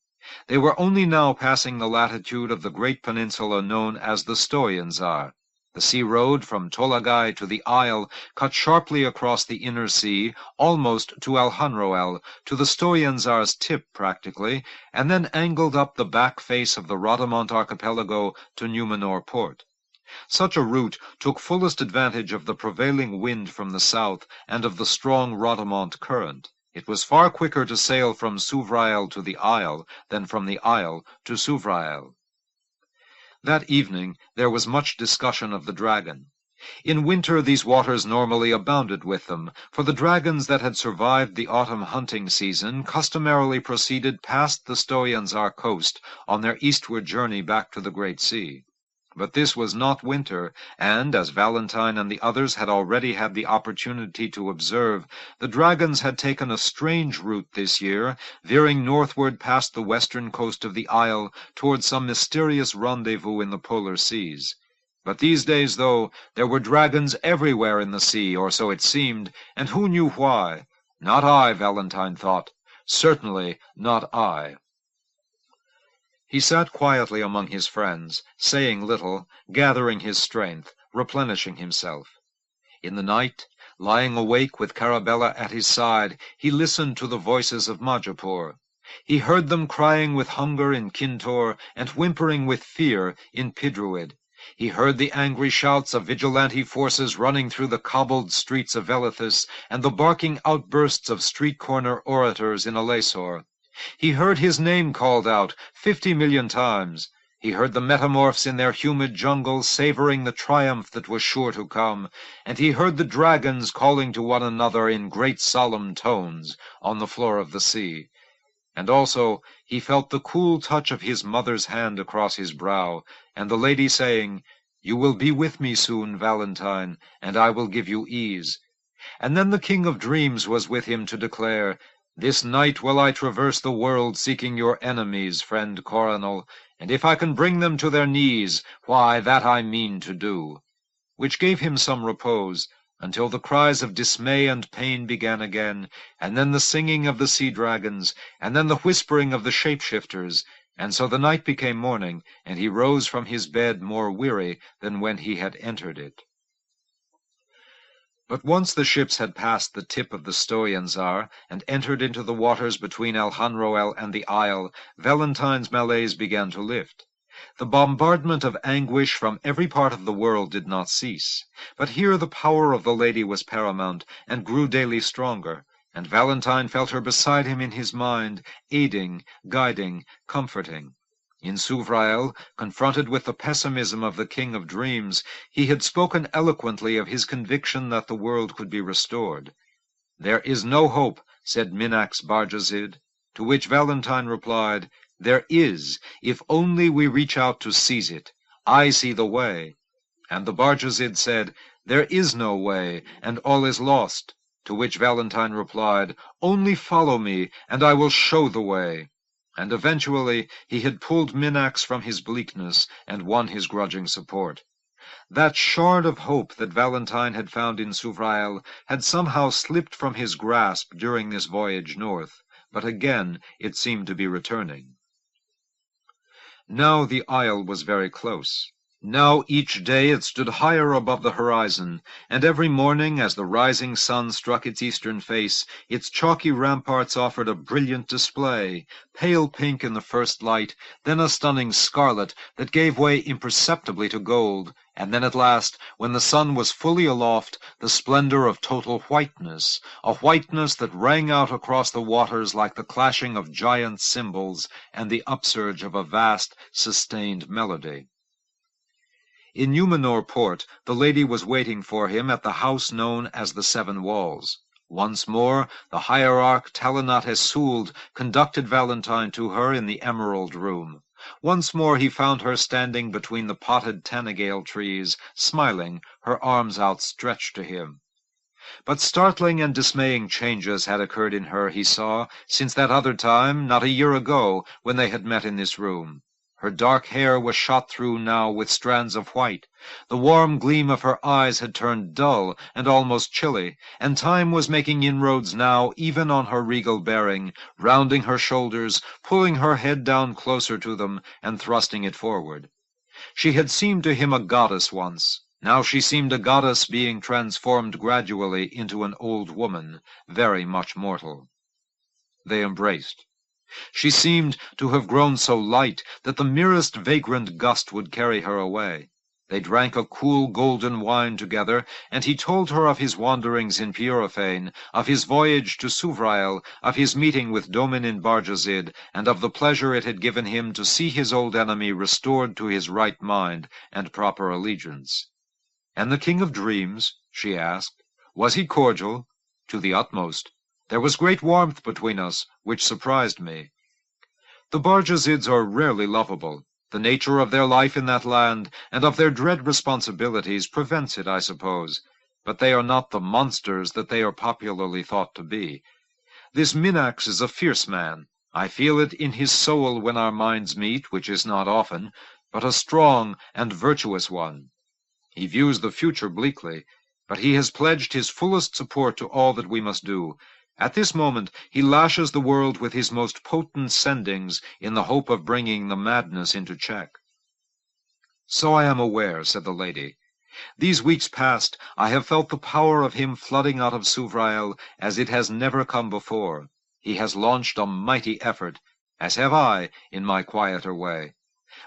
They were only now passing the latitude of the great peninsula known as the Stoyanzar. The sea road from Tolagai to the Isle cut sharply across the inner sea, almost to Alhanroel, to the Stoyanzar's tip practically, and then angled up the back face of the Rhodomont archipelago to Numenor port. Such a route took fullest advantage of the prevailing wind from the south and of the strong Rhodomont current. It was far quicker to sail from Souvrael to the Isle than from the Isle to Souvrael. That evening there was much discussion of the dragon. In winter these waters normally abounded with them, for the dragons that had survived the autumn hunting season customarily proceeded past the Stoyanzar coast on their eastward journey back to the Great Sea. But this was not winter, and, as Valentine and the others had already had the opportunity to observe, the dragons had taken a strange route this year, veering northward past the western coast of the Isle toward some mysterious rendezvous in the polar seas. But these days, though, there were dragons everywhere in the sea, or so it seemed, and who knew why? Not I, Valentine thought. Certainly not I. He sat quietly among his friends, saying little, gathering his strength, replenishing himself. In the night, lying awake with Carabella at his side, he listened to the voices of Majapur. He heard them crying with hunger in Kintor and whimpering with fear in Pidruid. He heard the angry shouts of vigilante forces running through the cobbled streets of Velithus and the barking outbursts of street-corner orators in Alesor. He heard his name called out 50 million times. He heard the metamorphs in their humid jungle savoring the triumph that was sure to come, and he heard the dragons calling to one another in great solemn tones on the floor of the sea. And also he felt the cool touch of his mother's hand across his brow, and the lady saying, "You will be with me soon, Valentine, and I will give you ease." And then the King of Dreams was with him to declare, "This night will I traverse the world seeking your enemies, friend Coronel, and if I can bring them to their knees, why, that I mean to do." Which gave him some repose, until the cries of dismay and pain began again, and then the singing of the sea dragons, and then the whispering of the shapeshifters, and so the night became morning, and he rose from his bed more weary than when he had entered it. But once the ships had passed the tip of the Stoyanzar, and entered into the waters between Alhanroel and the Isle, Valentine's malaise began to lift. The bombardment of anguish from every part of the world did not cease, but here the power of the lady was paramount, and grew daily stronger, and Valentine felt her beside him in his mind, aiding, guiding, comforting. In Souvrael, confronted with the pessimism of the King of Dreams, he had spoken eloquently of his conviction that the world could be restored. "There is no hope," said Minax Barjazid, to which Valentine replied, "There is, if only we reach out to seize it. I see the way." And the Barjazid said, "There is no way, and all is lost," to which Valentine replied, "Only follow me, and I will show the way." And eventually he had pulled Minax from his bleakness and won his grudging support. That shard of hope that Valentine had found in Souvrael had somehow slipped from his grasp during this voyage north, but again it seemed to be returning. Now the Isle was very close. Now each day it stood higher above the horizon, and every morning as the rising sun struck its eastern face, its chalky ramparts offered a brilliant display, pale pink in the first light, then a stunning scarlet that gave way imperceptibly to gold, and then at last, when the sun was fully aloft, the splendor of total whiteness, a whiteness that rang out across the waters like the clashing of giant cymbals and the upsurge of a vast, sustained melody. In Numenor port the lady was waiting for him at the house known as the Seven Walls. Once more the hierarch Talenat Esuld conducted Valentine to her in the Emerald Room. Once more he found her standing between the potted tanagale trees, smiling, her arms outstretched to him. But startling and dismaying changes had occurred in her, he saw, since that other time, not a year ago, when they had met in this room. Her dark hair was shot through now with strands of white. The warm gleam of her eyes had turned dull and almost chilly, and time was making inroads now even on her regal bearing, rounding her shoulders, pulling her head down closer to them, and thrusting it forward. She had seemed to him a goddess once. Now she seemed a goddess being transformed gradually into an old woman, very much mortal. They embraced. She seemed to have grown so light that the merest vagrant gust would carry her away. They drank a cool golden wine together, and he told her of his wanderings in Purifane, of his voyage to Souvrael, of his meeting with Dominin Barjazid, and of the pleasure it had given him to see his old enemy restored to his right mind and proper allegiance. "And the King of Dreams?" she asked. "Was he cordial?" "To the utmost. There was great warmth between us, which surprised me." "The Barjazids are rarely lovable. The nature of their life in that land, and of their dread responsibilities, prevents it, I suppose. But they are not the monsters that they are popularly thought to be. This Minax is a fierce man. I feel it in his soul when our minds meet, which is not often, but a strong and virtuous one. He views the future bleakly, but he has pledged his fullest support to all that we must do. At this moment he lashes the world with his most potent sendings in the hope of bringing the madness into check." "So I am aware," said the lady. "These weeks past I have felt the power of him flooding out of Souvrael as it has never come before. He has launched a mighty effort, as have I in my quieter way.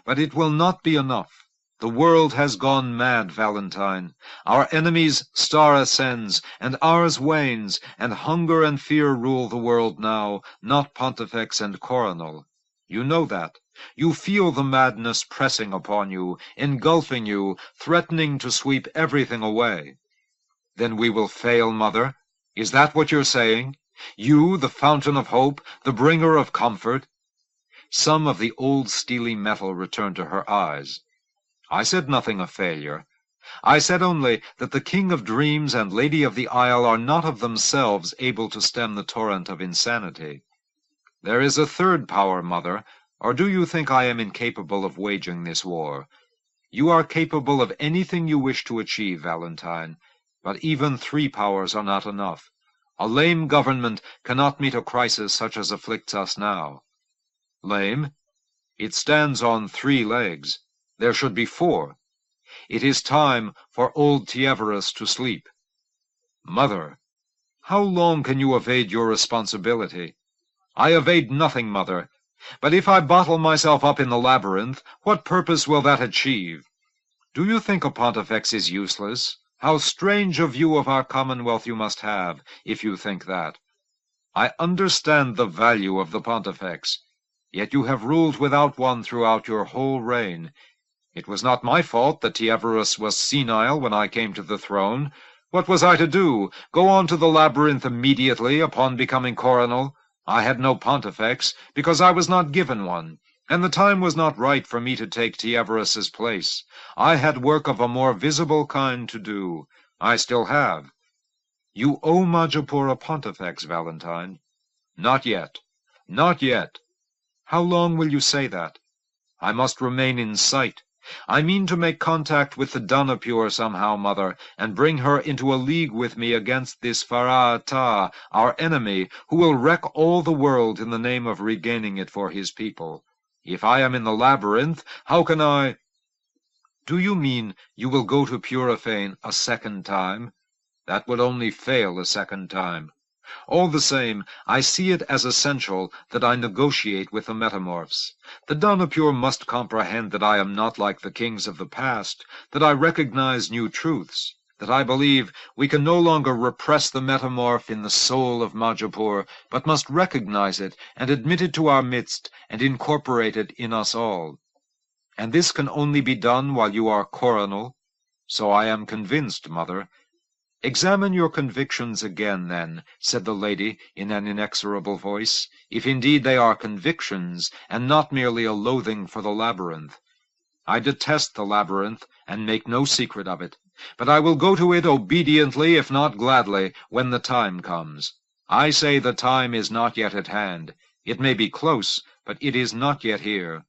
But it will not be enough. The world has gone mad, Valentine. Our enemy's star ascends, and ours wanes, and hunger and fear rule the world now, not Pontifex and Coronel. You know that. You feel the madness pressing upon you, engulfing you, threatening to sweep everything away." "Then we will fail, Mother? Is that what you're saying? You, the fountain of hope, the bringer of comfort?" Some of the old steely metal returned to her eyes. "I said nothing of failure. I said only that the King of Dreams and Lady of the Isle are not of themselves able to stem the torrent of insanity. There is a third power, Mother, or do you think I am incapable of waging this war? You are capable of anything you wish to achieve, Valentine, but even 3 powers are not enough. A lame government cannot meet a crisis such as afflicts us now." "Lame? It stands on 3 legs. There should be 4. It is time for old Tievărus to sleep." "Mother, how long can you evade your responsibility?" "I evade nothing, Mother. But if I bottle myself up in the labyrinth, what purpose will that achieve? Do you think a Pontifex is useless? How strange a view of our Commonwealth you must have, if you think that. I understand the value of the Pontifex, yet you have ruled without one throughout your whole reign. It was not my fault that Tievărus was senile when I came to the throne. What was I to do? Go on to the labyrinth immediately upon becoming coronel? I had no Pontifex, because I was not given one, and the time was not right for me to take Tievărus's place. I had work of a more visible kind to do. I still have." "You owe Majapur a Pontifex, Valentine." "Not yet. Not yet." "How long will you say that?" "I must remain in sight. I mean to make contact with the Danapure somehow, Mother, and bring her into a league with me against this Farah-Ata, our enemy, who will wreck all the world in the name of regaining it for his people. If I am in the labyrinth, how can I—" "Do you mean you will go to Purifane a second time?" "That would only fail a second time. All the same, I see it as essential that I negotiate with the metamorphs. The Danapure must comprehend that I am not like the kings of the past, that I recognize new truths, that I believe we can no longer repress the metamorph in the soul of Majapur, but must recognize it and admit it to our midst and incorporate it in us all. And this can only be done while you are coronel. So I am convinced, Mother." "Examine your convictions again, then," said the lady in an inexorable voice, "if indeed they are convictions, and not merely a loathing for the labyrinth. I detest the labyrinth, and make no secret of it. But I will go to it obediently, if not gladly, when the time comes. I say the time is not yet at hand. It may be close, but it is not yet here."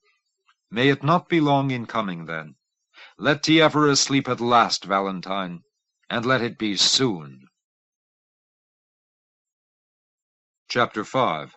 "May it not be long in coming, then. Let Tievărus sleep at last, Valentine. And let it be soon." Chapter 5.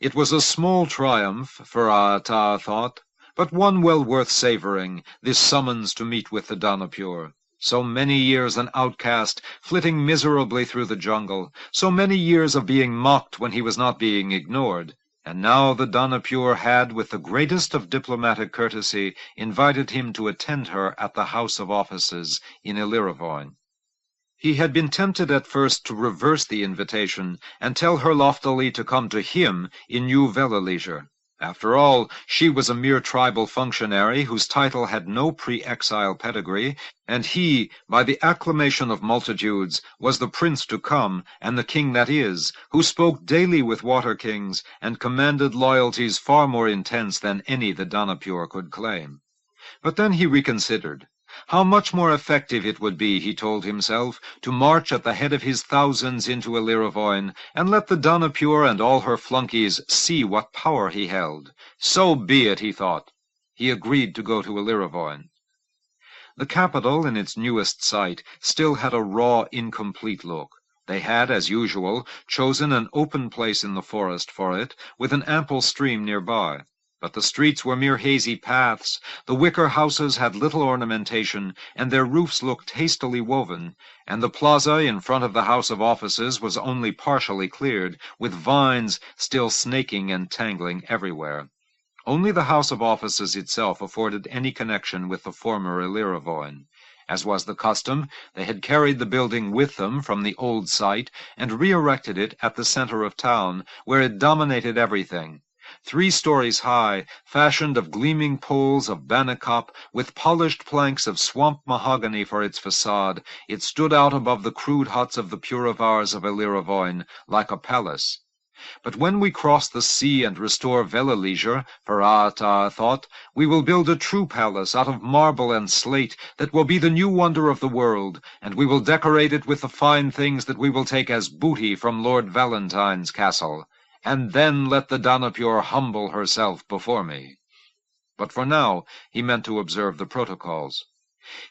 It was a small triumph, Farah-Ata thought, but one well worth savoring, this summons to meet with the Danapure. So many years an outcast, flitting miserably through the jungle, so many years of being mocked when he was not being ignored, and now the Danapure had, with the greatest of diplomatic courtesy, invited him to attend her at the House of Offices in Illyrivoin. He had been tempted at first to reverse the invitation and tell her loftily to come to him in New Velleisure. After all, she was a mere tribal functionary whose title had no pre-exile pedigree, and he, by the acclamation of multitudes, was the prince to come, and the king that is, who spoke daily with water kings, and commanded loyalties far more intense than any the Danapure could claim. But then he reconsidered. How much more effective it would be, he told himself, to march at the head of his thousands into Illyrivoin, and let the Danapure and all her flunkies see what power he held. So be it, he thought. He agreed to go to Illyrivoin. The capital, in its newest site, still had a raw, incomplete look. They had, as usual, chosen an open place in the forest for it, with an ample stream nearby. But the streets were mere hazy paths, the wicker houses had little ornamentation, and their roofs looked hastily woven, and the plaza in front of the House of Offices was only partially cleared, with vines still snaking and tangling everywhere. Only the House of Offices itself afforded any connection with the former Illyrivoin. As was the custom, they had carried the building with them from the old site, and re-erected it at the center of town, where it dominated everything. 3 stories high, fashioned of gleaming poles of bannockop, with polished planks of swamp mahogany for its facade, it stood out above the crude huts of the Puravars of Illyrivoin, like a palace. But when we cross the sea and restore Velleisure, Faraata thought, we will build a true palace out of marble and slate that will be the new wonder of the world, and we will decorate it with the fine things that we will take as booty from Lord Valentine's castle. And then let the Danapure humble herself before me. But for now he meant to observe the protocols.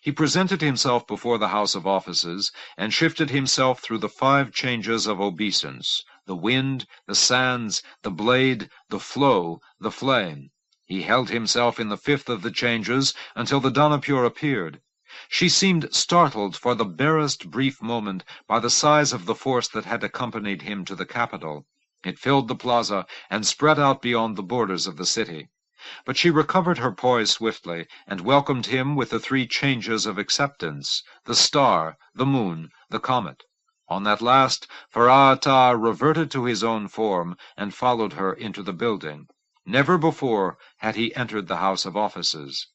He presented himself before the House of Offices, and shifted himself through the 5 changes of obeisance: the wind, the sands, the blade, the flow, the flame. He held himself in the 5th of the changes until the Danapure appeared. She seemed startled for the barest brief moment by the size of the force that had accompanied him to the capital. It filled the plaza and spread out beyond the borders of the city. But she recovered her poise swiftly, and welcomed him with the 3 changes of acceptance: the star, the moon, the comet. On that last, Faraata reverted to his own form, and followed her into the building. Never before had he entered the House of Offices.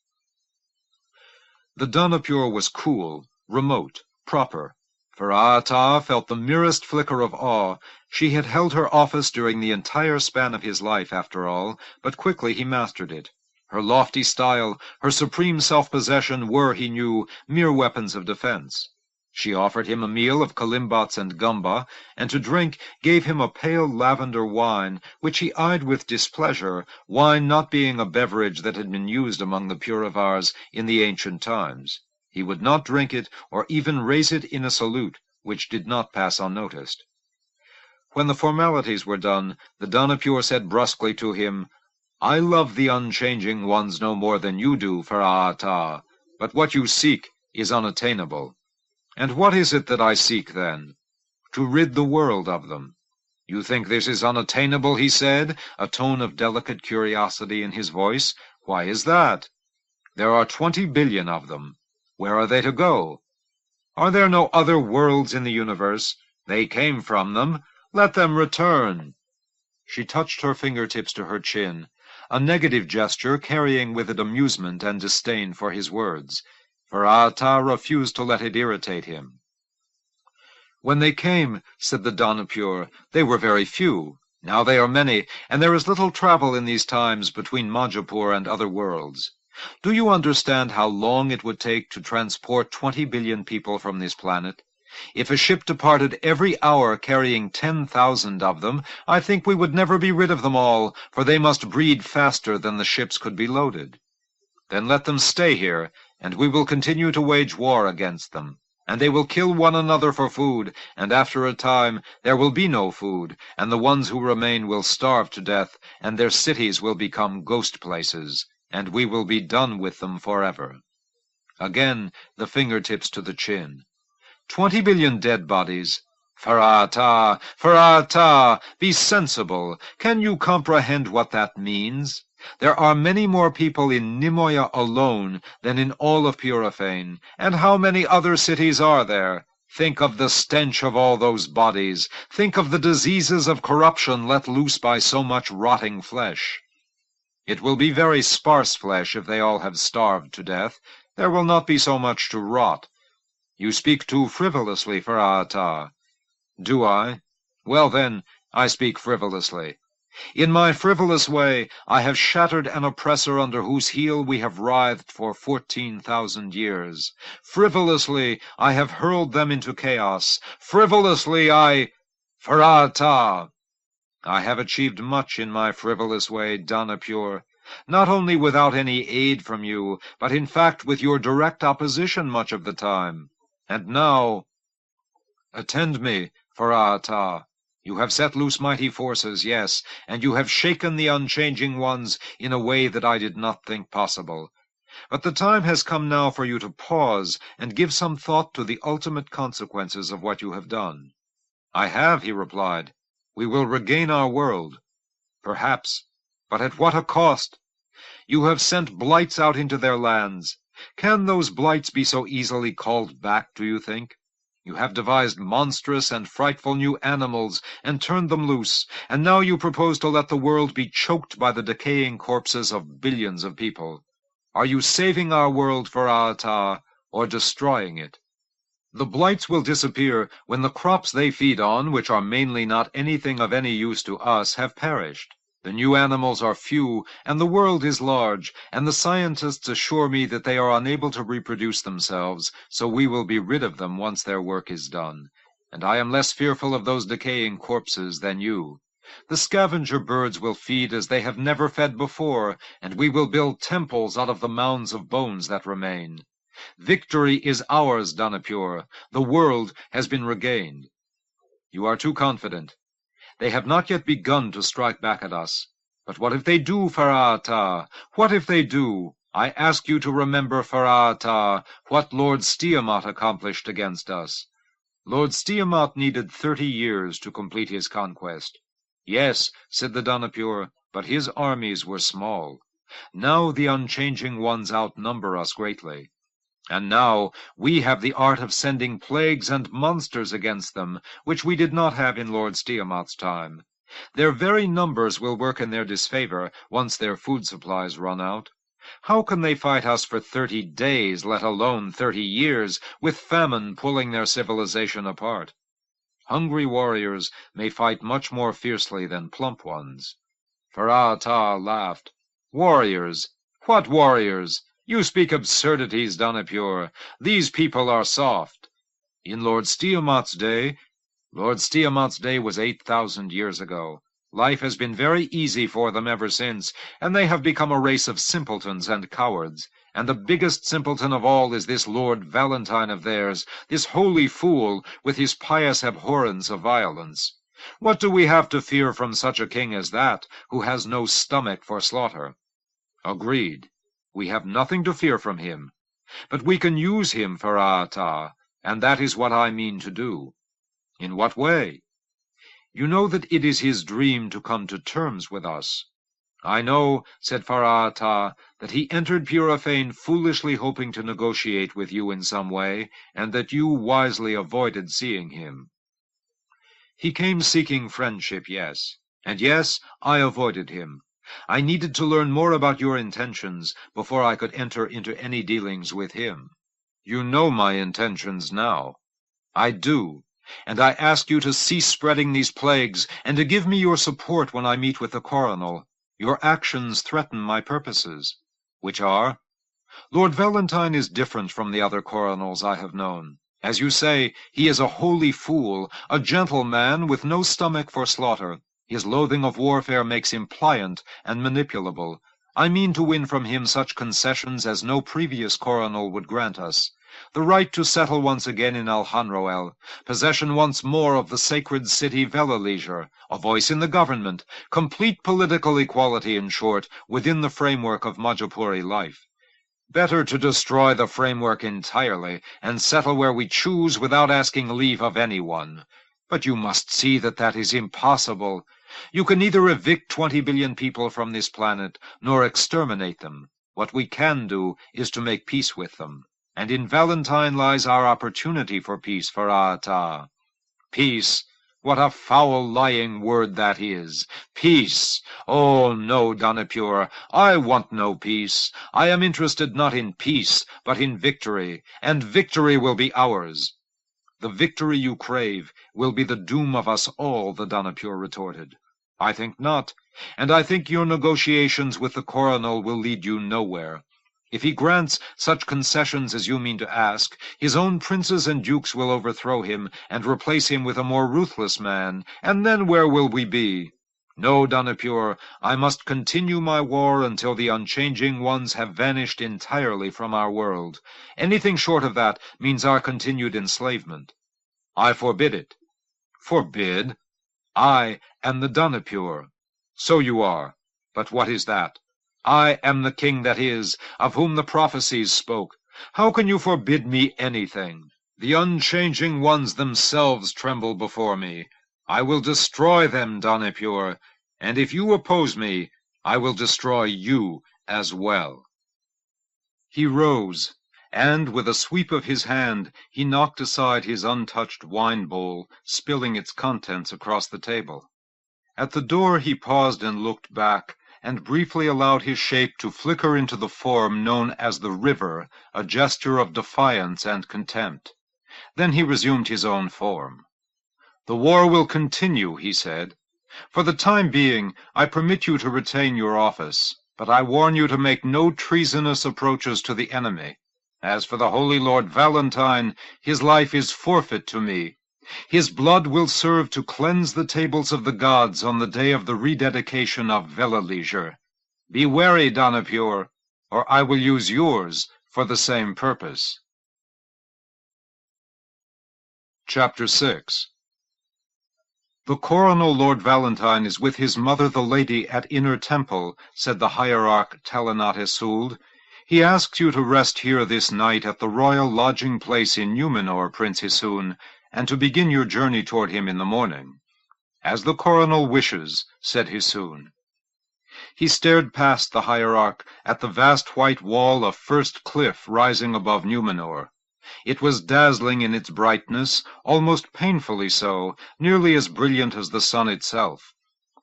The Danapure was cool, remote, proper. Faraata felt the merest flicker of awe. She had held her office during the entire span of his life, after all, but quickly he mastered it. Her lofty style, her supreme self-possession were, he knew, mere weapons of defense. She offered him a meal of kalimbats and gumba, and to drink gave him a pale lavender wine, which he eyed with displeasure, wine not being a beverage that had been used among the Puravars in the ancient times. He would not drink it, or even raise it in a salute, which did not pass unnoticed. When the formalities were done, the Danapure said brusquely to him, "I love the unchanging ones no more than you do, Faraata, but what you seek is unattainable." "And what is it that I seek, then?" "To rid the world of them." "You think this is unattainable?" he said, a tone of delicate curiosity in his voice. "Why is that?" "There are 20 billion of them. Where are they to go?" "Are there no other worlds in the universe? They came from them. Let them return." She touched her fingertips to her chin, a negative gesture carrying with it amusement and disdain for his words. Faraata refused to let it irritate him. "When they came," said the Danapure, "they were very few. Now they are many, and there is little travel in these times between Majapur and other worlds. Do you understand how long it would take to transport 20 billion people from this planet? If a ship departed every hour carrying 10,000 of them, I think we would never be rid of them all, for they must breed faster than the ships could be loaded. Then let them stay here, and we will continue to wage war against them. And they will kill one another for food, and after a time there will be no food, and the ones who remain will starve to death, and their cities will become ghost places. and we will be done with them forever. Again, the fingertips to the chin. 20 billion dead bodies. Farata! Farata! Be sensible. Can you comprehend what that means? There are many more people in Nimoya alone than in all of Purifane. And how many other cities are there? Think of the stench of all those bodies. Think of the diseases of corruption let loose by so much rotting flesh. It will be very sparse flesh if they all have starved to death. There will not be so much to rot. You speak too frivolously, Farata. Do I? Well, then, I speak frivolously. In my frivolous way, I have shattered an oppressor under whose heel we have writhed for 14,000 years. Frivolously, I have hurled them into chaos. Frivolously, Farata! I have achieved much in my frivolous way, Danapure, not only without any aid from you, but in fact with your direct opposition much of the time. And now, attend me, Farata. You have set loose mighty forces, yes, and you have shaken the unchanging ones in a way that I did not think possible. But the time has come now for you to pause and give some thought to the ultimate consequences of what you have done. I have, he replied. We will regain our world. Perhaps, but at what a cost? You have sent blights out into their lands. Can those blights be so easily called back, do you think? You have devised monstrous and frightful new animals and turned them loose, and now you propose to let the world be choked by the decaying corpses of billions of people. Are you saving our world, Farata, or destroying it? The blights will disappear when the crops they feed on, which are mainly not anything of any use to us, have perished. The new animals are few, and the world is large, and the scientists assure me that they are unable to reproduce themselves, so we will be rid of them once their work is done. And I am less fearful of those decaying corpses than you. The scavenger birds will feed as they have never fed before, and we will build temples out of the mounds of bones that remain. Victory is ours, Danapure. The world has been regained. You are too confident. They have not yet begun to strike back at us. But what if they do, Farata? What if they do? I ask you to remember, Farata, what Lord Stiamat accomplished against us. Lord Stiamat needed 30 years to complete his conquest. Yes, said the Danapure, but his armies were small. Now the unchanging ones outnumber us greatly. And now we have the art of sending plagues and monsters against them, which we did not have in Lord Stiamat's time. Their very numbers will work in their disfavor once their food supplies run out. How can they fight us for 30 days, let alone 30 years, with famine pulling their civilization apart? Hungry warriors may fight much more fiercely than plump ones. Farata laughed. Warriors? What warriors? You speak absurdities, Danapure. These people are soft. In Lord Stiamat's day, Lord Stiamat's day was 8,000 years ago. Life has been very easy for them ever since, and they have become a race of simpletons and cowards. And the biggest simpleton of all is this Lord Valentine of theirs, this holy fool, with his pious abhorrence of violence. What do we have to fear from such a king as that, who has no stomach for slaughter? Agreed. We have nothing to fear from him. But we can use him, Farata, and that is what I mean to do. In what way? You know that it is his dream to come to terms with us. I know, said Farata, that he entered Purifane foolishly hoping to negotiate with you in some way, and that you wisely avoided seeing him. He came seeking friendship, yes. And yes, I avoided him. I needed to learn more about your intentions before I could enter into any dealings with him. You know my intentions now. I do, and I ask you to cease spreading these plagues, and to give me your support when I meet with the coronel. Your actions threaten my purposes. Which are? Lord Valentine is different from the other coronels I have known. As you say, he is a holy fool, a gentle man with no stomach for slaughter. His loathing of warfare makes him pliant and manipulable. I mean to win from him such concessions as no previous coronel would grant us. the right to settle once again in Alhanroel, possession once more of the sacred city Velaleisure, a voice in the government, complete political equality, in short, within the framework of Majapuri life. Better to destroy the framework entirely, and settle where we choose without asking leave of anyone. But you must see that that is impossible. You can neither evict 20 billion people from this planet, nor exterminate them. What we can do is to make peace with them. And in Valentine lies our opportunity for peace, Farata. Peace! What a foul, lying word that is! Peace! Oh, no, Donipure, I want no peace. I am interested not in peace, but in victory, and victory will be ours. The victory you crave will be the doom of us all, the Donipure retorted. I think not, and I think your negotiations with the coronel will lead you nowhere. If he grants such concessions as you mean to ask, his own princes and dukes will overthrow him, and replace him with a more ruthless man, and then where will we be? No, Donipure, I must continue my war until the unchanging ones have vanished entirely from our world. Anything short of that means our continued enslavement. I forbid it. Forbid? I am the Donipure. So you are. But what is that? I am the king that is, of whom the prophecies spoke. How can you forbid me anything? The unchanging ones themselves tremble before me. I will destroy them, Donipure, and if you oppose me, I will destroy you as well. He rose, and with a sweep of his hand he knocked aside his untouched wine-bowl, spilling its contents across the table. At the door he paused and looked back, and briefly allowed his shape to flicker into the form known as the river, a gesture of defiance and contempt. Then he resumed his own form. "The war will continue," he said. "For the time being, I permit you to retain your office, but I warn you to make no treasonous approaches to the enemy. As for the Holy Lord Valentine, his life is forfeit to me. His blood will serve to cleanse the tables of the gods on the day of the rededication of Velaleisure. Be wary, Donipure, or I will use yours for the same purpose." Chapter 6. "The coronel Lord Valentine is with his mother the lady at Inner Temple," said the hierarch Telenat Isould. "He asks you to rest here this night at the royal lodging-place in Numenor, Prince Hisoun, and to begin your journey toward him in the morning." "As the coronel wishes," said Hisoun. He stared past the hierarch at the vast white wall of first cliff rising above Numenor. It was dazzling in its brightness, almost painfully so, nearly as brilliant as the sun itself.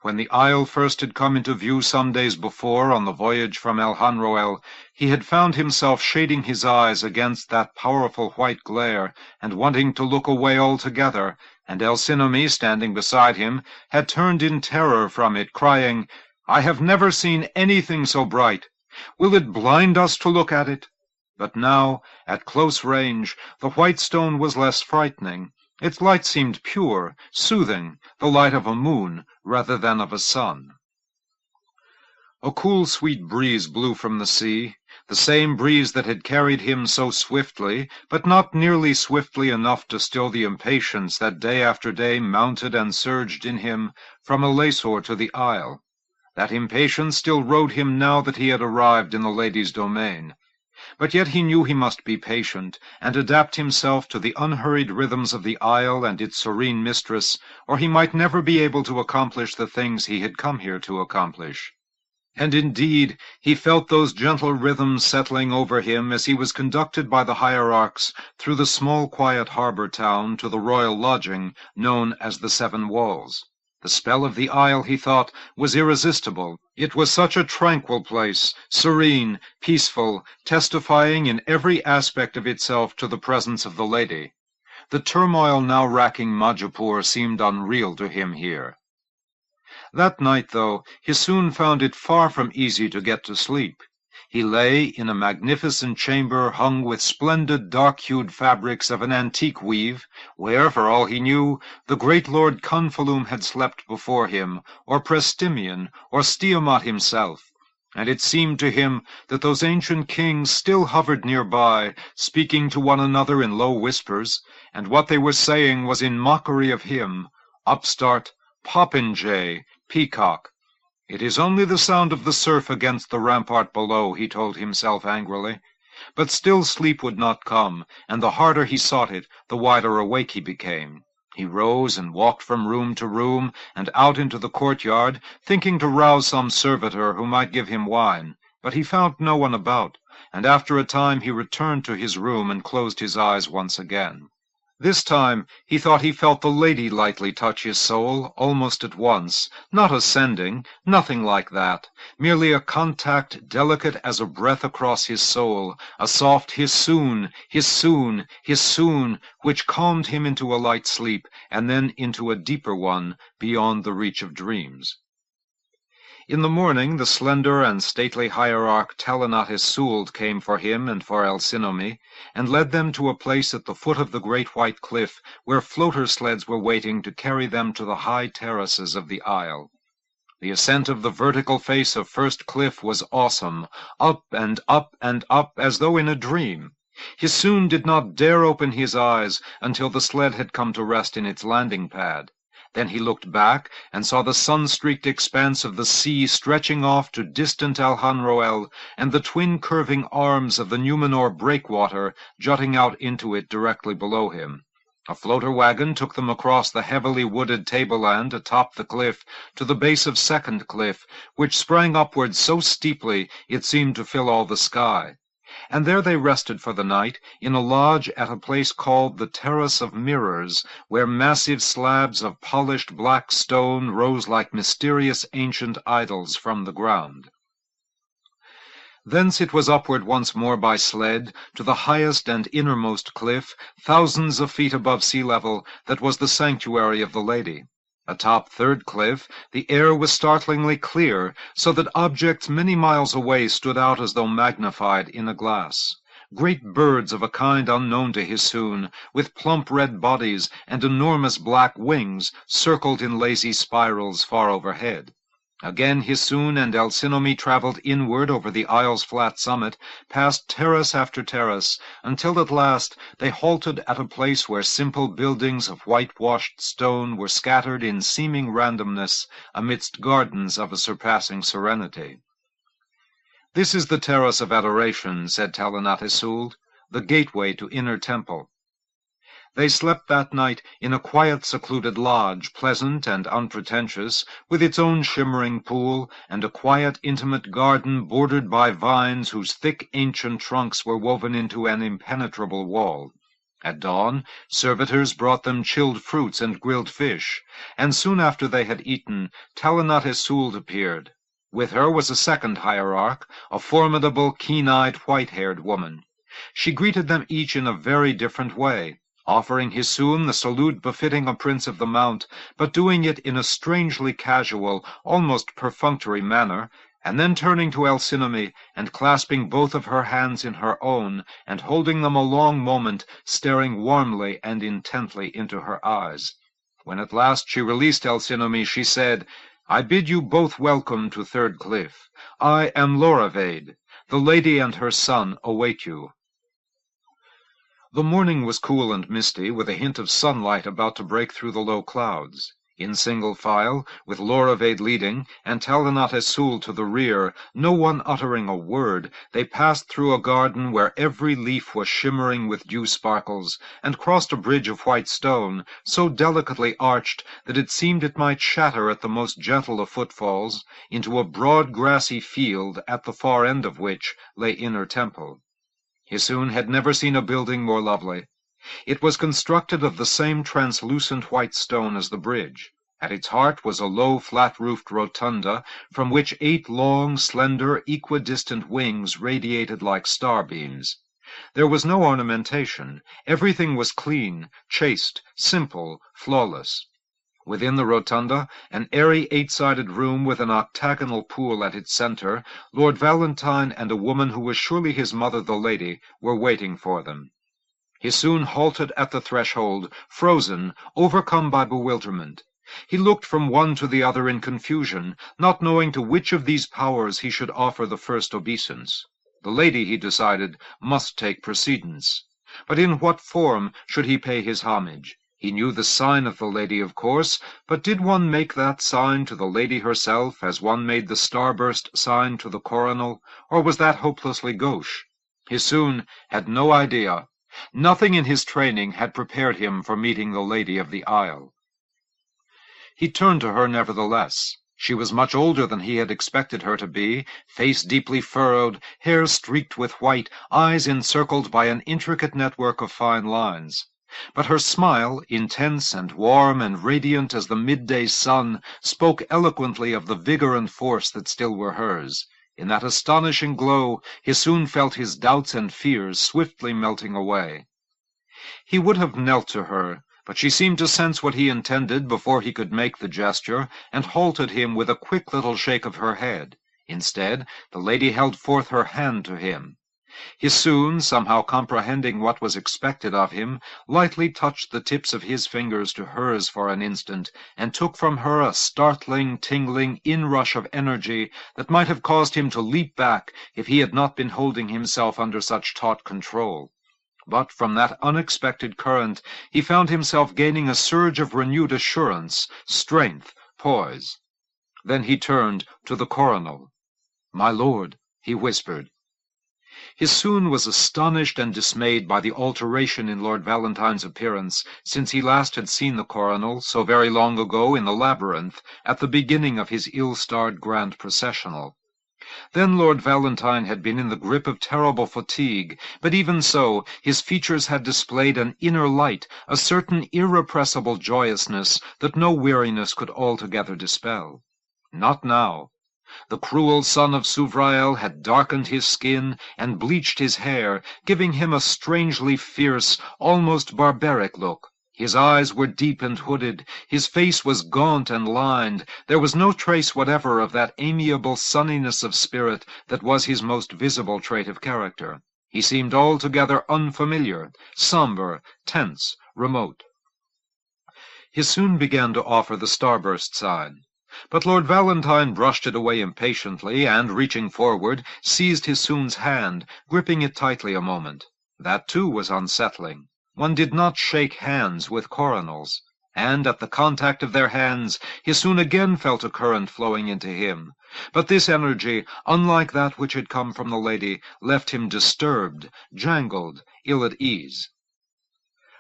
When the isle first had come into view some days before on the voyage from Alhanroel, he had found himself shading his eyes against that powerful white glare, and wanting to look away altogether, and Alcinomy, standing beside him, had turned in terror from it, crying, "I have never seen anything so bright. Will it blind us to look at it?" But now, at close range, the white stone was less frightening. Its light seemed pure, soothing, the light of a moon rather than of a sun. A cool, sweet breeze blew from the sea, the same breeze that had carried him so swiftly, but not nearly swiftly enough to still the impatience that day after day mounted and surged in him from Elesor to the isle. That impatience still rode him now that he had arrived in the lady's domain. But yet he knew he must be patient, and adapt himself to the unhurried rhythms of the isle and its serene mistress, or he might never be able to accomplish the things he had come here to accomplish. And indeed, he felt those gentle rhythms settling over him as he was conducted by the hierarchs through the small quiet harbor town to the royal lodging known as the Seven Walls. The spell of the isle, he thought, was irresistible. It was such a tranquil place, serene, peaceful, testifying in every aspect of itself to the presence of the lady. The turmoil now racking Majapur seemed unreal to him here. That night, though, Hisoun found it far from easy to get to sleep. He lay in a magnificent chamber hung with splendid dark-hued fabrics of an antique weave, where, for all he knew, the great Lord Confolum had slept before him, or Prestimion, or Stiamat himself. and it seemed to him that those ancient kings still hovered nearby, speaking to one another in low whispers, and what they were saying was in mockery of him, upstart, popinjay, peacock. It is only the sound of the surf against the rampart below, he told himself angrily. But still sleep would not come, and the harder he sought it, the wider awake he became. He rose and walked from room to room, and out into the courtyard, thinking to rouse some servitor who might give him wine. But he found no one about, and after a time he returned to his room and closed his eyes once again. This time he thought he felt the lady lightly touch his soul, almost at once, not ascending, nothing like that, merely a contact delicate as a breath across his soul, a soft hiss-soon, hiss-soon, hiss-soon, which calmed him into a light sleep, and then into a deeper one, beyond the reach of dreams. In the morning the slender and stately hierarch Talanatis came for him and for Alcinomi, and led them to a place at the foot of the great white cliff, where floater sleds were waiting to carry them to the high terraces of the isle. The ascent of the vertical face of First Cliff was awesome, up and up and up, as though in a dream. Hisoon did not dare open his eyes until the sled had come to rest in its landing pad. Then he looked back and saw the sun-streaked expanse of the sea stretching off to distant Alhanroel, and the twin curving arms of the Numenor breakwater jutting out into it directly below him. A floater wagon took them across the heavily wooded tableland atop the cliff to the base of Second Cliff, which sprang upward so steeply it seemed to fill all the sky. And there they rested for the night, in a lodge at a place called the Terrace of Mirrors, where massive slabs of polished black stone rose like mysterious ancient idols from the ground. Thence it was upward once more by sled, to the highest and innermost cliff, thousands of feet above sea level, that was the sanctuary of the lady. Atop Third Cliff, the air was startlingly clear, so that objects many miles away stood out as though magnified in a glass. Great birds of a kind unknown to Hisoon, with plump red bodies and enormous black wings, circled in lazy spirals far overhead. Again Hisoon and Alcinomi traveled inward over the isle's flat summit, past terrace after terrace, until at last they halted at a place where simple buildings of whitewashed stone were scattered in seeming randomness amidst gardens of a surpassing serenity. "This is the Terrace of Adoration," said Talanatis, "the gateway to Inner Temple." They slept that night in a quiet, secluded lodge, pleasant and unpretentious, with its own shimmering pool, and a quiet, intimate garden bordered by vines whose thick, ancient trunks were woven into an impenetrable wall. At dawn, servitors brought them chilled fruits and grilled fish, and soon after they had eaten, Talanatis appeared. With her was a second hierarch, a formidable, keen-eyed, white-haired woman. She greeted them each in a very different way, offering Hisoon the salute befitting a prince of the Mount, but doing it in a strangely casual, almost perfunctory manner, and then turning to Alcinomi and clasping both of her hands in her own, and holding them a long moment, staring warmly and intently into her eyes. When at last she released Alcinomi, she said, "I bid you both welcome to Third Cliff. I am Loravade. The lady and her son await you." The morning was cool and misty, with a hint of sunlight about to break through the low clouds. In single file, with Loravade leading, and Talanatis to the rear, no one uttering a word, they passed through a garden where every leaf was shimmering with dew sparkles, and crossed a bridge of white stone, so delicately arched that it seemed it might shatter at the most gentle of footfalls, into a broad grassy field, at the far end of which lay Inner Temple. Hisoon had never seen a building more lovely. It was constructed of the same translucent white stone as the bridge. At its heart was a low, flat-roofed rotunda, from which 8 long, slender, equidistant wings radiated like star-beams. There was no ornamentation. Everything was clean, chaste, simple, flawless. Within the rotunda, an airy 8-sided room with an octagonal pool at its center, Lord Valentine and a woman who was surely his mother the lady were waiting for them. Hisoon halted at the threshold, frozen, overcome by bewilderment. He looked from one to the other in confusion, not knowing to which of these powers he should offer the first obeisance. The lady, he decided, must take precedence. But in what form should he pay his homage? He knew the sign of the lady, of course, but did one make that sign to the lady herself as one made the starburst sign to the coronal, or was that hopelessly gauche? Hissoun had no idea. Nothing in his training had prepared him for meeting the lady of the Isle. He turned to her nevertheless. She was much older than he had expected her to be, face deeply furrowed, hair streaked with white, eyes encircled by an intricate network of fine lines. But her smile, intense and warm and radiant as the midday sun, spoke eloquently of the vigor and force that still were hers. In that astonishing glow, Hissoun felt his doubts and fears swiftly melting away. He would have knelt to her, but she seemed to sense what he intended before he could make the gesture, and halted him with a quick little shake of her head. Instead, the lady held forth her hand to him. Hissoun, somehow comprehending what was expected of him, lightly touched the tips of his fingers to hers for an instant, and took from her a startling, tingling inrush of energy that might have caused him to leap back if he had not been holding himself under such taut control. But from that unexpected current he found himself gaining a surge of renewed assurance, strength, poise. Then he turned to the coronal. "My lord," he whispered. Hissoun was astonished and dismayed by the alteration in Lord Valentine's appearance since he last had seen the coronal, so very long ago, in the labyrinth, at the beginning of his ill-starred grand processional. Then Lord Valentine had been in the grip of terrible fatigue, but even so, his features had displayed an inner light, a certain irrepressible joyousness that no weariness could altogether dispel. Not now. The cruel son of Souvrael had darkened his skin and bleached his hair, giving him a strangely fierce, almost barbaric look. His eyes were deep and hooded, his face was gaunt and lined, there was no trace whatever of that amiable sunniness of spirit that was his most visible trait of character. He seemed altogether unfamiliar, somber, tense, remote. Hissoun began to offer the starburst sign. But Lord Valentine brushed it away impatiently, and, reaching forward, seized Hissoun's hand, gripping it tightly a moment. That, too, was unsettling. One did not shake hands with coronals. And at the contact of their hands, Hissoun again felt a current flowing into him. But this energy, unlike that which had come from the lady, left him disturbed, jangled, ill at ease.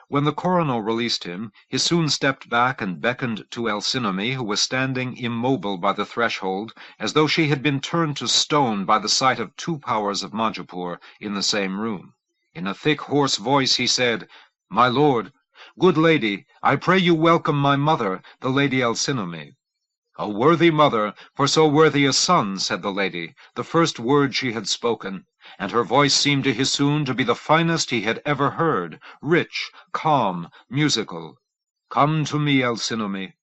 When the coronal released him, Hissoun stepped back and beckoned to Alcinomy, who was standing immobile by the threshold, as though she had been turned to stone by the sight of two powers of Majapur in the same room. In a thick, hoarse voice he said, "My lord, good lady, I pray you welcome my mother, the Lady Alcinomy." "A worthy mother, for so worthy a son," said the lady, the first word she had spoken, and her voice seemed to Hissoun to be the finest he had ever heard, rich, calm, musical. "Come to me, Alcinomy."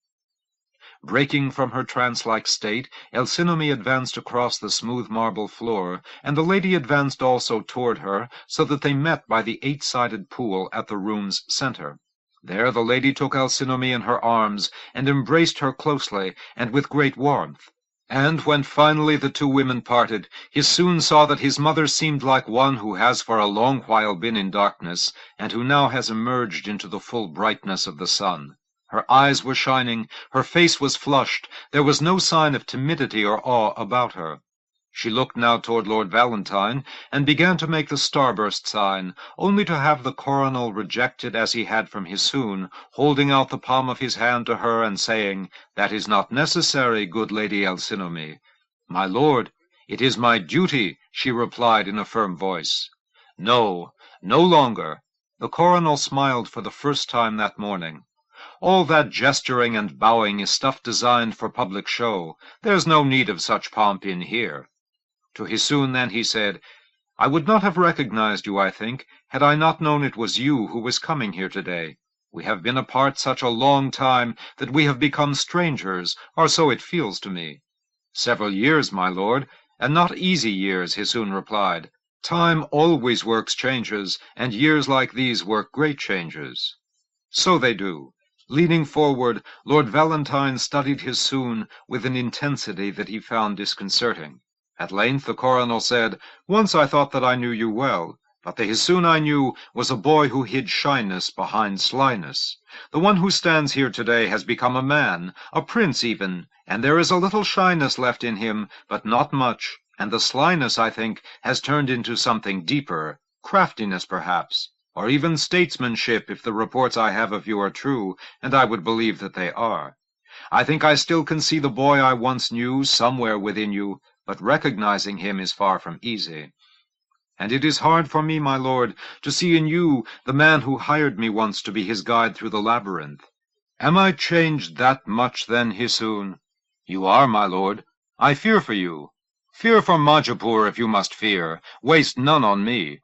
Breaking from her trance-like state, Alcinomy advanced across the smooth marble floor, and the lady advanced also toward her, so that they met by the eight-sided pool at the room's center. There the lady took Alcinomy in her arms, and embraced her closely, and with great warmth. And when finally the two women parted, Hissoun saw that his mother seemed like one who has for a long while been in darkness, and who now has emerged into the full brightness of the sun. Her eyes were shining, her face was flushed, there was no sign of timidity or awe about her. She looked now toward Lord Valentine, and began to make the starburst sign, only to have the coronal rejected as he had from Hissoun, holding out the palm of his hand to her and saying, "That is not necessary, good Lady Alcinomy." "My lord, it is my duty," she replied in a firm voice. "No, no longer." The coronal smiled for the first time that morning. "All that gesturing and bowing is stuff designed for public show. There's no need of such pomp in here." To Hissoun then he said, "I would not have recognized you, I think, had I not known it was you who was coming here today. We have been apart such a long time that we have become strangers, or so it feels to me." "Several years, my lord, and not easy years," Hissoun replied. "Time always works changes, and years like these work great changes." "So they do. Leaning forward, Lord Valentine studied Hissoun with an intensity that he found disconcerting. At length the coronel said, "Once I thought that I knew you well, but the Hissoun I knew was a boy who hid shyness behind slyness. The one who stands here today has become a man, a prince even, and there is a little shyness left in him, but not much, and the slyness, I think, has turned into something deeper, craftiness perhaps, or even statesmanship if the reports I have of you are true, and I would believe that they are. I think I still can see the boy I once knew somewhere within you, but recognizing him is far from easy. And it is hard for me, my lord, to see in you the man who hired me once to be his guide through the labyrinth. Am I changed that much then, Hissoun? You are, my lord. I fear for you. Fear for Majapur if you must fear. Waste none on me.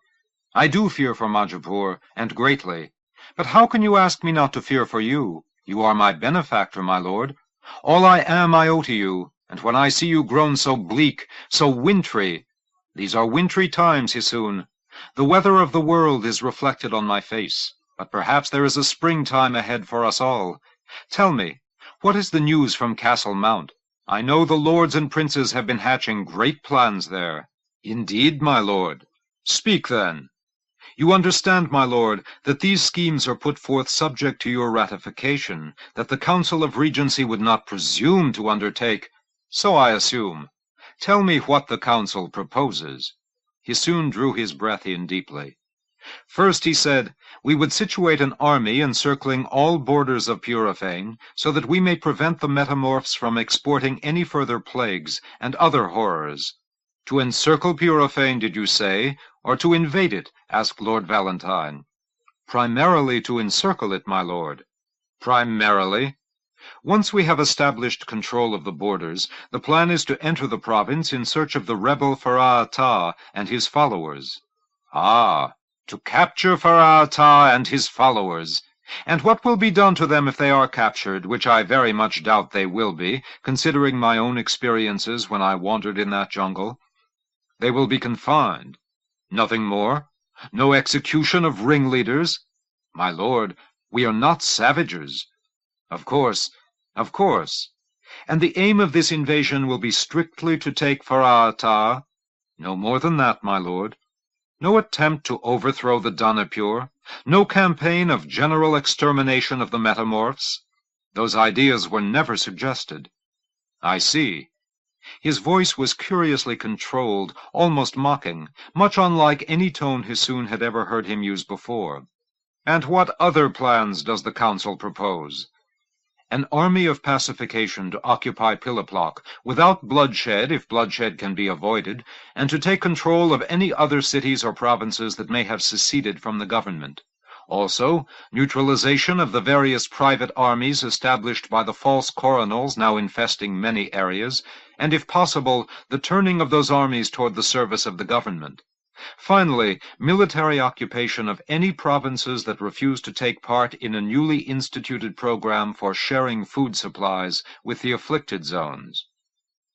I do fear for Majapur, and greatly. But how can you ask me not to fear for you? You are my benefactor, my lord. All I am I owe to you, and when I see you grown so bleak, so wintry— These are wintry times, Hissoun. The weather of the world is reflected on my face, but perhaps there is a springtime ahead for us all. Tell me, what is the news from Castle Mount? I know the lords and princes have been hatching great plans there. Indeed, my lord. Speak then. You understand, my lord, that these schemes are put forth subject to your ratification, that the Council of Regency would not presume to undertake— So I assume. Tell me what the Council proposes. Hissoun drew his breath in deeply. First, he said, we would situate an army encircling all borders of Purifane, so that we may prevent the metamorphs from exporting any further plagues and other horrors. To encircle Purifane, did you say, or to invade it? Asked Lord Valentine. Primarily to encircle it, my lord. Primarily? Once we have established control of the borders, the plan is to enter the province in search of the rebel Farah Ata and his followers. Ah, to capture Farah Ata and his followers. And what will be done to them if they are captured, which I very much doubt they will be, considering my own experiences when I wandered in that jungle? They will be confined. Nothing more? No execution of ringleaders? My lord, we are not savages. Of course. And the aim of this invasion will be strictly to take Farah Ata? No more than that, my lord. No attempt to overthrow the Danapur? No campaign of general extermination of the metamorphs? Those ideas were never suggested. I see. His voice was curiously controlled, almost mocking, much unlike any tone Hissoun had ever heard him use before. And what other plans does the Council propose? An army of pacification to occupy Piloplok, without bloodshed, if bloodshed can be avoided, and to take control of any other cities or provinces that may have seceded from the government. Also, neutralization of the various private armies established by the false coronels now infesting many areas, and if possible, the turning of those armies toward the service of the government. Finally, military occupation of any provinces that refuse to take part in a newly instituted program for sharing food supplies with the afflicted zones.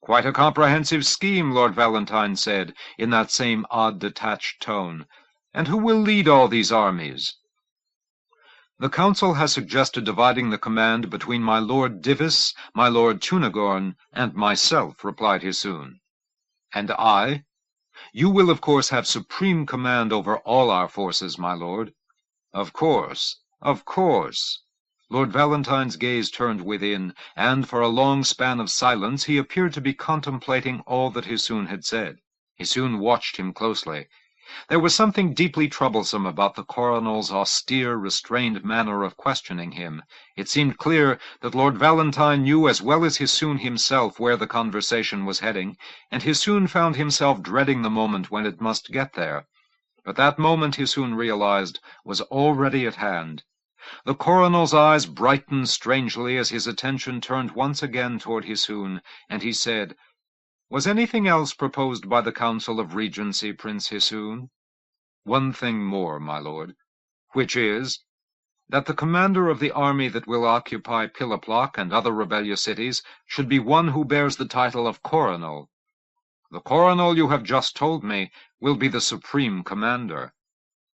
Quite a comprehensive scheme, Lord Valentine said, in that same odd detached tone. And who will lead all these armies? The Council has suggested dividing the command between my Lord Divis, my Lord Tunagorn, and myself, replied Hissoun. And I? You will, of course, have supreme command over all our forces, my lord. Of course. Lord Valentine's gaze turned within, and for a long span of silence he appeared to be contemplating all that Hissoun had said. Hissoun watched him closely. There was something deeply troublesome about the coronel's austere, restrained manner of questioning him. It seemed clear that Lord Valentine knew as well as Hissoun himself where the conversation was heading, and Hissoun found himself dreading the moment when it must get there. But that moment, Hissoun realized, was already at hand. The coronel's eyes brightened strangely as his attention turned once again toward Hissoun, and he said, "Was anything else proposed by the Council of Regency, Prince Hissoun?" "One thing more, my lord." "Which is?" "That the commander of the army that will occupy Piloplok and other rebellious cities should be one who bears the title of coronel." "The coronel, you have just told me, will be the supreme commander."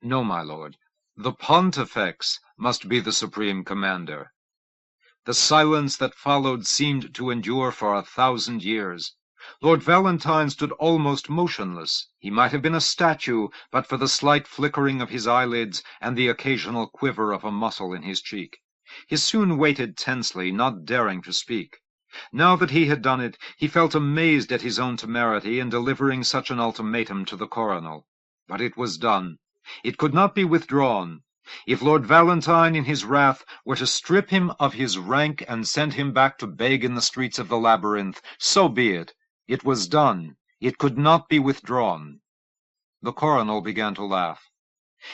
"No, my lord. The Pontifex must be the supreme commander." The silence that followed seemed to endure for 1,000 years. Lord Valentine stood almost motionless. He might have been a statue, but for the slight flickering of his eyelids and the occasional quiver of a muscle in his cheek. He soon waited tensely, not daring to speak. Now that he had done it, he felt amazed at his own temerity in delivering such an ultimatum to the coronel. But it was done. It could not be withdrawn. If Lord Valentine, in his wrath, were to strip him of his rank and send him back to beg in the streets of the labyrinth, so be it. It was done. It could not be withdrawn. The coronel began to laugh.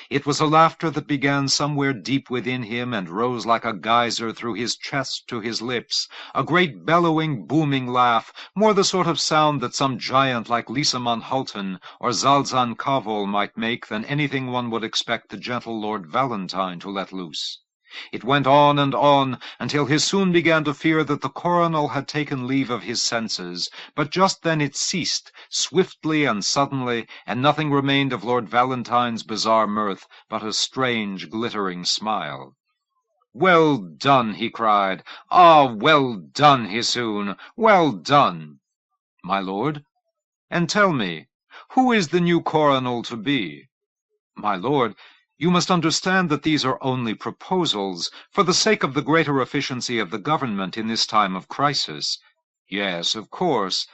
It was a laughter that began somewhere deep within him and rose like a geyser through his chest to his lips, a great bellowing, booming laugh, more the sort of sound that some giant like Liseman Hulton or Zalzan Kavol might make than anything one would expect the gentle Lord Valentine to let loose. It went on and on, until Hisoun began to fear that the coronel had taken leave of his senses, but just then it ceased, swiftly and suddenly, and nothing remained of Lord Valentine's bizarre mirth but a strange, glittering smile. "Well done," he cried. "Ah, well done, Hisoun, well done." "My lord?" "And tell me, who is the new coronel to be?" "My lord, you must understand that these are only proposals, for the sake of the greater efficiency of the government in this time of crisis." "Yes, of course.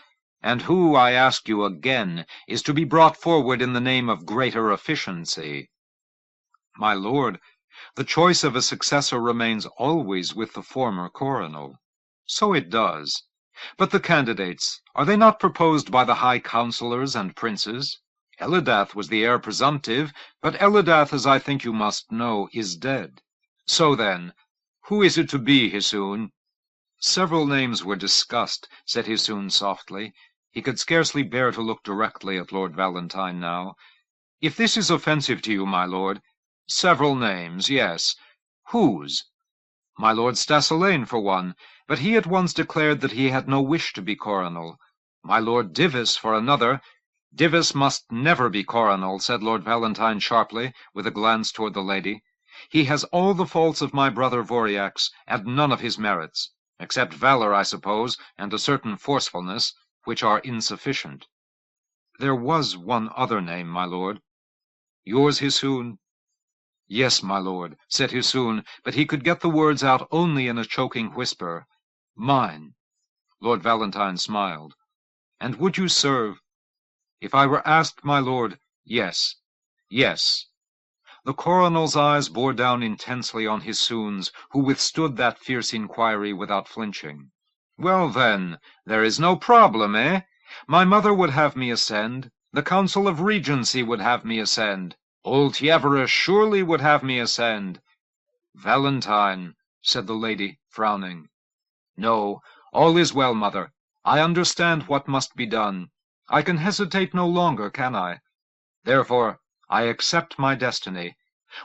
And who, I ask you again, is to be brought forward in the name of greater efficiency?" "My lord, the choice of a successor remains always with the former coronel." "So it does. But the candidates, are they not proposed by the high councillors and princes? Elidath was the heir presumptive, but Elidath, as I think you must know, is dead. So then, who is it to be, Hisoun?" "Several names were discussed," said Hisoun softly. He could scarcely bear to look directly at Lord Valentine now. "If this is offensive to you, my lord—" "Several names, yes. Whose?" "My Lord Stasilaine, for one, but he at once declared that he had no wish to be coronel. My Lord Divis, for another—" "Divis must never be coronel," said Lord Valentine sharply, with a glance toward the lady. "He has all the faults of my brother Voriac's, and none of his merits, except valor, I suppose, and a certain forcefulness, which are insufficient." "There was one other name, my lord." "Yours, Hisoun?" "Yes, my lord," said Hisoun, but he could get the words out only in a choking whisper. "Mine." Lord Valentine smiled. "And would you serve?" "If I were asked, my lord, yes. Yes." The coronel's eyes bore down intensely on Hisoun's, who withstood that fierce inquiry without flinching. "Well, then, there is no problem, eh? My mother would have me ascend. The Council of Regency would have me ascend. Old Tievere surely would have me ascend." "Valentine," said the lady, frowning. "No, all is well, mother. I understand what must be done. I can hesitate no longer, can I? Therefore, I accept my destiny.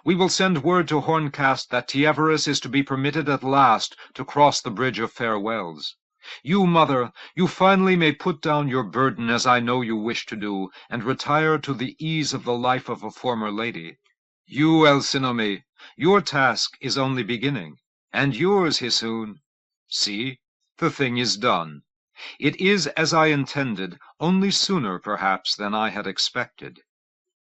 We will send word to Horncast that Tievere is to be permitted at last to cross the Bridge of Farewells. You, mother, you finally may put down your burden, as I know you wish to do, and retire to the ease of the life of a former lady. You, Alcinomy, your task is only beginning, and yours, Hisoun. See, the thing is done. It is as I intended, only sooner, perhaps, than I had expected."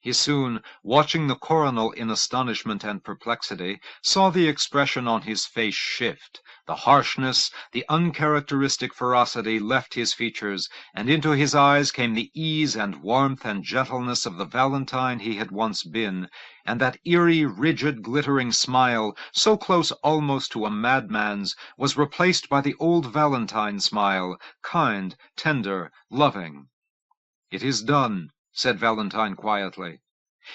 Hisoun, watching the coronel in astonishment and perplexity, saw the expression on his face shift. The harshness, the uncharacteristic ferocity left his features, and into his eyes came the ease and warmth and gentleness of the Valentine he had once been, and that eerie, rigid, glittering smile, so close almost to a madman's, was replaced by the old Valentine smile, kind, tender, loving. "It is done," said Valentine quietly.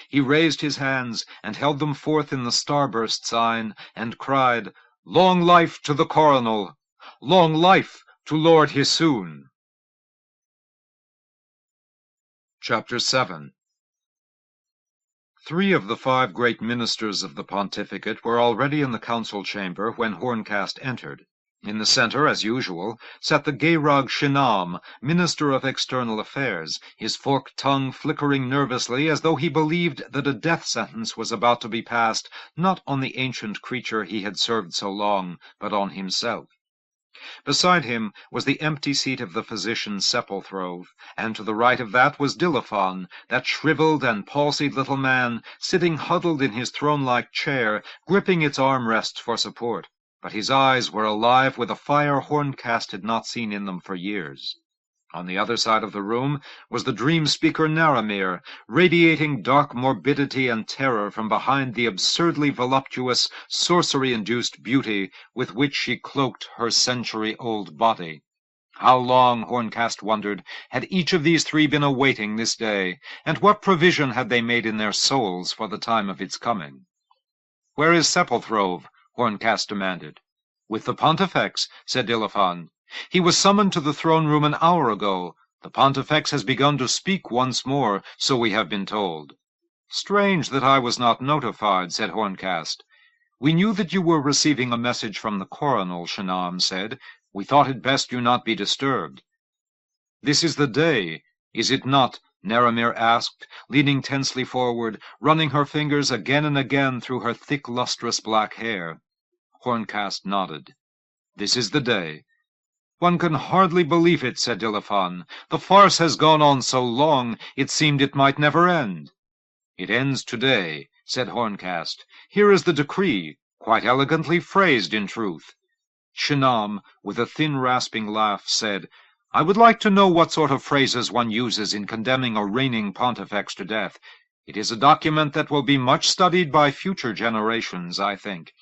He raised his hands, and held them forth in the starburst sign, and cried, "Long life to the coronel! Long life to Lord Hisoun!" Chapter 7. 3 of the 5 great ministers of the pontificate were already in the council chamber when Horncast entered. In the center, as usual, sat the Geirog Shinam, Minister of External Affairs, his forked tongue flickering nervously as though he believed that a death sentence was about to be passed, not on the ancient creature he had served so long, but on himself. Beside him was the empty seat of the physician Sepulthrove, and to the right of that was Dilaphon, that shriveled and palsied little man, sitting huddled in his throne-like chair, gripping its armrests for support. But his eyes were alive with a fire Horncast had not seen in them for years. On the other side of the room was the dream-speaker Naramir, radiating dark morbidity and terror from behind the absurdly voluptuous, sorcery-induced beauty with which she cloaked her century-old body. How long, Horncast wondered, had each of these three been awaiting this day, and what provision had they made in their souls for the time of its coming? "Where is Sepulthrove?" Horncast demanded. "With the Pontifex," said Dilaphon. "He was summoned to the throne-room an hour ago. The Pontifex has begun to speak once more, so we have been told." "Strange that I was not notified," said Horncast. "We knew that you were receiving a message from the coronel," Shinam said. "We thought it best you not be disturbed." "This is the day, is it not?" Naramir asked, leaning tensely forward, running her fingers again and again through her thick, lustrous black hair. Horncast nodded. "This is the day." "One can hardly believe it," said Dilaphon. "The farce has gone on so long, it seemed it might never end." "It ends today," said Horncast. "Here is the decree, quite elegantly phrased in truth." Shinam, with a thin rasping laugh, said, "I would like to know what sort of phrases one uses in condemning a reigning pontifex to death. It is a document that will be much studied by future generations, I think."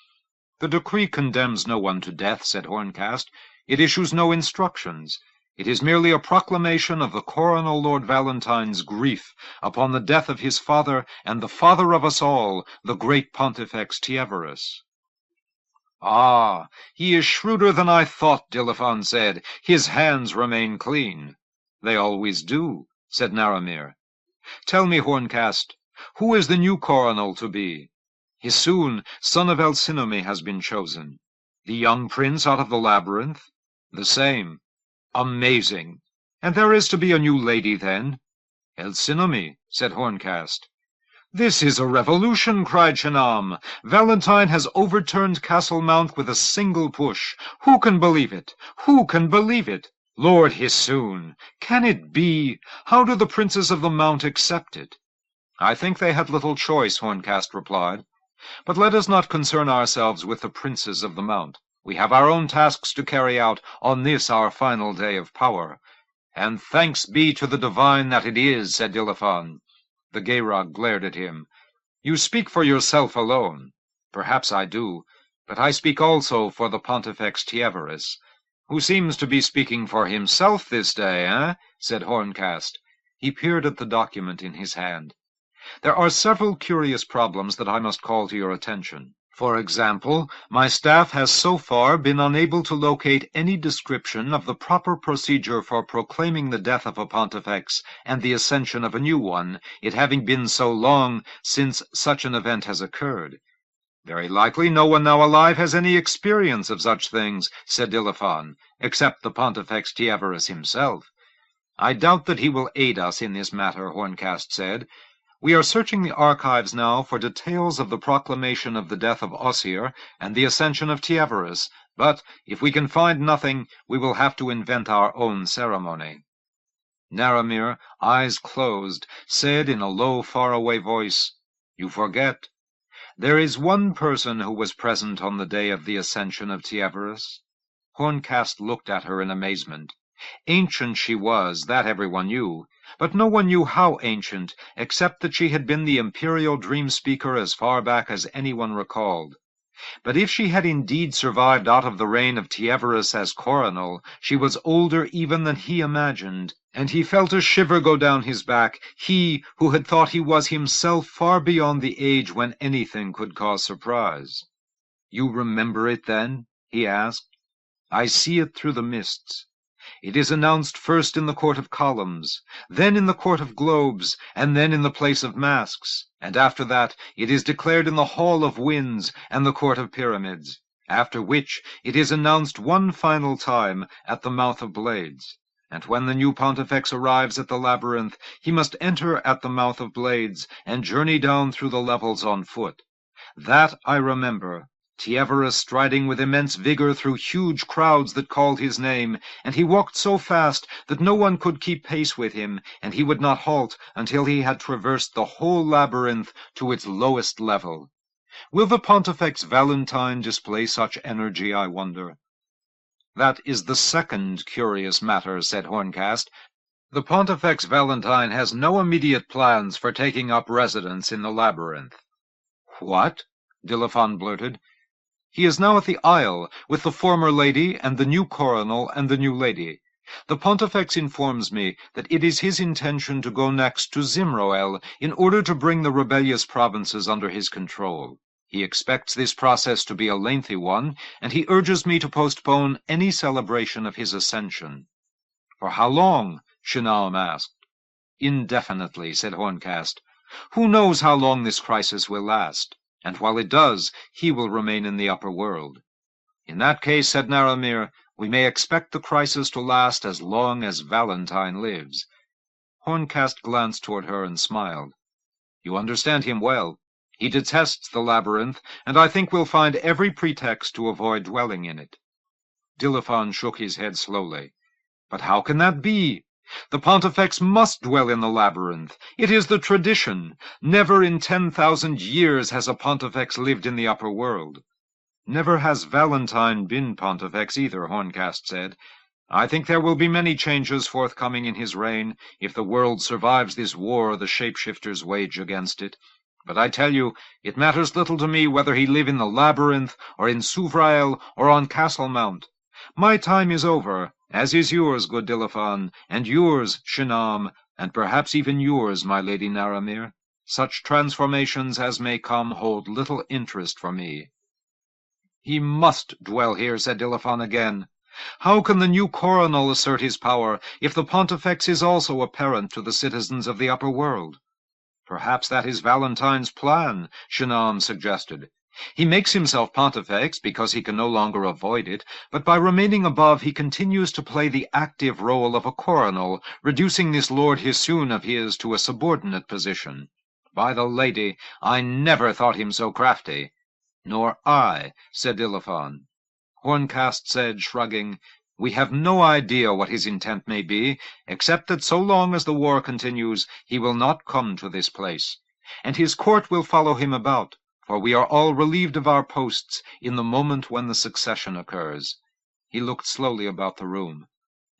"The decree condemns no one to death," said Horncast. "It issues no instructions. It is merely a proclamation of the coronel Lord Valentine's grief upon the death of his father and the father of us all, the great Pontifex Tieverinus." "Ah, he is shrewder than I thought," Dilaphon said. "His hands remain clean." "They always do," said Naramir. "Tell me, Horncast, who is the new coronel to be?" "Hisoon, son of Alcinomi, has been chosen." "The young prince out of the labyrinth?" "The same." "Amazing! And there is to be a new lady, then?" "Alcinomi," said Horncast. "This is a revolution!" cried Shinam. "Valentine has overturned Castle Mount with a single push. Who can believe it? Who can believe it? Lord Hisoon! Can it be? How do the princes of the Mount accept it?" "I think they had little choice," Horncast replied. "But let us not concern ourselves with the princes of the Mount. We have our own tasks to carry out on this our final day of power." "And thanks be to the divine that it is," said Dilaphon. The Geirog glared at him. "You speak for yourself alone." "Perhaps I do, but I speak also for the Pontifex Tieverinus." "Who seems to be speaking for himself this day, eh?" said Horncast. He peered at the document in his hand. "There are several curious problems that I must call to your attention. For example, my staff has so far been unable to locate any description of the proper procedure for proclaiming the death of a pontifex and the ascension of a new one, it having been so long since such an event has occurred." "Very likely no one now alive has any experience of such things," said Dilaphon, "except the Pontifex Tieverinus himself." "I doubt that he will aid us in this matter," Horncast said. "We are searching the archives now for details of the proclamation of the death of Ossier and the ascension of Tieverinus, but if we can find nothing, we will have to invent our own ceremony." Naramir, eyes closed, said in a low, far-away voice, "You forget. There is one person who was present on the day of the ascension of Tieverinus." Horncast looked at her in amazement. Ancient she was, that everyone knew, but no one knew how ancient, except that she had been the imperial dream-speaker as far back as anyone recalled. But if she had indeed survived out of the reign of Tieverinus as coronel, she was older even than he imagined, and he felt a shiver go down his back, he who had thought he was himself far beyond the age when anything could cause surprise. "You remember it, then?" he asked. "I see it through the mists. It is announced first in the Court of Columns, then in the Court of Globes, and then in the Place of Masks, and after that it is declared in the Hall of Winds and the Court of Pyramids. after which it is announced one final time at the mouth of Blades. And when the new Pontifex arrives at the labyrinth, he must enter at the mouth of Blades, and journey down through the levels on foot. That I remember, Tievere striding with immense vigor through huge crowds that called his name, and he walked so fast that no one could keep pace with him, and he would not halt until he had traversed the whole labyrinth to its lowest level. Will the Pontifex Valentine display such energy, I wonder? That is the second curious matter, said Horncast. The Pontifex Valentine has no immediate plans for taking up residence in the labyrinth. What? Dilaphon blurted. He is now at the Isle, with the former lady and the new coronel and the new lady. The Pontifex informs me that it is his intention to go next to Zimroel in order to bring the rebellious provinces under his control. He expects this process to be a lengthy one, and he urges me to postpone any celebration of his ascension. For how long? Shinam asked. Indefinitely, said Horncast. Who knows how long this crisis will last? And while it does, he will remain in the upper world. In that case, said Naramir, we may expect the crisis to last as long as Valentine lives. Horncast glanced toward her and smiled. You understand him well. He detests the labyrinth, and I think we'll find every pretext to avoid dwelling in it. Dilaphon shook his head slowly. But how can that be? The Pontifex must dwell in the labyrinth. It is the tradition. Never in 10,000 years has a Pontifex lived in the upper world. Never has Valentine been Pontifex either, Horncast said. I think there will be many changes forthcoming in his reign, if the world survives this war the shapeshifters wage against it. But I tell you, it matters little to me whether he live in the labyrinth, or in Souvrael, or on Castle Mount. My time is over, as is yours, good Dilaphon, and yours, Shinam, and perhaps even yours, my Lady Naramir. Such transformations as may come hold little interest for me. He must dwell here, said Dilaphon again. How can the new coronel assert his power, if the Pontifex is also a parent to the citizens of the upper world? Perhaps that is Valentine's plan, Shinam suggested. He makes himself Pontifex because he can no longer avoid it, but by remaining above he continues to play the active role of a coronel, reducing this Lord Hisoon of his to a subordinate position. By the lady, I never thought him so crafty. Nor I, said Dilaphon. Horncast said, shrugging, we have no idea what his intent may be, except that so long as the war continues, he will not come to this place, and his court will follow him about, for we are all relieved of our posts in the moment when the succession occurs. He looked slowly about the room.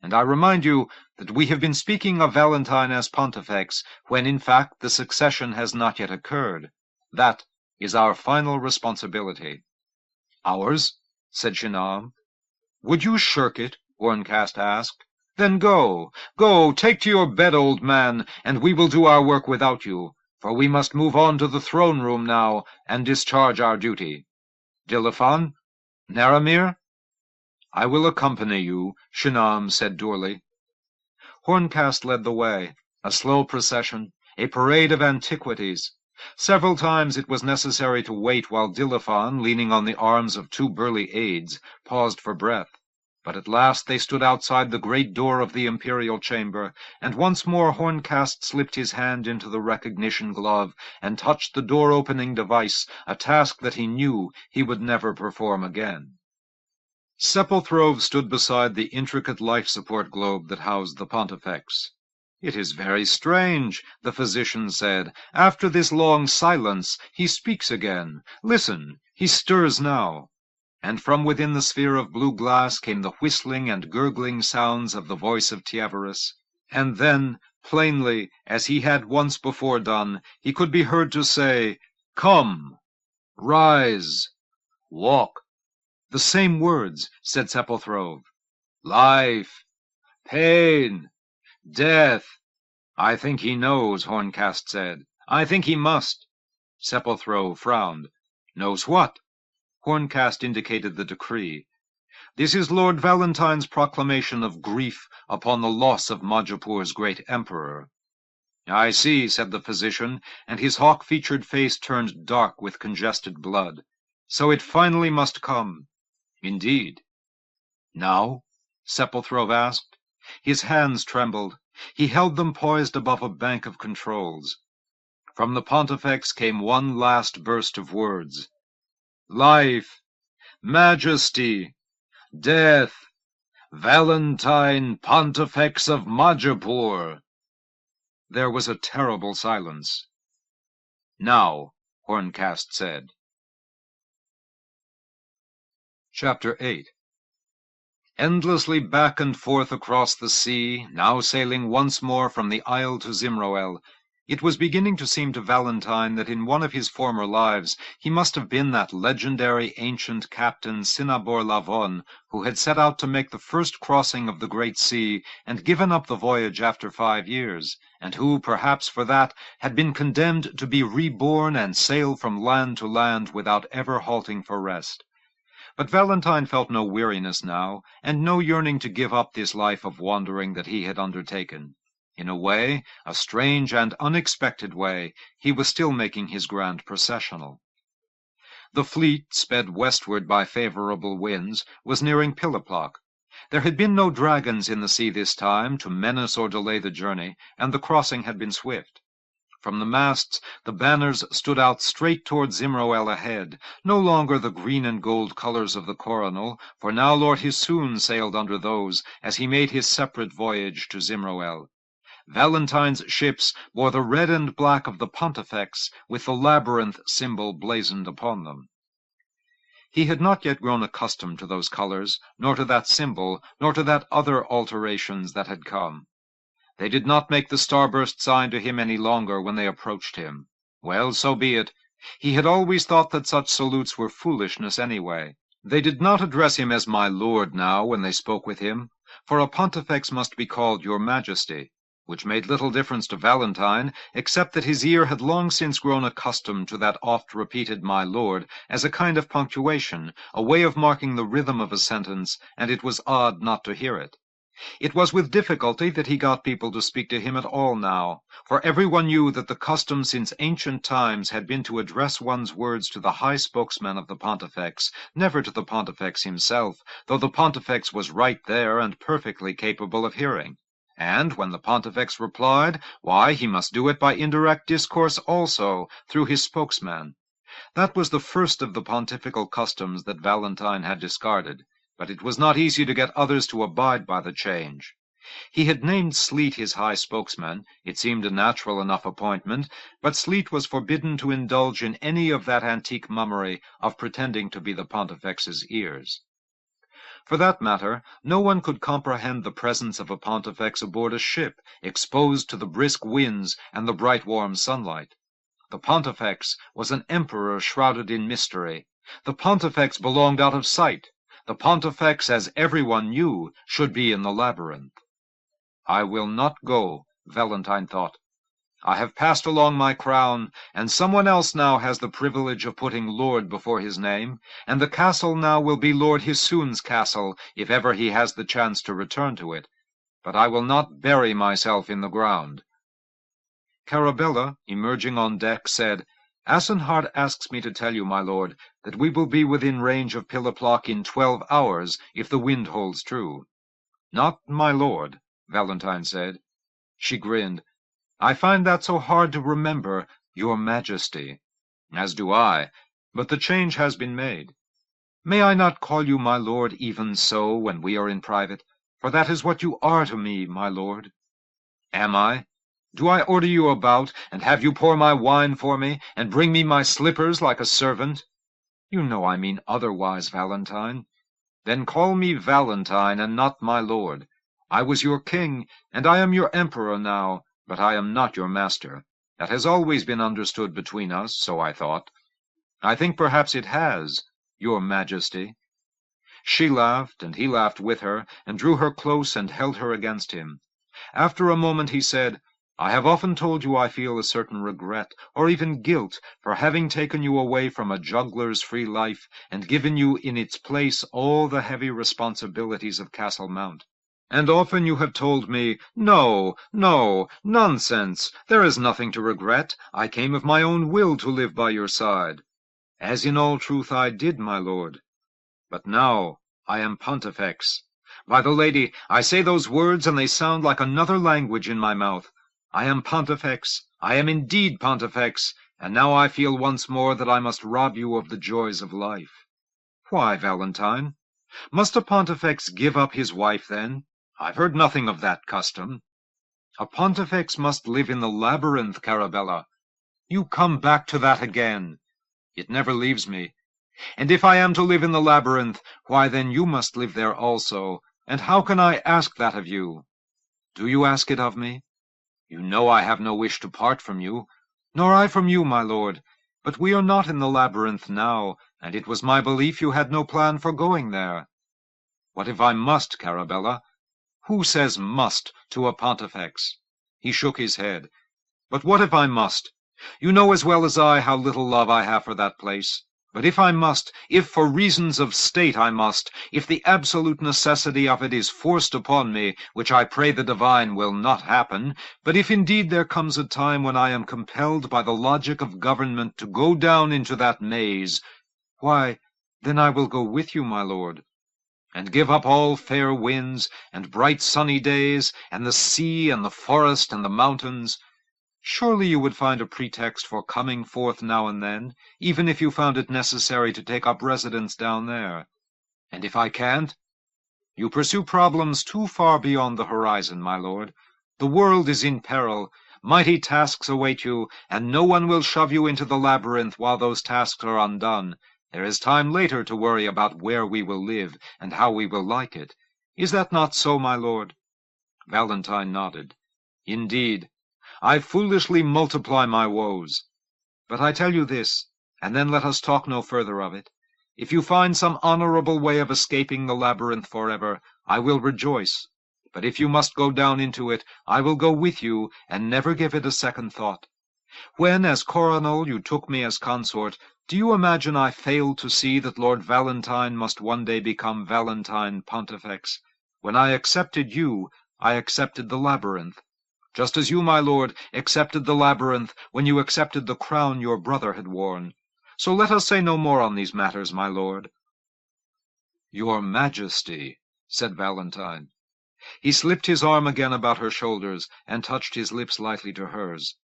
And I remind you that we have been speaking of Valentine as Pontifex, when in fact the succession has not yet occurred. That is our final responsibility. Ours? Said Shinam. Would you shirk it? Horncast asked. Then go, take to your bed, old man, and we will do our work without you, for we must move on to the throne room now, and discharge our duty. Dilaphon? Naramir? I will accompany you, Shinam said dourly. Horncast led the way, a slow procession, a parade of antiquities. Several times it was necessary to wait while Dilaphon, leaning on the arms of two burly aides, paused for breath. But at last they stood outside the great door of the imperial chamber, and once more Horncast slipped his hand into the recognition glove and touched the door-opening device, a task that he knew he would never perform again. Sepulthrove stood beside the intricate life-support globe that housed the Pontifex. It is very strange, the physician said. After this long silence, he speaks again. Listen, he stirs now. And from within the sphere of blue glass came the whistling and gurgling sounds of the voice of Tiavarus. And then, plainly, as he had once before done, he could be heard to say, Come, rise, walk. The same words, said Sepulthrove. Life, pain, death. I think he knows, Horncast said. I think he must. Sepulthrove frowned. Knows what? Horncast indicated the decree. This is Lord Valentine's proclamation of grief upon the loss of Majapur's great emperor. I see, said the physician, and his hawk-featured face turned dark with congested blood. So it finally must come. Indeed. Now? Sepulchrov asked. His hands trembled. He held them poised above a bank of controls. From the Pontifex came one last burst of words. Life, majesty, death, Valentine Pontifex of Majapur. There was a terrible silence. Now, Horncast said. Chapter 8. Endlessly back and forth across the sea, now sailing once more from the isle to Zimroel, it was beginning to seem to Valentine that in one of his former lives he must have been that legendary ancient captain Sinabor Lavon, who had set out to make the first crossing of the great sea and given up the voyage after 5 years, and who, perhaps for that, had been condemned to be reborn and sail from land to land without ever halting for rest. But Valentine felt no weariness now, and no yearning to give up this life of wandering that he had undertaken. In a way, a strange and unexpected way, he was still making his grand processional. The fleet, sped westward by favorable winds, was nearing Piloplok. There had been no dragons in the sea this time to menace or delay the journey, and the crossing had been swift. From the masts, the banners stood out straight toward Zimroel ahead, no longer the green and gold colors of the coronal, for now Lord Hisoon sailed under those as he made his separate voyage to Zimroel. Valentine's ships bore the red and black of the Pontifex, with the labyrinth symbol blazoned upon them. He had not yet grown accustomed to those colors, nor to that symbol, nor to that other alterations that had come. They did not make the starburst sign to him any longer when they approached him. Well, so be it. He had always thought that such salutes were foolishness anyway. They did not address him as my lord now when they spoke with him, for a Pontifex must be called your majesty, which made little difference to Valentine, except that his ear had long since grown accustomed to that oft-repeated my lord as a kind of punctuation, a way of marking the rhythm of a sentence, and it was odd not to hear it. It was with difficulty that he got people to speak to him at all now, for everyone knew that the custom since ancient times had been to address one's words to the high spokesman of the Pontifex, never to the Pontifex himself, though the Pontifex was right there and perfectly capable of hearing. And when the Pontifex replied, why, he must do it by indirect discourse also, through his spokesman. That was the first of the pontifical customs that Valentine had discarded. But it was not easy to get others to abide by the change. He had named Sleet his high spokesman. It seemed a natural enough appointment, but Sleet was forbidden to indulge in any of that antique mummery of pretending to be the Pontifex's ears. For that matter, no one could comprehend the presence of a Pontifex aboard a ship, exposed to the brisk winds and the bright warm sunlight. The Pontifex was an emperor shrouded in mystery. The Pontifex belonged out of sight. The Pontifex, as everyone knew, should be in the labyrinth. I will not go, Valentine thought. I have passed along my crown, and someone else now has the privilege of putting Lord before his name, and the castle now will be Lord Hisoon's castle, if ever he has the chance to return to it. But I will not bury myself in the ground. Carabella, emerging on deck, said, Asenhart asks me to tell you, my lord, that we will be within range of Piloplok in 12 hours, if the wind holds true. Not my lord, Valentine said. She grinned. I find that so hard to remember, your majesty. As do I, but the change has been made. May I not call you my lord even so when we are in private? For that is what you are to me, my lord. Am I? Do I order you about, and have you pour my wine for me, and bring me my slippers like a servant? You know I mean otherwise, Valentine. Then call me Valentine, and not my lord. I was your king, and I am your emperor now, but I am not your master. That has always been understood between us, so I thought. I think perhaps it has, your majesty. She laughed, and he laughed with her, and drew her close and held her against him. After a moment he said, I have often told you I feel a certain regret, or even guilt, for having taken you away from a juggler's free life, and given you in its place all the heavy responsibilities of Castle Mount. And often you have told me, No, no, nonsense, there is nothing to regret. I came of my own will to live by your side. As in all truth I did, my lord. But now I am Pontifex. By the lady, I say those words, and they sound like another language in my mouth. I am Pontifex, I am indeed Pontifex, and now I feel once more that I must rob you of the joys of life. Why, Valentine? Must a Pontifex give up his wife, then? I've heard nothing of that custom. A Pontifex must live in the labyrinth, Carabella. You come back to that again. It never leaves me. And if I am to live in the labyrinth, why then you must live there also. And how can I ask that of you? Do you ask it of me? You know I have no wish to part from you, nor I from you, my lord. But we are not in the labyrinth now, and it was my belief you had no plan for going there. What if I must, Carabella? Who says must to a Pontifex? He shook his head. But what if I must? You know as well as I how little love I have for that place. But if I must, if for reasons of state I must, if the absolute necessity of it is forced upon me, which I pray the divine will not happen, but if indeed there comes a time when I am compelled by the logic of government to go down into that maze, why, then I will go with you, my lord, and give up all fair winds, and bright sunny days, and the sea, and the forest, and the mountains. Surely you would find a pretext for coming forth now and then, even if you found it necessary to take up residence down there. And if I can't? You pursue problems too far beyond the horizon, my lord. The world is in peril. Mighty tasks await you, and no one will shove you into the labyrinth while those tasks are undone. There is time later to worry about where we will live, and how we will like it. Is that not so, my lord? Valentine nodded. Indeed, I foolishly multiply my woes. But I tell you this, and then let us talk no further of it. If you find some honorable way of escaping the labyrinth forever, I will rejoice. But if you must go down into it, I will go with you, and never give it a second thought. When, as coronel, you took me as consort, do you imagine I failed to see that Lord Valentine must one day become Valentine Pontifex? When I accepted you, I accepted the labyrinth. Just as you, my lord, accepted the labyrinth when you accepted the crown your brother had worn. So let us say no more on these matters, my lord. Your Majesty, said Valentine. He slipped his arm again about her shoulders, and touched his lips lightly to hers.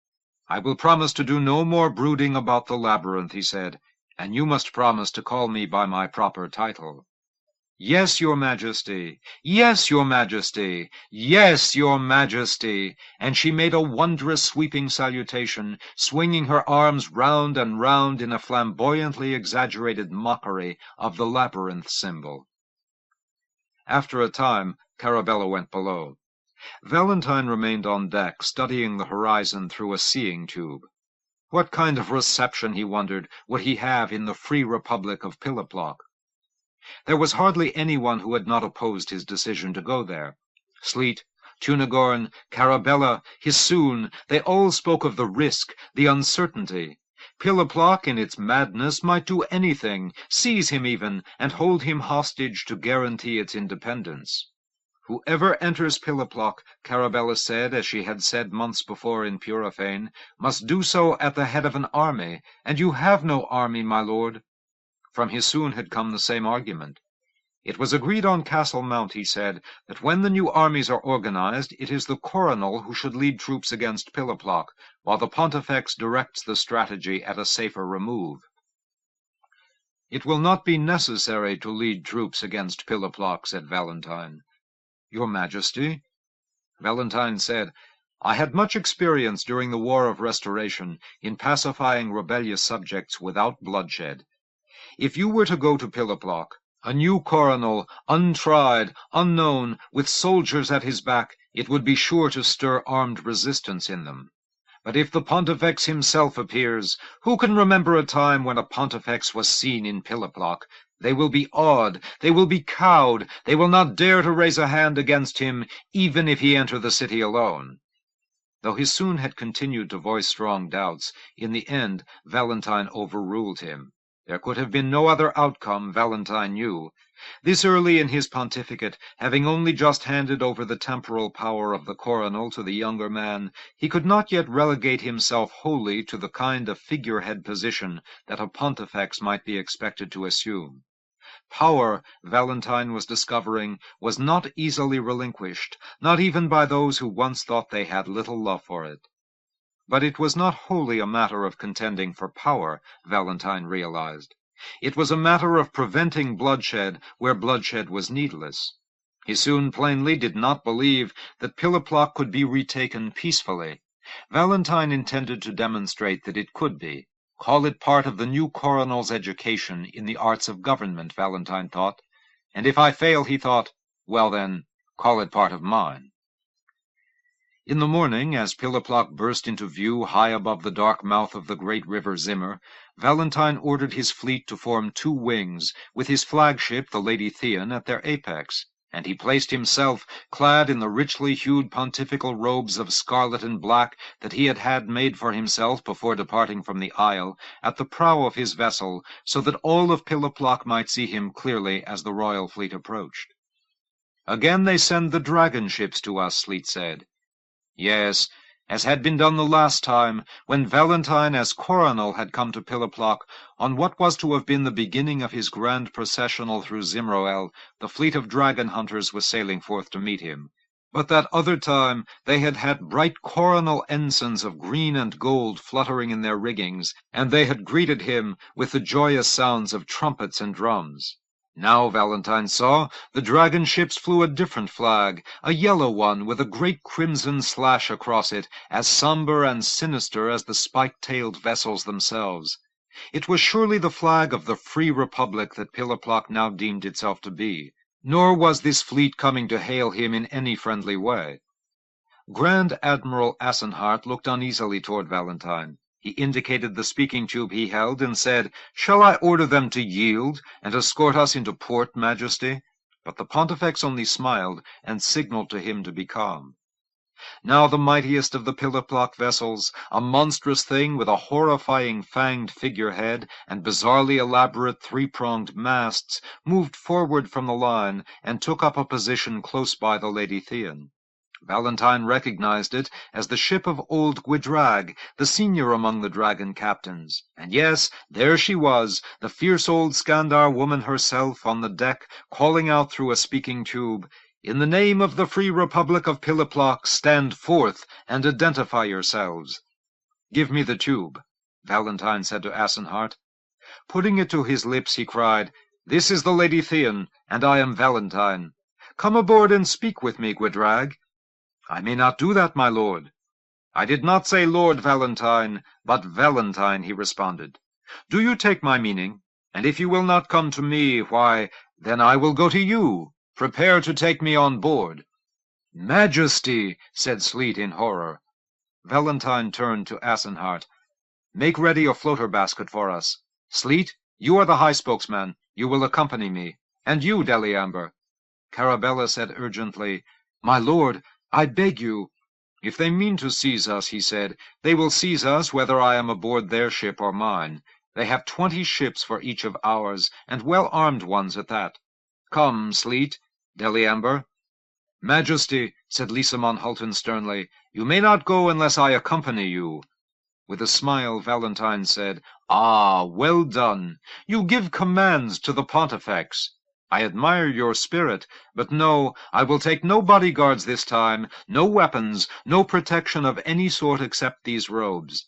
I will promise to do no more brooding about the labyrinth, he said, and you must promise to call me by my proper title. Yes, your Majesty! Yes, your Majesty! Yes, your Majesty! And she made a wondrous sweeping salutation, swinging her arms round and round in a flamboyantly exaggerated mockery of the labyrinth symbol. After a time, Carabella went below. Valentine remained on deck, studying the horizon through a seeing tube. What kind of reception, he wondered, would he have in the free republic of Piliplock? There was hardly anyone who had not opposed his decision to go there. Sleet, Tunagorn, Carabella, Hissoon, they all spoke of the risk, the uncertainty. Piliplock, in its madness, might do anything, seize him even, and hold him hostage to guarantee its independence. Whoever enters Piliplock, Carabella said, as she had said months before in Purifane, must do so at the head of an army, and you have no army, my lord. From Hissoon had come the same argument. It was agreed on Castle Mount, he said, that when the new armies are organized, it is the coronel who should lead troops against Piliplock, while the Pontifex directs the strategy at a safer remove. It will not be necessary to lead troops against Piliplock, said Valentine. Your Majesty? Valentine said, I had much experience during the War of Restoration in pacifying rebellious subjects without bloodshed. If you were to go to Piliplock, a new coronel, untried, unknown, with soldiers at his back, it would be sure to stir armed resistance in them. But if the Pontifex himself appears, who can remember a time when a Pontifex was seen in Piliplock? They will be awed, they will be cowed, they will not dare to raise a hand against him, even if he enter the city alone. Though Hissoon had continued to voice strong doubts, in the end Valentine overruled him. There could have been no other outcome, Valentine knew. This early in his pontificate, having only just handed over the temporal power of the coronel to the younger man, he could not yet relegate himself wholly to the kind of figurehead position that a pontifex might be expected to assume. Power, Valentine was discovering, was not easily relinquished, not even by those who once thought they had little love for it. But it was not wholly a matter of contending for power, Valentine realized. It was a matter of preventing bloodshed where bloodshed was needless. He soon plainly did not believe that Piliplock could be retaken peacefully. Valentine intended to demonstrate that it could be. Call it part of the new coronel's education in the arts of government, Valentine thought. And if I fail, he thought, well then, call it part of mine. In the morning, as Piliplock burst into view high above the dark mouth of the great river Zimmer, Valentine ordered his fleet to form two wings, with his flagship, the Lady Theon, at their apex, and he placed himself, clad in the richly hued pontifical robes of scarlet and black that he had had made for himself before departing from the isle, at the prow of his vessel, so that all of Piliplock might see him clearly as the royal fleet approached. "Again they send the dragon ships to us," Sleet said. Yes, as had been done the last time, when Valentine as coronel had come to Piliplock, on what was to have been the beginning of his grand processional through Zimroel, the fleet of dragon hunters was sailing forth to meet him. But that other time they had had bright coronal ensigns of green and gold fluttering in their riggings, and they had greeted him with the joyous sounds of trumpets and drums. Now, Valentine saw, the dragon ships flew a different flag, a yellow one with a great crimson slash across it, as somber and sinister as the spike-tailed vessels themselves. It was surely the flag of the free republic that Piliplock now deemed itself to be. Nor was this fleet coming to hail him in any friendly way. Grand Admiral Asenhart looked uneasily toward Valentine. He indicated the speaking tube he held and said, "Shall I order them to yield and escort us into port, Majesty?" But the Pontifex only smiled and signaled to him to be calm. Now the mightiest of the Piliplock vessels, a monstrous thing with a horrifying fanged figurehead and bizarrely elaborate three-pronged masts, moved forward from the line and took up a position close by the Lady Theon. Valentine recognized it as the ship of old Gwydrag, the senior among the dragon captains. And yes, there she was, the fierce old Skandar woman herself, on the deck, calling out through a speaking tube, "In the name of the free republic of Piliplock, stand forth and identify yourselves." "Give me the tube," Valentine said to Asenhart. Putting it to his lips, he cried, "This is the Lady Theon, and I am Valentine. Come aboard and speak with me, Gwydrag." "I may not do that, my lord." "I did not say Lord Valentine, but Valentine," he responded. "Do you take my meaning? And if you will not come to me, why, then I will go to you. Prepare to take me on board." "Majesty!" said Sleet in horror. Valentine turned to Asenhart. "Make ready a floater basket for us. Sleet, you are the high spokesman. You will accompany me. And you, Deliamber." Carabella said urgently, "My lord, I beg you." "If they mean to seize us," he said, "they will seize us whether I am aboard their ship or mine. They have 20 ships for each of ours, and well-armed ones at that. Come, Sleet, Deliamber." "Majesty," said Lysamon Hulton sternly, "you may not go unless I accompany you." With a smile, Valentine said, "Ah, well done. You give commands to the Pontifex. I admire your spirit, but no, I will take no bodyguards this time, no weapons, no protection of any sort except these robes.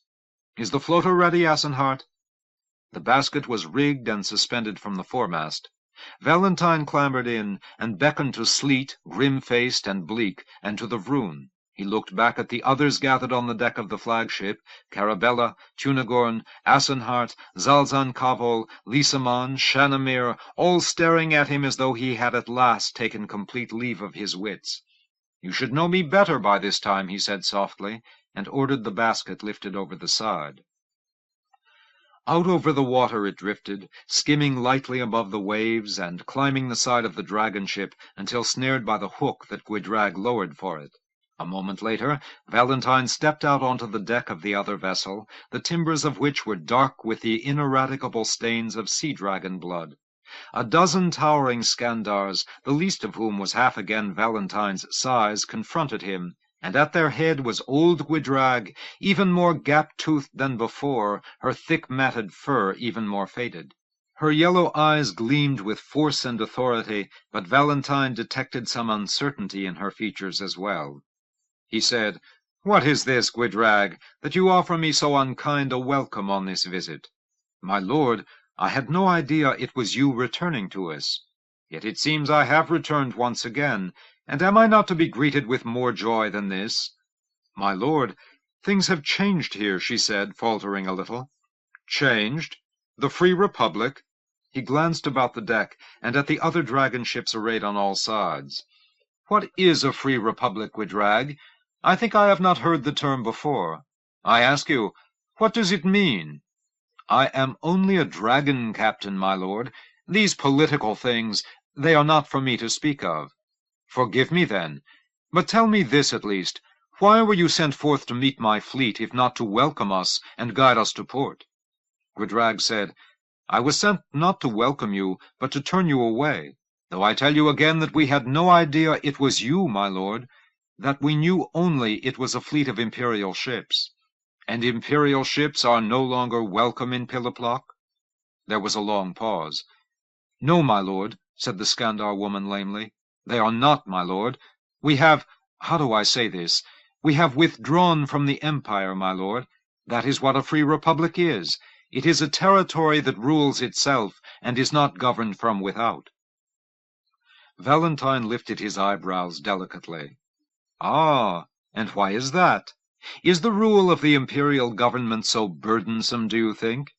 Is the floater ready, Asenhart?" The basket was rigged and suspended from the foremast. Valentine clambered in, and beckoned to Sleet, grim-faced and bleak, and to the Vroon. He looked back at the others gathered on the deck of the flagship, Carabella, Tunagorn, Asenhart, Zalzan Kavol, Lysamon, Shanamir, all staring at him as though he had at last taken complete leave of his wits. "You should know me better by this time," he said softly, and ordered the basket lifted over the side. Out over the water it drifted, skimming lightly above the waves and climbing the side of the dragon ship until snared by the hook that Gwydrag lowered for it. A moment later, Valentine stepped out onto the deck of the other vessel, the timbers of which were dark with the ineradicable stains of sea-dragon blood. A dozen towering Skandars, the least of whom was half again Valentine's size, confronted him, and at their head was old Gwydrag, even more gap-toothed than before, her thick matted fur even more faded. Her yellow eyes gleamed with force and authority, but Valentine detected some uncertainty in her features as well. He said, "What is this, Gwydrag, that you offer me so unkind a welcome on this visit? My lord, I had no idea it was you returning to us. Yet it seems I have returned once again, and am I not to be greeted with more joy than this?" "My lord, things have changed here," she said, faltering a little. "Changed? The Free Republic?" He glanced about the deck, and at the other dragon ships arrayed on all sides. "What is a Free Republic, Gwydrag? I think I have not heard the term before. I ask you, what does it mean?" "I am only a dragon captain, my lord. These political things, they are not for me to speak of." "Forgive me, then. But tell me this at least. Why were you sent forth to meet my fleet, if not to welcome us and guide us to port?" Gwydrag said, "I was sent not to welcome you, but to turn you away, though I tell you again that we had no idea it was you, my lord, that we knew only it was a fleet of imperial ships. And imperial ships are no longer welcome in Piliplock?" There was a long pause. "No, my lord," said the Skandar woman lamely. "They are not, my lord. We have, how do I say this? We have withdrawn from the empire, my lord. That is what a free republic is. It is a territory that rules itself, and is not governed from without." Valentine lifted his eyebrows delicately. "Ah, and why is that? Is the rule of the imperial government so burdensome, do you think?"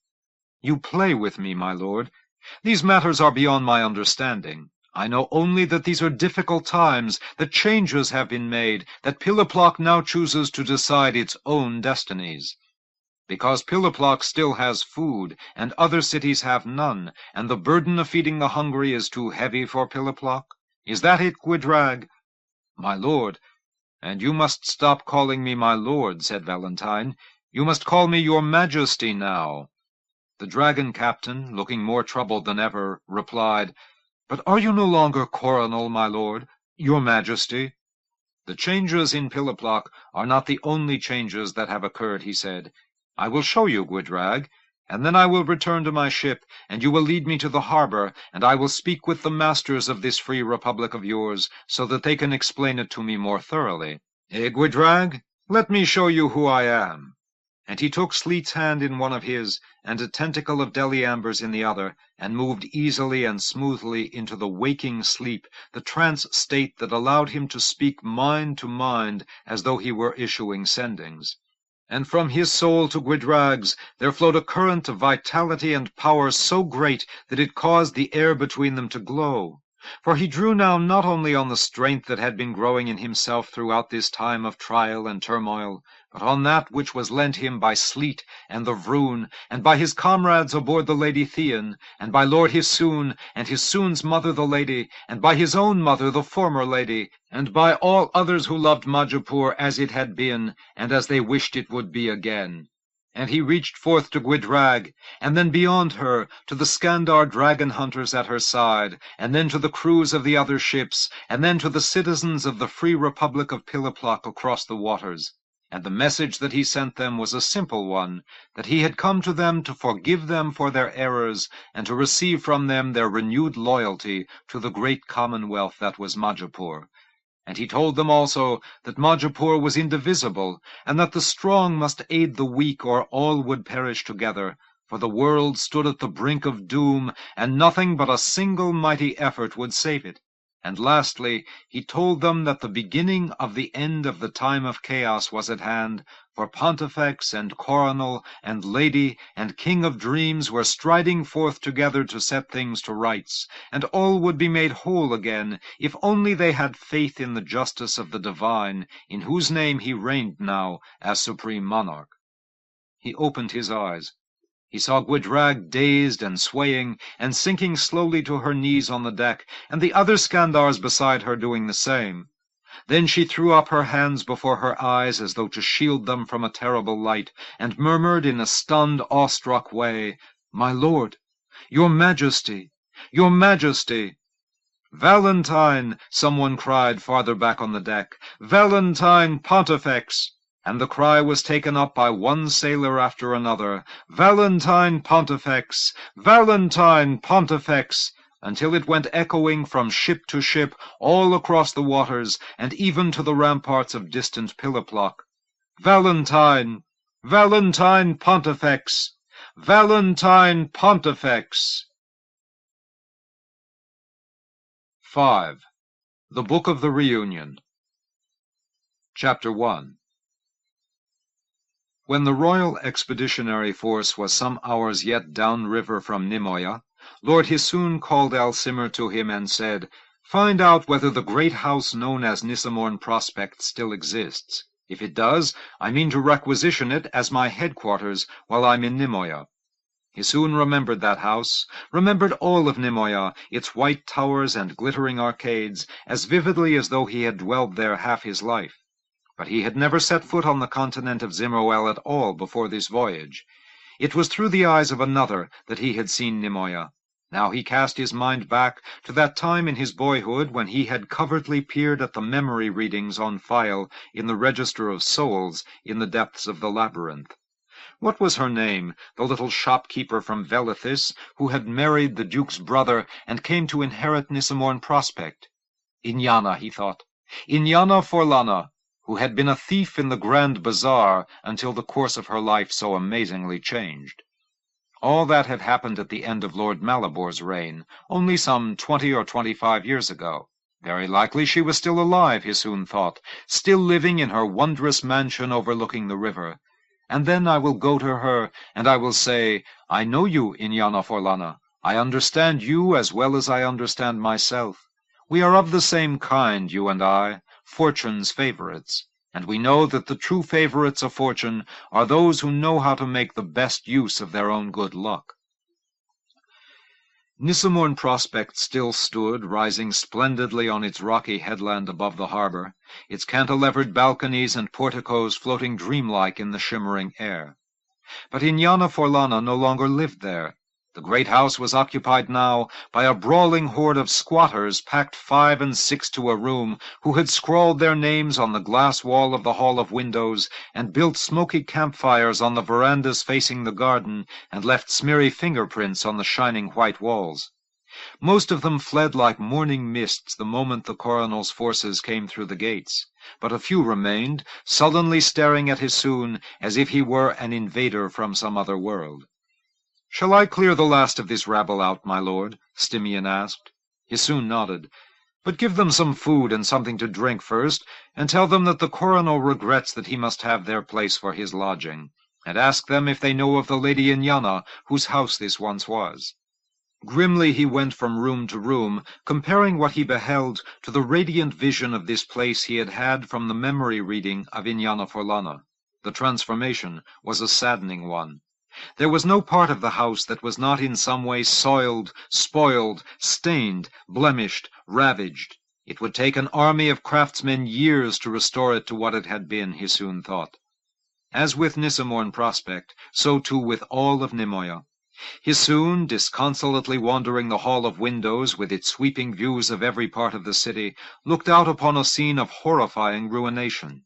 "You play with me, my lord. These matters are beyond my understanding. I know only that these are difficult times, that changes have been made, that Piliplock now chooses to decide its own destinies. Because Piliplock still has food, and other cities have none, and the burden of feeding the hungry is too heavy for Piliplock? Is that it, Gwydrag?" "My lord, and you must stop calling me my lord," said Valentine. "You must call me your majesty now." The dragon captain, looking more troubled than ever, replied, "But are you no longer coronel, my lord, your majesty?" "The changes in Piliplock are not the only changes that have occurred," he said. "I will show you, Gwydrag, and then I will return to my ship, and you will lead me to the harbor, and I will speak with the masters of this free republic of yours, so that they can explain it to me more thoroughly. Gwydrag, let me show you who I am." And he took Sleet's hand in one of his, and a tentacle of Deliamber's in the other, and moved easily and smoothly into the waking sleep, the trance state that allowed him to speak mind to mind as though he were issuing sendings. And from his soul to Gwydrag's there flowed a current of vitality and power so great that it caused the air between them to glow. For he drew now not only on the strength that had been growing in himself throughout this time of trial and turmoil, but on that which was lent him by Sleet and the Vroon, and by his comrades aboard the Lady Thean, and by Lord Hisoon, and Hisoon's mother the lady, and by his own mother the former lady, and by all others who loved Majapur as it had been, and as they wished it would be again. And he reached forth to Gwydrag, and then beyond her, to the Skandar dragon hunters at her side, and then to the crews of the other ships, and then to the citizens of the Free Republic of Piliplock across the waters. And the message that he sent them was a simple one, that he had come to them to forgive them for their errors, and to receive from them their renewed loyalty to the great commonwealth that was Majapur. And he told them also that Majapur was indivisible, and that the strong must aid the weak, or all would perish together, for the world stood at the brink of doom, and nothing but a single mighty effort would save it. And lastly, he told them that the beginning of the end of the time of chaos was at hand, for Pontifex and Coronel and Lady and King of Dreams were striding forth together to set things to rights, and all would be made whole again, if only they had faith in the justice of the divine, in whose name he reigned now as supreme monarch. He opened his eyes. He saw Gwydrag dazed and swaying, and sinking slowly to her knees on the deck, and the other Skandars beside her doing the same. Then she threw up her hands before her eyes as though to shield them from a terrible light, and murmured in a stunned, awestruck way, "My lord, your majesty, your majesty!" "Valentine!" someone cried farther back on the deck. "Valentine Pontifex!" and the cry was taken up by one sailor after another, "Valentine Pontifex! Valentine Pontifex!" until it went echoing from ship to ship all across the waters, and even to the ramparts of distant Piliplock. "Valentine! Valentine Pontifex! Valentine Pontifex!" 5. The Book of the Reunion. Chapter 1. When the Royal Expeditionary Force was some hours yet down river from Nimoya, Lord Hisoon called Alcimmer to him and said, "Find out whether the great house known as Nissamorn Prospect still exists. If it does, I mean to requisition it as my headquarters while I'm in Nimoya." Hisoon remembered that house, remembered all of Nimoya, its white towers and glittering arcades, as vividly as though he had dwelled there half his life. But he had never set foot on the continent of Zimroel at all before this voyage. It was through the eyes of another that he had seen Nimoya. Now he cast his mind back to that time in his boyhood when he had covertly peered at the memory readings on file in the Register of Souls in the depths of the labyrinth. What was her name, the little shopkeeper from Velithis, who had married the Duke's brother and came to inherit Nissamorn Prospect? Inyana, he thought. Inyana Forlana, who had been a thief in the Grand Bazaar until the course of her life so amazingly changed. All that had happened at the end of Lord Malabor's reign, only some 20 or 25 years ago. Very likely she was still alive, Hisoon thought, still living in her wondrous mansion overlooking the river. And then I will go to her, and I will say, "I know you, Inyana Forlana. I understand you as well as I understand myself. We are of the same kind, you and I, Fortune's favorites, and we know that the true favorites of Fortune are those who know how to make the best use of their own good luck." Nissamorn Prospect still stood, rising splendidly on its rocky headland above the harbor, its cantilevered balconies and porticos floating dreamlike in the shimmering air. But Inyana Forlana no longer lived there. The great house was occupied now by a brawling horde of squatters packed 5 and 6 to a room, who had scrawled their names on the glass wall of the hall of windows, and built smoky campfires on the verandas facing the garden, and left smeary fingerprints on the shining white walls. Most of them fled like morning mists the moment the coronel's forces came through the gates, but a few remained, sullenly staring at Hisoon as if he were an invader from some other world. "Shall I clear the last of this rabble out, my lord?" Stimian asked. Hisoon nodded. "But give them some food and something to drink first, and tell them that the coronel regrets that he must have their place for his lodging, and ask them if they know of the Lady Inyana, whose house this once was." Grimly he went from room to room, comparing what he beheld to the radiant vision of this place he had had from the memory reading of Inyana Forlana. The transformation was a saddening one. There was no part of the house that was not in some way soiled, spoiled, stained, blemished, ravaged. It would take an army of craftsmen years to restore it to what it had been, Hisoon thought. As with Nissamorn Prospect, so too with all of Nimoya. Hisoon, disconsolately wandering the hall of windows with its sweeping views of every part of the city, looked out upon a scene of horrifying ruination.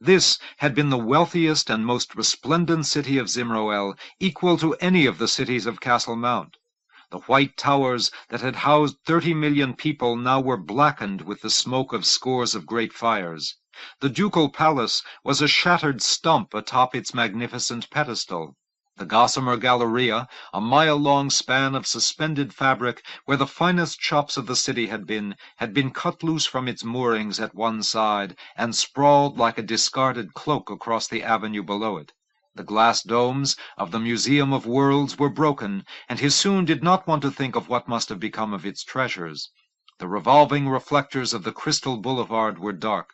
This had been the wealthiest and most resplendent city of Zimroel, equal to any of the cities of Castle Mount. The white towers that had housed 30 million people now were blackened with the smoke of scores of great fires. The ducal palace was a shattered stump atop its magnificent pedestal. The Gossamer Galleria, a mile-long span of suspended fabric where the finest shops of the city had been cut loose from its moorings at one side and sprawled like a discarded cloak across the avenue below it. The glass domes of the Museum of Worlds were broken, and Hisoon did not want to think of what must have become of its treasures. The revolving reflectors of the Crystal Boulevard were dark.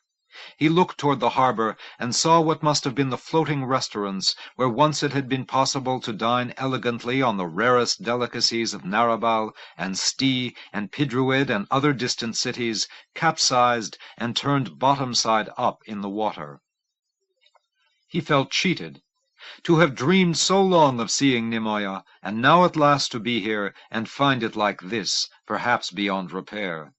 He looked toward the harbor and saw what must have been the floating restaurants where once it had been possible to dine elegantly on the rarest delicacies of Narabal and Stee and Pidruid and other distant cities, capsized and turned bottom side up in the water. He felt cheated. To have dreamed so long of seeing Nimoya, and now at last to be here and find it like this, perhaps beyond repair.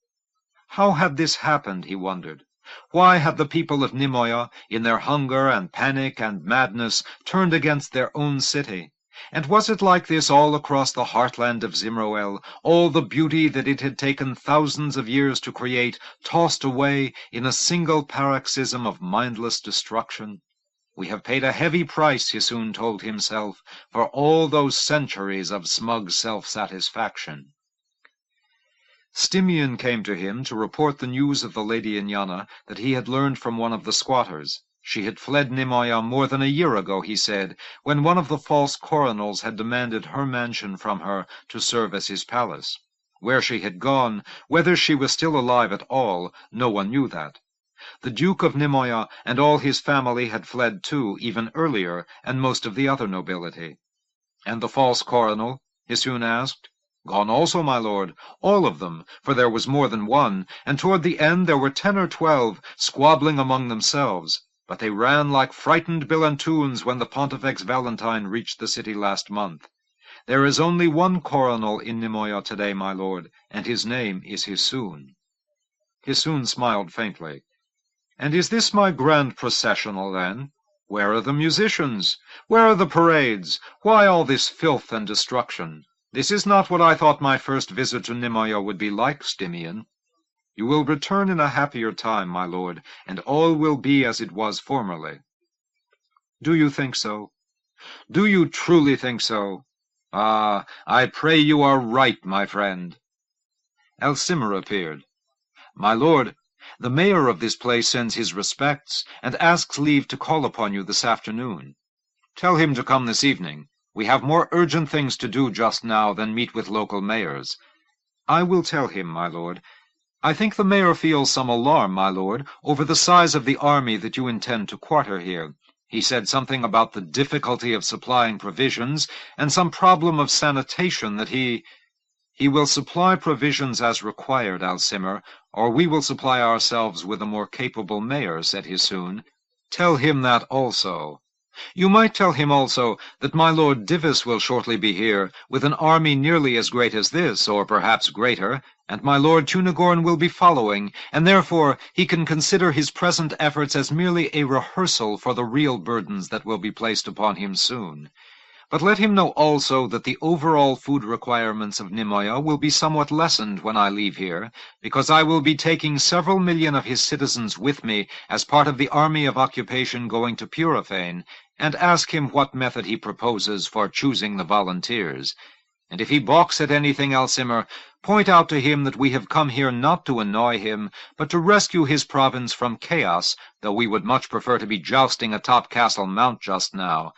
How had this happened, he wondered? Why had the people of Nimoia, in their hunger and panic and madness, turned against their own city? And was it like this all across the heartland of Zimroel, all the beauty that it had taken thousands of years to create, tossed away in a single paroxysm of mindless destruction? We have paid a heavy price, he soon told himself, for all those centuries of smug self-satisfaction. Stimmyon came to him to report the news of the Lady Inyana that he had learned from one of the squatters. She had fled Nimoia more than a year ago, he said, when one of the false coronels had demanded her mansion from her to serve as his palace. Where she had gone, whether she was still alive at all, no one knew that. The Duke of Nimoia and all his family had fled too, even earlier, and most of the other nobility. And the false coronel? Hissoun asked. Gone also, my lord, all of them, for there was more than one, and toward the end there were 10 or 12, squabbling among themselves. But they ran like frightened billentoons when the Pontifex Valentine reached the city last month. There is only one coronel in Nimoia today, my lord, and his name is Hissoun. Hissoun smiled faintly. And is this my grand processional, then? Where are the musicians? Where are the parades? Why all this filth and destruction? This is not what I thought my first visit to Nimoia would be like, Stimmyon. You will return in a happier time, my lord, and all will be as it was formerly. Do you think so? Do you truly think so? Ah, I pray you are right, my friend. Alcimar appeared. My lord, the mayor of this place sends his respects, and asks leave to call upon you this afternoon. Tell him to come this evening. We have more urgent things to do just now than meet with local mayors. I will tell him, my lord. I think the mayor feels some alarm, my lord, over the size of the army that you intend to quarter here. He said something about the difficulty of supplying provisions, and some problem of sanitation that he will supply provisions as required, Alcimar, or we will supply ourselves with a more capable mayor, said Hissoun. Tell him that also. You might tell him also that my lord Divis will shortly be here, with an army nearly as great as this, or perhaps greater, and my lord Tunagorn will be following, and therefore he can consider his present efforts as merely a rehearsal for the real burdens that will be placed upon him soon. But let him know also that the overall food requirements of Nimoia will be somewhat lessened when I leave here, because I will be taking several million of his citizens with me as part of the army of occupation going to Purifane, and ask him what method he proposes for choosing the volunteers. And if he balks at anything, Alcimar, point out to him that we have come here not to annoy him, but to rescue his province from chaos, though we would much prefer to be jousting atop Castle Mount just now.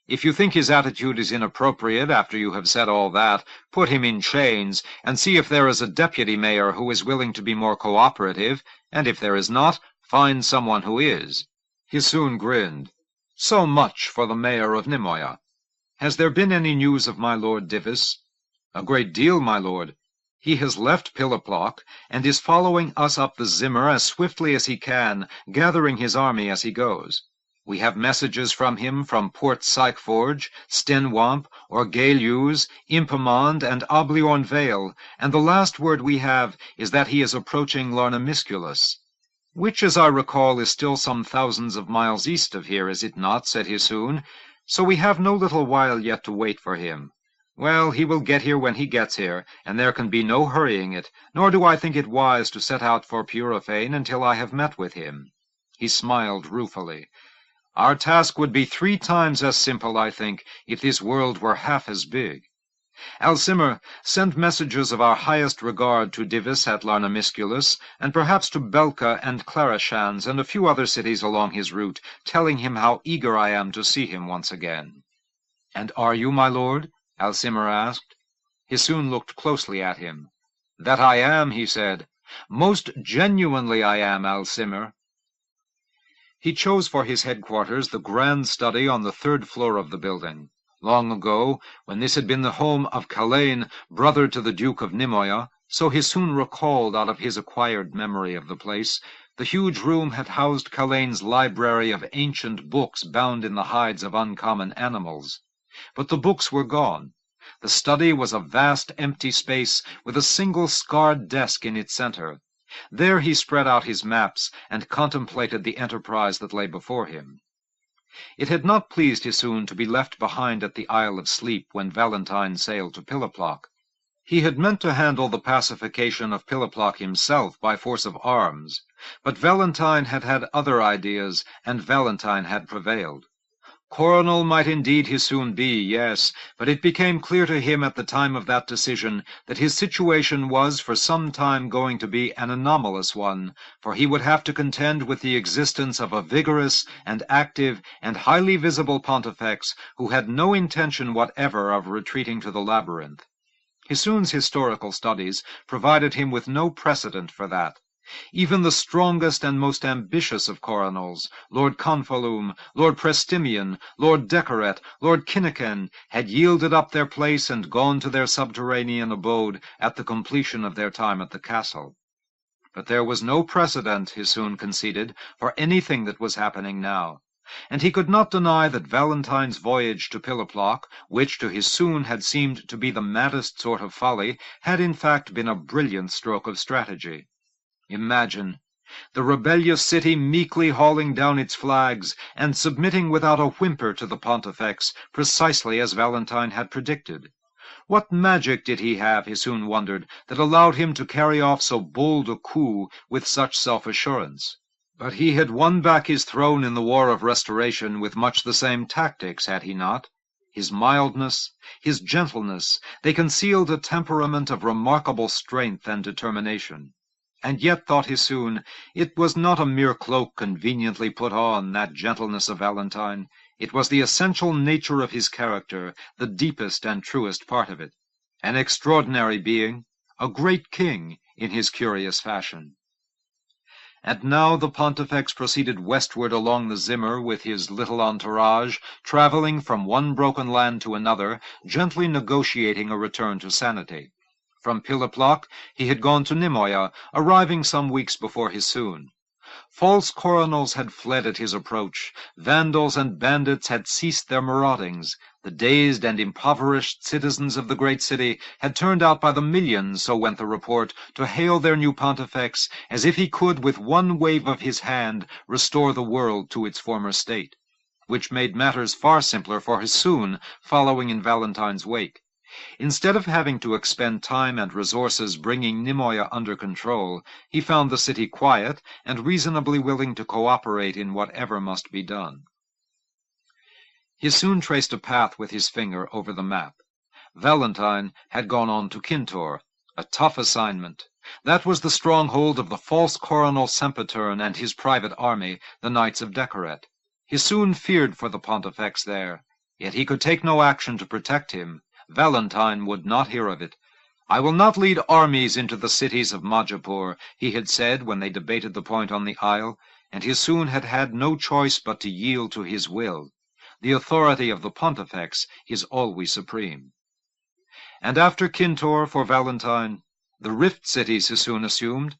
If you think his attitude is inappropriate after you have said all that, put him in chains, and see if there is a deputy mayor who is willing to be more cooperative, and if there is not, find someone who is. Hissoun grinned. So much for the mayor of Nimoia. Has there been any news of my lord Divis? A great deal, my lord. He has left Pilliplock, and is following us up the Zimmer as swiftly as he can, gathering his army as he goes. We have messages from him from Port Sykeforge, Stenwamp, Orgalius, Impamond, and Obliorn Vale, and the last word we have is that he is approaching Larnamisculus. Which, as I recall, is still some thousands of miles east of here, is it not? Said Hissoun. So we have no little while yet to wait for him. Well, he will get here when he gets here, and there can be no hurrying it, nor do I think it wise to set out for Purifane until I have met with him. He smiled ruefully. Our task would be 3 times as simple, I think, if this world were half as big. Alcimar, send messages of our highest regard to Divis at Larnamisculus, and perhaps to Belka and Clarashans and a few other cities along his route, telling him how eager I am to see him once again. And are you, my lord? Alcimar asked. Hissoun looked closely at him. That I am, he said. Most genuinely I am, Alcimar. He chose for his headquarters the grand study on the 3rd floor of the building. Long ago, when this had been the home of Calain, brother to the Duke of Nimoia, so Hissoun recalled out of his acquired memory of the place, the huge room had housed Calain's library of ancient books bound in the hides of uncommon animals. But the books were gone. The study was a vast empty space with a single scarred desk in its center. There he spread out his maps and contemplated the enterprise that lay before him. It had not pleased Hissoun to be left behind at the Isle of Sleep when Valentine sailed to Piliploch. He had meant to handle the pacification of Piliploch himself by force of arms, but Valentine had had other ideas, and Valentine had prevailed. Coronel might indeed Hissoun be, yes, but it became clear to him at the time of that decision that his situation was for some time going to be an anomalous one, for he would have to contend with the existence of a vigorous and active and highly visible Pontifex who had no intention whatever of retreating to the labyrinth. Hissoun's historical studies provided him with no precedent for that. Even the strongest and most ambitious of coronels, Lord Confalum, Lord Prestimian, Lord Decoret, Lord Kinniken, had yielded up their place and gone to their subterranean abode at the completion of their time at the castle. But there was no precedent, Hissoun conceded, for anything that was happening now. And he could not deny that Valentine's voyage to Piliploch, which to Hissoun had seemed to be the maddest sort of folly, had in fact been a brilliant stroke of strategy. Imagine the rebellious city meekly hauling down its flags and submitting without a whimper to the Pontifex, precisely as Valentine had predicted. What magic did he have, Hissoun wondered, that allowed him to carry off so bold a coup with such self-assurance? But he had won back his throne in the War of Restoration with much the same tactics, had he not? His mildness, his gentleness, they concealed a temperament of remarkable strength and determination. And yet, thought Hissoun, it was not a mere cloak conveniently put on, that gentleness of Valentine. It was the essential nature of his character, the deepest and truest part of it. An extraordinary being, a great king, in his curious fashion. And now the Pontifex proceeded westward along the Zimmer with his little entourage, traveling from one broken land to another, gently negotiating a return to sanity. From Piliploch he had gone to Nimoya, arriving some weeks before Hissoun. False coronels had fled at his approach. Vandals and bandits had ceased their maraudings. The dazed and impoverished citizens of the great city had turned out by the millions, so went the report, to hail their new Pontifex as if he could, with one wave of his hand, restore the world to its former state, which made matters far simpler for Hissoun, following in Valentine's wake. Instead of having to expend time and resources bringing Nimoya under control, he found the city quiet and reasonably willing to cooperate in whatever must be done. Hissoun traced a path with his finger over the map. Valentine had gone on to Kintor, a tough assignment. That was the stronghold of the false coronel Sempitern and his private army, the Knights of Decoret. Hissoun feared for the Pontifex there, yet he could take no action to protect him. Valentine would not hear of it. "I will not lead armies into the cities of Majapur," he had said when they debated the point on the isle, and Hissoun had had no choice but to yield to his will. The authority of the Pontifex is always supreme. And after Kintor for Valentine, the rift cities Hissoun assumed,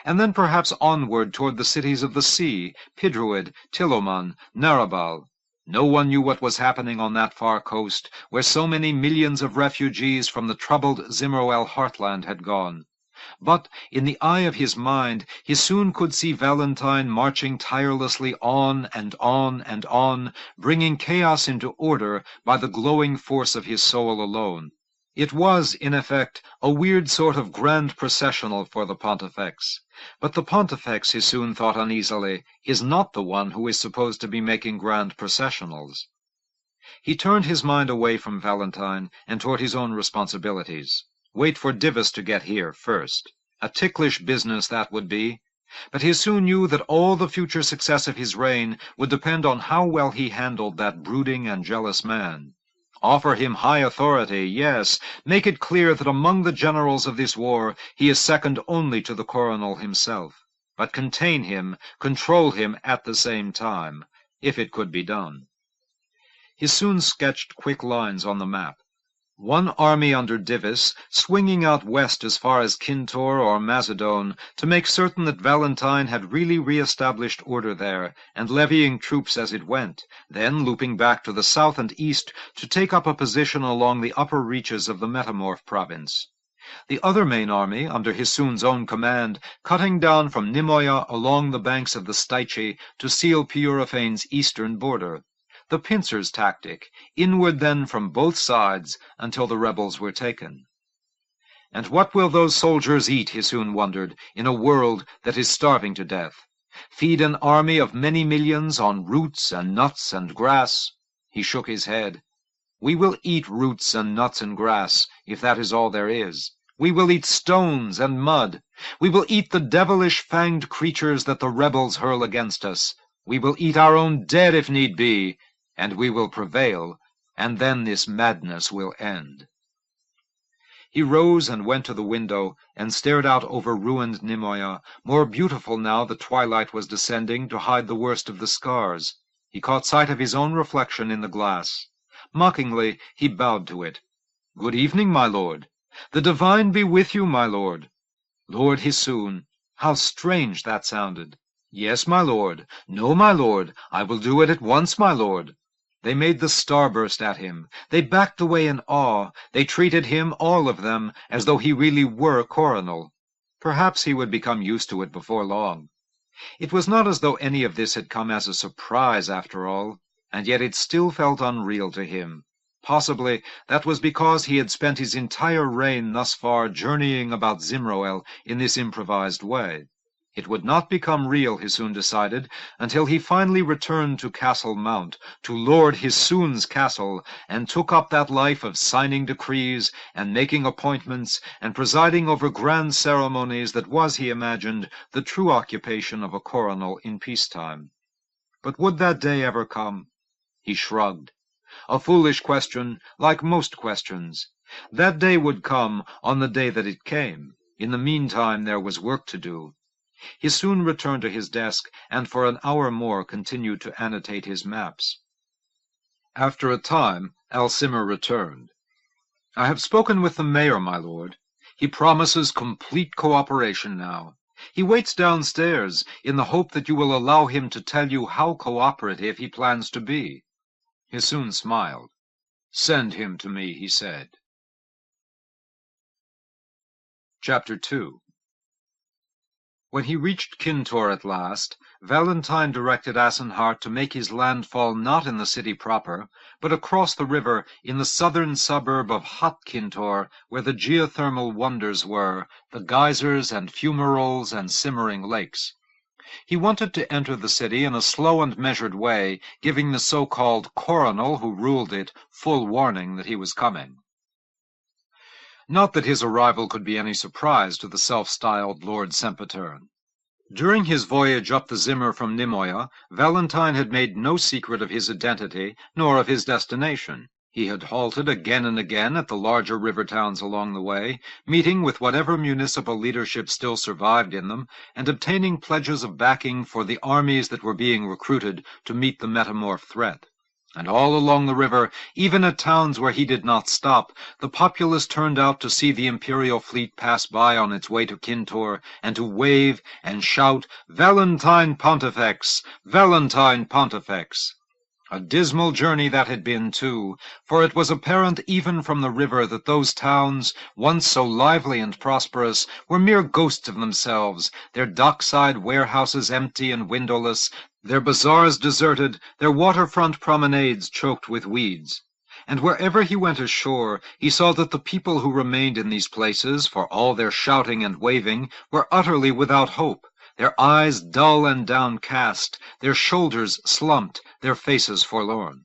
and then perhaps onward toward the cities of the sea, Pidruid, Tiloman, Narabal. No one knew what was happening on that far coast, where so many millions of refugees from the troubled Zimroel heartland had gone. But, in the eye of his mind, Hissoun could see Valentine marching tirelessly on and on and on, bringing chaos into order by the glowing force of his soul alone. It was, in effect, a weird sort of grand processional for the Pontifex. But the Pontifex, Hissoun thought uneasily, is not the one who is supposed to be making grand processionals. He turned his mind away from Valentine and toward his own responsibilities. Wait for Divis to get here first. A ticklish business that would be. But Hissoun knew that all the future success of his reign would depend on how well he handled that brooding and jealous man. Offer him high authority, yes, make it clear that among the generals of this war he is second only to the coronel himself. But contain him, control him at the same time, if it could be done. Hissoun sketched quick lines on the map. One army under Divis, swinging out west as far as Kintor or Macedon, to make certain that Valentine had really re-established order there, and levying troops as it went, then looping back to the south and east to take up a position along the upper reaches of the Metamorph province. The other main army, under Hisoon's own command, cutting down from Nimoya along the banks of the Styche to seal Purifene's eastern border. The pincers tactic, inward then from both sides until the rebels were taken. And what will those soldiers eat, Hisoon wondered, in a world that is starving to death? Feed an army of many millions on roots and nuts and grass? He shook his head. We will eat roots and nuts and grass, if that is all there is. We will eat stones and mud. We will eat the devilish fanged creatures that the rebels hurl against us. We will eat our own dead if need be, and we will prevail, and then this madness will end. He rose and went to the window, and stared out over ruined Nimoya, more beautiful now the twilight was descending to hide the worst of the scars. He caught sight of his own reflection in the glass. Mockingly he bowed to it. "Good evening, my lord." "The divine be with you, my lord." "Lord Hisoon." How strange that sounded. "Yes, my lord." "No, my lord. I will do it at once, my lord." They made the starburst at him. They backed away in awe. They treated him, all of them, as though he really were coronel. Perhaps he would become used to it before long. It was not as though any of this had come as a surprise, after all, and yet it still felt unreal to him. Possibly that was because he had spent his entire reign thus far journeying about Zimroel in this improvised way. It would not become real, Hisoon decided, until he finally returned to Castle Mount, to Lord Hisoon's castle, and took up that life of signing decrees, and making appointments, and presiding over grand ceremonies that was, he imagined, the true occupation of a coronel in peacetime. But would that day ever come? He shrugged. A foolish question, like most questions. That day would come on the day that it came. In the meantime there was work to do. He soon returned to his desk, and for an hour more continued to annotate his maps. After a time, Alcimmer returned. "I have spoken with the mayor, my lord. He promises complete cooperation now. He waits downstairs, in the hope that you will allow him to tell you how cooperative he plans to be." Hisoon smiled. "Send him to me," he said. Chapter 2. When he reached Kintore at last, Valentine directed Asenhart to make his landfall not in the city proper, but across the river in the southern suburb of Hot Kintore, where the geothermal wonders were, the geysers and fumaroles and simmering lakes. He wanted to enter the city in a slow and measured way, giving the so-called coronel who ruled it full warning that he was coming. Not that his arrival could be any surprise to the self-styled Lord Sempitern. During his voyage up the Zimmer from Nimoya, Valentine had made no secret of his identity, nor of his destination. He had halted again and again at the larger river towns along the way, meeting with whatever municipal leadership still survived in them, and obtaining pledges of backing for the armies that were being recruited to meet the metamorph threat. And all along the river, even at towns where he did not stop, the populace turned out to see the imperial fleet pass by on its way to Kintore, and to wave and shout, "Valentine Pontifex! Valentine Pontifex!" A dismal journey that had been, too, for it was apparent even from the river that those towns, once so lively and prosperous, were mere ghosts of themselves, their dockside warehouses empty and windowless, their bazaars deserted, their waterfront promenades choked with weeds. And wherever he went ashore, he saw that the people who remained in these places, for all their shouting and waving, were utterly without hope, their eyes dull and downcast, their shoulders slumped, their faces forlorn.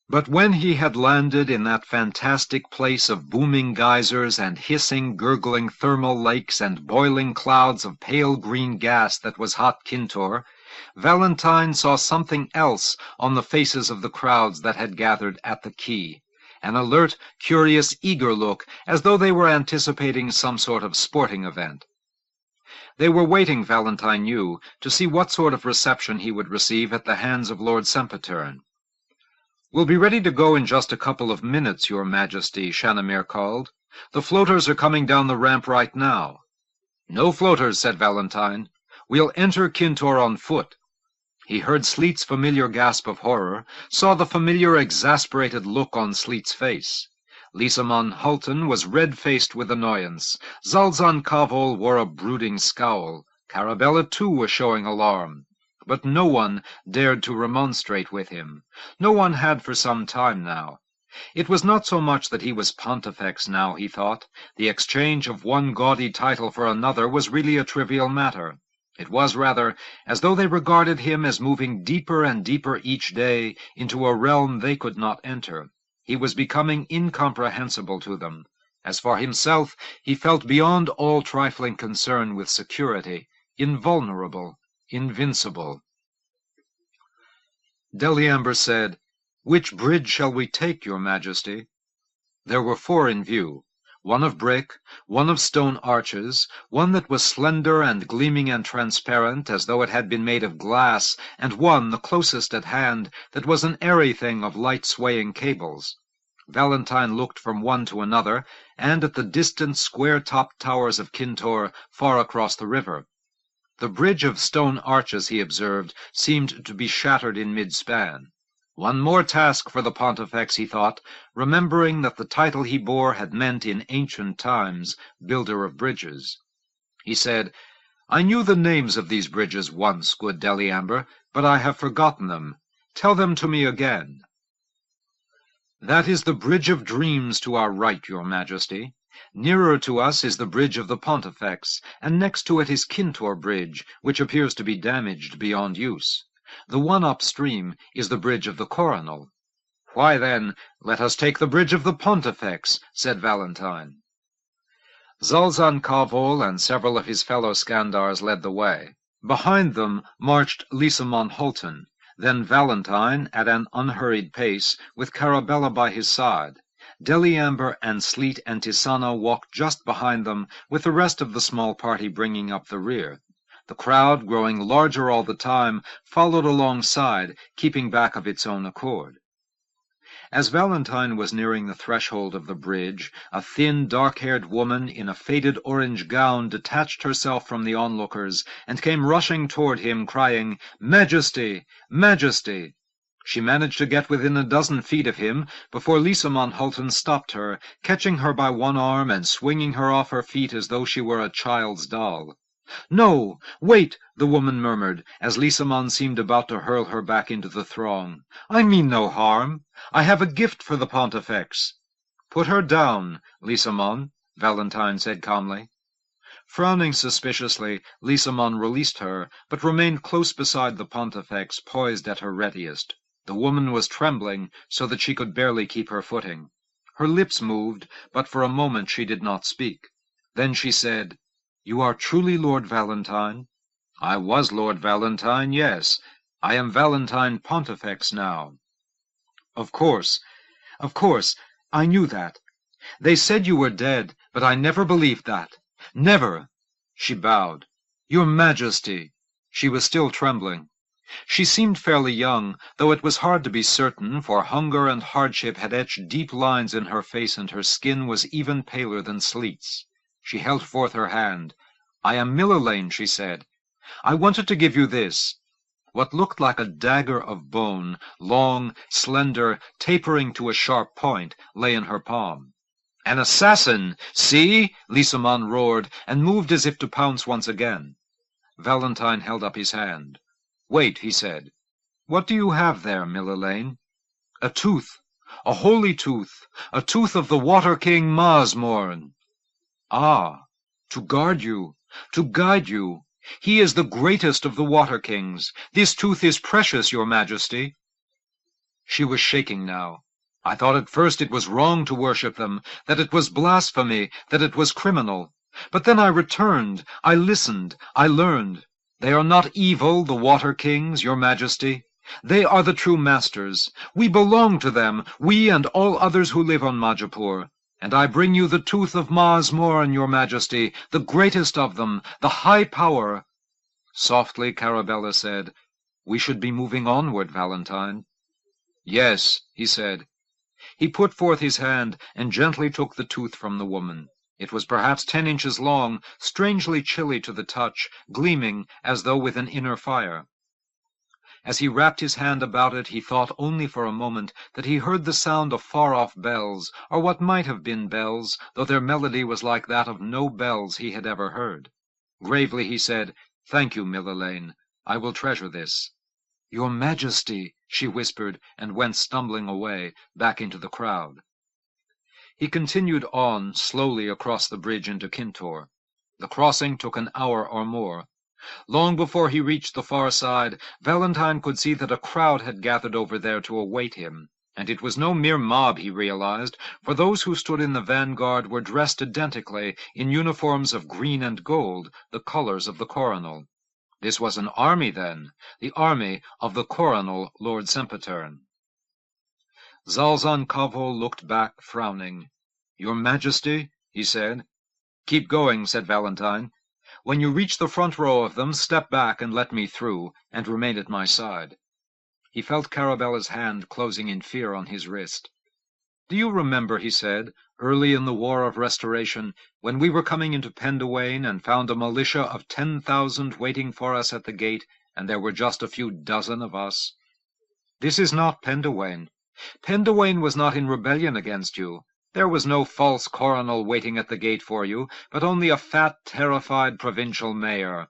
But when he had landed in that fantastic place of booming geysers and hissing, gurgling thermal lakes and boiling clouds of pale green gas that was Hot Kintore, Valentine saw something else on the faces of the crowds that had gathered at the quay, an alert, curious, eager look, as though they were anticipating some sort of sporting event. They were waiting, Valentine knew, to see what sort of reception he would receive at the hands of Lord Sempitern. "We'll be ready to go in just a couple of minutes, Your Majesty," Shanamir called. "The floaters are coming down the ramp right now." "No floaters," said Valentine. "We'll enter Kintore on foot." He heard Sleet's familiar gasp of horror, saw the familiar exasperated look on Sleet's face. Lysamon Hulton was red-faced with annoyance. Zalzan Kavol wore a brooding scowl. Carabella, too, was showing alarm. But no one dared to remonstrate with him. No one had for some time now. It was not so much that he was Pontifex now, he thought. The exchange of one gaudy title for another was really a trivial matter. It was, rather, as though they regarded him as moving deeper and deeper each day into a realm they could not enter. He was becoming incomprehensible to them. As for himself, he felt beyond all trifling concern with security, invulnerable, invincible. Deliamber said, "Which bridge shall we take, your Majesty?" There were 4 in view, one of brick, one of stone arches, one that was slender and gleaming and transparent as though it had been made of glass, and one, the closest at hand, that was an airy thing of light swaying cables. Valentine looked from one to another, and at the distant square-topped towers of Kintor far across the river. The bridge of stone arches, he observed, seemed to be shattered in mid-span. One more task for the Pontifex, he thought, remembering that the title he bore had meant in ancient times builder of bridges. He said, "I knew the names of these bridges once, good Deliamber, but I have forgotten them. Tell them to me again." "That is the Bridge of Dreams to our right, your Majesty. Nearer to us is the Bridge of the Pontifex, and next to it is Kintor Bridge, which appears to be damaged beyond use. The one upstream is the Bridge of the Coronal." "Why, then, let us take the Bridge of the Pontifex," said Valentine. Zalzan Kavol and several of his fellow Skandars led the way. Behind them marched Lysamon Hulton, then Valentine at an unhurried pace, with Carabella by his side. Deliamber and Sleet and Tisana walked just behind them, with the rest of the small party bringing up the rear. The crowd, growing larger all the time, followed alongside, keeping back of its own accord. As Valentine was nearing the threshold of the bridge, a thin, dark-haired woman in a faded orange gown detached herself from the onlookers and came rushing toward him, crying, "Majesty! Majesty!" She managed to get within a dozen feet of him before Lysamon Hulton stopped her, catching her by one arm and swinging her off her feet as though she were a child's doll. "No, wait," the woman murmured, as Lysamon seemed about to hurl her back into the throng. "I mean no harm. I have a gift for the Pontifex." "Put her down, Lysamon," Valentine said calmly. Frowning suspiciously, Lysamon released her, but remained close beside the Pontifex, poised at her readiest. The woman was trembling, so that she could barely keep her footing. Her lips moved, but for a moment she did not speak. Then she said, "You are truly Lord Valentine?" "I was Lord Valentine, yes. I am Valentine Pontifex now." Of course, I knew that. They said you were dead, but I never believed that. Never." She bowed. "Your Majesty." She was still trembling. She seemed fairly young, though it was hard to be certain, for hunger and hardship had etched deep lines in her face, and her skin was even paler than Sleet's. She held forth her hand. "I am Millerlane," she said. "I wanted to give you this." What looked like a dagger of bone, long, slender, tapering to a sharp point, lay in her palm. "An assassin! See!" Lysamon roared, and moved as if to pounce once again. Valentine held up his hand. "Wait," he said. "What do you have there, Millerlane?" "A tooth, a holy tooth, a tooth of the Water King Maasmorn." "Ah, to guard you, to guide you. He is the greatest of the Water Kings. This tooth is precious, your Majesty." She was shaking now. "I thought at first it was wrong to worship them, that it was blasphemy, that it was criminal. But then I returned, I listened, I learned. They are not evil, the Water Kings, your Majesty. They are the true masters. We belong to them, we and all others who live on Majapur. And I bring you the tooth of Maasmorn, your Majesty, the greatest of them, the high power." Softly, Carabella said, "We should be moving onward, Valentine." "Yes," he said. He put forth his hand and gently took the tooth from the woman. It was perhaps 10 inches long, strangely chilly to the touch, gleaming as though with an inner fire. As he wrapped his hand about it, he thought only for a moment that he heard the sound of far-off bells, or what might have been bells, though their melody was like that of no bells he had ever heard. Gravely he said, "Thank you, Millelane. I will treasure this." "Your Majesty," she whispered, and went stumbling away, back into the crowd. He continued on slowly across the bridge into Kintore. The crossing took an hour or more. Long before he reached the far side, Valentine could see that a crowd had gathered over there to await him. And it was no mere mob, he realized, for those who stood in the vanguard were dressed identically in uniforms of green and gold, the colors of the coronal. This was an army, then, the army of the coronal Lord Sempitern. Zalzan Kavo looked back, frowning. "Your Majesty?" he said. "Keep going," said Valentine. "When you reach the front row of them, step back and let me through, and remain at my side." He felt Carabella's hand closing in fear on his wrist. "Do you remember," he said, "early in the War of Restoration, when we were coming into Penduane and found a militia of 10,000 waiting for us at the gate, and there were just a few dozen of us? This is not Penduane. Penduane was not in rebellion against you. There was no false coronel waiting at the gate for you, but only a fat, terrified provincial mayor."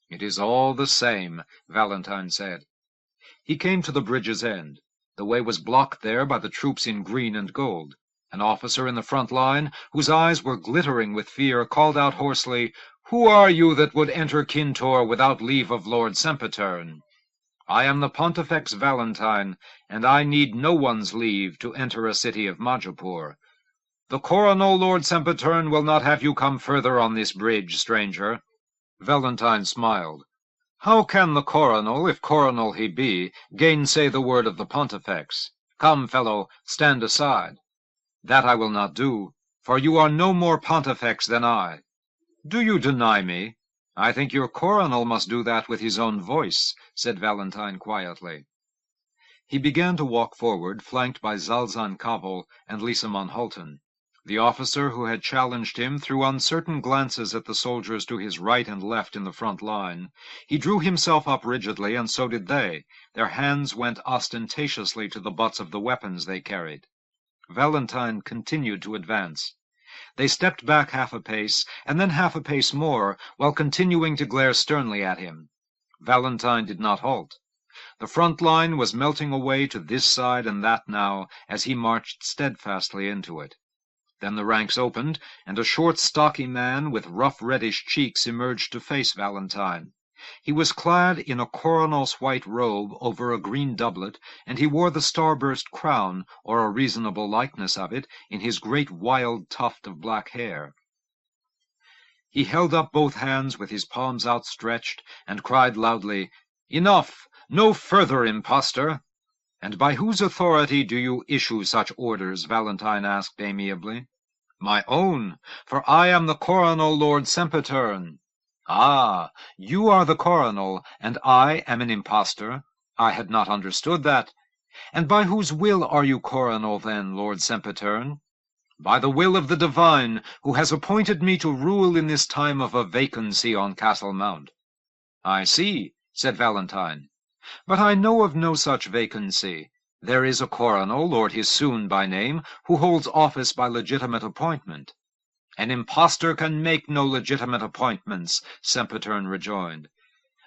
"It is all the same," Valentine said. He came to the bridge's end. The way was blocked there by the troops in green and gold. An officer in the front line, whose eyes were glittering with fear, called out hoarsely, "Who are you that would enter Kintore without leave of Lord Sempitern?" "I am the Pontifex Valentine, and I need no one's leave to enter a city of Majapur." "The coronel Lord Sempitern will not have you come further on this bridge, stranger." Valentine smiled. "How can the coronel, if coronel he be, gainsay the word of the Pontifex? Come, fellow, stand aside." "That I will not do, for you are no more Pontifex than I." "Do you deny me?" "I think your coronel must do that with his own voice," said Valentine quietly. He began to walk forward, flanked by Zalzan Kavo and Lisamon Hulton. The officer who had challenged him threw uncertain glances at the soldiers to his right and left in the front line. He drew himself up rigidly, and so did they. Their hands went ostentatiously to the butts of the weapons they carried. Valentine continued to advance. They stepped back half a pace, and then half a pace more, while continuing to glare sternly at him. Valentine did not halt. The front line was melting away to this side and that now, as he marched steadfastly into it. Then the ranks opened, and a short, stocky man with rough reddish cheeks emerged to face Valentine. He was clad in a coronal's white robe over a green doublet, and he wore the starburst crown, or a reasonable likeness of it, in his great wild tuft of black hair. He held up both hands with his palms outstretched, and cried loudly, "Enough! No further, impostor!" "And by whose authority do you issue such orders?" Valentine asked amiably. "My own, for I am the coronel Lord Sempitern." "Ah, you are the coronel, and I am an impostor? I had not understood that. And by whose will are you coronel, then, Lord Sempitern?" "By the will of the divine, who has appointed me to rule in this time of a vacancy on Castle Mount." "I see," said Valentine. "But I know of no such vacancy. There is a coronel, Lord Hisoon by name, who holds office by legitimate appointment." "An impostor can make no legitimate appointments," Sempitern rejoined.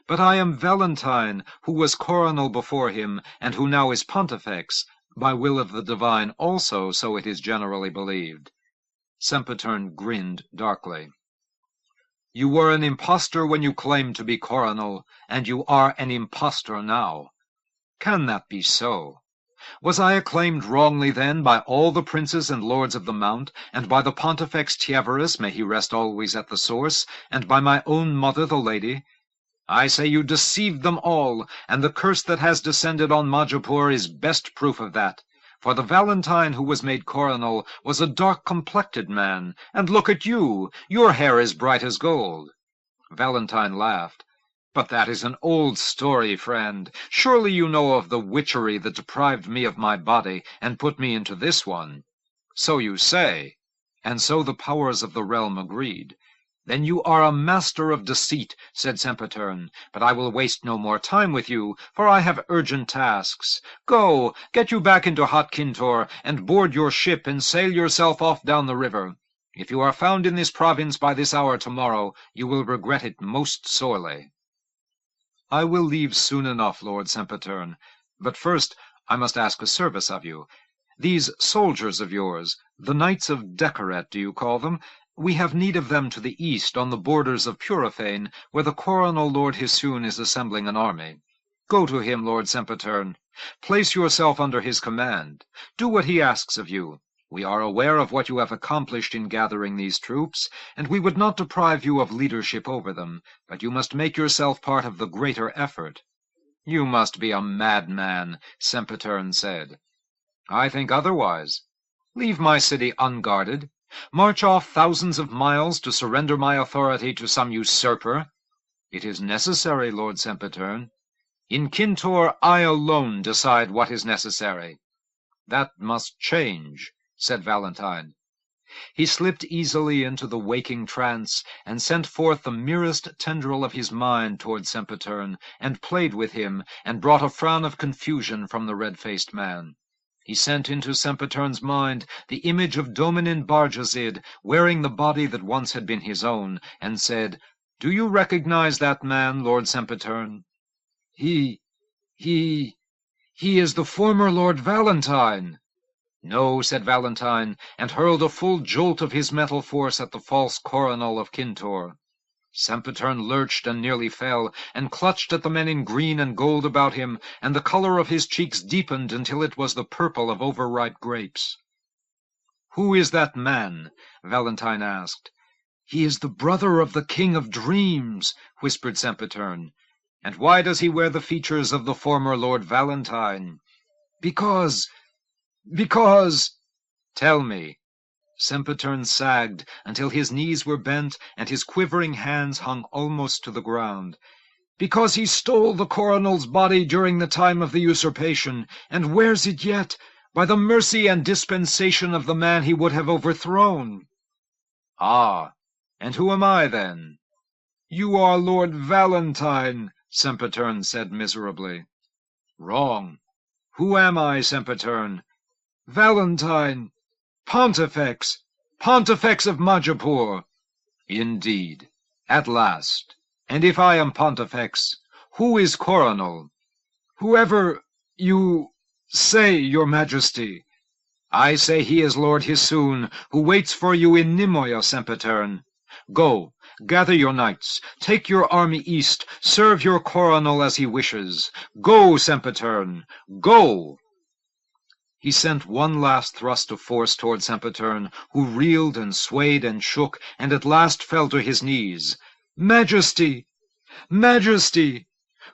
"But I am Valentine, who was coronel before him, and who now is Pontifex, by will of the divine also, so it is generally believed." Sempitern grinned darkly. "You were an impostor when you claimed to be coronel, and you are an impostor now." "Can that be so? Was I acclaimed wrongly, then, by all the princes and lords of the Mount, and by the Pontifex Tieverus, may he rest always at the source, and by my own mother the lady? I say you deceived them all, and the curse that has descended on Majapur is best proof of that. For the Valentine who was made coronel was a dark-complected man, and look at you, your hair is bright as gold." Valentine laughed. "But that is an old story, friend. Surely you know of the witchery that deprived me of my body, and put me into this one." "So you say." And so the powers of the realm agreed. "Then you are a master of deceit," said Sempitern. "But I will waste no more time with you, for I have urgent tasks. Go, get you back into hot Kintor, and board your ship, and sail yourself off down the river. If you are found in this province by this hour tomorrow, you will regret it most sorely." "I will leave soon enough, Lord Sempitern. But first I must ask a service of you. These soldiers of yours, the Knights of Decoret, do you call them? We have need of them to the east, on the borders of Purifane, where the coronel Lord Hissoun is assembling an army. Go to him, Lord Sempitern. Place yourself under his command. Do what he asks of you. We are aware of what you have accomplished in gathering these troops, and we would not deprive you of leadership over them, but you must make yourself part of the greater effort." "You must be a madman," Sempitern said. "I think otherwise. Leave my city unguarded? March off thousands of miles to surrender my authority to some usurper? It is necessary, Lord Sempitern. In Kintor I alone decide what is necessary." "That must change," said Valentine. He slipped easily into the waking trance, and sent forth the merest tendril of his mind toward Sempitern, and played with him, and brought a frown of confusion from the red-faced man. He sent into Sempitern's mind the image of Dominin Barjazid, wearing the body that once had been his own, and said, "Do you recognize that man, Lord Sempitern?" He is the former Lord Valentine." "No," said Valentine, and hurled a full jolt of his metal force at the false coronel of Kintor. Sempitern lurched and nearly fell, and clutched at the men in green and gold about him, and the color of his cheeks deepened until it was the purple of overripe grapes. "Who is that man?" Valentine asked. "He is the brother of the King of Dreams," whispered Sempitern. "And why does he wear the features of the former Lord Valentine?" Because... "Tell me." Sempitern sagged until his knees were bent and his quivering hands hung almost to the ground. "Because he stole the coronel's body during the time of the usurpation, and wears it yet, by the mercy and dispensation of the man he would have overthrown." "Ah, and who am I, then?" "You are Lord Valentine," Sempitern said miserably. "Wrong. Who am I, Sempitern?" "Valentine Pontifex of Majapur." "Indeed. At last. And if I am Pontifex, who is coronel?" "Whoever you say, your majesty." "I say he is Lord Hissoun, who waits for you in Nimoy, Sempitern. Go, gather your knights, take your army east, serve your coronel as he wishes. Go, Sempitern, go!" He sent one last thrust of force toward Sempitern, who reeled and swayed and shook, and at last fell to his knees. "Majesty! Majesty!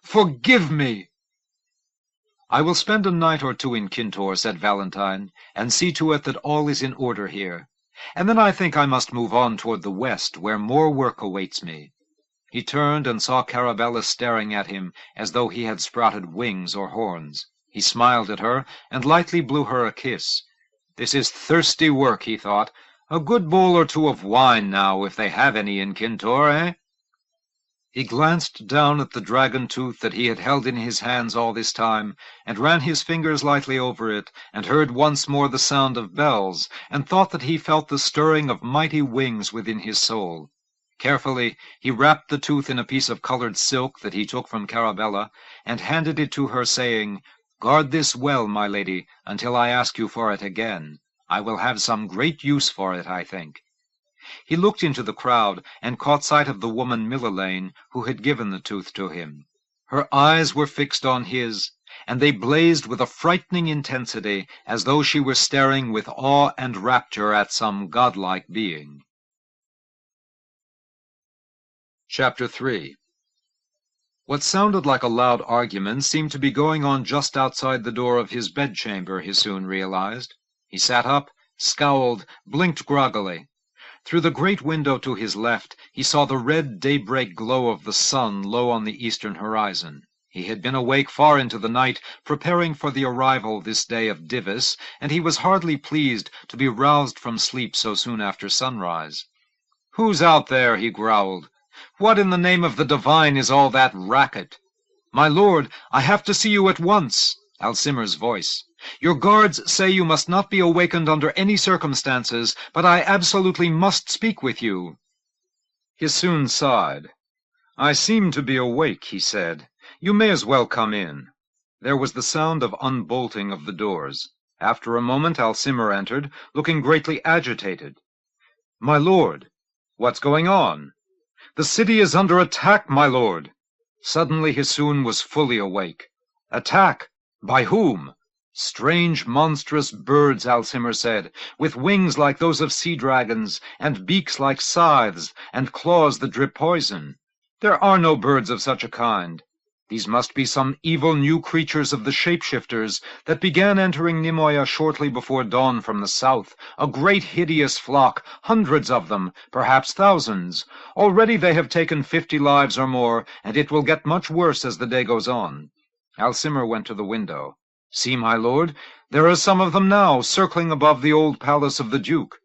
Forgive me!" "I will spend a night or two in Kintor," said Valentine, "and see to it that all is in order here. And then I think I must move on toward the west, where more work awaits me." He turned and saw Carabella staring at him as though he had sprouted wings or horns. He smiled at her, and lightly blew her a kiss. "This is thirsty work," he thought. "A good bowl or two of wine now, if they have any in Kintor, eh?" He glanced down at the dragon tooth that he had held in his hands all this time, and ran his fingers lightly over it, and heard once more the sound of bells, and thought that he felt the stirring of mighty wings within his soul. Carefully he wrapped the tooth in a piece of colored silk that he took from Carabella, and handed it to her, saying, "Guard this well, my lady, until I ask you for it again. I will have some great use for it, I think." He looked into the crowd, and caught sight of the woman Millelane, who had given the tooth to him. Her eyes were fixed on his, and they blazed with a frightening intensity, as though she were staring with awe and rapture at some godlike being. Chapter 3. What sounded like a loud argument seemed to be going on just outside the door of his bedchamber, he soon realized. He sat up, scowled, blinked groggily. Through the great window to his left he saw the red daybreak glow of the sun low on the eastern horizon. He had been awake far into the night, preparing for the arrival this day of Divis, and he was hardly pleased to be roused from sleep so soon after sunrise. "Who's out there?" he growled. "What in the name of the divine is all that racket?" "My lord, I have to see you at once." Alcimer's voice. "Your guards say you must not be awakened under any circumstances, but I absolutely must speak with you." Hisoon sighed. "I seem to be awake," he said. "You may as well come in." There was the sound of unbolting of the doors. After a moment Alcimer entered, looking greatly agitated. "My lord." "What's going on?" "The city is under attack, my lord." Suddenly Hisoon was fully awake. "Attack? By whom?" "Strange, monstrous birds," Alcimer said, "with wings like those of sea dragons, and beaks like scythes, and claws that drip poison." "There are no birds of such a kind." "These must be some evil new creatures of the shapeshifters that began entering Nimoya shortly before dawn from the south, a great hideous flock, hundreds of them, perhaps thousands. Already they have taken 50 lives or more, and it will get much worse as the day goes on." Alcimer went to the window. "See, my lord, there are some of them now, circling above the old palace of the Duke."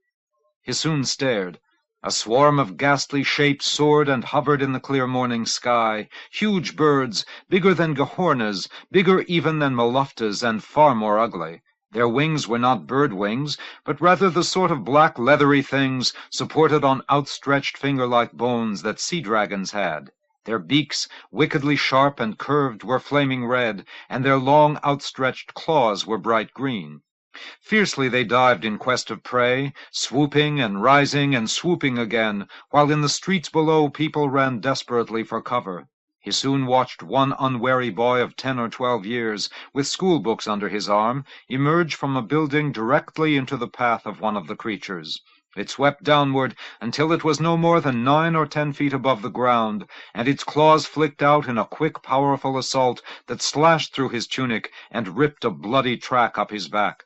Hisoon stared. A swarm of ghastly shapes soared and hovered in the clear morning sky, huge birds, bigger than Gehornas, bigger even than Maluftas, and far more ugly. Their wings were not bird wings, but rather the sort of black leathery things, supported on outstretched finger-like bones, that sea dragons had. Their beaks, wickedly sharp and curved, were flaming red, and their long outstretched claws were bright green. Fiercely they dived in quest of prey, swooping and rising and swooping again, while in the streets below people ran desperately for cover. Hisoon watched one unwary boy of 10 or 12 years, with school books under his arm, emerge from a building directly into the path of one of the creatures. It swept downward until it was no more than 9 or 10 feet above the ground, and its claws flicked out in a quick, powerful assault that slashed through his tunic and ripped a bloody track up his back.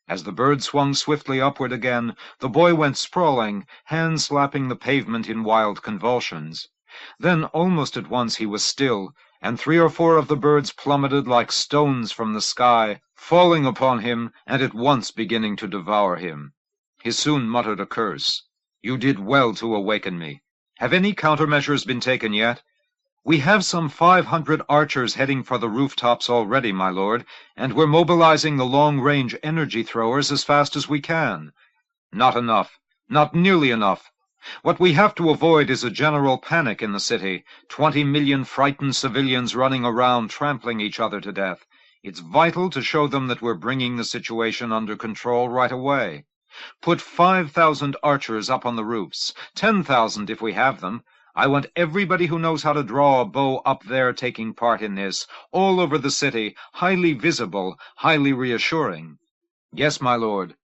As the bird swung swiftly upward again, the boy went sprawling, hands slapping the pavement in wild convulsions. Then, almost at once, he was still, and 3 or 4 of the birds plummeted like stones from the sky, falling upon him, and at once beginning to devour him. Hisoon muttered a curse. "You did well to awaken me. Have any countermeasures been taken yet?" "We have some 500 archers heading for the rooftops already, my lord, and we're mobilizing the long-range energy throwers as fast as we can." "Not enough. Not nearly enough. What we have to avoid is a general panic in the city, 20 million frightened civilians running around trampling each other to death. It's vital to show them that we're bringing the situation under control right away. Put 5,000 archers up on the roofs, 10,000 if we have them. I want everybody who knows how to draw a bow up there taking part in this, all over the city, highly visible, highly reassuring." "Yes, my lord."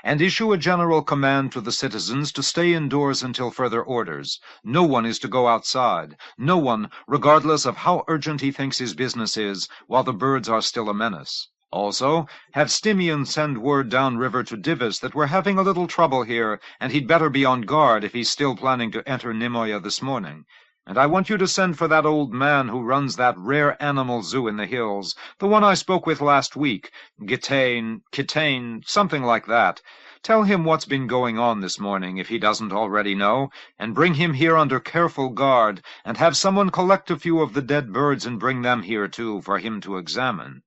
"And issue a general command to the citizens to stay indoors until further orders. No one is to go outside. No one, regardless of how urgent he thinks his business is, while the birds are still a menace. Also, have Stimian send word downriver to Divis that we're having a little trouble here, and he'd better be on guard if he's still planning to enter Nimoya this morning. And I want you to send for that old man who runs that rare animal zoo in the hills, the one I spoke with last week, Kitane, something like that. Tell him what's been going on this morning, if he doesn't already know, and bring him here under careful guard, and have someone collect a few of the dead birds and bring them here, too, for him to examine."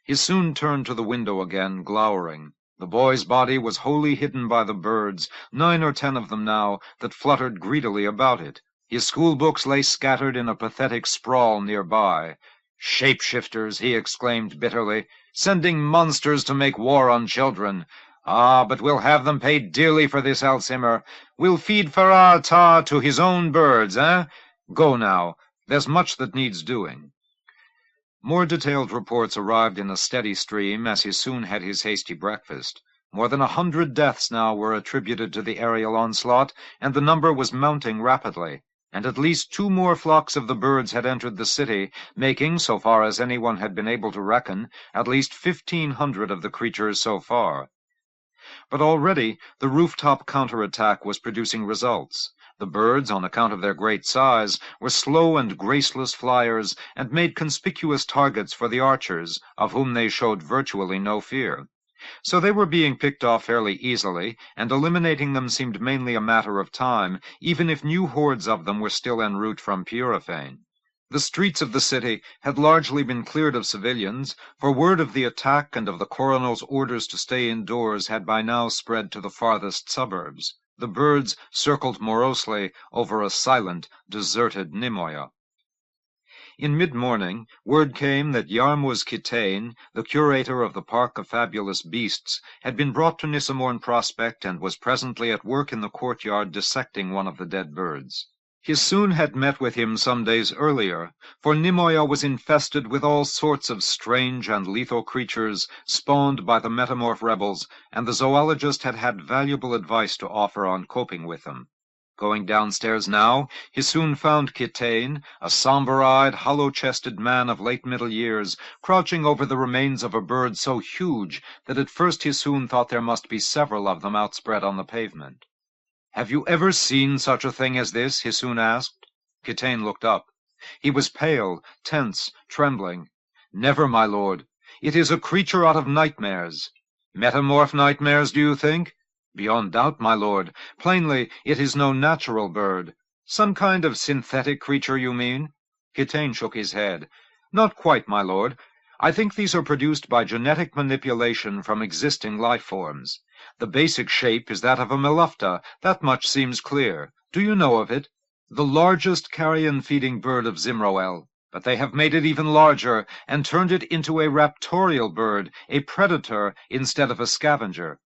Hisoon turned to the window again, glowering. The boy's body was wholly hidden by the birds, 9 or 10 of them now, that fluttered greedily about it. His school-books lay scattered in a pathetic sprawl nearby. "Shapeshifters!" he exclaimed bitterly, "sending monsters to make war on children. Ah, but we'll have them pay dearly for this, Alcimer. We'll feed Farah Ta to his own birds, eh? Go now. There's much that needs doing." More detailed reports arrived in a steady stream as Hisoon had his hasty breakfast. More than 100 deaths now were attributed to the aerial onslaught, and the number was mounting rapidly. And at least 2 more flocks of the birds had entered the city, making, so far as anyone had been able to reckon, at least 1,500 of the creatures so far. But already the rooftop counterattack was producing results. The birds, on account of their great size, were slow and graceless flyers, and made conspicuous targets for the archers, of whom they showed virtually no fear. So they were being picked off fairly easily, and eliminating them seemed mainly a matter of time, even if new hordes of them were still en route from Purifane. The streets of the city had largely been cleared of civilians, for word of the attack and of the coronel's orders to stay indoors had by now spread to the farthest suburbs. The birds circled morosely over a silent, deserted Nimoya. In mid-morning, word came that Yarmuz Kitane, the curator of the Park of Fabulous Beasts, had been brought to Nissamorn Prospect and was presently at work in the courtyard dissecting one of the dead birds. Hisoon had met with him some days earlier, for Nimoya was infested with all sorts of strange and lethal creatures spawned by the metamorph rebels, and the zoologist had had valuable advice to offer on coping with them. Going downstairs now, Hisoon found Kitane, a somber-eyed, hollow-chested man of late middle years, crouching over the remains of a bird so huge that at first Hisoon thought there must be several of them outspread on the pavement. "Have you ever seen such a thing as this?" Hisoon asked. Kitane looked up. He was pale, tense, trembling. "Never, my lord. It is a creature out of nightmares." "Metamorph nightmares, do you think?" "Beyond doubt, my lord. Plainly, it is no natural bird." "Some kind of synthetic creature, you mean?" Kitane shook his head. "Not quite, my lord. I think these are produced by genetic manipulation from existing life forms. The basic shape is that of a melufta, that much seems clear. Do you know of it? The largest carrion-feeding bird of Zimroel. But they have made it even larger, and turned it into a raptorial bird, a predator instead of a scavenger.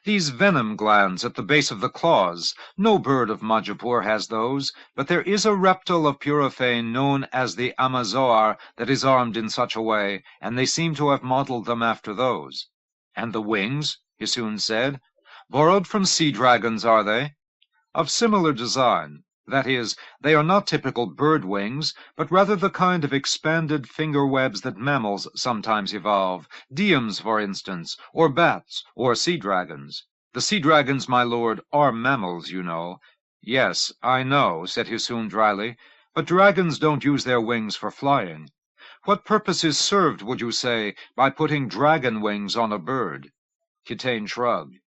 These venom glands at the base of the claws, no bird of Majapur has those, but there is a reptile of Purifane known as the Amazoar that is armed in such a way, and they seem to have modeled them after those." "And the wings?" Hisoon said. "Borrowed from sea dragons, are they?" "Of similar design. That is, they are not typical bird wings, but rather the kind of expanded finger webs that mammals sometimes evolve, diems, for instance, or bats, or sea dragons. The sea dragons, my lord, are mammals, you know." "Yes, I know," said Hisoon dryly, "but dragons don't use their wings for flying. What purpose is served, would you say, by putting dragon wings on a bird?" Kitane shrugged.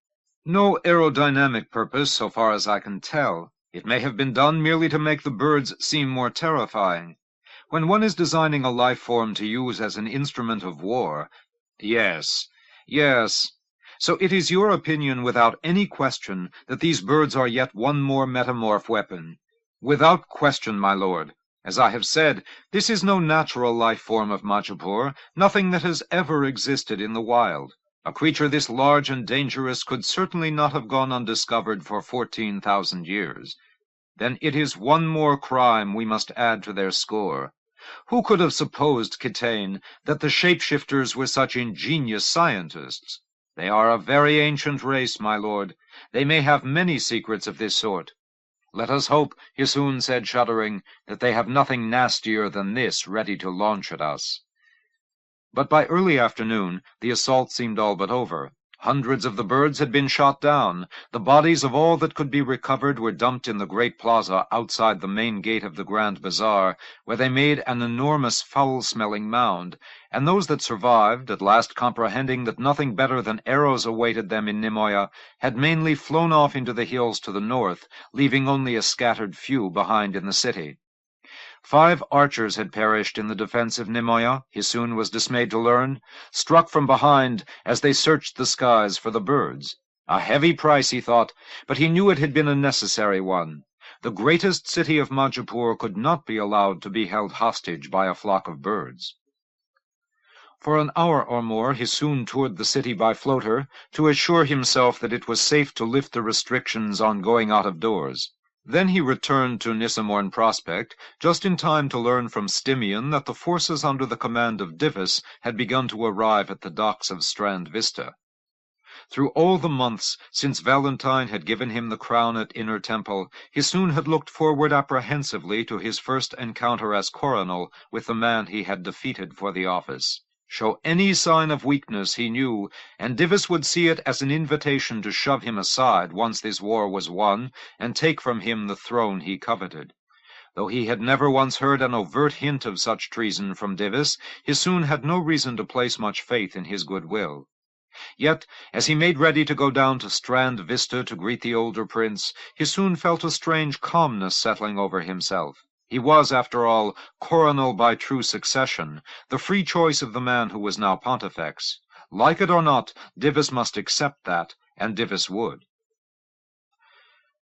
"No aerodynamic purpose, so far as I can tell. It may have been done merely to make the birds seem more terrifying. When one is designing a life form to use as an instrument of war—" "Yes, yes. So it is your opinion without any question that these birds are yet one more metamorph weapon?" "Without question, my lord. As I have said, this is no natural life form of Majapur, nothing that has ever existed in the wild. A creature this large and dangerous could certainly not have gone undiscovered for 14,000 years. Then it is one more crime we must add to their score. Who could have supposed, Kitane, that the shapeshifters were such ingenious scientists? They are a very ancient race, my lord. They may have many secrets of this sort." "Let us hope," Hisoon said, shuddering, "that they have nothing nastier than this ready to launch at us." But by early afternoon, the assault seemed all but over. Hundreds of the birds had been shot down. The bodies of all that could be recovered were dumped in the great plaza outside the main gate of the Grand Bazaar, where they made an enormous foul-smelling mound, and those that survived, at last comprehending that nothing better than arrows awaited them in Nimoya, had mainly flown off into the hills to the north, leaving only a scattered few behind in the city. 5 archers had perished in the defense of Nimoya, Hisoon was dismayed to learn, struck from behind as they searched the skies for the birds. A heavy price, he thought, but he knew it had been a necessary one. The greatest city of Majapur could not be allowed to be held hostage by a flock of birds. For an hour or more Hisoon toured the city by floater, to assure himself that it was safe to lift the restrictions on going out of doors. Then he returned to Nissamorn Prospect, just in time to learn from Stimion that the forces under the command of Divis had begun to arrive at the docks of Strand Vista. Through all the months since Valentine had given him the crown at Inner Temple, Hisoon had looked forward apprehensively to his first encounter as coronel with the man he had defeated for the office. Show any sign of weakness, he knew, and Divis would see it as an invitation to shove him aside once this war was won, and take from him the throne he coveted. Though he had never once heard an overt hint of such treason from Divis, Hisoon had no reason to place much faith in his goodwill. Yet, as he made ready to go down to Strand Vista to greet the older prince, he soon felt a strange calmness settling over himself. He was, after all, coronal by true succession, the free choice of the man who was now Pontifex. Like it or not, Divis must accept that, and Divis would.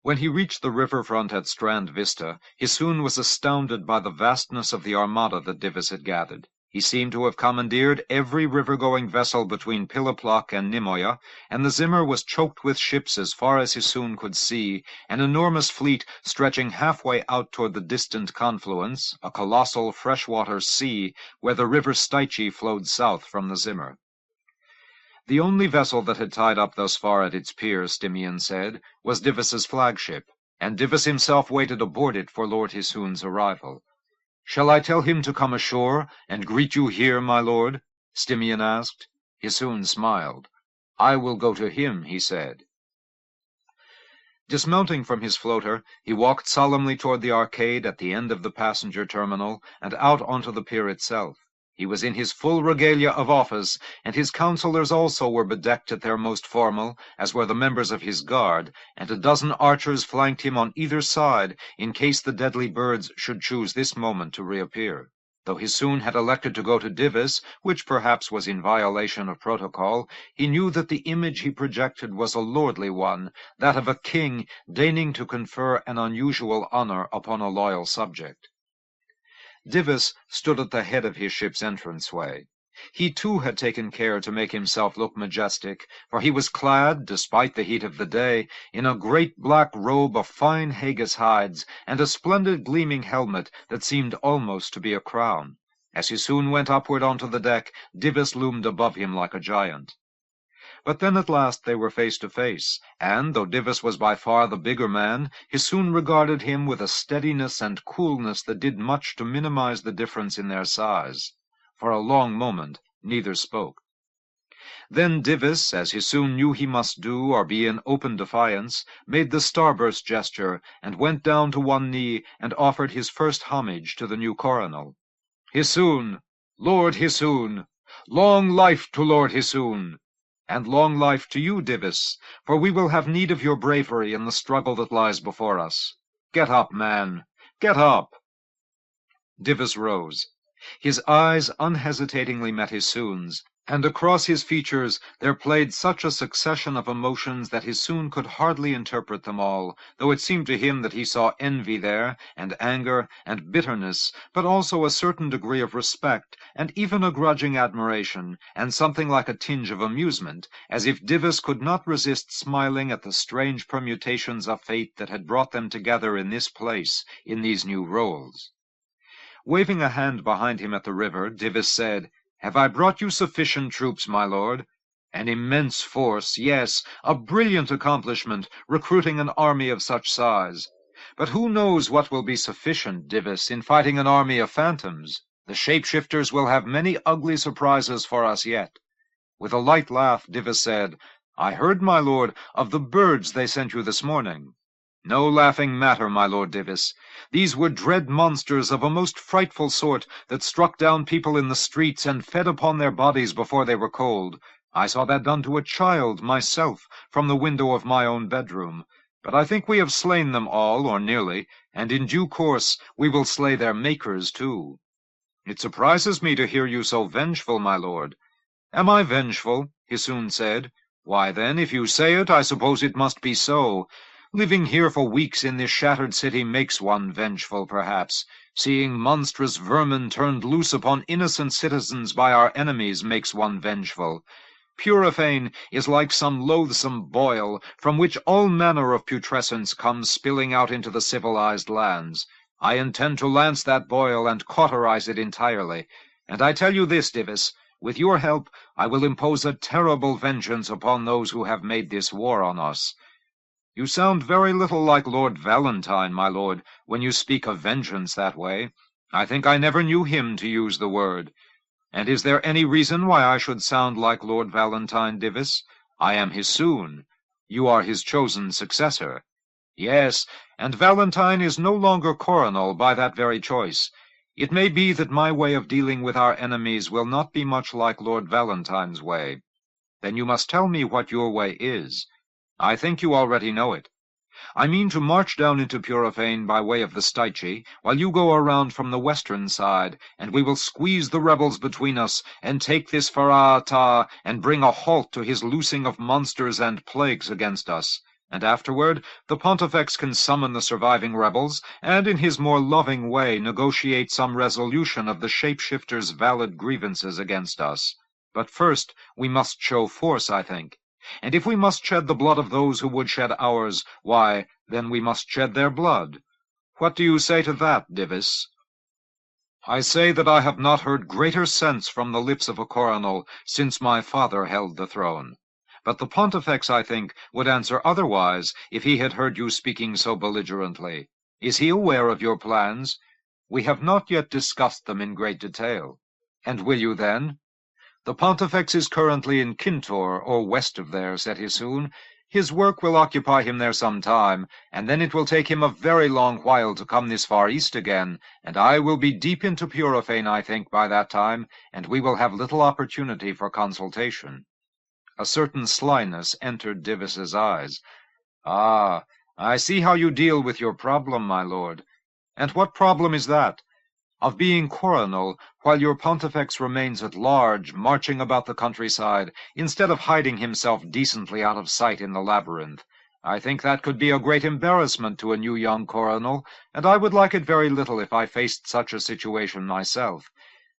When he reached the riverfront at Strand Vista, he soon was astounded by the vastness of the armada that Divis had gathered. He seemed to have commandeered every river-going vessel between Piliplock and Nimoya, and the Zimmer was choked with ships as far as he soon could see, an enormous fleet stretching halfway out toward the distant confluence, a colossal freshwater sea, where the river Styche flowed south from the Zimmer. The only vessel that had tied up thus far at its pier, Stimmien said, was Divis's flagship, and Divis himself waited aboard it for Lord Hisoon's arrival. "Shall I tell him to come ashore, and greet you here, my lord?" Stimmien asked. Hisoon smiled. "I will go to him," he said. Dismounting from his floater, he walked solemnly toward the arcade at the end of the passenger terminal, and out onto the pier itself. He was in his full regalia of office, and his councillors also were bedecked at their most formal, as were the members of his guard, and a dozen archers flanked him on either side, in case the deadly birds should choose this moment to reappear. Though Hisoon had elected to go to Divis, which perhaps was in violation of protocol, he knew that the image he projected was a lordly one, that of a king deigning to confer an unusual honor upon a loyal subject. Divis stood at the head of his ship's entranceway. He too had taken care to make himself look majestic, for he was clad, despite the heat of the day, in a great black robe of fine haggis hides, and a splendid gleaming helmet that seemed almost to be a crown. As he soon went upward onto the deck, Divis loomed above him like a giant. But then at last they were face to face, and, though Divis was by far the bigger man, Hisoon regarded him with a steadiness and coolness that did much to minimize the difference in their size. For a long moment neither spoke. Then Divis, as Hisoon knew he must do or be in open defiance, made the starburst gesture, and went down to one knee and offered his first homage to the new coronel. "Hisoon! Lord Hisoon! Long life to Lord Hisoon! And long life to you, Divis, for we will have need of your bravery in the struggle that lies before us. Get up, man, get up!" Divis rose. His eyes unhesitatingly met Hisoon's, and across his features there played such a succession of emotions that Hisoon could hardly interpret them all, though it seemed to him that he saw envy there, and anger, and bitterness, but also a certain degree of respect, and even a grudging admiration, and something like a tinge of amusement, as if Divis could not resist smiling at the strange permutations of fate that had brought them together in this place, in these new roles. Waving a hand behind him at the river, Divis said, "Have I brought you sufficient troops, my lord?" "An immense force, yes, a brilliant accomplishment, recruiting an army of such size. But who knows what will be sufficient, Divis, in fighting an army of phantoms? The shapeshifters will have many ugly surprises for us yet." With a light laugh, Divis said, "I heard, my lord, of the birds they sent you this morning." "No laughing matter, my lord Divis. These were dread monsters of a most frightful sort that struck down people in the streets and fed upon their bodies before they were cold. I saw that done to a child, myself, from the window of my own bedroom. But I think we have slain them all, or nearly, and in due course we will slay their makers too." "It surprises me to hear you so vengeful, my lord." "Am I vengeful?" Hisoon said. "Why then, if you say it, I suppose it must be so. Living here for weeks in this shattered city makes one vengeful, perhaps. Seeing monstrous vermin turned loose upon innocent citizens by our enemies makes one vengeful. Purifane is like some loathsome boil, from which all manner of putrescence comes spilling out into the civilized lands. I intend to lance that boil and cauterize it entirely. And I tell you this, Divis, with your help I will impose a terrible vengeance upon those who have made this war on us." "You sound very little like Lord Valentine, my lord, when you speak of vengeance that way. I think I never knew him to use the word. And is there any reason why I should sound like Lord Valentine, Divis? I am Hisoon. You are his chosen successor." "Yes, and Valentine is no longer coronal by that very choice. It may be that my way of dealing with our enemies will not be much like Lord Valentine's way." Then you must tell me what your way is. I think you already know it. I mean to march down into Purifane by way of the Styche, while you go around from the western side, and we will squeeze the rebels between us, and take this Farah-Ata, and bring a halt to his loosing of monsters and plagues against us. And afterward, the Pontifex can summon the surviving rebels, and in his more loving way negotiate some resolution of the shapeshifter's valid grievances against us. But first, we must show force, I think. And if we must shed the blood of those who would shed ours, why, then we must shed their blood. What do you say to that, Divis? I say that I have not heard greater sense from the lips of a coronel since my father held the throne. But the Pontifex, I think, would answer otherwise if he had heard you speaking so belligerently. Is he aware of your plans? We have not yet discussed them in great detail. And will you then? The Pontifex is currently in Kintor, or west of there, said Hisoon. His work will occupy him there some time, and then it will take him a very long while to come this far east again, and I will be deep into Purifane, I think, by that time, and we will have little opportunity for consultation. A certain slyness entered Divis's eyes. Ah, I see how you deal with your problem, my lord. And what problem is that? Of being coronel, while your Pontifex remains at large, marching about the countryside, instead of hiding himself decently out of sight in the labyrinth. I think that could be a great embarrassment to a new young coronel, and I would like it very little if I faced such a situation myself.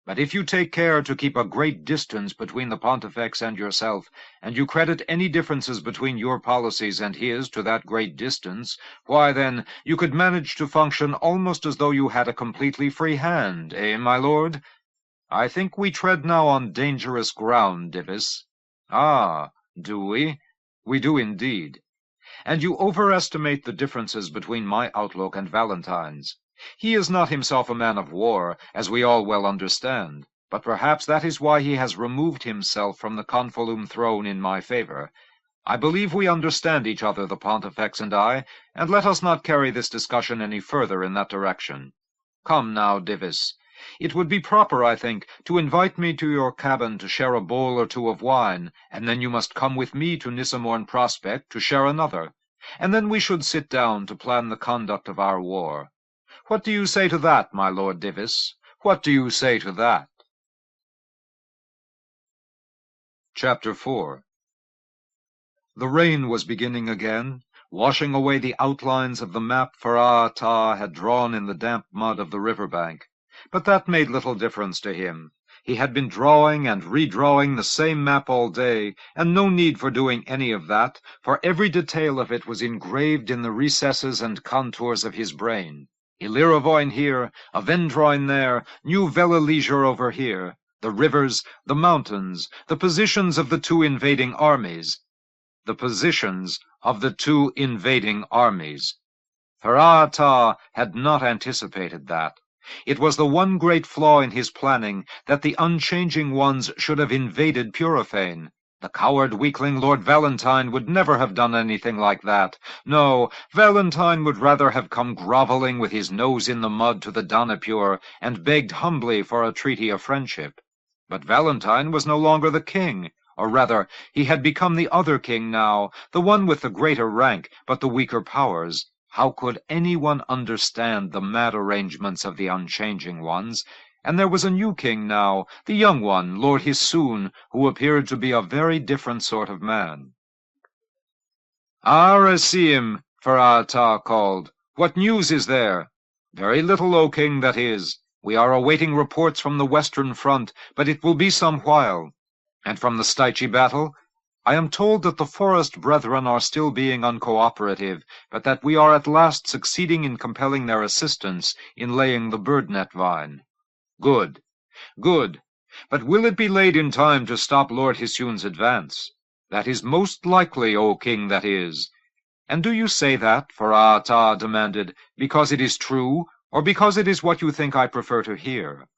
But if you take care to keep a great distance between the Pontifex and yourself, and you credit any differences between your policies and his to that great distance, why then, you could manage to function almost as though you had a completely free hand, eh, my lord? I think we tread now on dangerous ground, Divis. Ah, do we? We do indeed. And you overestimate the differences between my outlook and Valentine's. He is not himself a man of war, as we all well understand, but perhaps that is why he has removed himself from the Confolum throne in my favor. I believe we understand each other, the Pontifex and I, and let us not carry this discussion any further in that direction. Come now, Divis. It would be proper, I think, to invite me to your cabin to share a bowl or two of wine, and then you must come with me to Nissamorn Prospect to share another, and then we should sit down to plan the conduct of our war. What do you say to that, my Lord Divis? What do you say to that? Chapter 4. The rain was beginning again, washing away the outlines of the map Farah-Ata had drawn in the damp mud of the river-bank. But that made little difference to him. He had been drawing and redrawing the same map all day, and no need for doing any of that, for every detail of it was engraved in the recesses and contours of his brain. Illyrivoin here, a Vendroin there, New Velaleisure over here, the rivers, the mountains, the positions of the two invading armies. The positions of the two invading armies. Farah-Ata had not anticipated that. It was the one great flaw in his planning that the unchanging ones should have invaded Purifane. The coward weakling Lord Valentine would never have done anything like that. No, Valentine would rather have come groveling with his nose in the mud to the Danapure and begged humbly for a treaty of friendship. But Valentine was no longer the king, or rather, he had become the other king now, the one with the greater rank, but the weaker powers. How could anyone understand the mad arrangements of the unchanging ones? And there was a new king now, the young one, Lord Hisoon, who appeared to be a very different sort of man. "Ah, Rasim," Farah-Ata called. "What news is there?" "Very little, O king, that is. We are awaiting reports from the western front, but it will be some while." "And from the Styche battle?" "I am told that the forest brethren are still being uncooperative, but that we are at last succeeding in compelling their assistance in laying the bird-net vine." "Good, good. But will it be laid in time to stop Lord Hisoon's advance?" "That is most likely, O king, that is." "And do you say that," Farah-Ata demanded, "because it is true, or because it is what you think I prefer to hear?"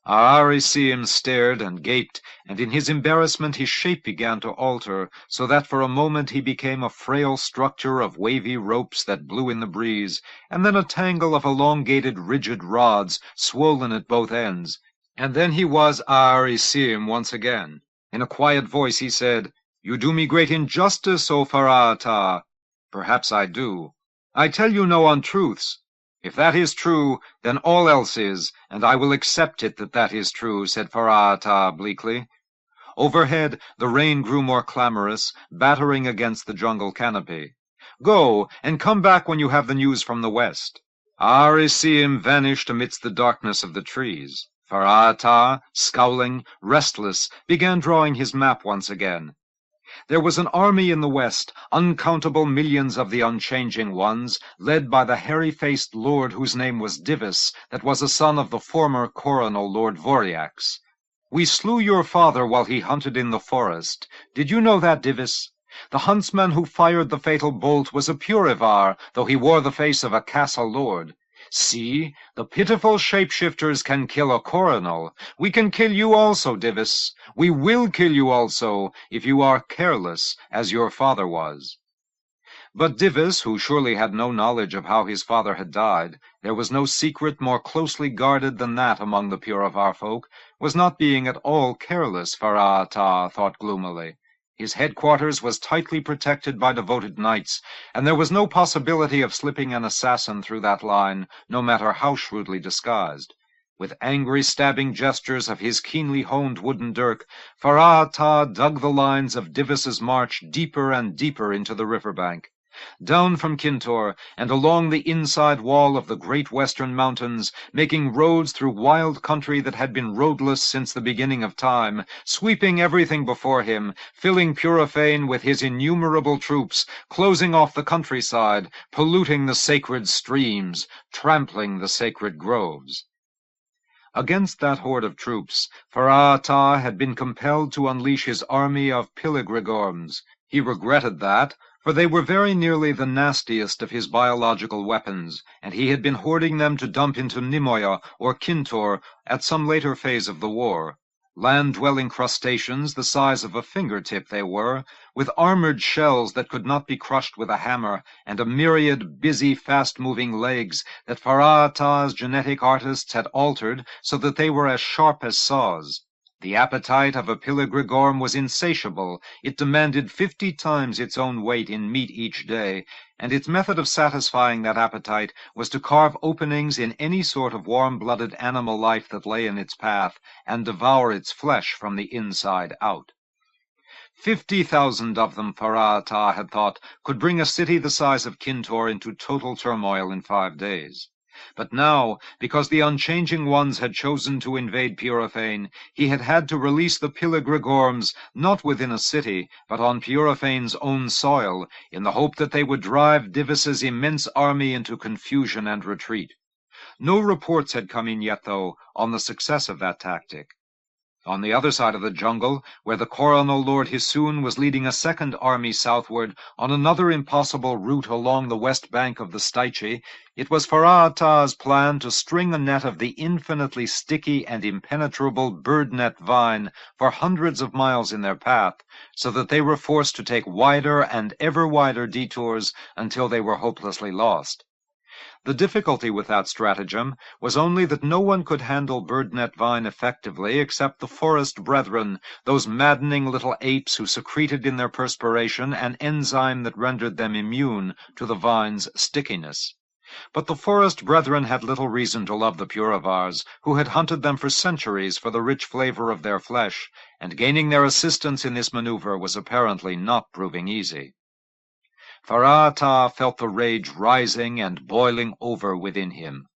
Rasim stared and gaped, and in his embarrassment his shape began to alter, so that for a moment he became a frail structure of wavy ropes that blew in the breeze, and then a tangle of elongated rigid rods, swollen at both ends, and then he was Rasim once again. In a quiet voice he said, "You do me great injustice, O Faraata." "Perhaps I do." "I tell you no untruths." "If that is true, then all else is, and I will accept it that that is true," said Faraata bleakly. Overhead, the rain grew more clamorous, battering against the jungle canopy. "Go, and come back when you have the news from the west." Arisim vanished amidst the darkness of the trees. Faraata, scowling, restless, began drawing his map once again. There was an army in the west, uncountable millions of the unchanging ones, led by the hairy-faced lord whose name was Divis, that was a son of the former coronal Lord Voriax. "We slew your father while he hunted in the forest. Did you know that, Divis? The huntsman who fired the fatal bolt was a Purivar, though he wore the face of a castle lord. See, the pitiful shapeshifters can kill a coronal. We can kill you also, Divis. We will kill you also, if you are careless, as your father was." But Divis, who surely had no knowledge of how his father had died, there was no secret more closely guarded than that among the Purivar folk, was not being at all careless, Faraata thought gloomily. His headquarters was tightly protected by devoted knights, and there was no possibility of slipping an assassin through that line, no matter how shrewdly disguised. With angry stabbing gestures of his keenly honed wooden dirk, Faraata dug the lines of Divis's march deeper and deeper into the riverbank. Down from Kintor, and along the inside wall of the great western mountains, making roads through wild country that had been roadless since the beginning of time, sweeping everything before him, filling Purifane with his innumerable troops, closing off the countryside, polluting the sacred streams, trampling the sacred groves. Against that horde of troops, Faraata had been compelled to unleash his army of Pilgrigorms. He regretted that, for they were very nearly the nastiest of his biological weapons, and he had been hoarding them to dump into Nimoya or Kintor at some later phase of the war. Land-dwelling crustaceans the size of a fingertip they were, with armored shells that could not be crushed with a hammer, and a myriad busy, fast-moving legs that Faraata's genetic artists had altered so that they were as sharp as saws. The appetite of a Pilgrigorm was insatiable. It demanded 50 times its own weight in meat each day, and its method of satisfying that appetite was to carve openings in any sort of warm-blooded animal life that lay in its path, and devour its flesh from the inside out. 50,000 of them, Faraata had thought, could bring a city the size of Kintor into total turmoil in 5 days. But now, because the unchanging ones had chosen to invade Purifane, he had had to release the Pilgrigorms not within a city, but on Purifane's own soil, in the hope that they would drive Divis's immense army into confusion and retreat. No reports had come in yet, though, on the success of that tactic. On the other side of the jungle, where the coronal Lord Hisoon was leading a second army southward on another impossible route along the west bank of the Styche, it was Faraata's plan to string a net of the infinitely sticky and impenetrable bird-net vine for hundreds of miles in their path, so that they were forced to take wider and ever wider detours until they were hopelessly lost. The difficulty with that stratagem was only that no one could handle bird-net vine effectively except the forest brethren, those maddening little apes who secreted in their perspiration an enzyme that rendered them immune to the vine's stickiness. But the forest brethren had little reason to love the Purivars, who had hunted them for centuries for the rich flavor of their flesh, and gaining their assistance in this maneuver was apparently not proving easy. Faraata felt the rage rising and boiling over within him.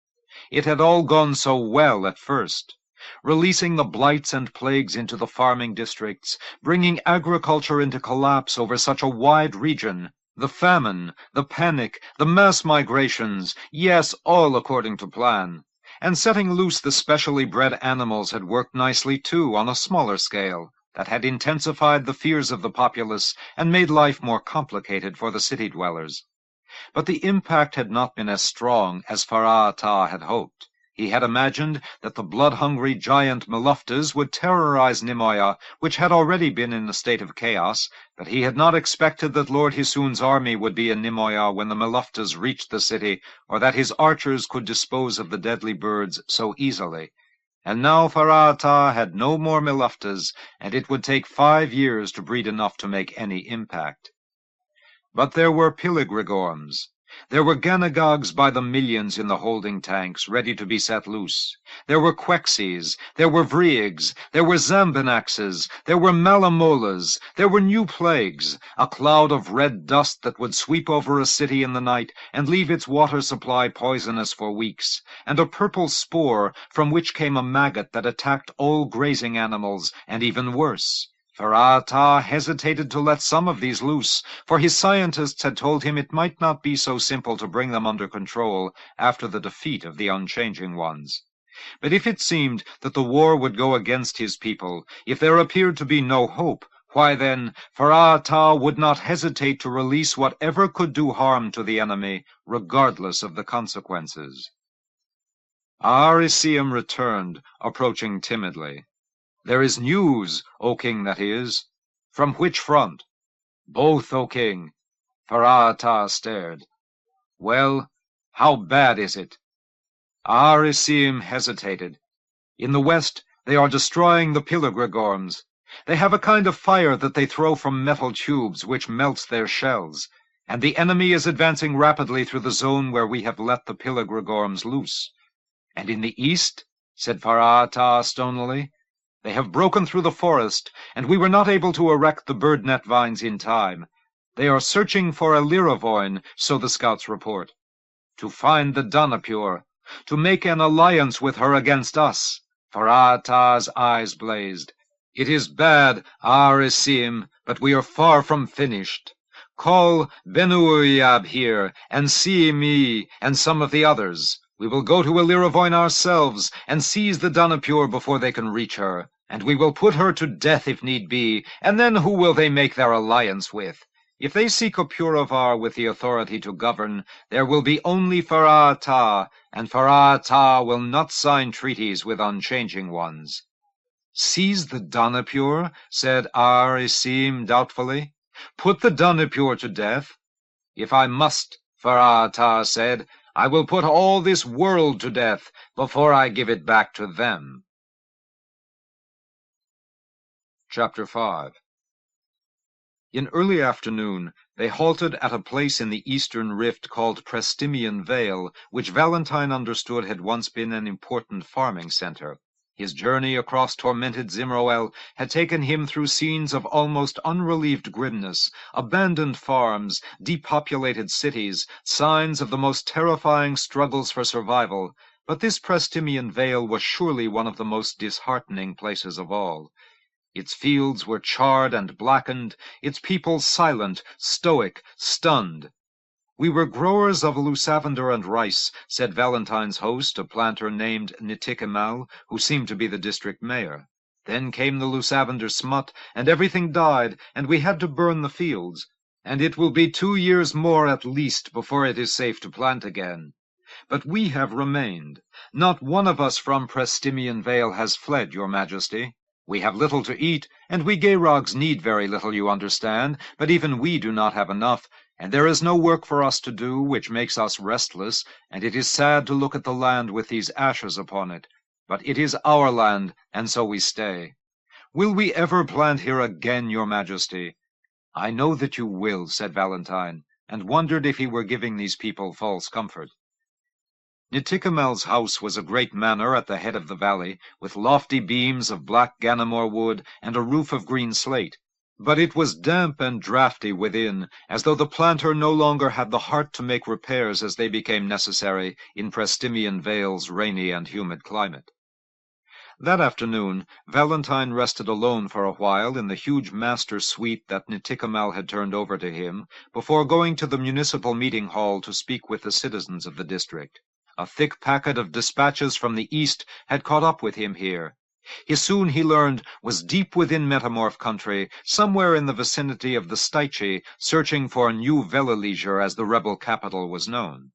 It had all gone so well at first, releasing the blights and plagues into the farming districts, bringing agriculture into collapse over such a wide region, the famine, the panic, the mass migrations, yes, all according to plan. And setting loose the specially bred animals had worked nicely too, on a smaller scale, that had intensified the fears of the populace and made life more complicated for the city dwellers. But the impact had not been as strong as Faraata had hoped. He had imagined that the blood-hungry giant Meluftas would terrorize Nimoya, which had already been in a state of chaos, but he had not expected that Lord Hisoon's army would be in Nimoya when the Meluftas reached the city, or that his archers could dispose of the deadly birds so easily. And now Farata had no more Miluftas, and it would take 5 years to breed enough to make any impact. But there were Pilligrigorms. There were Ganagogs by the millions in the holding tanks, ready to be set loose. There were Quexes, there were Vriegs, there were Zambanaxes, there were Malamolas, there were new plagues, a cloud of red dust that would sweep over a city in the night and leave its water supply poisonous for weeks, and a purple spore from which came a maggot that attacked all grazing animals, and even worse. Farata hesitated to let some of these loose, for his scientists had told him it might not be so simple to bring them under control after the defeat of the unchanging ones. But if it seemed that the war would go against his people, if there appeared to be no hope, why then, Farata would not hesitate to release whatever could do harm to the enemy, regardless of the consequences. Arisium returned, approaching timidly. "There is news, O king, that is." "From which front?" "Both, O king." Farata stared. "Well, how bad is it?" Arisium hesitated. "In the west they are destroying the Pilligrigorms. They have a kind of fire that they throw from metal tubes, which melts their shells. And the enemy is advancing rapidly through the zone where we have let the Pilligrigorms loose." "And in the east?" said Farata stonily. "They have broken through the forest, and we were not able to erect the bird net vines in time. They are searching for a Liravoin, so the scouts report. To find the Danapure, to make an alliance with her against us." Farata's eyes blazed. "It is bad, Arisim, but we are far from finished. Call Benuiab here, and Siimi, and some of the others. We will go to Illyravoin ourselves, and seize the Danapure before they can reach her, and we will put her to death if need be, and then who will they make their alliance with? If they seek a Puravar with the authority to govern, there will be only Farata, and Farata will not sign treaties with unchanging ones." "Seize the Danapure?" said Arisim doubtfully. "Put the Danapure to death?" "If I must," Farata said, "I will put all this world to death before I give it back to them." Chapter 5. In early afternoon, they halted at a place in the eastern rift called Prestimian Vale, which Valentine understood had once been an important farming center. His journey across tormented Zimroel had taken him through scenes of almost unrelieved grimness, abandoned farms, depopulated cities, signs of the most terrifying struggles for survival, but this Prestimian Vale was surely one of the most disheartening places of all. Its fields were charred and blackened, its people silent, stoic, stunned. "We were growers of lusavander and rice," said Valentine's host, a planter named Nitikemal, who seemed to be the district mayor. "Then came the lusavander smut, and everything died, and we had to burn the fields. And it will be 2 years more at least before it is safe to plant again. But we have remained. Not one of us from Prestimian Vale has fled, your majesty. We have little to eat, and we Gayrogs need very little, you understand, but even we do not have enough, and there is no work for us to do, which makes us restless, and it is sad to look at the land with these ashes upon it. But it is our land, and so we stay. Will we ever plant here again, your majesty?" "I know that you will," said Valentine, and wondered if he were giving these people false comfort. Nitikemal's house was a great manor at the head of the valley, with lofty beams of black Ganamore wood and a roof of green slate. But it was damp and draughty within, as though the planter no longer had the heart to make repairs as they became necessary in Prestimian Vale's rainy and humid climate. That afternoon, Valentine rested alone for a while in the huge master suite that Nitikemal had turned over to him, before going to the municipal meeting hall to speak with the citizens of the district. A thick packet of dispatches from the east had caught up with him here. Hisoon, he learned, was deep within Metamorph country, somewhere in the vicinity of the Styche, searching for New Velilege, as the rebel capital was known.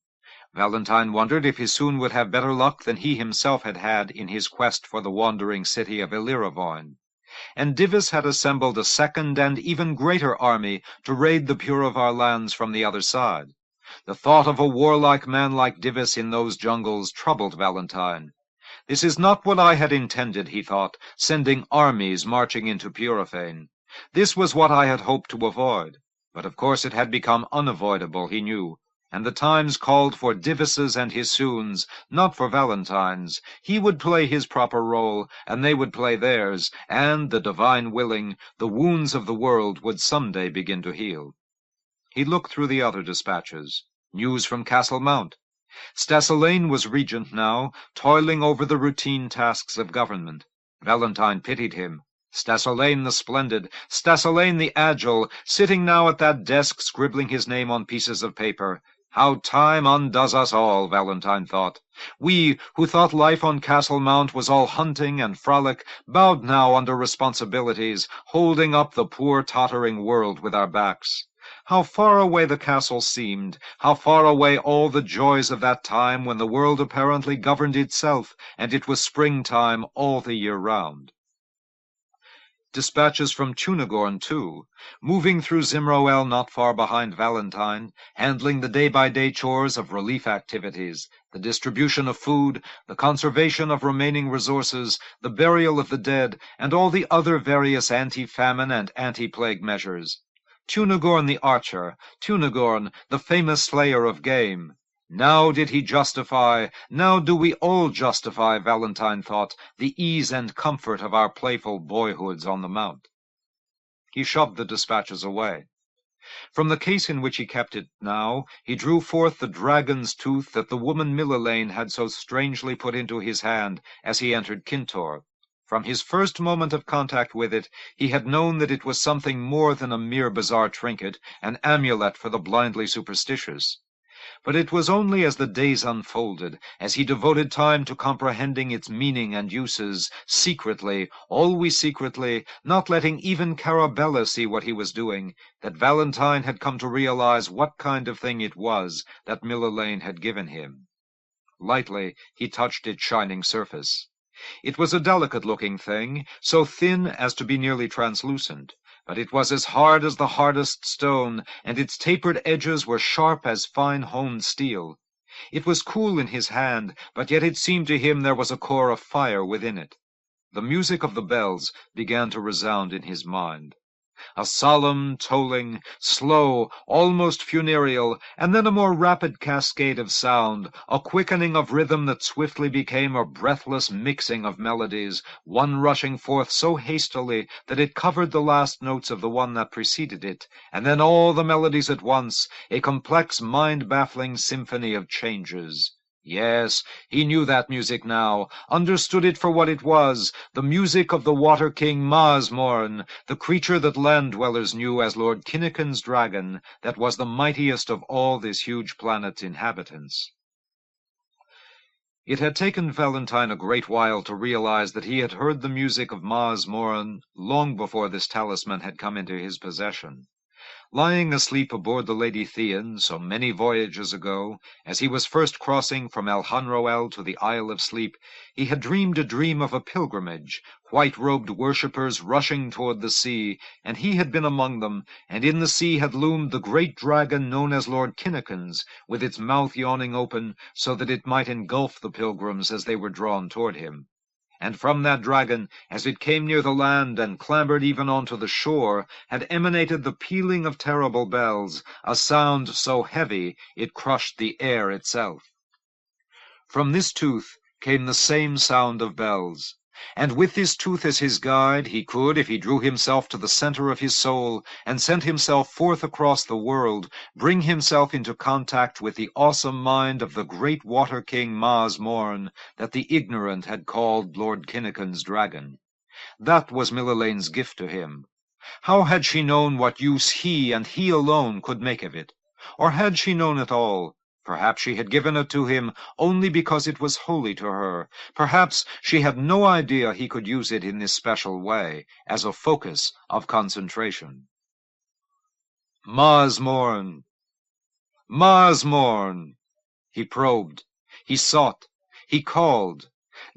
Valentine wondered if Hisoon would have better luck than he himself had had in his quest for the wandering city of Illyravoin. And Divis had assembled a second and even greater army to raid the Puravar lands from the other side. The thought of a warlike man like Divis in those jungles troubled Valentine. This is not what I had intended, he thought, sending armies marching into Purifane. This was what I had hoped to avoid. But of course it had become unavoidable, he knew, and the times called for Divises and Hissoons, not for Valentines. He would play his proper role, and they would play theirs, and, the divine willing, the wounds of the world would someday begin to heal. He looked through the other dispatches. News from Castle Mount. Stasilaine was regent now, toiling over the routine tasks of government. Valentine pitied him. Stasilaine the splendid, Stasilaine the agile, sitting now at that desk scribbling his name on pieces of paper. How time undoes us all, Valentine thought. We, who thought life on Castle Mount was all hunting and frolic, bowed now under responsibilities, holding up the poor tottering world with our backs. How far away the castle seemed, how far away all the joys of that time when the world apparently governed itself, and it was springtime all the year round. Dispatches from Tunagorn, too, moving through Zimroel not far behind Valentine, handling the day-by-day chores of relief activities, the distribution of food, the conservation of remaining resources, the burial of the dead, and all the other various anti-famine and anti-plague measures. Tunagorn the archer, Tunagorn, the famous slayer of game. Now did he justify, now do we all justify, Valentine thought, the ease and comfort of our playful boyhoods on the Mount. He shoved the dispatches away. From the case in which he kept it now, he drew forth the dragon's tooth that the woman Millelane had so strangely put into his hand as he entered Kintor. From his first moment of contact with it, he had known that it was something more than a mere bizarre trinket, an amulet for the blindly superstitious. But it was only as the days unfolded, as he devoted time to comprehending its meaning and uses, secretly, always secretly, not letting even Carabella see what he was doing, that Valentine had come to realize what kind of thing it was that Millelane had given him. Lightly, he touched its shining surface. It was a delicate-looking thing, so thin as to be nearly translucent. But it was as hard as the hardest stone, and its tapered edges were sharp as fine-honed steel. It was cool in his hand, but yet it seemed to him there was a core of fire within it. The music of the bells began to resound in his mind. A solemn tolling, slow, almost funereal, and then a more rapid cascade of sound, a quickening of rhythm that swiftly became a breathless mixing of melodies, one rushing forth so hastily that it covered the last notes of the one that preceded it, and then all the melodies at once, a complex, mind-baffling symphony of changes. Yes, he knew that music now, understood it for what it was, the music of the Water King Maasmorn, the creature that land-dwellers knew as Lord Kinnikin's dragon, that was the mightiest of all this huge planet's inhabitants. It had taken Valentine a great while to realize that he had heard the music of Maasmorn long before this talisman had come into his possession. Lying asleep aboard the Lady Thean so many voyages ago, as he was first crossing from Elhunroel to the Isle of Sleep, he had dreamed a dream of a pilgrimage, white-robed worshippers rushing toward the sea, and he had been among them, and in the sea had loomed the great dragon known as Lord Kinnikin's, with its mouth yawning open so that it might engulf the pilgrims as they were drawn toward him. And from that dragon, as it came near the land and clambered even onto the shore, had emanated the pealing of terrible bells, a sound so heavy it crushed the air itself. From this tooth came the same sound of bells, and with this tooth as his guide, he could, if he drew himself to the center of his soul and sent himself forth across the world, bring himself into contact with the awesome mind of the great Water King Maasmorn that the ignorant had called Lord Kinnikin's dragon. That was Millelane's gift to him. How had she known what use he and he alone could make of it? Or had she known at all? Perhaps she had given it to him only because it was holy to her. Perhaps she had no idea he could use it in this special way, as a focus of concentration. Maasmorn! Maasmorn! He probed. He sought. He called.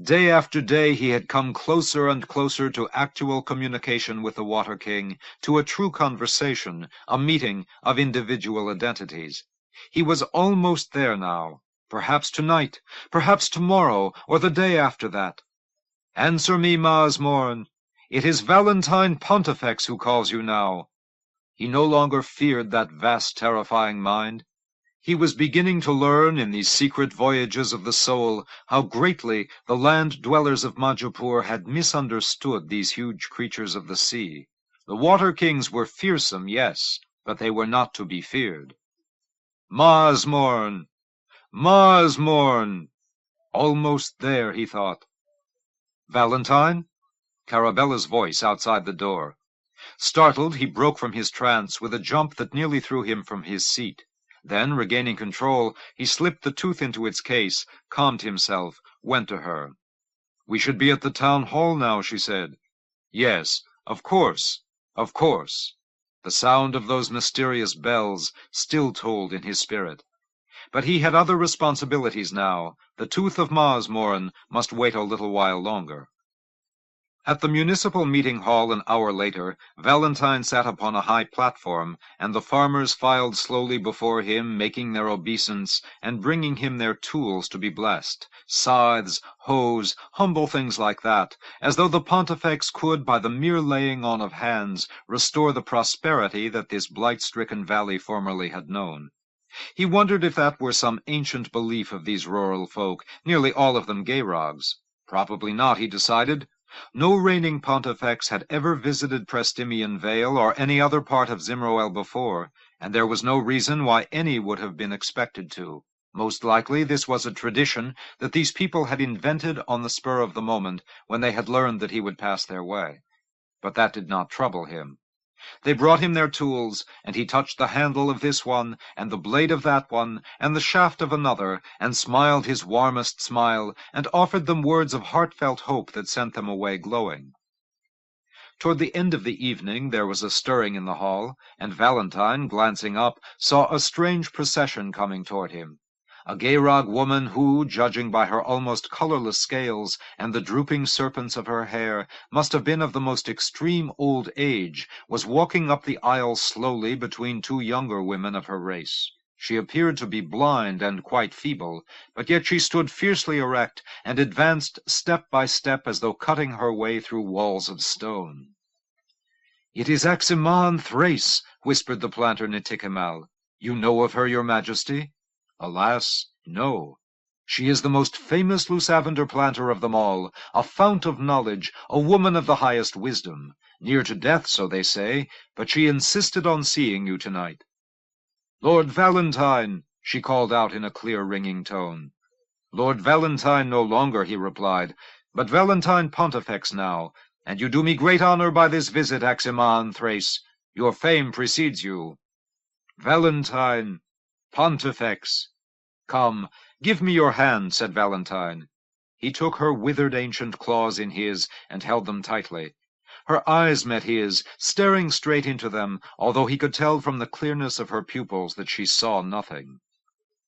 Day after day he had come closer and closer to actual communication with the Water King, to a true conversation, a meeting of individual identities. He was almost there now. Perhaps tonight, perhaps tomorrow, or the day after that. Answer me, Maasmorn. It is Valentine Pontifex who calls you now. He no longer feared that vast, terrifying mind. He was beginning to learn in these secret voyages of the soul how greatly the land-dwellers of Majapur had misunderstood these huge creatures of the sea. The water kings were fearsome, yes, but they were not to be feared. Maasmorn! Maasmorn! Almost there, he thought. Valentine? Carabella's voice outside the door. Startled, he broke from his trance with a jump that nearly threw him from his seat. Then, regaining control, he slipped the tooth into its case, calmed himself, went to her. "We should be at the town hall now," she said. "Yes, of course, of course." The sound of those mysterious bells still tolled in his spirit. But he had other responsibilities now. The tooth of Maasmorn must wait a little while longer. At the municipal meeting hall an hour later, Valentine sat upon a high platform, and the farmers filed slowly before him, making their obeisance, and bringing him their tools to be blessed, scythes, hoes, humble things like that, as though the Pontifex could, by the mere laying on of hands, restore the prosperity that this blight-stricken valley formerly had known. He wondered if that were some ancient belief of these rural folk, nearly all of them Gayrogs. Probably not, he decided. No reigning Pontifex had ever visited Prestimian Vale or any other part of Zimroel before, and there was no reason why any would have been expected to. Most likely this was a tradition that these people had invented on the spur of the moment when they had learned that he would pass their way. But that did not trouble him. They brought him their tools, and he touched the handle of this one, and the blade of that one, and the shaft of another, and smiled his warmest smile, and offered them words of heartfelt hope that sent them away glowing. Toward the end of the evening there was a stirring in the hall, and Valentine, glancing up, saw a strange procession coming toward him. A Gayrog woman who, judging by her almost colorless scales and the drooping serpents of her hair, must have been of the most extreme old age, was walking up the aisle slowly between two younger women of her race. She appeared to be blind and quite feeble, but yet she stood fiercely erect and advanced step by step as though cutting her way through walls of stone. "It is Aximan Thrace," whispered the planter Nitikemal. "You know of her, your majesty?" "Alas, no. She is the most famous Lusavander planter of them all, a fount of knowledge, a woman of the highest wisdom. Near to death, so they say, but she insisted on seeing you tonight." "Lord Valentine!" she called out in a clear, ringing tone. "Lord Valentine no longer," he replied, "but Valentine Pontifex now, and you do me great honor by this visit, Aximan Thrace. Your fame precedes you." "Valentine Pontifex. Come, give me your hand," said Valentine. He took her withered ancient claws in his and held them tightly. Her eyes met his, staring straight into them, although he could tell from the clearness of her pupils that she saw nothing.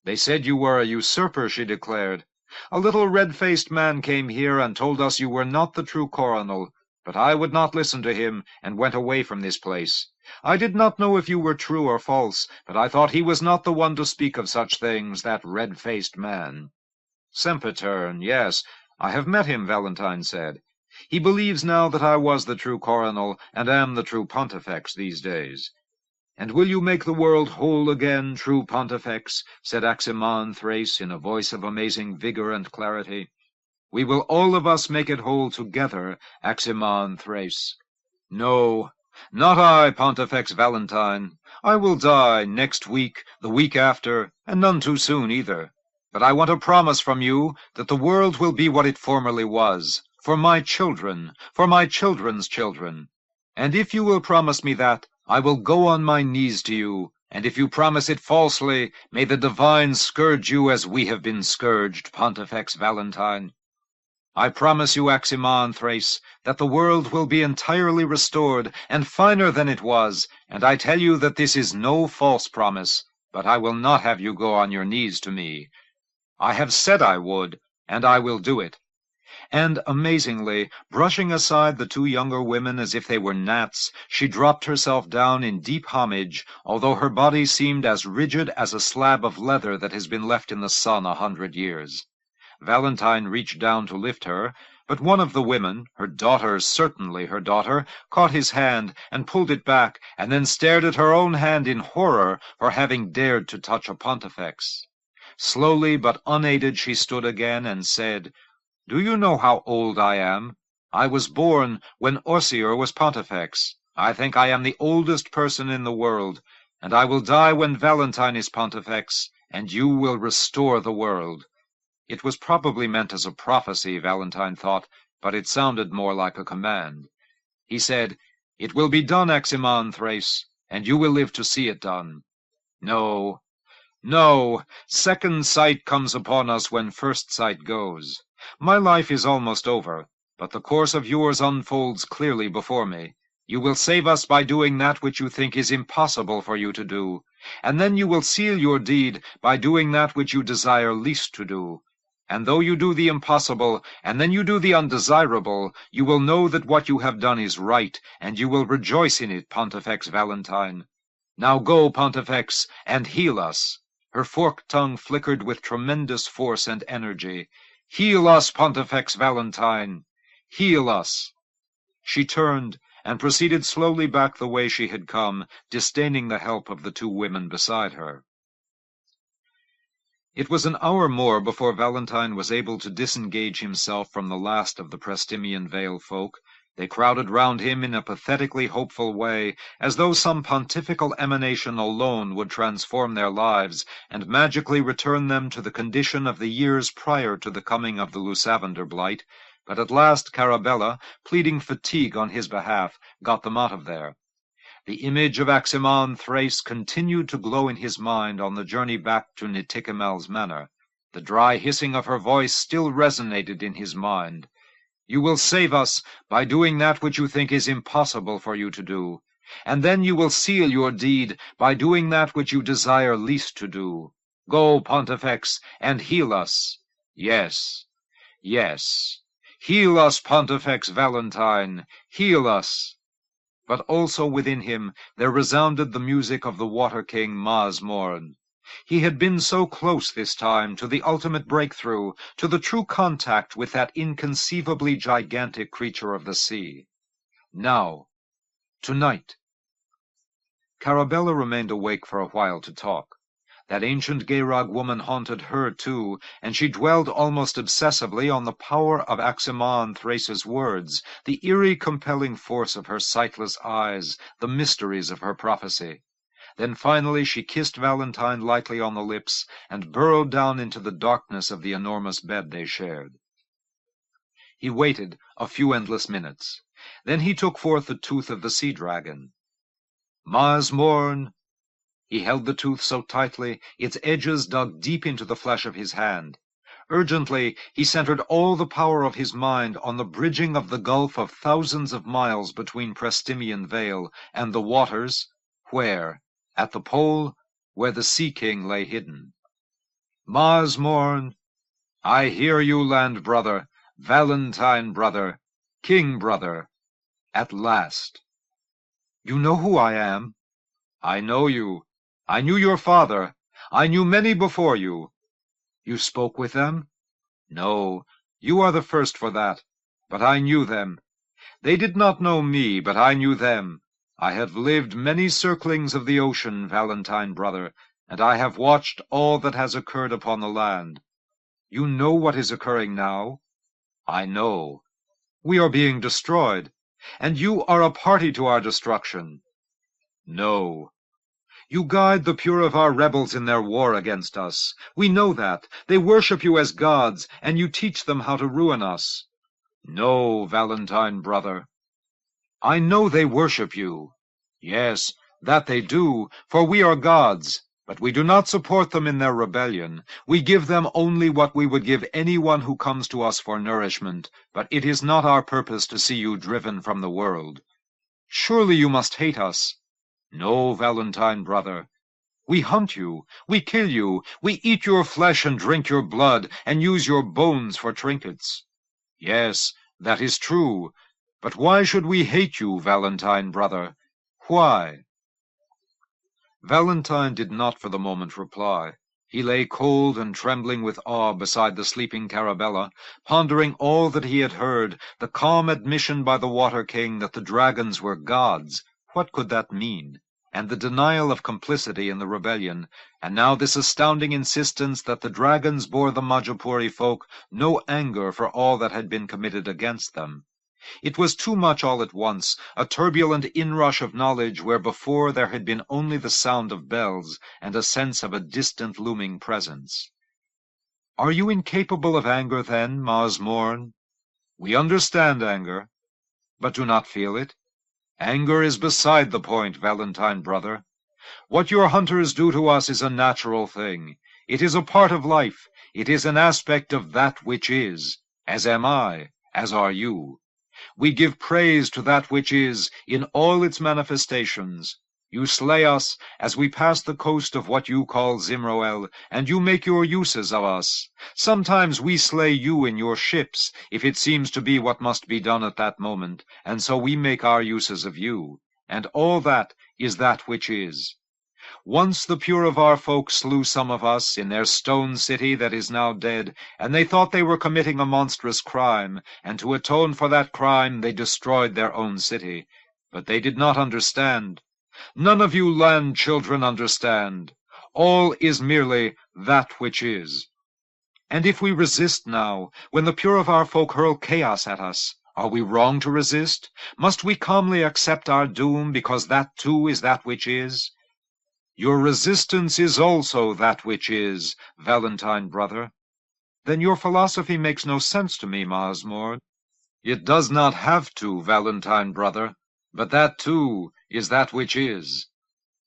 "They said you were a usurper," she declared. "A little red-faced man came here and told us you were not the true coronel, but I would not listen to him, and went away from this place. I did not know if you were true or false, but I thought he was not the one to speak of such things, that red-faced man." "Sempitern, yes, I have met him," Valentine said. "He believes now that I was the true coronel, and am the true Pontifex these days." "And will you make the world whole again, true Pontifex?" said Aximan Thrace in a voice of amazing vigor and clarity. "We will all of us make it whole together, Aximan Thrace." "No, not I, Pontifex Valentine. I will die next week, the week after, and none too soon either. But I want a promise from you that the world will be what it formerly was, for my children, for my children's children. And if you will promise me that, I will go on my knees to you, and if you promise it falsely, may the divines scourge you as we have been scourged, Pontifex Valentine. I promise you, Aximan Thrace, that the world will be entirely restored, and finer than it was, and I tell you that this is no false promise, but I will not have you go on your knees to me. I have said I would, and I will do it. And, amazingly, brushing aside the two younger women as if they were gnats, she dropped herself down in deep homage, although her body seemed as rigid as a slab of leather that has been left in the sun 100 years. Valentine reached down to lift her, but one of the women, her daughter, certainly her daughter, caught his hand and pulled it back, and then stared at her own hand in horror for having dared to touch a pontifex. Slowly but unaided she stood again and said, "Do you know how old I am? I was born when Orsier was pontifex. I think I am the oldest person in the world, and I will die when Valentine is pontifex, and you will restore the world." It was probably meant as a prophecy, Valentine thought, but it sounded more like a command. He said, "It will be done, Aximan Thrace, and you will live to see it done." No, no, second sight comes upon us when first sight goes. My life is almost over, but the course of yours unfolds clearly before me. You will save us by doing that which you think is impossible for you to do, and then you will seal your deed by doing that which you desire least to do. And though you do the impossible, and then you do the undesirable, you will know that what you have done is right, and you will rejoice in it, Pontifex Valentine. Now go, Pontifex, and heal us. Her forked tongue flickered with tremendous force and energy. Heal us, Pontifex Valentine. Heal us. She turned and proceeded slowly back the way she had come, disdaining the help of the two women beside her. It was an hour more before Valentine was able to disengage himself from the last of the Prestimian Vale folk. They crowded round him in a pathetically hopeful way, as though some pontifical emanation alone would transform their lives, and magically return them to the condition of the years prior to the coming of the Lusavander blight. But at last Carabella, pleading fatigue on his behalf, got them out of there. The image of Aximan Thrace continued to glow in his mind on the journey back to Niticamel's manor. The dry hissing of her voice still resonated in his mind. You will save us by doing that which you think is impossible for you to do, and then you will seal your deed by doing that which you desire least to do. Go, Pontifex, and heal us. Yes, yes. Heal us, Pontifex Valentine, heal us. But also within him there resounded the music of the Water King Maasmorn. He had been so close this time to the ultimate breakthrough, to the true contact with that inconceivably gigantic creature of the sea. Now, tonight. Carabella remained awake for a while to talk. That ancient Gayrog woman haunted her too, and she dwelled almost obsessively on the power of Aximan Thrace's words, the eerie compelling force of her sightless eyes, the mysteries of her prophecy. Then finally she kissed Valentine lightly on the lips, and burrowed down into the darkness of the enormous bed they shared. He waited a few endless minutes. Then he took forth the tooth of the sea-dragon. Maasmorn! He held the tooth so tightly, its edges dug deep into the flesh of his hand. Urgently, he centered all the power of his mind on the bridging of the gulf of thousands of miles between Prestimian Vale and the waters, where, at the pole, where the Sea King lay hidden. Maasmorn! I hear you, land brother, Valentine brother, king brother, at last. You know who I am? I know you. I knew your father. I knew many before you. You spoke with them? No, you are the first for that. But I knew them. They did not know me, but I knew them. I have lived many circlings of the ocean, Valentine brother, and I have watched all that has occurred upon the land. You know what is occurring now? I know. We are being destroyed, and you are a party to our destruction. No. You guide the Purivar rebels in their war against us. We know that. They worship you as gods, and you teach them how to ruin us. No, Valentine brother. I know they worship you. Yes, that they do, for we are gods. But we do not support them in their rebellion. We give them only what we would give anyone who comes to us for nourishment, but it is not our purpose to see you driven from the world. Surely you must hate us. No, Valentine brother. We hunt you, we kill you, we eat your flesh and drink your blood, and use your bones for trinkets. Yes, that is true. But why should we hate you, Valentine, brother? Why?" Valentine did not for the moment reply. He lay cold and trembling with awe beside the sleeping Carabella, pondering all that he had heard, the calm admission by the Water King that the dragons were gods. What could that mean? And the denial of complicity in the rebellion, and now this astounding insistence that the dragons bore the Majapuri folk no anger for all that had been committed against them. It was too much all at once, a turbulent inrush of knowledge where before there had been only the sound of bells and a sense of a distant looming presence. "Are you incapable of anger, then, Mars Morn? We understand anger, but do not feel it. Anger is beside the point, Valentine, brother. What your hunters do to us is a natural thing. It is a part of life. It is an aspect of that which is, as am I, as are you. We give praise to that which is, in all its manifestations. You slay us as we pass the coast of what you call Zimroel, and you make your uses of us. Sometimes we slay you in your ships, if it seems to be what must be done at that moment, and so we make our uses of you. And all that is that which is. Once the pure of our folk slew some of us in their stone city that is now dead, and they thought they were committing a monstrous crime, and to atone for that crime they destroyed their own city. But they did not understand. None of you land children understand. All is merely that which is. And if we resist now, when the pure of our folk hurl chaos at us, are we wrong to resist? Must we calmly accept our doom, because that too is that which is? Your resistance is also that which is, Valentine, brother. Then your philosophy makes no sense to me, Masmord. It does not have to, Valentine, brother, but that too is that which is.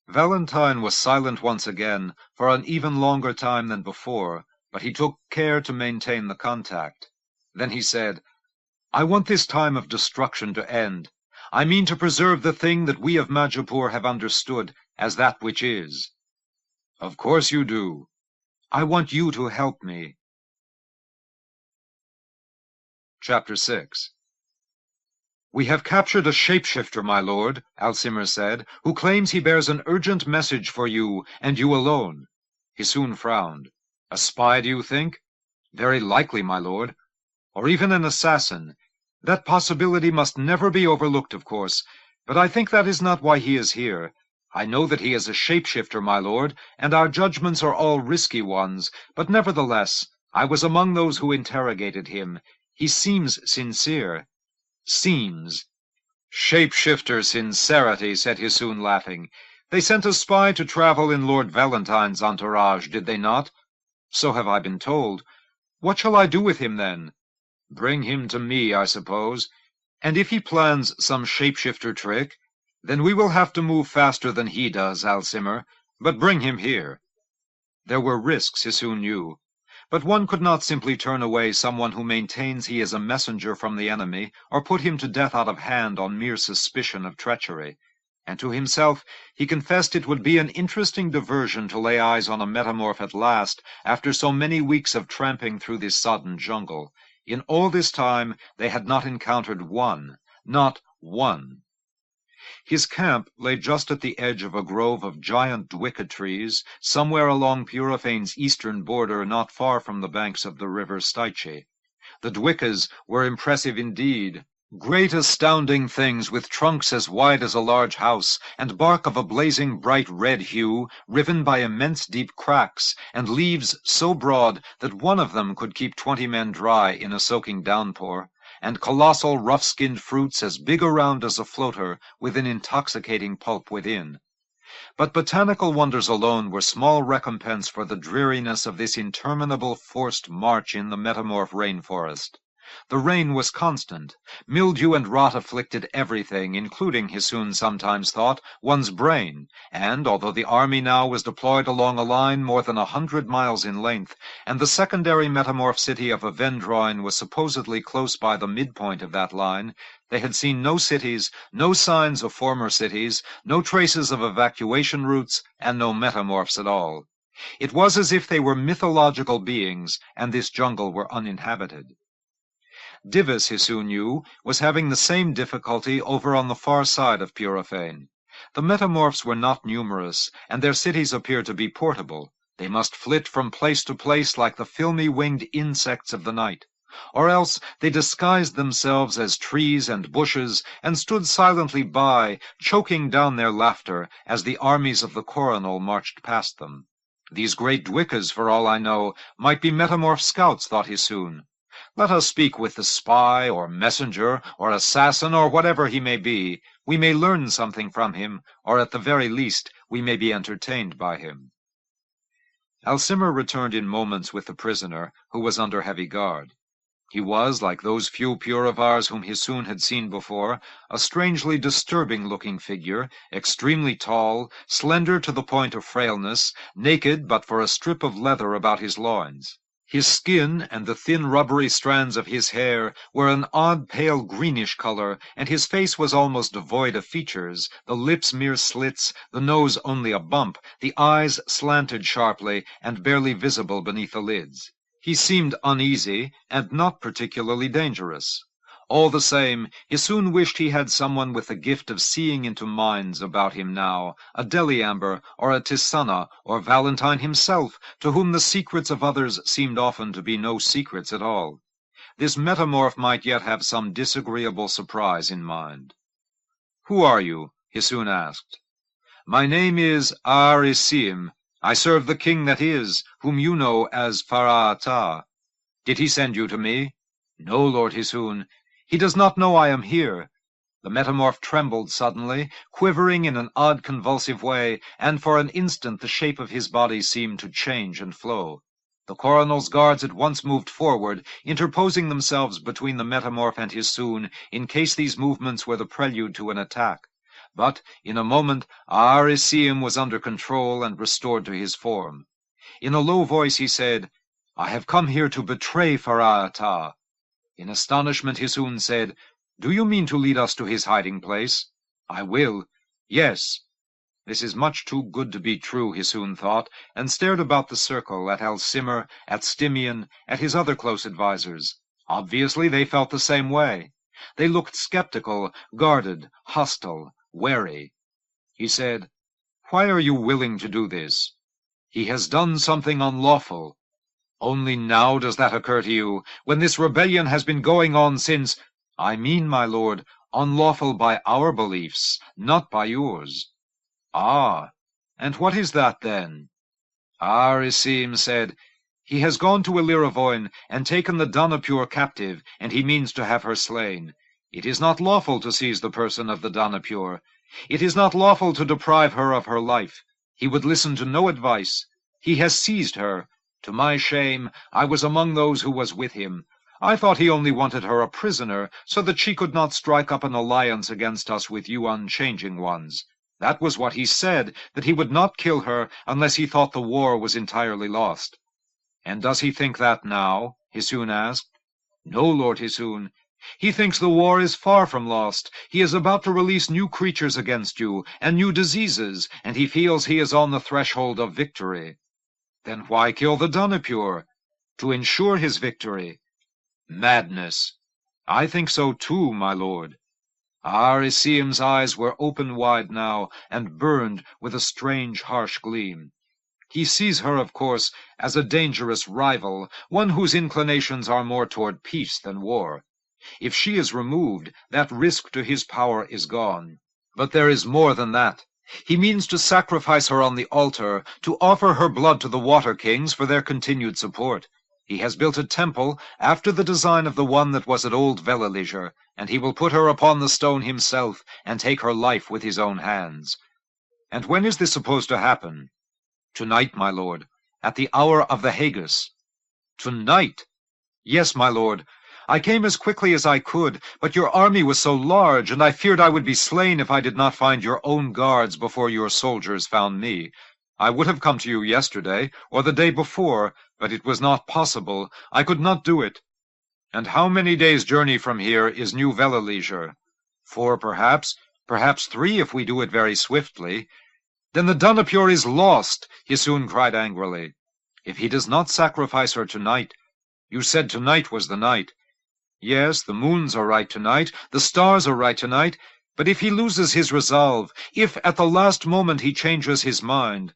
Valentine was silent once again, for an even longer time than before, but he took care to maintain the contact. Then he said, "I want this time of destruction to end. I mean to preserve the thing that we of Majapur have understood as that which is." "Of course you do." "I want you to help me." Chapter 6. "We have captured a shapeshifter, my lord," Alcimir said, "who claims he bears an urgent message for you, and you alone." He soon frowned. "A spy, do you think?" "Very likely, my lord. Or even an assassin. That possibility must never be overlooked, of course, but I think that is not why he is here. I know that he is a shapeshifter, my lord, and our judgments are all risky ones, but nevertheless, I was among those who interrogated him. He seems sincere." "Seems." "Shapeshifter sincerity," said Hisoon, laughing. "They sent a spy to travel in Lord Valentine's entourage, did they not?" "So have I been told." "What shall I do with him, then?" "Bring him to me, I suppose. And if he plans some shapeshifter trick, then we will have to move faster than he does, Alcimir. But bring him here." There were risks, Hisoon knew. But one could not simply turn away someone who maintains he is a messenger from the enemy, or put him to death out of hand on mere suspicion of treachery. And to himself he confessed it would be an interesting diversion to lay eyes on a metamorph at last, after so many weeks of tramping through this sodden jungle. In all this time they had not encountered one, not one. His camp lay just at the edge of a grove of giant dwicca trees, somewhere along Purifene's eastern border, not far from the banks of the river Styche. The dwiccas were impressive indeed. Great astounding things with trunks as wide as a large house, and bark of a blazing bright red hue, riven by immense deep cracks, and leaves so broad that one of them could keep 20 men dry in a soaking downpour, and colossal rough-skinned fruits as big around as a floater, with an intoxicating pulp within. But botanical wonders alone were small recompense for the dreariness of this interminable forced march in the metamorph rainforest. The rain was constant. Mildew and rot afflicted everything, including, Hisoon sometimes thought, one's brain, and, although the army now was deployed along a line more than 100 miles in length, and the secondary metamorph city of Avendroin was supposedly close by the midpoint of that line, they had seen no cities, no signs of former cities, no traces of evacuation routes, and no metamorphs at all. It was as if they were mythological beings, and this jungle were uninhabited. Divis, he soon knew, was having the same difficulty over on the far side of Purifane. The metamorphs were not numerous, and their cities appeared to be portable. They must flit from place to place like the filmy-winged insects of the night. Or else they disguised themselves as trees and bushes, and stood silently by, choking down their laughter, as the armies of the coronal marched past them. These great Dwickas, for all I know, might be metamorph scouts, thought he soon. Let us speak with the spy, or messenger, or assassin, or whatever he may be. We may learn something from him, or at the very least we may be entertained by him. Alcimar returned in moments with the prisoner, who was under heavy guard. He was, like those few Puravars whom Hisoon had seen before, a strangely disturbing-looking figure, extremely tall, slender to the point of frailness, naked but for a strip of leather about his loins. His skin and the thin rubbery strands of his hair were an odd pale greenish color, and his face was almost devoid of features, the lips mere slits, the nose only a bump, the eyes slanted sharply and barely visible beneath the lids. He seemed uneasy, and not particularly dangerous. All the same, he soon wished he had someone with the gift of seeing into minds about him now, a Deliamber, or a Tisana, or Valentine himself, to whom the secrets of others seemed often to be no secrets at all. This metamorph might yet have some disagreeable surprise in mind. "Who are you?" Hisoon asked. "My name is Ar-Isim. I serve the king that is, whom you know as Farah-Ata. Did he send you to me?" "No, Lord Hisoon. He does not know I am here." The metamorph trembled suddenly, quivering in an odd convulsive way, and for an instant the shape of his body seemed to change and flow. The coronel's guards at once moved forward, interposing themselves between the metamorph and Hisoon, in case these movements were the prelude to an attack. But in a moment Ar-Isim was under control and restored to his form. In a low voice he said, "I have come here to betray Farah-Ata." In astonishment Hisoon said, "Do you mean to lead us to his hiding place?" "I will." "Yes." This is much too good to be true, Hisoon thought, and stared about the circle, at Alcimar, at Stimian, at his other close advisers. Obviously they felt the same way. They looked skeptical, guarded, hostile, wary. He said, "Why are you willing to do this?" "He has done something unlawful." "Only now does that occur to you, when this rebellion has been going on since—" "I mean, my lord, unlawful by our beliefs, not by yours." "Ah, and what is that then?" Ar-Isim said, "He has gone to Illyravoin and taken the Danapure captive, and he means to have her slain. It is not lawful to seize the person of the Danapure. It is not lawful to deprive her of her life. He would listen to no advice. He has seized her. To my shame, I was among those who was with him. I thought he only wanted her a prisoner, so that she could not strike up an alliance against us with you unchanging ones. That was what he said, that he would not kill her unless he thought the war was entirely lost." "And does he think that now?" Hisoon asked. "No, Lord Hisoon. He thinks the war is far from lost. He is about to release new creatures against you, and new diseases, and he feels he is on the threshold of victory." "Then why kill the Danapure?" "To ensure his victory." "Madness." "I think so too, my lord." Ar-Isim's eyes were open wide now, and burned with a strange, harsh gleam. He sees her, of course, as a dangerous rival, one whose inclinations are more toward peace than war. If she is removed, that risk to his power is gone. But there is more than that. He means to sacrifice her on the altar, to offer her blood to the Water Kings for their continued support. He has built a temple after the design of the one that was at old Velaleger, and he will put her upon the stone himself, and take her life with his own hands. And when is this supposed to happen? Tonight, my lord, at the hour of the Hagus. Tonight? Yes, my lord. I came as quickly as I could, but your army was so large, and I feared I would be slain if I did not find your own guards before your soldiers found me. I would have come to you yesterday, or the day before, but it was not possible. I could not do it." "And how many days' journey from here is New Velaleger?" "4, perhaps 3 if we do it very swiftly." "Then the Danapure is lost!" Hisoon cried angrily. "If he does not sacrifice her tonight—" "You said tonight was the night." Yes, the moons are right tonight, the stars are right tonight, but if he loses his resolve, if at the last moment he changes his mind—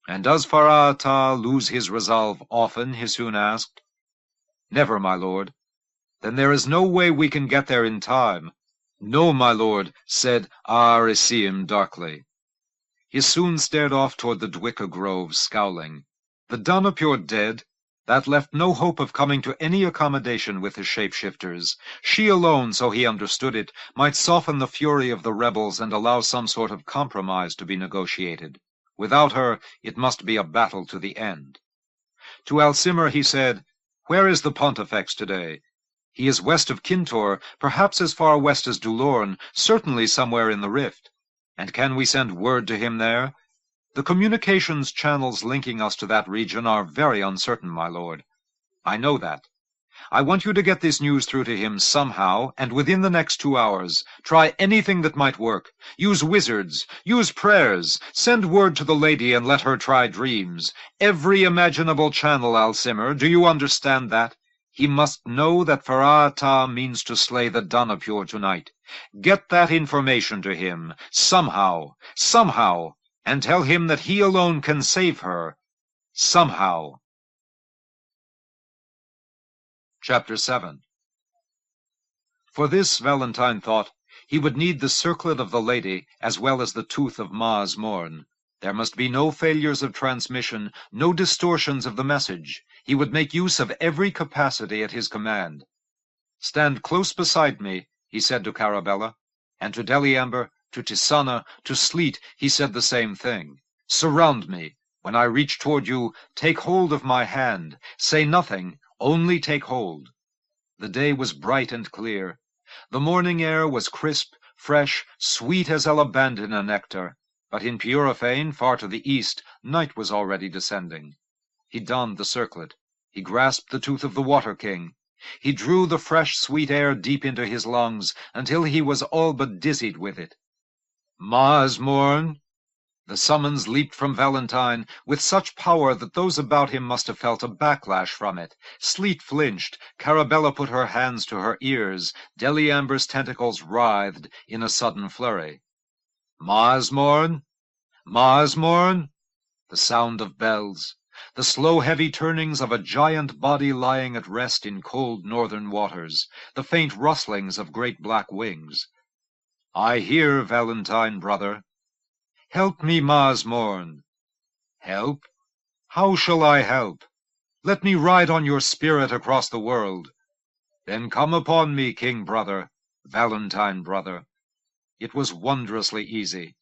And does Farah lose his resolve often? Hisoon asked. Never, my lord. Then there is no way we can get there in time. No, my lord, said Aarisim darkly. Hisoon stared off toward the Dwicker Grove, scowling. The Danapure dead? That left no hope of coming to any accommodation with the shapeshifters. She alone, so he understood it, might soften the fury of the rebels and allow some sort of compromise to be negotiated. Without her, it must be a battle to the end. To Alcimar he said, Where is the Pontifex today? He is west of Kintor, perhaps as far west as Dulorn, certainly somewhere in the rift. And can we send word to him there? The communications channels linking us to that region are very uncertain, my lord. I know that. I want you to get this news through to him somehow, and within the next 2 hours. Try anything that might work. Use wizards. Use prayers. Send word to the lady and let her try dreams. Every imaginable channel, Alcimar. Do you understand that? He must know that Farah means to slay the Danapure tonight. Get that information to him, somehow, and tell him that he alone can save her, somehow. Chapter 7. For this, Valentine thought, he would need the circlet of the lady as well as the tooth of Ma's Morn. There must be no failures of transmission, no distortions of the message. He would make use of every capacity at his command. Stand close beside me, he said to Carabella, and to Deliamber, to Tisana, to Sleet, he said the same thing. Surround me. When I reach toward you, take hold of my hand. Say nothing, only take hold. The day was bright and clear. The morning air was crisp, fresh, sweet as elabandina nectar. But in Purifane, far to the east, night was already descending. He donned the circlet. He grasped the tooth of the Water King. He drew the fresh, sweet air deep into his lungs until he was all but dizzied with it. Ma's Morn! The summons leaped from Valentine with such power that those about him must have felt a backlash from it. Sleet flinched. Carabella put her hands to her ears. Deliamber's tentacles writhed in a sudden flurry. Ma's Morn! Ma's Morn! The sound of bells. The slow, heavy turnings of a giant body lying at rest in cold northern waters. The faint rustlings of great black wings. I hear, Valentine, brother. Help me, Ma's Morn. Help? How shall I help? Let me ride on your spirit across the world. Then come upon me, King brother, Valentine brother. It was wondrously easy.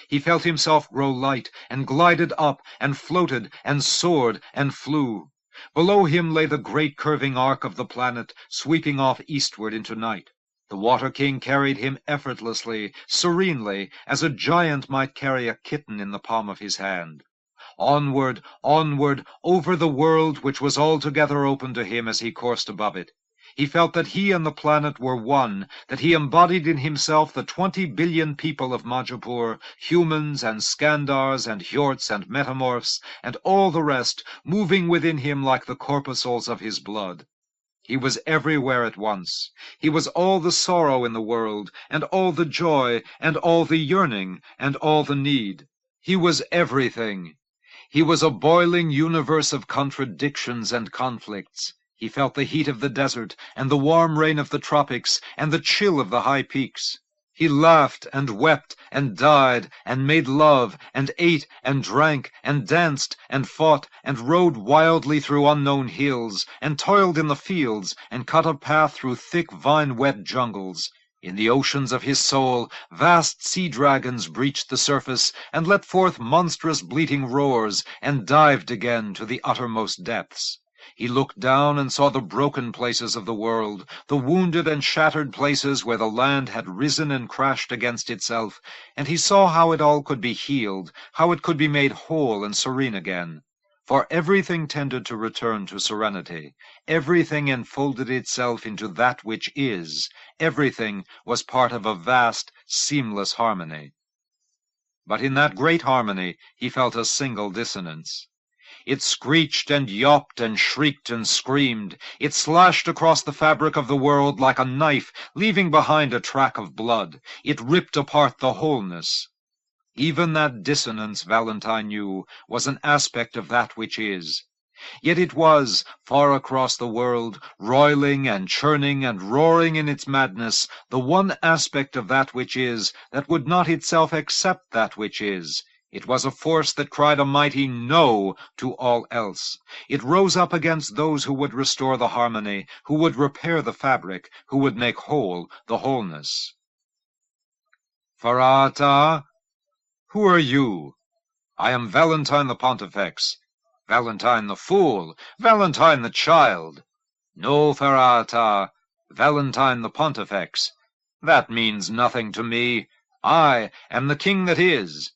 He felt himself grow light, and glided up, and floated, and soared, and flew. Below him lay the great curving arc of the planet, sweeping off eastward into night. The Water King carried him effortlessly, serenely, as a giant might carry a kitten in the palm of his hand. Onward, onward, over the world which was altogether open to him as he coursed above it. He felt that he and the planet were one, that he embodied in himself the 20 billion people of Majapur, humans and Skandars and Hjorts and Metamorphs, and all the rest, moving within him like the corpuscles of his blood. He was everywhere at once. He was all the sorrow in the world, and all the joy, and all the yearning, and all the need. He was everything. He was a boiling universe of contradictions and conflicts. He felt the heat of the desert, and the warm rain of the tropics, and the chill of the high peaks. He laughed and wept and died and made love and ate and drank and danced and fought and rode wildly through unknown hills and toiled in the fields and cut a path through thick vine-wet jungles. In the oceans of his soul, vast sea dragons breached the surface and let forth monstrous bleating roars and dived again to the uttermost depths. He looked down and saw the broken places of the world, the wounded and shattered places where the land had risen and crashed against itself, and he saw how it all could be healed, how it could be made whole and serene again. For everything tended to return to serenity. Everything enfolded itself into that which is. Everything was part of a vast, seamless harmony. But in that great harmony he felt a single dissonance. It screeched and yawped and shrieked and screamed. It slashed across the fabric of the world like a knife, leaving behind a track of blood. It ripped apart the wholeness. Even that dissonance, Valentine knew, was an aspect of that which is. Yet it was, far across the world, roiling and churning and roaring in its madness, the one aspect of that which is that would not itself accept that which is. It was a force that cried a mighty no to all else. It rose up against those who would restore the harmony, who would repair the fabric, who would make whole the wholeness. Farata, who are you? I am Valentine the Pontifex. Valentine the fool, Valentine the child. No, Farata, Valentine the Pontifex. That means nothing to me. I am the king that is.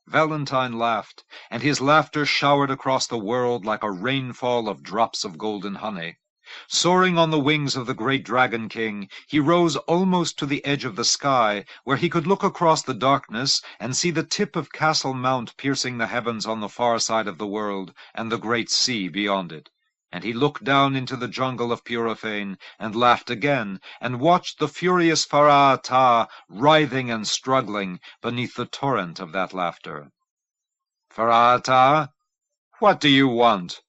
Valentine laughed, and his laughter showered across the world like a rainfall of drops of golden honey. Soaring on the wings of the great Dragon King, he rose almost to the edge of the sky, where he could look across the darkness and see the tip of Castle Mount piercing the heavens on the far side of the world, and the great sea beyond it. And he looked down into the jungle of Purifane, and laughed again, and watched the furious Farata writhing and struggling beneath the torrent of that laughter. Farata, what do you want?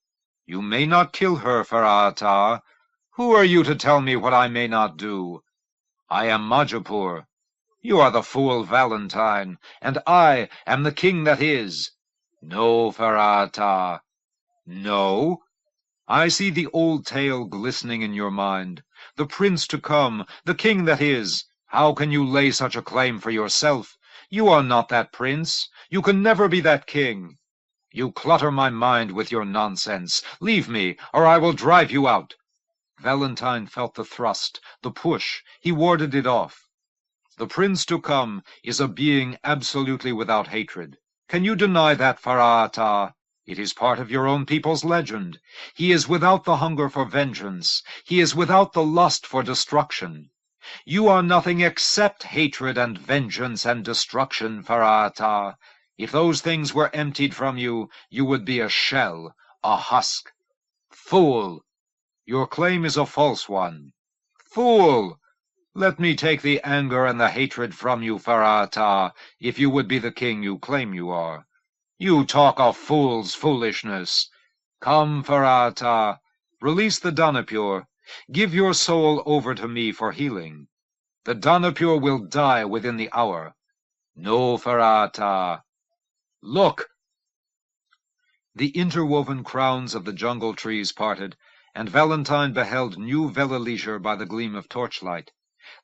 You may not kill her, Farata. Who are you to tell me what I may not do? I am Majapur. You are the fool Valentine, and I am the king that is. No, Farata. No? I see the old tale glistening in your mind. The prince to come, the king that is. How can you lay such a claim for yourself? You are not that prince. You can never be that king. You clutter my mind with your nonsense. Leave me, or I will drive you out. Valentine felt the thrust, the push. He warded it off. The prince to come is a being absolutely without hatred. Can you deny that, Farata? It is part of your own people's legend. He is without the hunger for vengeance. He is without the lust for destruction. You are nothing except hatred and vengeance and destruction, Farata. If those things were emptied from you, you would be a shell, a husk. Fool! Your claim is a false one. Fool! Let me take the anger and the hatred from you, Farata, if you would be the king you claim you are. You talk of fool's foolishness. Come, Farata, release the Danapure. Give your soul over to me for healing. The Danapure will die within the hour. No, Farata. Look! The interwoven crowns of the jungle trees parted, and Valentine beheld new Vellelisure by the gleam of torchlight.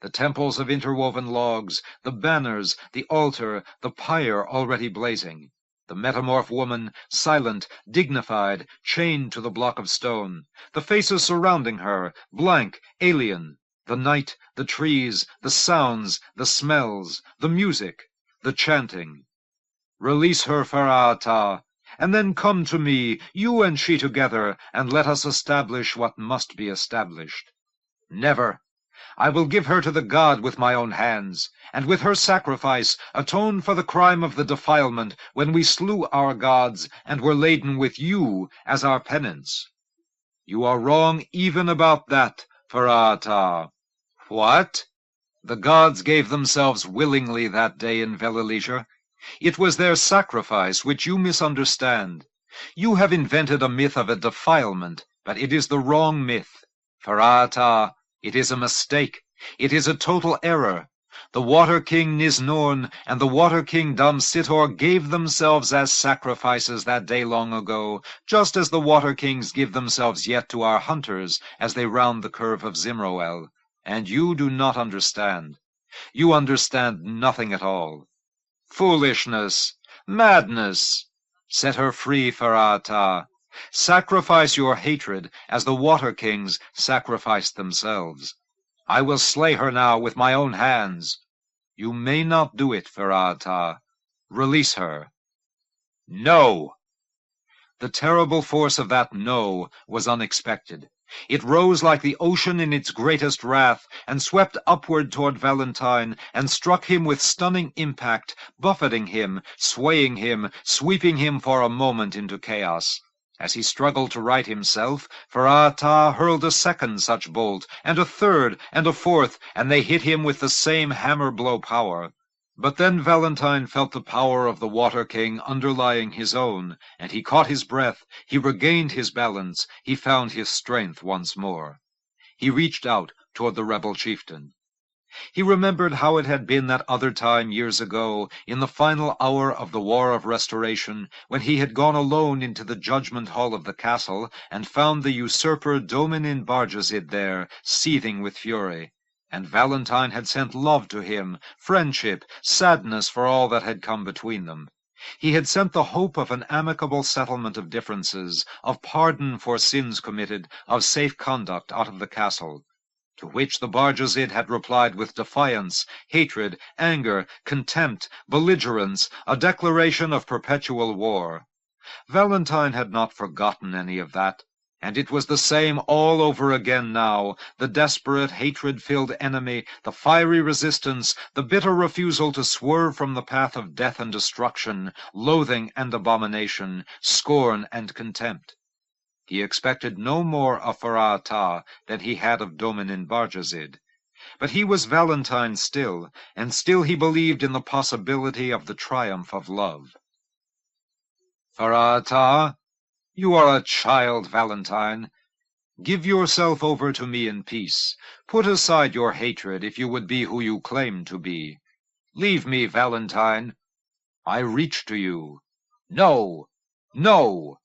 The temples of interwoven logs, the banners, the altar, the pyre already blazing. The metamorph woman, silent, dignified, chained to the block of stone. The faces surrounding her, blank, alien. The night, the trees, the sounds, the smells, the music, the chanting. Release her, Farata, and then come to me, you and she together, and let us establish what must be established. Never. I will give her to the god with my own hands, and with her sacrifice atone for the crime of the defilement when we slew our gods and were laden with you as our penance. You are wrong even about that, Farata. What? The gods gave themselves willingly that day in Vellelisure. It was their sacrifice which you misunderstand. You have invented a myth of a defilement, but it is the wrong myth. Farata, it is a mistake. It is a total error. The Water King Nisnorn and the Water King Damsitor gave themselves as sacrifices that day long ago, just as the Water Kings give themselves yet to our hunters as they round the curve of Zimroel. And you do not understand. You understand nothing at all. Foolishness! Madness! Set her free, Farata. Sacrifice your hatred as the Water Kings sacrificed themselves. I will slay her now with my own hands. You may not do it, Farata. Release her. No! The terrible force of that no was unexpected. It rose like the ocean in its greatest wrath, and swept upward toward Valentine, and struck him with stunning impact, buffeting him, swaying him, sweeping him for a moment into chaos. As he struggled to right himself, Farah hurled a second such bolt, and a third, and a fourth, and they hit him with the same hammer-blow power. But then Valentine felt the power of the Water King underlying his own, and he caught his breath, he regained his balance, he found his strength once more. He reached out toward the rebel chieftain. He remembered how it had been that other time years ago, in the final hour of the War of Restoration, when he had gone alone into the judgment hall of the castle, and found the usurper Dominin Bargezid there, seething with fury. And Valentine had sent love to him, friendship, sadness for all that had come between them. He had sent the hope of an amicable settlement of differences, of pardon for sins committed, of safe conduct out of the castle. To which the Bargezid had replied with defiance, hatred, anger, contempt, belligerence, a declaration of perpetual war. Valentine had not forgotten any of that, and it was the same all over again now, the desperate, hatred-filled enemy, the fiery resistance, the bitter refusal to swerve from the path of death and destruction, loathing and abomination, scorn and contempt. He expected no more of Farah than he had of Dominin Bargezid. But he was Valentine still, and still he believed in the possibility of the triumph of love. Farah, you are a child, Valentine. Give yourself over to me in peace. Put aside your hatred if you would be who you claim to be. Leave me, Valentine. I reach to you. No, no,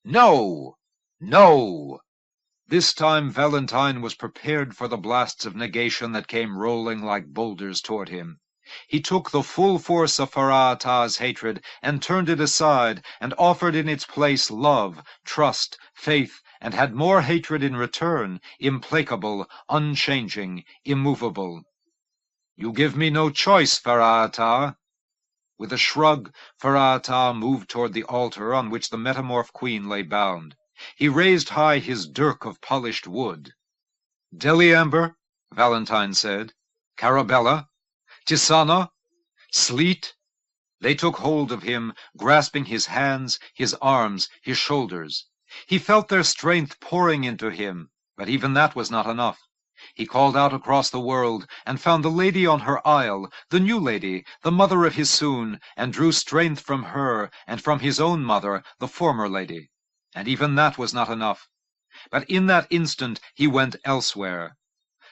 no! No! This time Valentine was prepared for the blasts of negation that came rolling like boulders toward him. He took the full force of Farah's hatred and turned it aside, and offered in its place love, trust, faith, and had more hatred in return, implacable, unchanging, immovable. You give me no choice, Farah. With a shrug, Farah moved toward the altar on which the metamorph queen lay bound. He raised high his dirk of polished wood. Deliamber, Valentine said. Carabella, Tisana, Sleet. They took hold of him, grasping his hands, his arms, his shoulders. He felt their strength pouring into him, but even that was not enough. He called out across the world, and found the lady on her isle, the new lady, the mother of his Soon, and drew strength from her, and from his own mother, the former lady. And even that was not enough. But in that instant he went elsewhere.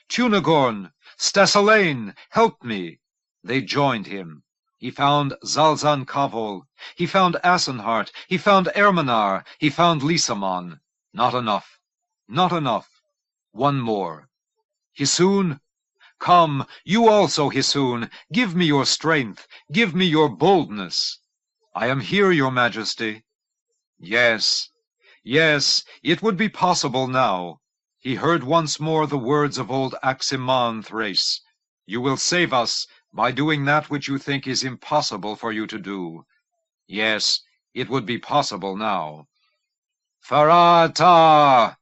Tunagorn, Stassalane, help me! They joined him. He found Zalzan Kavol. He found Asenhart. He found Erminar. He found Lysamon. Not enough. Not enough. One more. Hisoon, come, you also, Hisoon. Give me your strength. Give me your boldness. I am here, your majesty. Yes. Yes, it would be possible now. He heard once more the words of old Aximan Thrace. You will save us by doing that which you think is impossible for you to do. Yes, it would be possible now. Farah!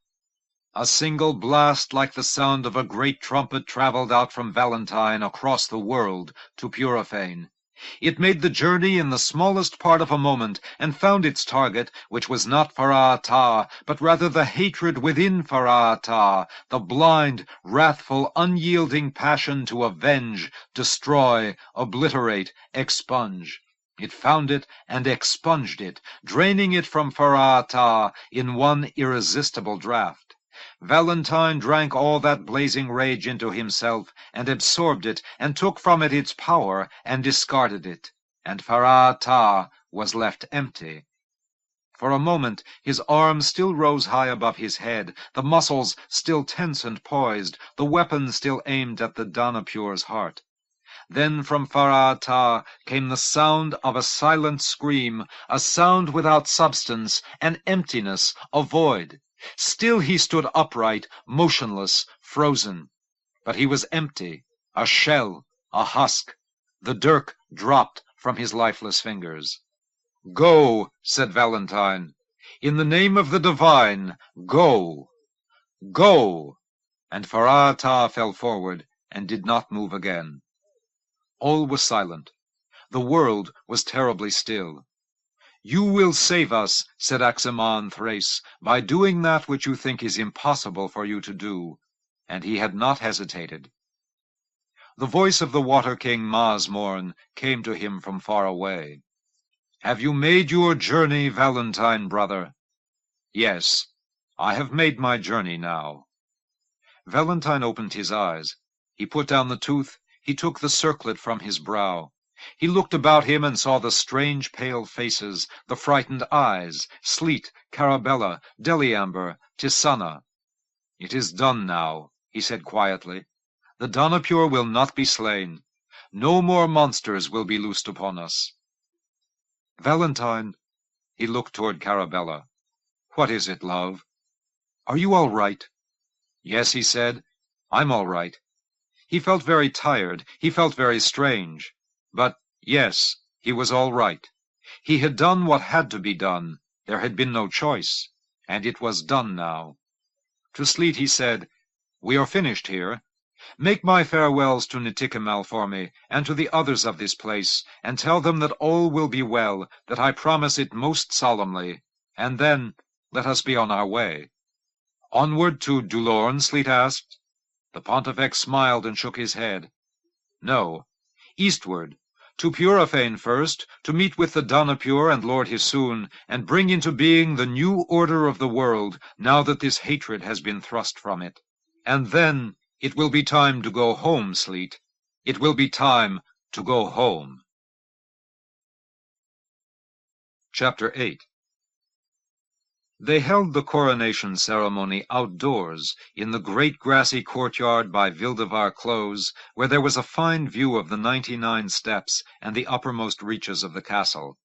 A single blast like the sound of a great trumpet traveled out from Valentine across the world to Purifane. It made the journey in the smallest part of a moment, and found its target, which was not Farah, but rather the hatred within Farah, the blind, wrathful, unyielding passion to avenge, destroy, obliterate, expunge. It found it and expunged it, draining it from Farah in one irresistible draught. Valentine drank all that blazing rage into himself, and absorbed it, and took from it its power, and discarded it, and Farah was left empty. For a moment his arms still rose high above his head, the muscles still tense and poised, the weapon still aimed at the Danapure's heart. Then from Farah came the sound of a silent scream, a sound without substance, an emptiness, a void. Still he stood upright, motionless, frozen. But he was empty, a shell, a husk. The dirk dropped from his lifeless fingers. Go, said Valentine. In the name of the divine, go. Go. And Farah fell forward and did not move again. All was silent. The world was terribly still. "You will save us," said Aximon Thrace, "by doing that which you think is impossible for you to do." And he had not hesitated. The voice of the Water King Masmorn came to him from far away. "Have you made your journey, Valentine, brother?" "Yes, I have made my journey now." Valentine opened his eyes. He put down the tooth, he took the circlet from his brow. He looked about him and saw the strange pale faces, the frightened eyes, Sleet, Carabella, Deliamber, Tisana. "It is done now," he said quietly. "The Donapure will not be slain. No more monsters will be loosed upon us." "Valentine," he looked toward Carabella. "What is it, love? Are you all right?" "Yes," he said, "I'm all right." He felt very tired, he felt very strange. But, yes, he was all right. He had done what had to be done. There had been no choice. And it was done now. To Sleet he said, "We are finished here. Make my farewells to Nitikemal for me, and to the others of this place, and tell them that all will be well, that I promise it most solemnly. And then let us be on our way." "Onward to Dulorn?" Sleet asked. The Pontifex smiled and shook his head. "No, eastward, to Purifane first, to meet with the Donapure and Lord Hisoon, and bring into being the new order of the world, now that this hatred has been thrust from it. And then it will be time to go home, Sleet. It will be time to go home." Chapter 8. They held the coronation ceremony outdoors, in the great grassy courtyard by Vildevar Close, where there was a fine view of the 99 steps and the uppermost reaches of the castle.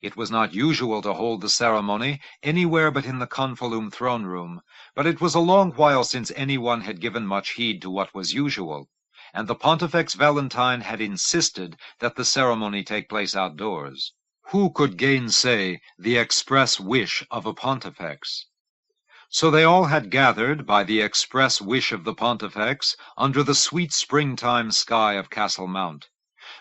It was not usual to hold the ceremony anywhere but in the Confalum throne room, but it was a long while since anyone had given much heed to what was usual, and the Pontifex Valentine had insisted that the ceremony take place outdoors. Who could gainsay the express wish of a Pontifex? So they all had gathered, by the express wish of the Pontifex, under the sweet springtime sky of Castle Mount.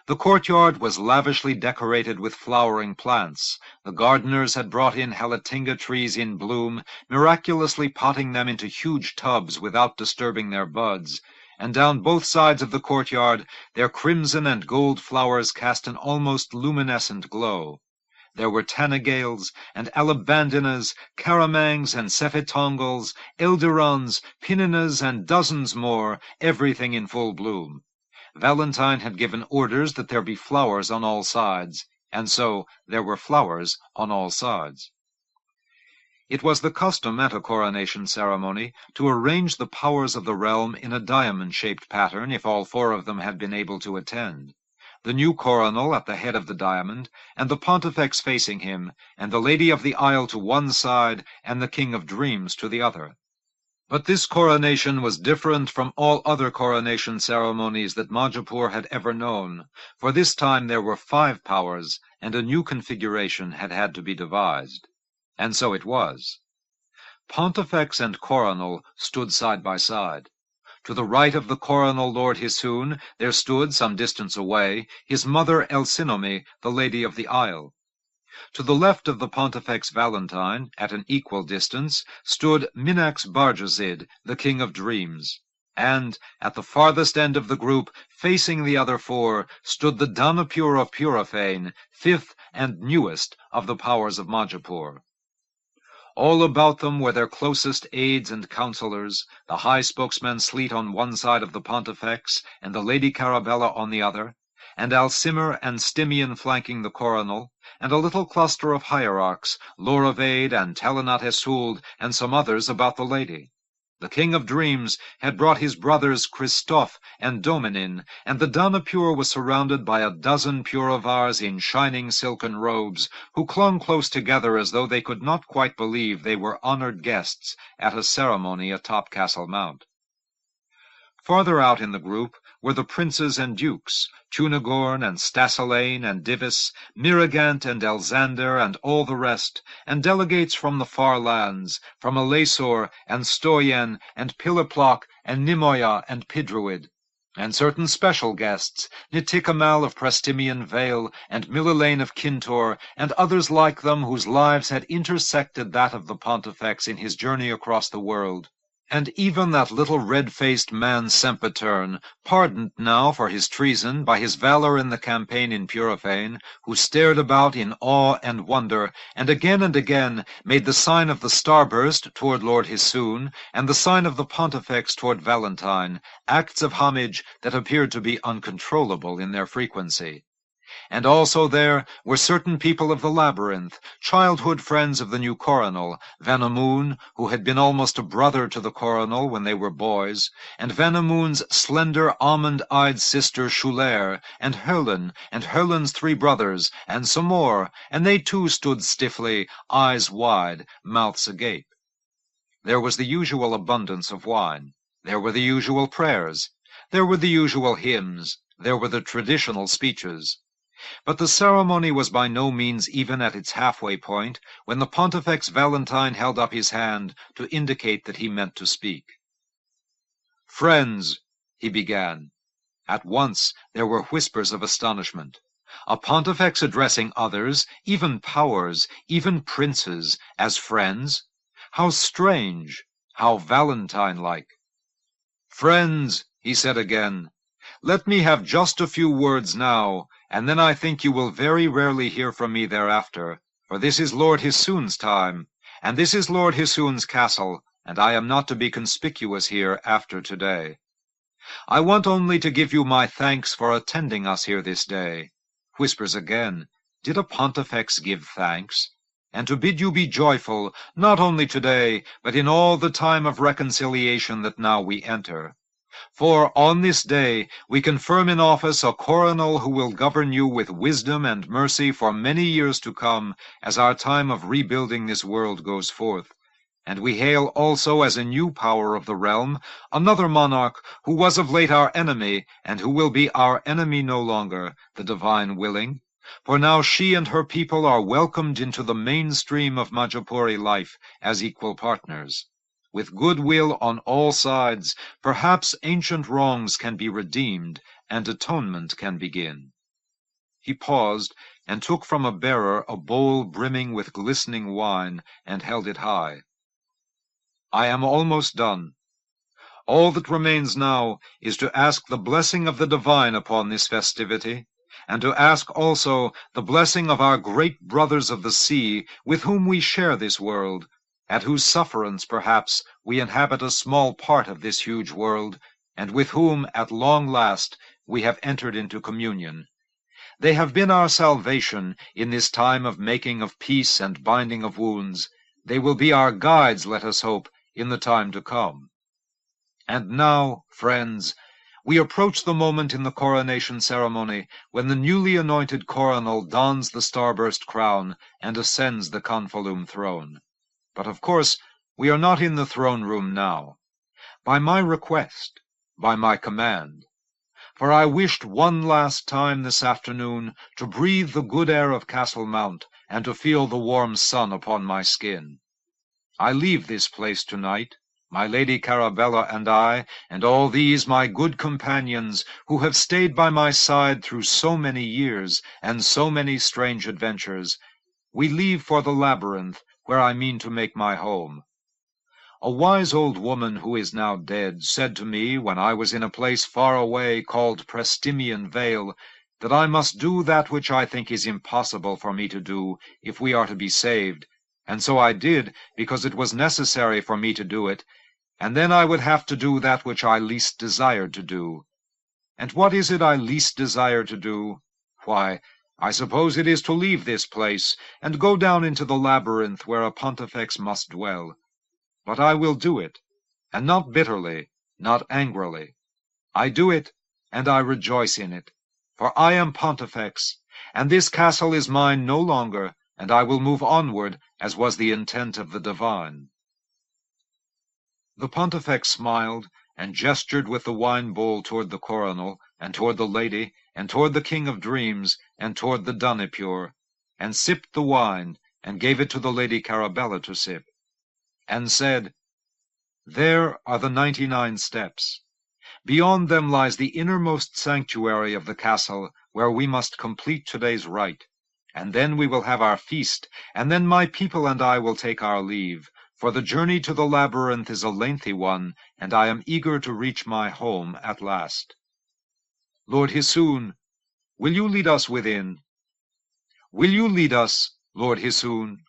The courtyard was lavishly decorated with flowering plants. The gardeners had brought in Halatinga trees in bloom, miraculously potting them into huge tubs without disturbing their buds, and down both sides of the courtyard their crimson and gold flowers cast an almost luminescent glow. There were tanagales and alabandinas, caramangs and cephitongals, elderons, pininas, and dozens more, everything in full bloom. Valentine had given orders that there be flowers on all sides, and so there were flowers on all sides. It was the custom at a coronation ceremony to arrange the powers of the realm in a diamond-shaped pattern if all 4 of them had been able to attend. The new coronal at the head of the diamond, and the Pontifex facing him, and the Lady of the Isle to one side, and the King of Dreams to the other. But this coronation was different from all other coronation ceremonies that Majapur had ever known, for this time there were 5 powers, and a new configuration had had to be devised. And so it was. Pontifex and coronal stood side by side. To the right of the coronal Lord Hisoon there stood, some distance away, his mother Elsinome, the Lady of the Isle. To the left of the Pontifex Valentine, at an equal distance, stood Minax Barjazid, the King of Dreams. And, at the farthest end of the group, facing the other 4, stood the Donapure of Purifane, 5th and newest of the powers of Majapur. All about them were their closest aides and counselors, the high spokesman Sleet on one side of the Pontifex, and the Lady Carabella on the other, and Alcimar and Stymian flanking the coronal, and a little cluster of hierarchs, Loravade and Talenat Esuld, and some others about the lady. The King of Dreams had brought his brothers Christophe and Dominin, and the Donapure was surrounded by a dozen Puravars in shining silken robes, who clung close together as though they could not quite believe they were honored guests at a ceremony atop Castle Mount. Farther out in the group were the princes and dukes, Tunagorn and Stassilane and Divis, Miragant and Elzander and all the rest, and delegates from the far lands, from Alesor and Stoyen and Piliplock and Nimoya and Pidruid. and certain special guests, Nitikamal of Prestimian Vale, and Millelane of Kintor, and others like them whose lives had intersected that of the Pontifex in his journey across the world. And even that little red-faced man Sempitern, pardoned now for his treason by his valor in the campaign in Purifane, who stared about in awe and wonder, and again made the sign of the starburst toward Lord Hisoon, and the sign of the Pontifex toward Valentine, acts of homage that appeared to be uncontrollable in their frequency. And also there were certain people of the labyrinth, childhood friends of the new coronel, Vanamoon, who had been almost a brother to the coronel when they were boys, and Vanamoon's slender almond-eyed sister Schulair, and Herlen's 3 brothers, and some more, and they too stood stiffly, eyes wide, mouths agape. There was the usual abundance of wine. There were the usual prayers. There were the usual hymns. There were the traditional speeches. But the ceremony was by no means even at its halfway point when the Pontifex Valentine held up his hand to indicate that he meant to speak. "Friends," he began. At once there were whispers of astonishment. A Pontifex addressing others, even powers, even princes, as friends? How strange, how Valentine-like. "Friends," he said again, "let me have just a few words now, and then I think you will very rarely hear from me thereafter, for this is Lord Hisoon's time, and this is Lord Hisoon's castle, and I am not to be conspicuous here after today. I want only to give you my thanks for attending us here this day." Whispers again, did a Pontifex give thanks? "And to bid you be joyful, not only today, but in all the time of reconciliation that now we enter. For on this day we confirm in office a coronel who will govern you with wisdom and mercy for many years to come, as our time of rebuilding this world goes forth. And we hail also as a new power of the realm another monarch who was of late our enemy, and who will be our enemy no longer, the divine willing. For now she and her people are welcomed into the mainstream of Majapuri life as equal partners. With goodwill on all sides, perhaps ancient wrongs can be redeemed, and atonement can begin." He paused, and took from a bearer a bowl brimming with glistening wine, and held it high. "I am almost done. All that remains now is to ask the blessing of the divine upon this festivity, and to ask also the blessing of our great brothers of the sea, with whom we share this world, at whose sufferance, perhaps, we inhabit a small part of this huge world, and with whom, at long last, we have entered into communion. They have been our salvation in this time of making of peace and binding of wounds. They will be our guides, let us hope, in the time to come. And now, friends, we approach the moment in the coronation ceremony when the newly anointed coronel dons the starburst crown and ascends the Convolume throne. But of course, we are not in the throne room now. By my request, by my command. For I wished one last time this afternoon to breathe the good air of Castle Mount, and to feel the warm sun upon my skin. I leave this place tonight, my Lady Carabella and I, and all these my good companions, who have stayed by my side through so many years, and so many strange adventures. We leave for the labyrinth, where I mean to make my home. A wise old woman who is now dead said to me when I was in a place far away called Prestimian Vale, that I must do that which I think is impossible for me to do if we are to be saved, and so I did because it was necessary for me to do it, and then I would have to do that which I least desired to do. And what is it I least desire to do? Why, I suppose it is to leave this place, and go down into the labyrinth where a Pontifex must dwell. But I will do it, and not bitterly, not angrily. I do it, and I rejoice in it, for I am Pontifex, and this castle is mine no longer, and I will move onward, as was the intent of the divine." The Pontifex smiled, and gestured with the wine bowl toward the coronel, and toward the lady, and toward the king of dreams, and toward the Danipure, and sipped the wine, and gave it to the Lady Carabella to sip, and said, "There are the 99 steps. Beyond them lies the innermost sanctuary of the castle, where we must complete today's rite. And then we will have our feast, and then my people and I will take our leave, for the journey to the labyrinth is a lengthy one, and I am eager to reach my home at last. Lord Hisoon, will you lead us within? Will you lead us, Lord Hisoon?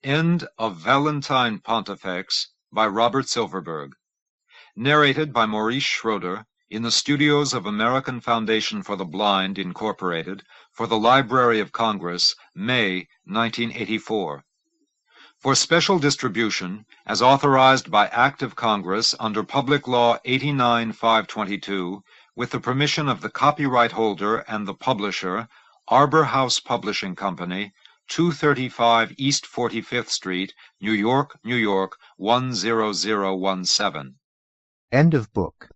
End of Valentine Pontifex by Robert Silverberg. Narrated by Maurice Shroder in the studios of American Foundation for the Blind, Incorporated, for the Library of Congress, May 1984. For special distribution, as authorized by Act of Congress under Public Law 89-522, with the permission of the copyright holder and the publisher, Arbor House Publishing Company, 235 East 45th Street, New York, New York, 10017. End of book.